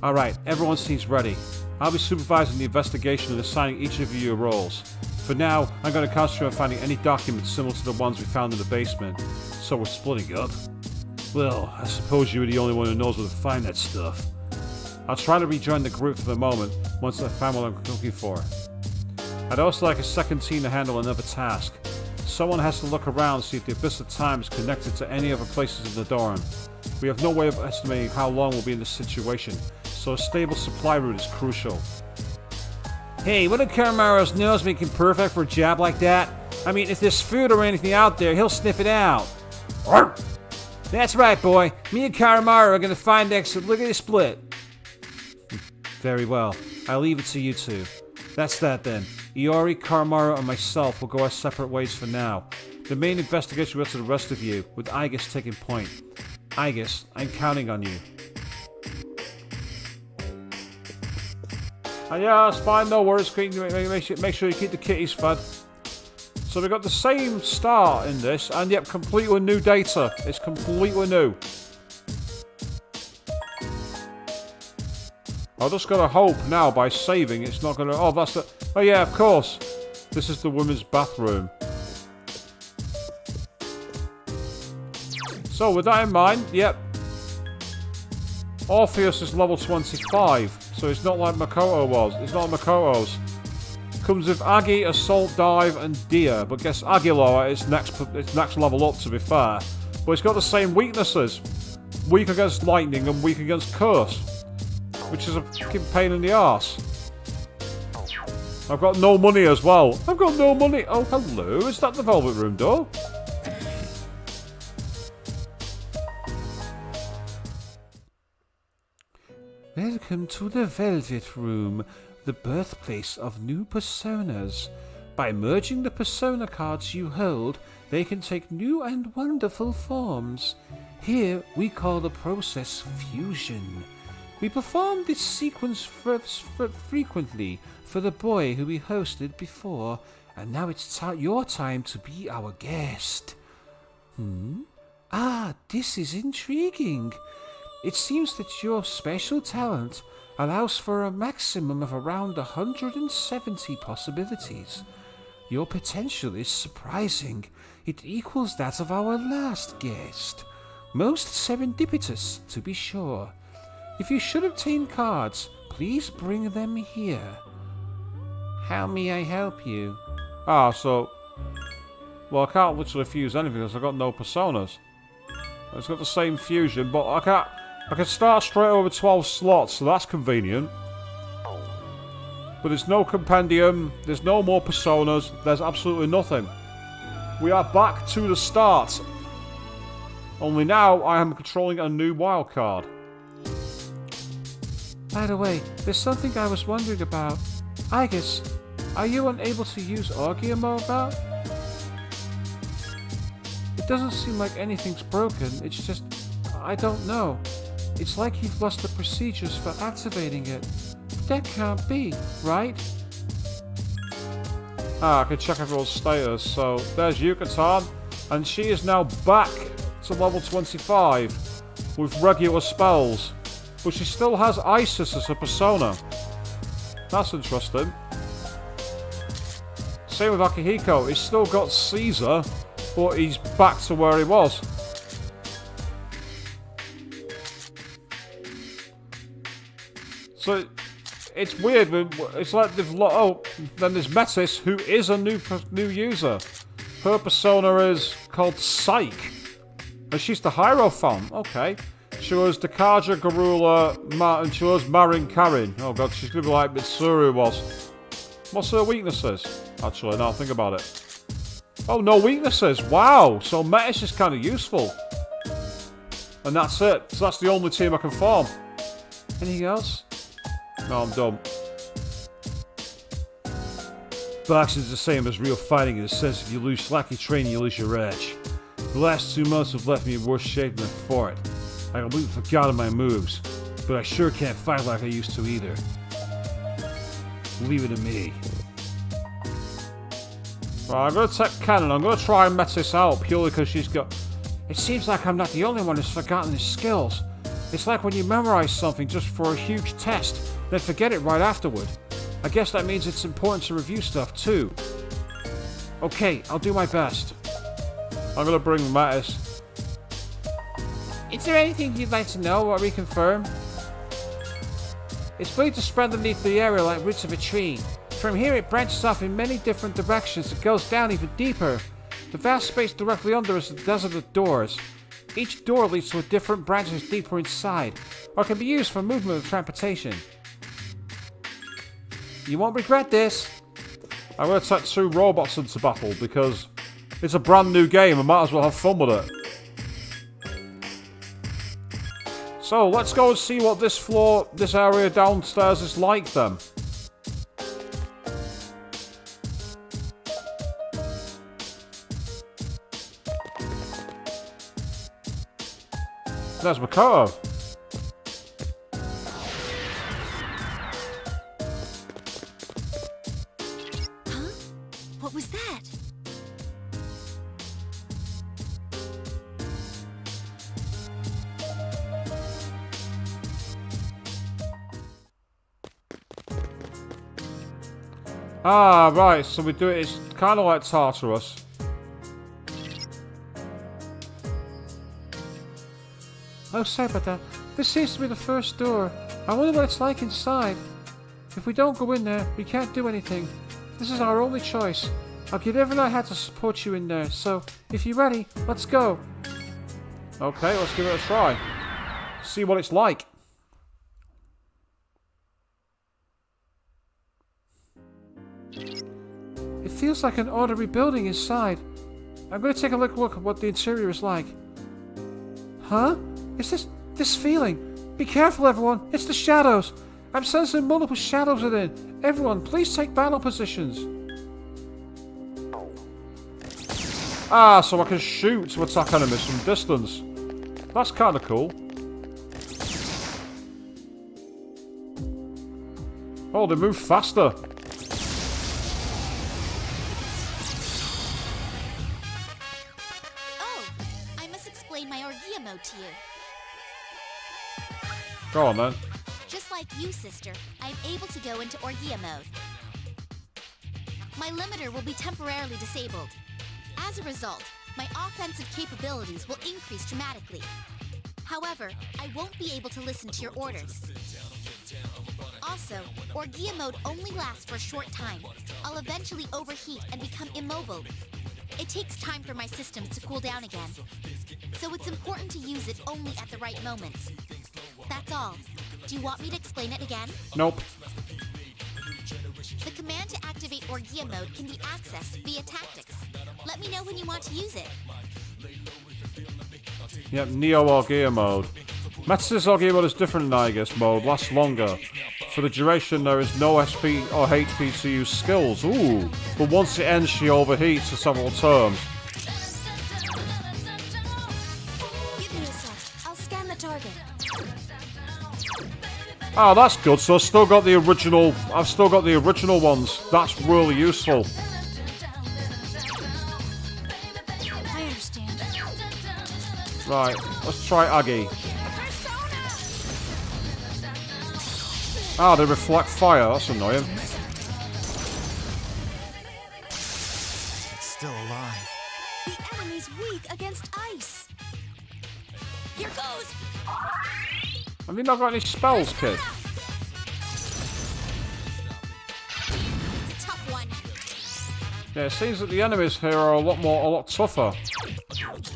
Alright, everyone seems ready. I'll be supervising the investigation and assigning each of you your roles. For now, I'm going to concentrate on finding any documents similar to the ones we found in the basement. So we're splitting up? Well, I suppose you're the only one who knows where to find that stuff. I'll try to rejoin the group for the moment, once I find what I'm looking for. I'd also like a second team to handle another task. Someone has to look around and see if the Abyss of Time is connected to any other places in the dorm. We have no way of estimating how long we'll be in this situation, so a stable supply route is crucial. Hey, wouldn't Karamaro's nose make him perfect for a job like that? I mean, if there's food or anything out there, he'll sniff it out. That's right, boy. Me and Karamaro are gonna find exit. Look at this split. Very well. I'll leave it to you two. That's that then. Iori, Karamaro, and myself will go our separate ways for now. The main investigation will go to the rest of you, with Aegis taking point. Aegis, I'm counting on you. Yeah, that's fine, no worries. Make sure you keep the kitties fed. So we've got the same start in this, and yet completely new data. It's completely new. I just gotta hope now by saving it's not gonna... Oh, that's the... Oh yeah, of course. This is the women's bathroom. So with that in mind, yep. Orpheus is level 25, so it's not like Makoto was. It's not Makoto's. Comes with Agi, Assault, Dive, and Dia, but guess Aguilar is next level up, to be fair. But it's got the same weaknesses. Weak against lightning and weak against curse. Which is a fucking pain in the arse. I've got no money as well. I've got no money. Oh, hello. Is that the Velvet Room door? Welcome to the Velvet Room, the birthplace of new personas. By merging the persona cards you hold, they can take new and wonderful forms. Here we call the process fusion. We performed this sequence frequently for the boy who we hosted before, and now it's your time to be our guest. Ah, this is intriguing. It seems that your special talent allows for a maximum of around 170 possibilities. Your potential is surprising. It equals that of our last guest. Most serendipitous, to be sure. If you should obtain cards, please bring them here. How may I help you? Ah, so... Well, I can't literally fuse anything because I've got no personas. It's got the same fusion, but I can't... I can start straight over 12 slots, so that's convenient. But there's no compendium, there's no more personas, there's absolutely nothing. We are back to the start. Only now I am controlling a new wildcard. By the way, there's something I was wondering about. Aegis, Are you unable to use Orgia mode now? It doesn't seem like anything's broken, it's just... I don't know. It's like you've lost the procedures for activating it. That can't be, right? Ah, I can check everyone's status. So, there's Yucatan, and she is now back to level 25 with regular spells. But she still has Isis as her persona. That's interesting. Same with Akihiko. He's still got Caesar, but he's back to where he was. So, it's weird. It's like they've... Oh, then there's Metis, who is a new user. Her persona is called Psyche. And she's the Hierophant. Okay. She was Dakaja, Garula, and she was Marin Karin. Oh god, she's gonna be like Mitsuru was. What's her weaknesses? Actually, now think about it. Oh, no weaknesses. Wow. So Metis is kind of useful. And that's it. So that's the only team I can form. Anything else? No, I'm done. Boxing's the same as real fighting in the sense if you lose slacky training, you lose your edge. The last 2 months have left me in worse shape than before it. I completely forgotten my moves, but I sure can't fight like I used to either. Leave it to me. Right, I'm gonna take Cannon. I'm gonna try and Metis out purely because she's got... It seems like I'm not the only one who's forgotten his skills. It's like when you memorize something just for a huge test, then forget it right afterward. I guess that means it's important to review stuff too. Okay, I'll do my best. I'm gonna bring Metis. Is there anything you'd like to know or reconfirm? It's believed to spread underneath the area like roots of a tree. From here it branches off in many different directions and goes down even deeper. The vast space directly under is the desert of doors. Each door leads to a different branches deeper inside, or can be used for movement or transportation. You won't regret this. I'm gonna take 2 robots into battle because it's a brand new game. I might as well have fun with it. So let's go and see what this area downstairs is like then. There's Makoto. Huh? What was that? Ah, right, so we do it, it's kind of like Tartarus. Oh, sorry about that. This seems to be the first door. I wonder what it's like inside. If we don't go in there, we can't do anything. This is our only choice. I'll give everything I had to support you in there, so if you're ready, let's go. Okay, let's give it a try. See what it's like. It feels like an ordinary building inside. I'm going to take a look at what the interior is like. Huh? It's this feeling. Be careful, everyone. It's the shadows. I'm sensing multiple shadows within. Everyone, please take battle positions. Ah, so I can shoot to attack enemies from distance. That's kind of cool. Oh, they move faster. Oh, I must explain my Orgia mode to you. Go on then. Just like you, sister, I'm able to go into Orgia mode. My limiter will be temporarily disabled. As a result, my offensive capabilities will increase dramatically. However, I won't be able to listen to your orders. Also, Orgia mode only lasts for a short time. I'll eventually overheat and become immobile. It takes time for my systems to cool down again. So it's important to use it only at the right moment. That's all. Do you want me to explain it again? Nope. The command to activate Orgia mode can be accessed via tactics. Let me know when you want to use it. Yep, Neo Orgia mode. Metis' Orgia mode is different than Aegis mode, lasts longer. For the duration, there is no SP or HP to use skills. Ooh. But once it ends, she overheats for several turns. Give me a sec. I'll scan the target. Oh, that's good. So I've still got the original ones. That's really useful. I understand. Right, let's try Aggie. Ah, they reflect fire. That's annoying. It's still alive. The enemy's weak against ice. Here goes. Have you not got any spells, kid? It's a tough one. Yeah, it seems that the enemies here are a lot tougher.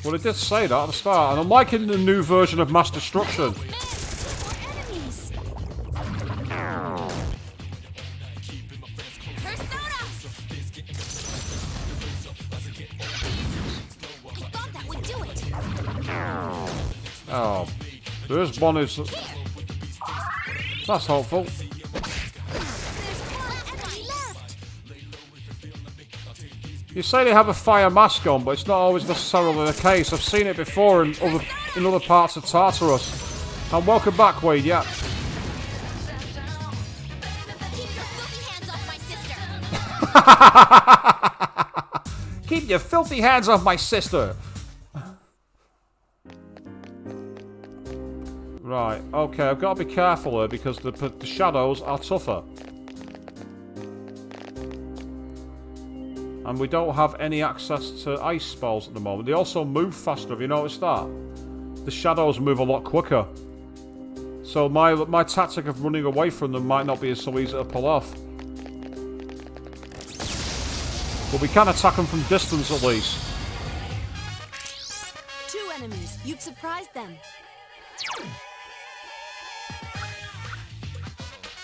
Well, it did say that at the start, and I'm liking the new version of Mass Destruction. Enemies. Persona. I thought that would do it. Oh, there's one who's... That's helpful. You say they have a fire mask on, but it's not always necessarily the case. I've seen it before in other parts of Tartarus. And welcome back, Wade, yeah. Keep your filthy hands off my sister! Right, okay, I've got to be careful here because the shadows are tougher. And we don't have any access to ice spells at the moment. They also move faster, have you noticed that? The shadows move a lot quicker. So my tactic of running away from them might not be so easy to pull off. But we can attack them from distance at least. 2 enemies. You've surprised them.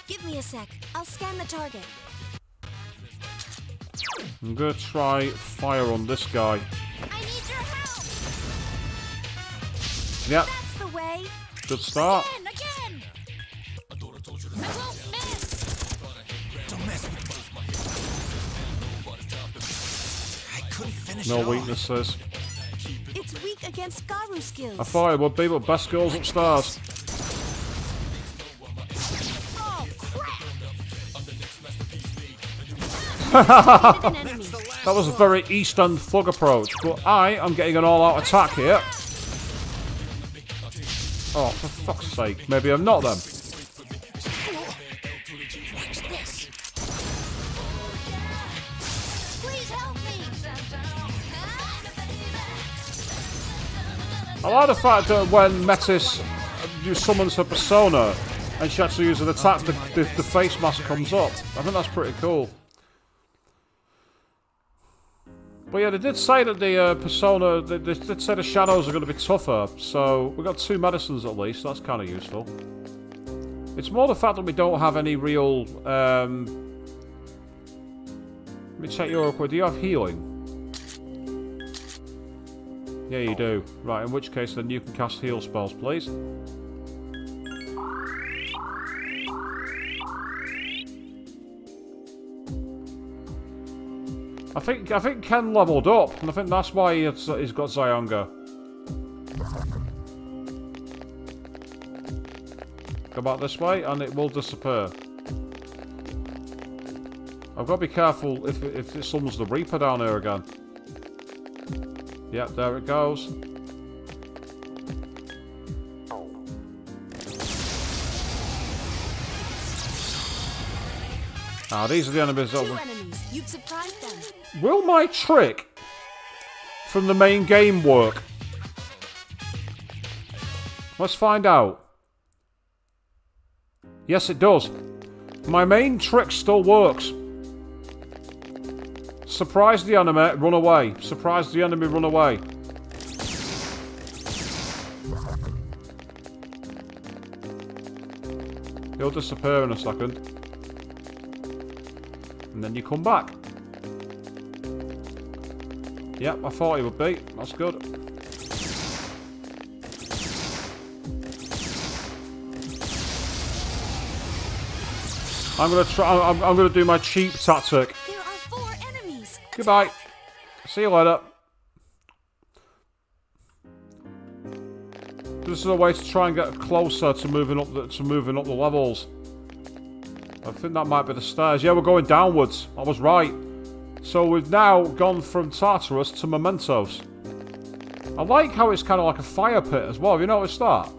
Give me a sec. I'll scan the target. I'm gonna try fire on this guy. I need your help. Yep. That's the way. Good start. Again. I won't miss. Don't mess with me. I couldn't finish No it off. weaknesses. It's weak against Garu skills. I thought it would be, but best girls upstairs. That was a very East End thug approach, but I am getting an all-out attack here. Oh, for fuck's sake. Maybe I'm not then. Please help me. I like the fact that when Metis summons her persona and she actually uses an attack, the face mask comes up. I think that's pretty cool. But yeah, they did say that the persona, they did say the shadows are going to be tougher, so we've got 2 medicines at least, that's kind of useful. It's more the fact that we don't have any real, let me check your record, do you have healing? Yeah, you do. Right, in which case then you can cast heal spells, please. I think Ken leveled up, and I think that's why he's got Zyonga. Go back this way, and it will disappear. I've got to be careful if it summons the Reaper down here again. Yep, there it goes. Ah, these are the enemies that 2 enemies. You've surprised them. Will my trick from the main game work? Let's find out. Yes, it does. My main trick still works. Surprise the enemy, run away. Surprise the enemy, run away. He'll disappear in a second. And then you come back. Yep, I thought he would be. That's good. I'm gonna try. I'm gonna do my cheap tactic. There are 4 enemies. Goodbye. See you later. This is a way to try and get closer to moving up the levels. I think that might be the stairs. Yeah, we're going downwards. I was right. So we've now gone from Tartarus to Mementos. I like how it's kind of like a fire pit as well. Have you noticed that?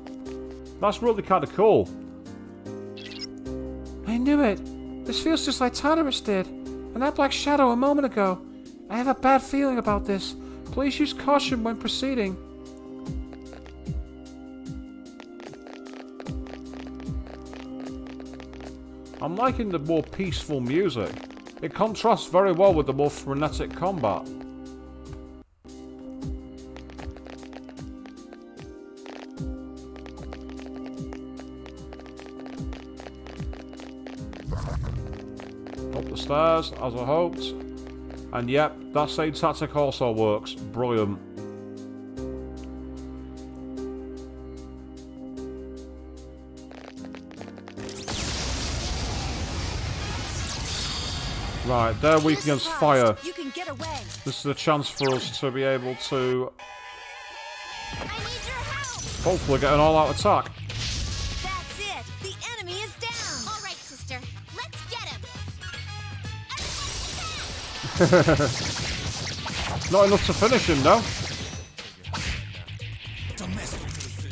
That's really kind of cool. I knew it. This feels just like Tartarus did. And that black shadow a moment ago. I have a bad feeling about this. Please use caution when proceeding. I'm liking the more peaceful music. It contrasts very well with the more frenetic combat. Up the stairs, as I hoped. And yep, that same tactic also works. Brilliant. Right, they're weak against fire. You can get away. This is a chance for us to be able to hopefully get an all-out attack. That's it. The enemy is down. All right, sister. Let's get him. Not enough to finish him, though. Don't mess with me.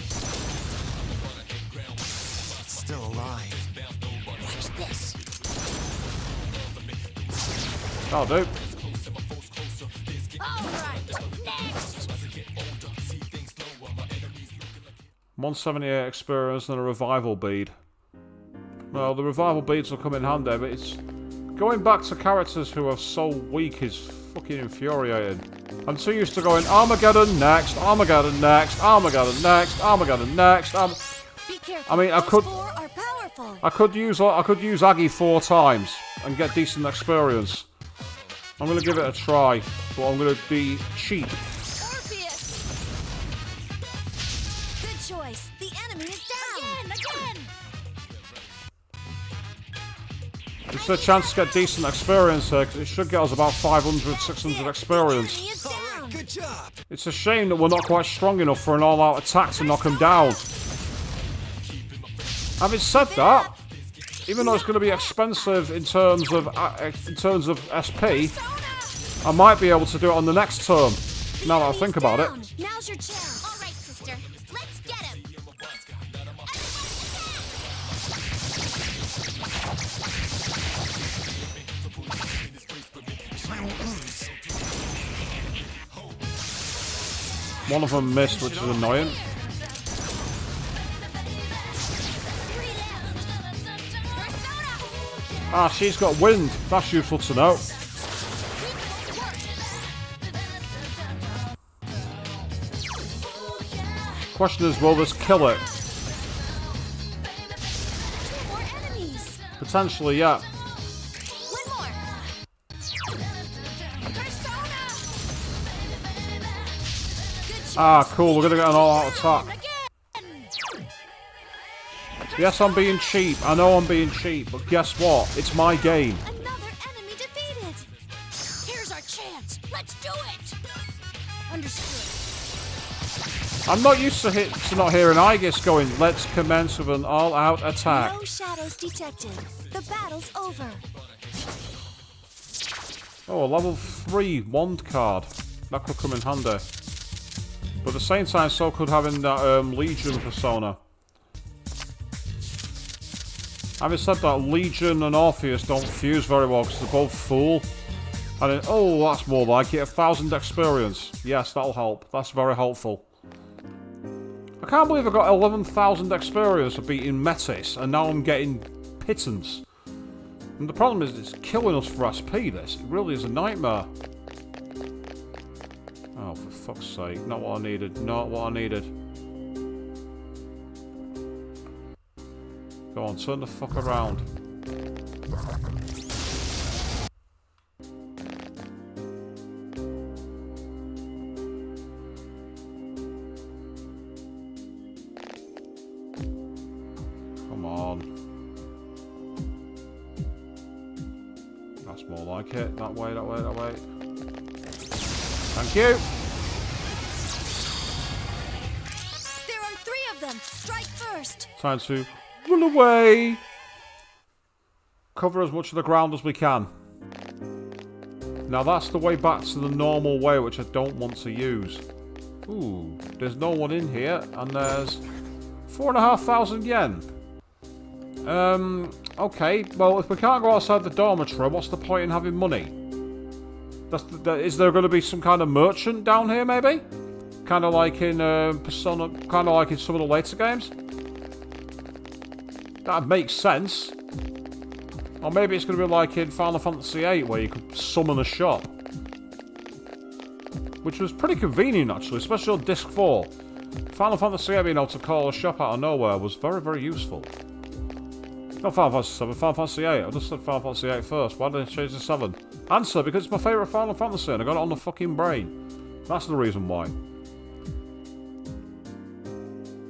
Still alive. Watch this. That'll do. All right. Next. 178 experience and a revival bead. Well, the revival beads will come in handy, but it's... Going back to characters who are so weak is fucking infuriating. I'm too used to going Armageddon next, Armageddon next, Armageddon next, Armageddon next. Be careful. I mean, I Those could... 4 are powerful. I could use Aggie 4 times and get decent experience. I'm gonna give it a try, but I'm gonna be cheap. Orpheus. Good choice. The enemy is down. Again. It's a chance to get decent experience here, 'cause it should get us about 500, 600 experience. Good job. It's a shame that we're not quite strong enough for an all-out attack to knock him down. Having said that, even though it's going to be expensive in terms of SP, I might be able to do it on the next term. Now that I think about it. Now's your chance. All right, sister. Let's get him. I won't lose. One of them missed, which is annoying. Ah, she's got wind. That's useful to know. Question is, will this kill it? Potentially, yeah. Ah, cool. We're gonna get an all-out attack. Yes, I'm being cheap. I know I'm being cheap, but guess what? It's my game. Another enemy defeated. Here's our chance. Let's do it. Understood. I'm not used to not hearing Aegis going, let's commence with an all-out attack. No shadows detected. The battle's over. Oh, a level 3 wand card. That could come in handy. But at the same time, so could having that Legion persona. Having said that, Legion and Orpheus don't fuse very well because they're both full. And then, oh, that's more like it. 1,000 experience. Yes, that'll help. That's very helpful. I can't believe I got 11,000 experience for beating Metis, and now I'm getting pittance. And the problem is, it's killing us for SP, this. It really is a nightmare. Oh, for fuck's sake. Not what I needed. Not what I needed. Go on, turn the fuck around. Come on. like it. That way, that way, that way. Thank you. There are 3 of them. Strike first. Time to run away. Cover as much of the ground as we can. Now that's the way back to the normal way, which I don't want to use. Ooh, there's no one in here, and there's 4,500 yen. Okay, well, if we can't go outside the dormitory, what's the point in having money? Is there going to be some kind of merchant down here, maybe? Kind of like in Persona, kind of like in some of the later games? That makes sense. Or maybe it's going to be like in Final Fantasy VIII, where you could summon a shop. Which was pretty convenient, actually, especially on Disc 4. Final Fantasy VIII being able to call a shop out of nowhere was very, very useful. Not Final Fantasy 7, Final Fantasy 8. I just said Final Fantasy 8 first. Why did I change to 7? Answer, because it's my favourite Final Fantasy and I got it on the fucking brain. That's the reason why.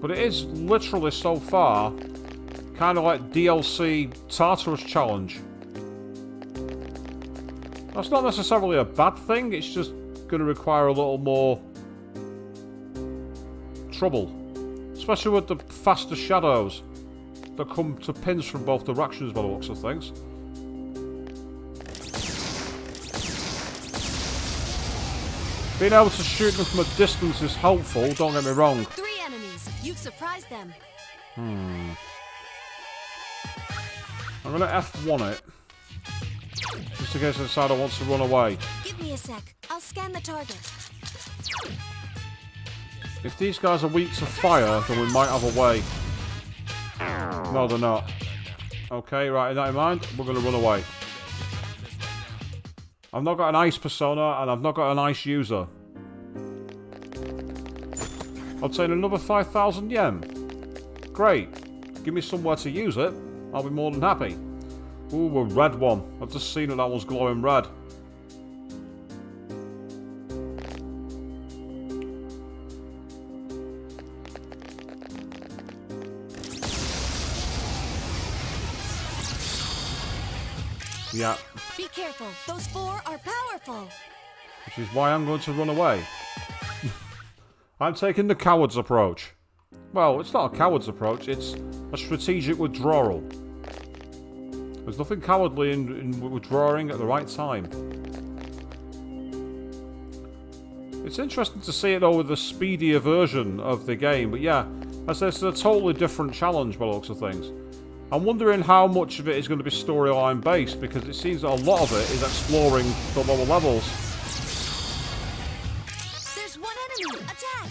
But it is literally so far kind of like DLC Tartarus Challenge. That's not necessarily a bad thing, it's just going to require a little more trouble. Especially with the faster shadows that come to pins from both directions by the looks of things. Being able to shoot them from a distance is helpful, don't get me wrong. 3 enemies. You've surprised them. I'm going to F1 it. Just in case I decide I want to run away. Give me a sec. I'll scan the target. If these guys are weak to fire, then we might have a way. No, they're not. Okay, right, in that in mind, we're going to run away. I've not got an ice persona, and I've not got an ice user. Obtain another 5,000 yen. Great. Give me somewhere to use it. I'll be more than happy. Ooh, a red one. I've just seen that one's glowing red. Yeah. Be careful. Those 4 are powerful. Which is why I'm going to run away. I'm taking the coward's approach. Well, it's not a coward's approach, it's a strategic withdrawal. There's nothing cowardly in withdrawing at the right time. It's interesting to see it though with the speedier version of the game, but yeah, as it's a totally different challenge by the looks of things. I'm wondering how much of it is going to be storyline based, because it seems that a lot of it is exploring the lower levels. There's one enemy. Attack.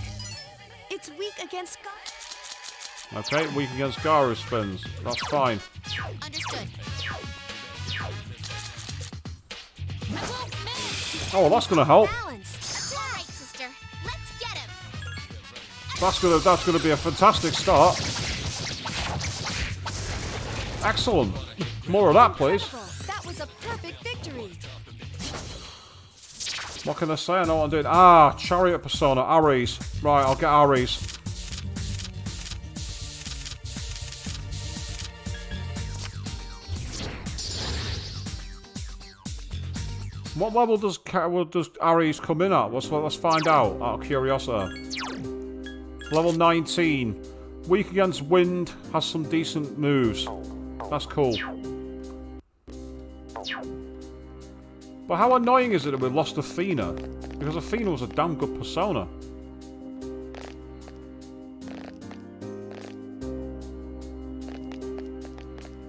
It's weak against Okay, weak against Garu spins. That's fine. Understood. Oh, well, that's going to help. Balance. All right, sister. Let's get him. That's gonna be a fantastic start. Excellent. More of that, please. That was a perfect victory. What can I say? I know what I'm doing. Ah, Chariot Persona, Ares. Right, I'll get Ares. What level does Ares come in at? Let's find out, out of curiosity. Level 19. Weak against wind, has some decent moves. That's cool. But how annoying is it that we lost Athena? Because Athena was a damn good persona.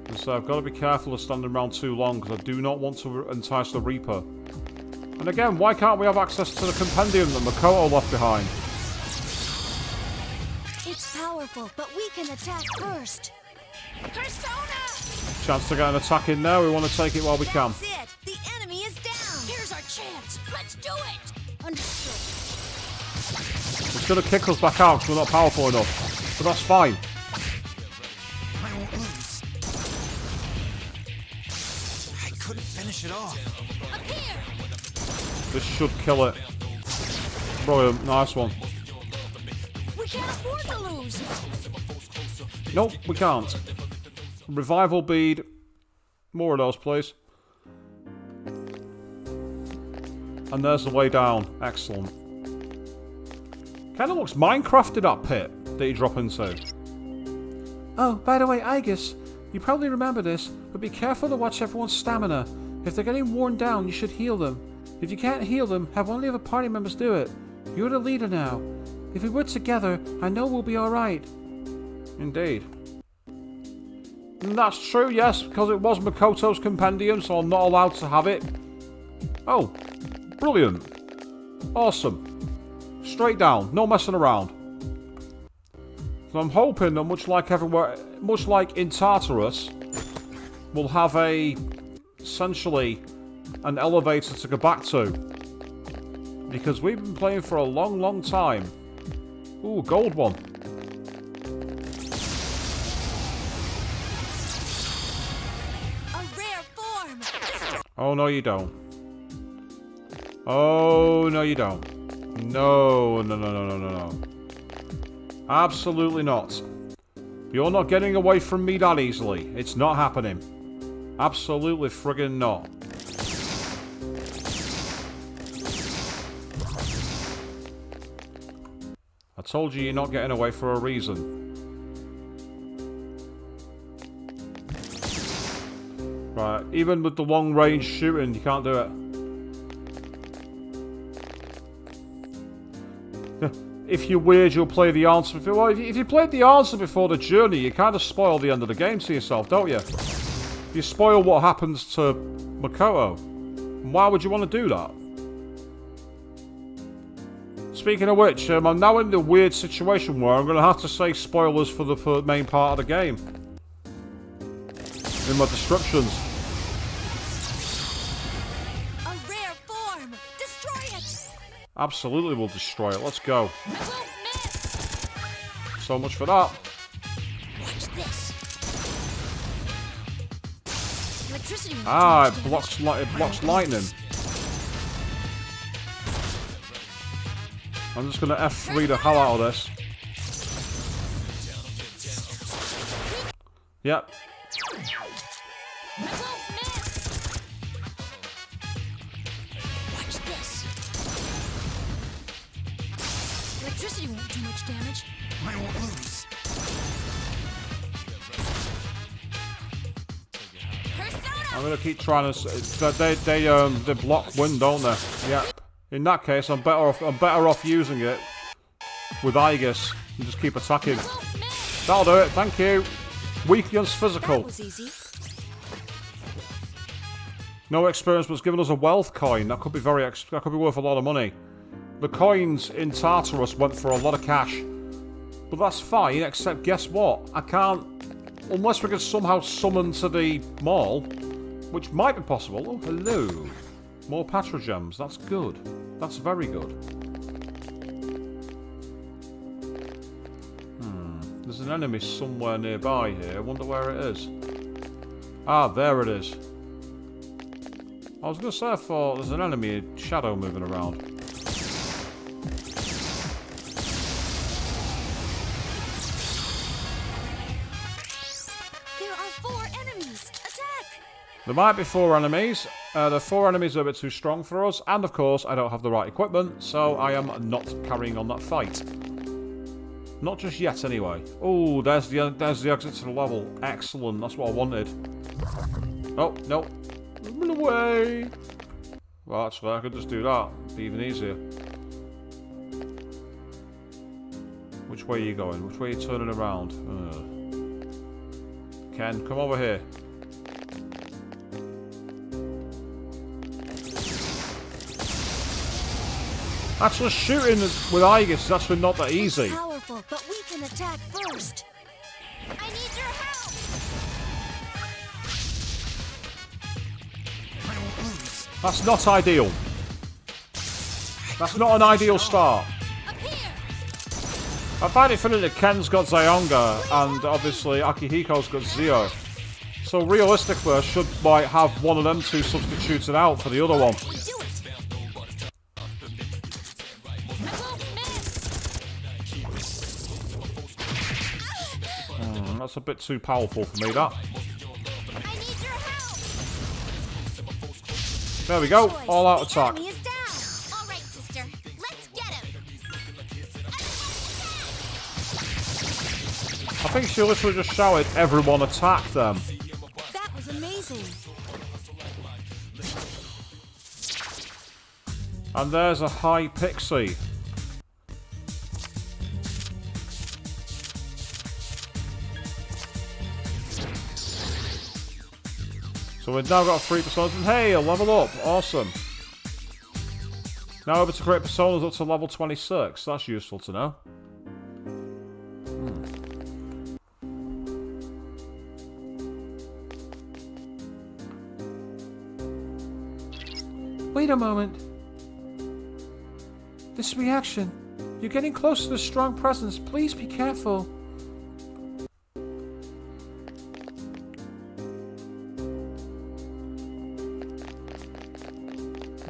And so I've got to be careful of standing around too long, because I do not want to entice the Reaper. And again, why can't we have access to the compendium that Makoto left behind? It's powerful, but we can attack first. Persona! Chance to get an attack in there, we want to take it while we can. That's it! The enemy is down! Here's our chance! Let's do it! Understood. It's going to kick us back out because we're not powerful enough. But that's fine. I won't lose. I couldn't finish it off. Up here! This should kill it. Brilliant, nice one. We can't afford to lose! Nope, we can't. Revival bead. More of those, please. And there's the way down. Excellent. Kind of looks Minecrafted, that pit that you drop into. Oh, by the way, Aegis, you probably remember this, but be careful to watch everyone's stamina. If they're getting worn down, you should heal them. If you can't heal them, have one of the other party members do it. You're the leader now. If we work together, I know we'll be alright. Indeed. And that's true, yes, because it was Makoto's compendium, so I'm not allowed to have it. Oh, brilliant. Awesome. Straight down, no messing around. So I'm hoping that much like everywhere, much like in Tartarus, we'll have essentially an elevator to go back to. Because we've been playing for a long, long time. Ooh, gold one. A rare form. Oh, no you don't. Oh, no you don't. No, no, no, no, no, no, no. Absolutely not. You're not getting away from me that easily. It's not happening. Absolutely friggin' not. I told you you're not getting away for a reason. Right, even with the long range shooting, you can't do it. If you're weird, you'll play the answer before. Well, if you played the answer before the journey, you kind of spoil the end of the game to yourself, don't you? You spoil what happens to Makoto. Why would you want to do that? Speaking of which, I'm now in the weird situation where I'm going to have to say spoilers for the main part of the game. In my descriptions. A rare form. Destroy it. Absolutely will destroy it. Let's go. So much for that. Watch this. Electricity. Ah, it blocks lightning. I'm just gonna F3 the hell out of this. Yep. Watch this. Electricity won't do much damage. I won't lose. I'm gonna keep trying to. They block wind, don't they? Yep. In that case, I'm better off using it with Aegis and just keep attacking. That'll do it. Thank you. Weak against physical. That was easy. No experience was given us a wealth coin. That could be that could be worth a lot of money. The coins in Tartarus went for a lot of cash, but that's fine. Except guess what? I can't, unless we can somehow summon to the mall, which might be possible. Oh, hello. More Patrogems. That's good. That's very good. There's an enemy somewhere nearby here. I wonder where it is. Ah, there it is. I was going to say I thought there's an enemy shadow moving around. There are 4 enemies. Attack! There might be 4 enemies. The 4 enemies are a bit too strong for us. And of course, I don't have the right equipment, so I am not carrying on that fight. Not just yet, anyway. Oh, there's the exit to the level. Excellent. That's what I wanted. Oh, no. Run away. Well, actually, I could just do that. It'd be even easier. Which way are you going? Which way are you turning around? Ken, come over here. Actually, shooting with Aegis is actually not that easy. Powerful, but we can attack first. I need your help. I won't lose. That's not ideal. That's not an ideal start. I find it funny that Ken's got Zionga and obviously Akihiko's got Zio. So realistically, I should like have one of them two substituted out for the other one. That's a bit too powerful for me, that. There we go. All out attack. think she literally just shouted, "Everyone attack them." That was amazing. And there's a high pixie. So we've now got 3 personas, and hey, a level up. Awesome. Now able to create personas up to level 26. That's useful to know. Wait a moment. This reaction. You're getting close to the strong presence. Please be careful.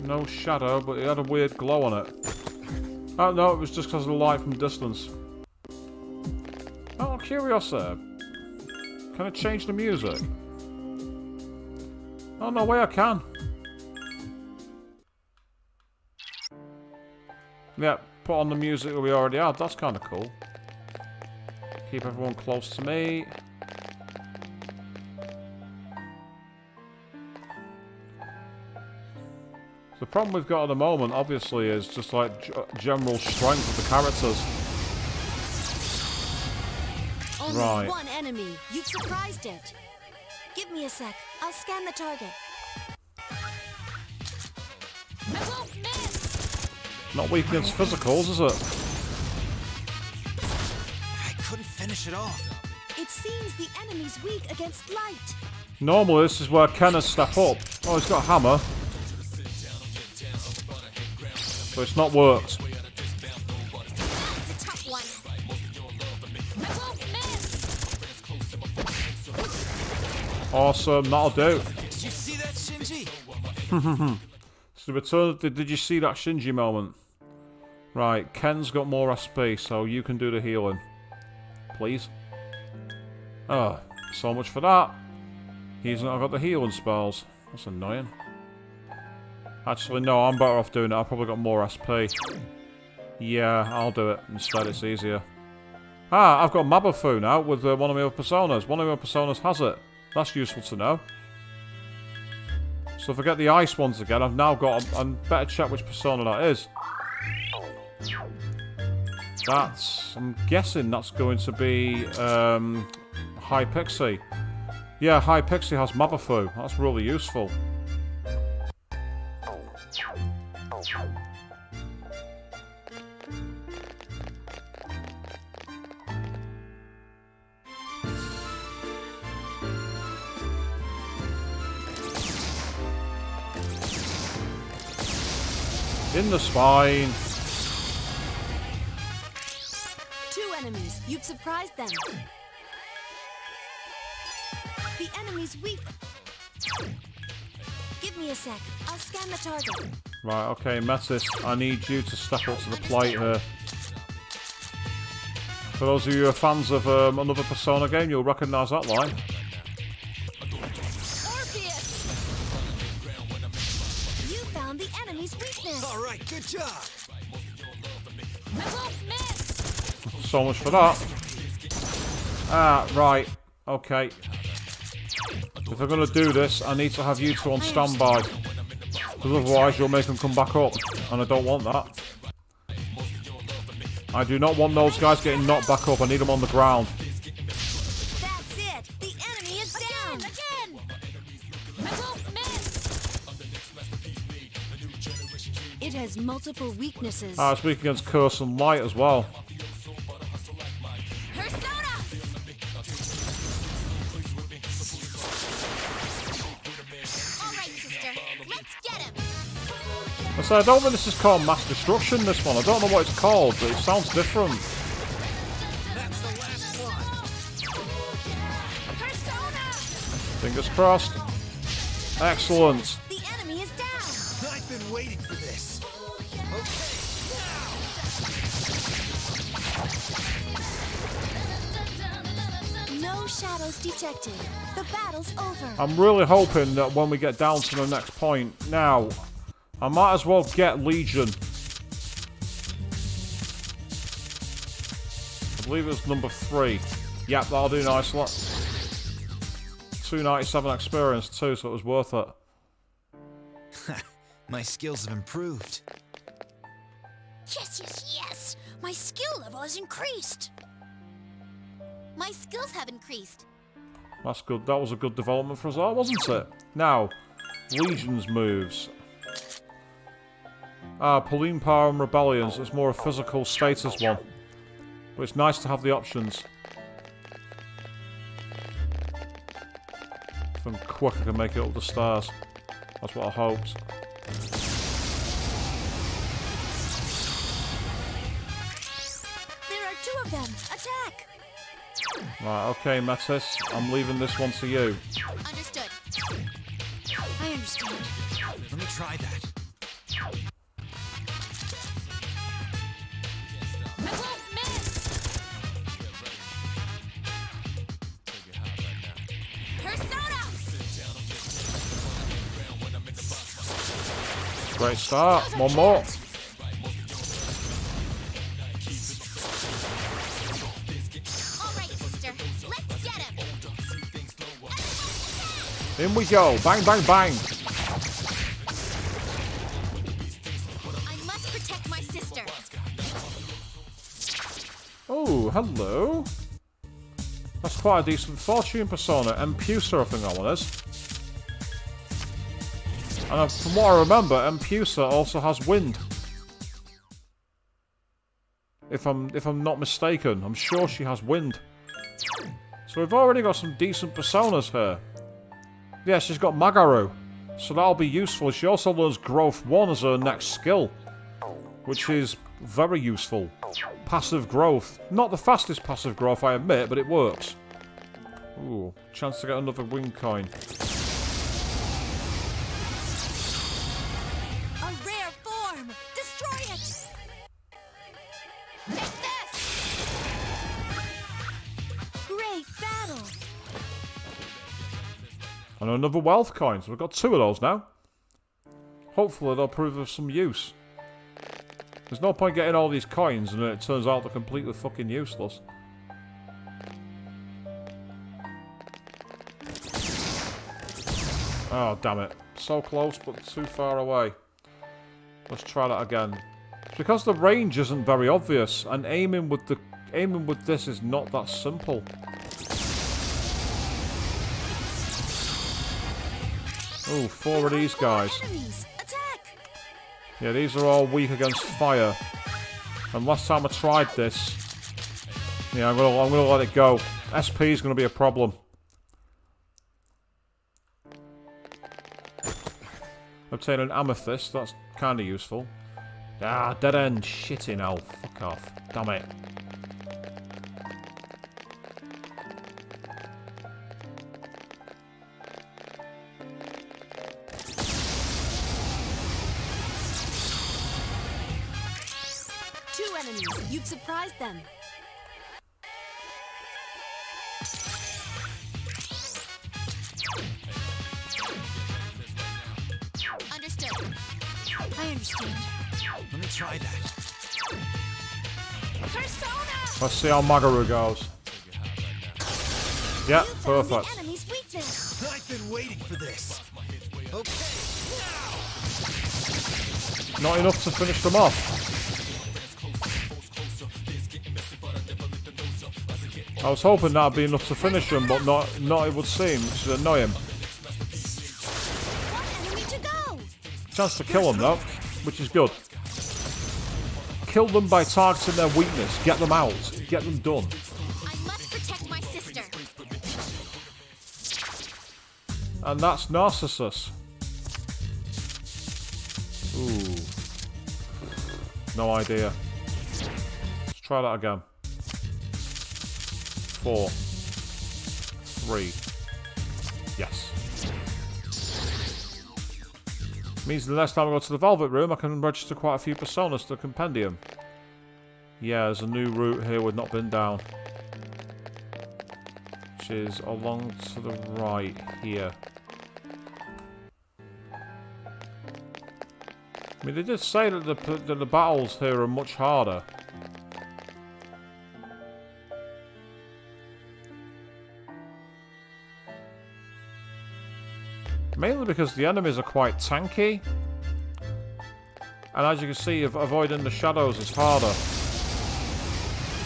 No shadow, but it had a weird glow on it. Oh no, it was just because of the light from distance. Oh, Curiosa. Can I change the music? Oh, no way I can. Yeah, put on the music that we already had. That's kind of cool. Keep everyone close to me. The problem we've got at the moment, obviously, is just like general strength of the characters. Only Right. one enemy. You've surprised it. Give me a sec. I'll scan the target. Not weak against physicals, is it? I couldn't finish it off. It seems the enemy's weak against light. Normally, this is where Ken has step up. Oh, he's got a hammer. But it's not worked. It's a tough one. Awesome, that'll do. Did you see that, Shinji? So return. Did you see that Shinji moment? Right, Ken's got more SP, so you can do the healing. Please. Oh, so much for that. He's not got the healing spells. That's annoying. Actually, no, I'm better off doing it. I've probably got more SP. Yeah, I'll do it. Instead, it's easier. Ah, I've got Mabufu now with one of my other personas. One of my other personas has it. That's useful to know. So if I get the ice ones again, I've now got... I better check which persona that is. That's... I'm guessing that's going to be... High Pixie. Yeah, High Pixie has Mabufu. That's really useful. In the spine. 2 enemies. You've surprised them. The enemy's weak. Give me a sec. I'll scan the target. Right, okay, Metis, I need you to step up to the plate here. For those of you who are fans of another Persona game, you'll recognise that line. You found the enemy's weakness. All right, good job. So much for that. Ah, right. Okay. If we're going to do this, I need to have you two on standby. Because otherwise you'll make them come back up. And I don't want that. I do not want those guys getting knocked back up. I need them on the ground. That's it. The enemy is down. Again. It has multiple weaknesses. Ah, it's weak against Curse and Light as well. So I don't think this is called Mass Destruction, this one. I don't know what it's called, but it sounds different. Fingers crossed. Excellent. The enemy is down. I've been waiting for this. No shadows detected. The battle's over. I'm really hoping that when we get down to the next point, now, I might as well get Legion. I believe it's number 3. Yep, that'll do nicely. 297 experience too, so it was worth it. My skills have improved. Yes, yes, yes! My skill level has increased! My skills have increased. That's good. That was a good development for us all, wasn't it? Now, Legion's moves. Pauline Power and Rebellions. It's more a physical status one. But it's nice to have the options. If I'm quick, I can make it up the stairs. That's what I hoped. There are 2 of them! Attack! Right, okay, Metis. I'm leaving this one to you. Understood. I understand. Let me try that. Great start. One more. In we go. Bang, bang, bang. I must protect my sister. Oh, hello. That's quite a decent fortune persona. Empusa, I think that one is. And from what I remember, Empusa also has wind. If I'm not mistaken, I'm sure she has wind. So we've already got some decent personas here. Yeah, she's got Magaru, so that'll be useful. She also learns Growth 1 as her next skill, which is very useful. Passive growth. Not the fastest passive growth, I admit, but it works. Ooh, chance to get another wing coin. A rare form! Destroy it! Take this! Great battle! And another wealth coin, so we've got 2 of those now. Hopefully they'll prove of some use. There's no point getting all these coins and then it turns out they're completely fucking useless. Oh, damn it. So close, but too far away. Let's try that again. It's because the range isn't very obvious, and aiming with this is not that simple. Oh, 4 of these guys. Yeah, these are all weak against fire. And last time I tried this, yeah, I'm gonna let it go. SP is gonna be a problem. Obtain an amethyst. That's kind of useful. Ah, dead end. Shitting hell. Fuck off. Damn it. You've surprised them. Understood. I understand. Let me try that. Persona! Let's see how Magaru goes. Yeah, perfect. I've been waiting for this. Okay, now! Not enough to finish them off. I was hoping that'd be enough to finish them, but not it would seem, which is annoying. Chance to kill them though, which is good. Kill them by targeting their weakness. Get them out. Get them done. I must protect my sister. And that's Narcissus. Ooh. No idea. Let's try that again. 4. 3. Yes. Means the next time I go to the Velvet Room, I can register quite a few personas to the compendium. Yeah, there's a new route here we've not been down. Which is along to the right here. I mean, they did say that the battles here are much harder. Mainly because the enemies are quite tanky. And as you can see, avoiding the shadows is harder.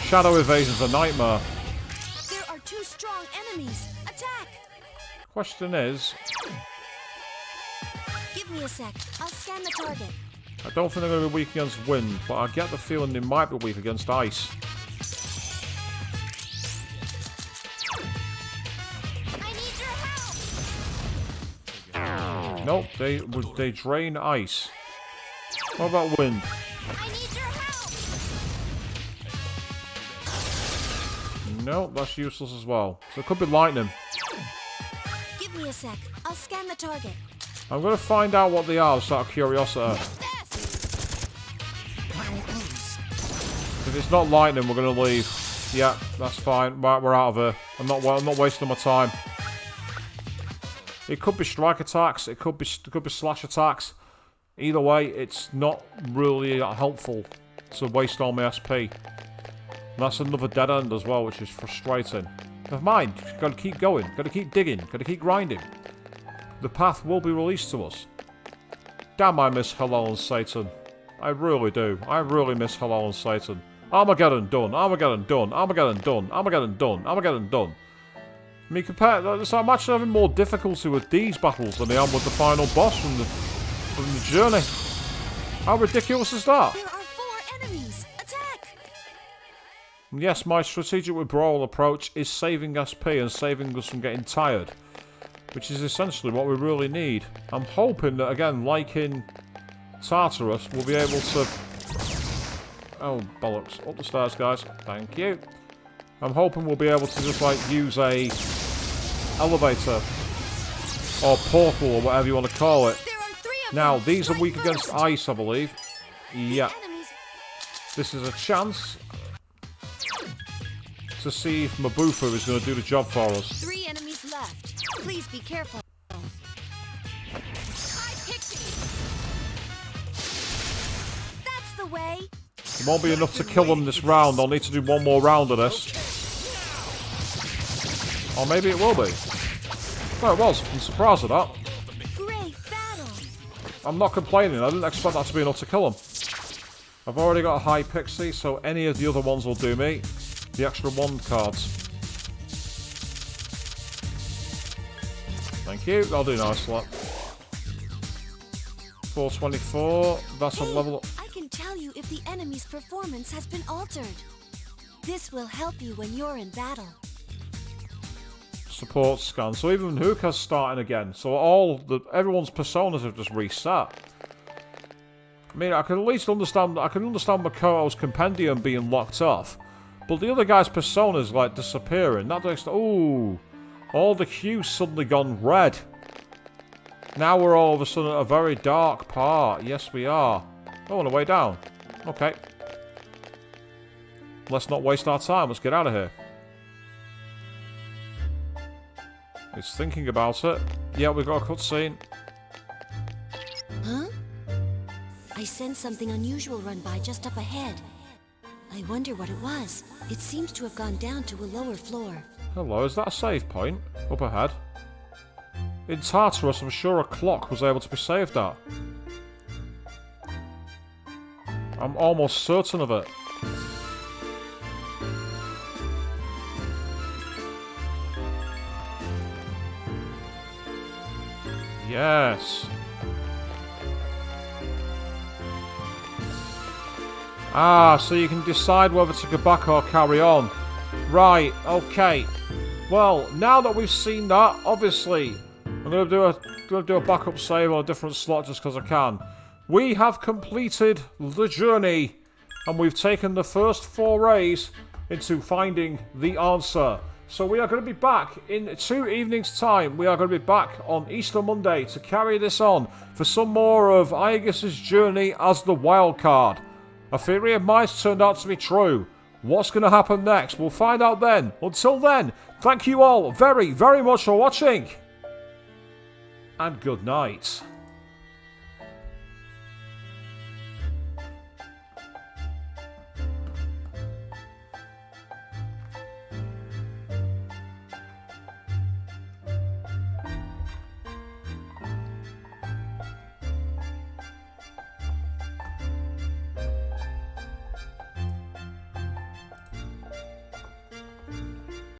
Shadow evasion's a nightmare. There are 2 strong enemies. Attack! Question is... Give me a sec. I'll scan the target. I don't think they're going to be weak against wind, but I get the feeling they might be weak against ice. I need your help! Nope, they drain ice. What about wind? I need your help! Nope, that's useless as well. So it could be lightning. Give me a sec. I'll scan the target. I'm going to find out what they are, just out of curiosity. If it's not lightning, we're going to leave. Yeah, that's fine. Right, we're out of here. I'm not wasting my time. It could be strike attacks. It could be slash attacks. Either way, it's not really helpful to waste all my SP. And that's another dead end as well, which is frustrating. Never mind. Got to keep going. Got to keep digging. Got to keep grinding. The path will be released to us. Damn, I miss Hellel and Satan. I really do. I really miss Hellel and Satan. Armageddon done. Armageddon done. Armageddon done. Armageddon done. Armageddon done. I mean, so I'm actually having more difficulty with these battles than I am with the final boss from the journey. How ridiculous is that? There are 4 enemies. Attack! Yes, my strategic withdrawal approach is saving SP and saving us from getting tired. Which is essentially what we really need. I'm hoping that, again, like in Tartarus, we'll be able to... Oh, bollocks. Up the stairs, guys. Thank you. I'm hoping we'll be able to just, like, use a elevator. Or portal, or whatever you want to call it. Now, these are weak against ice, I believe. Yeah. This is a chance to see if Mabufu is going to do the job for us. 3 enemies left. Please be careful. Hi, Pixie! That's the way. It won't be enough to kill them this round. I'll need to do one more round of this. Or maybe it will be. No, it was. I'm surprised at that. Great battle. I'm not complaining. I didn't expect that to be enough to kill them. I've already got a high pixie, so any of the other ones will do me. The extra 1 cards. Thank you. I'll do nicely. 424. That's a level up. I can tell you if the enemy's performance has been altered. This will help you when you're in battle. Support scan. So even Huka's starting again. So everyone's personas have just reset. I mean, I can at least understand. I can understand Makoto's compendium being locked off, but the other guy's personas like disappearing. That makes ooh, all the hues suddenly gone red. Now we're all of a sudden at a very dark part. Yes, we are. Oh, on the way down. Okay. Let's not waste our time. Let's get out of here. It's thinking about it. Yeah, we've got a cutscene. Huh? I sensed something unusual run by just up ahead. I wonder what it was. It seems to have gone down to a lower floor. Hello, is that a save point? Up ahead. In Tartarus, I'm sure a clock was able to be saved at. I'm almost certain of it. Yes. Ah, so you can decide whether to go back or carry on. Right, okay. Well, now that we've seen that, obviously, I'm going to do a backup save on a different slot just because I can. We have completed the journey, and we've taken the first forays into finding the answer. So we are going to be back in 2 evenings' time. We are going to be back on Easter Monday to carry this on for some more of Aegis's journey as the wild card. A theory of mine turned out to be true. What's going to happen next? We'll find out then. Until then, thank you all very, very much for watching. And good night.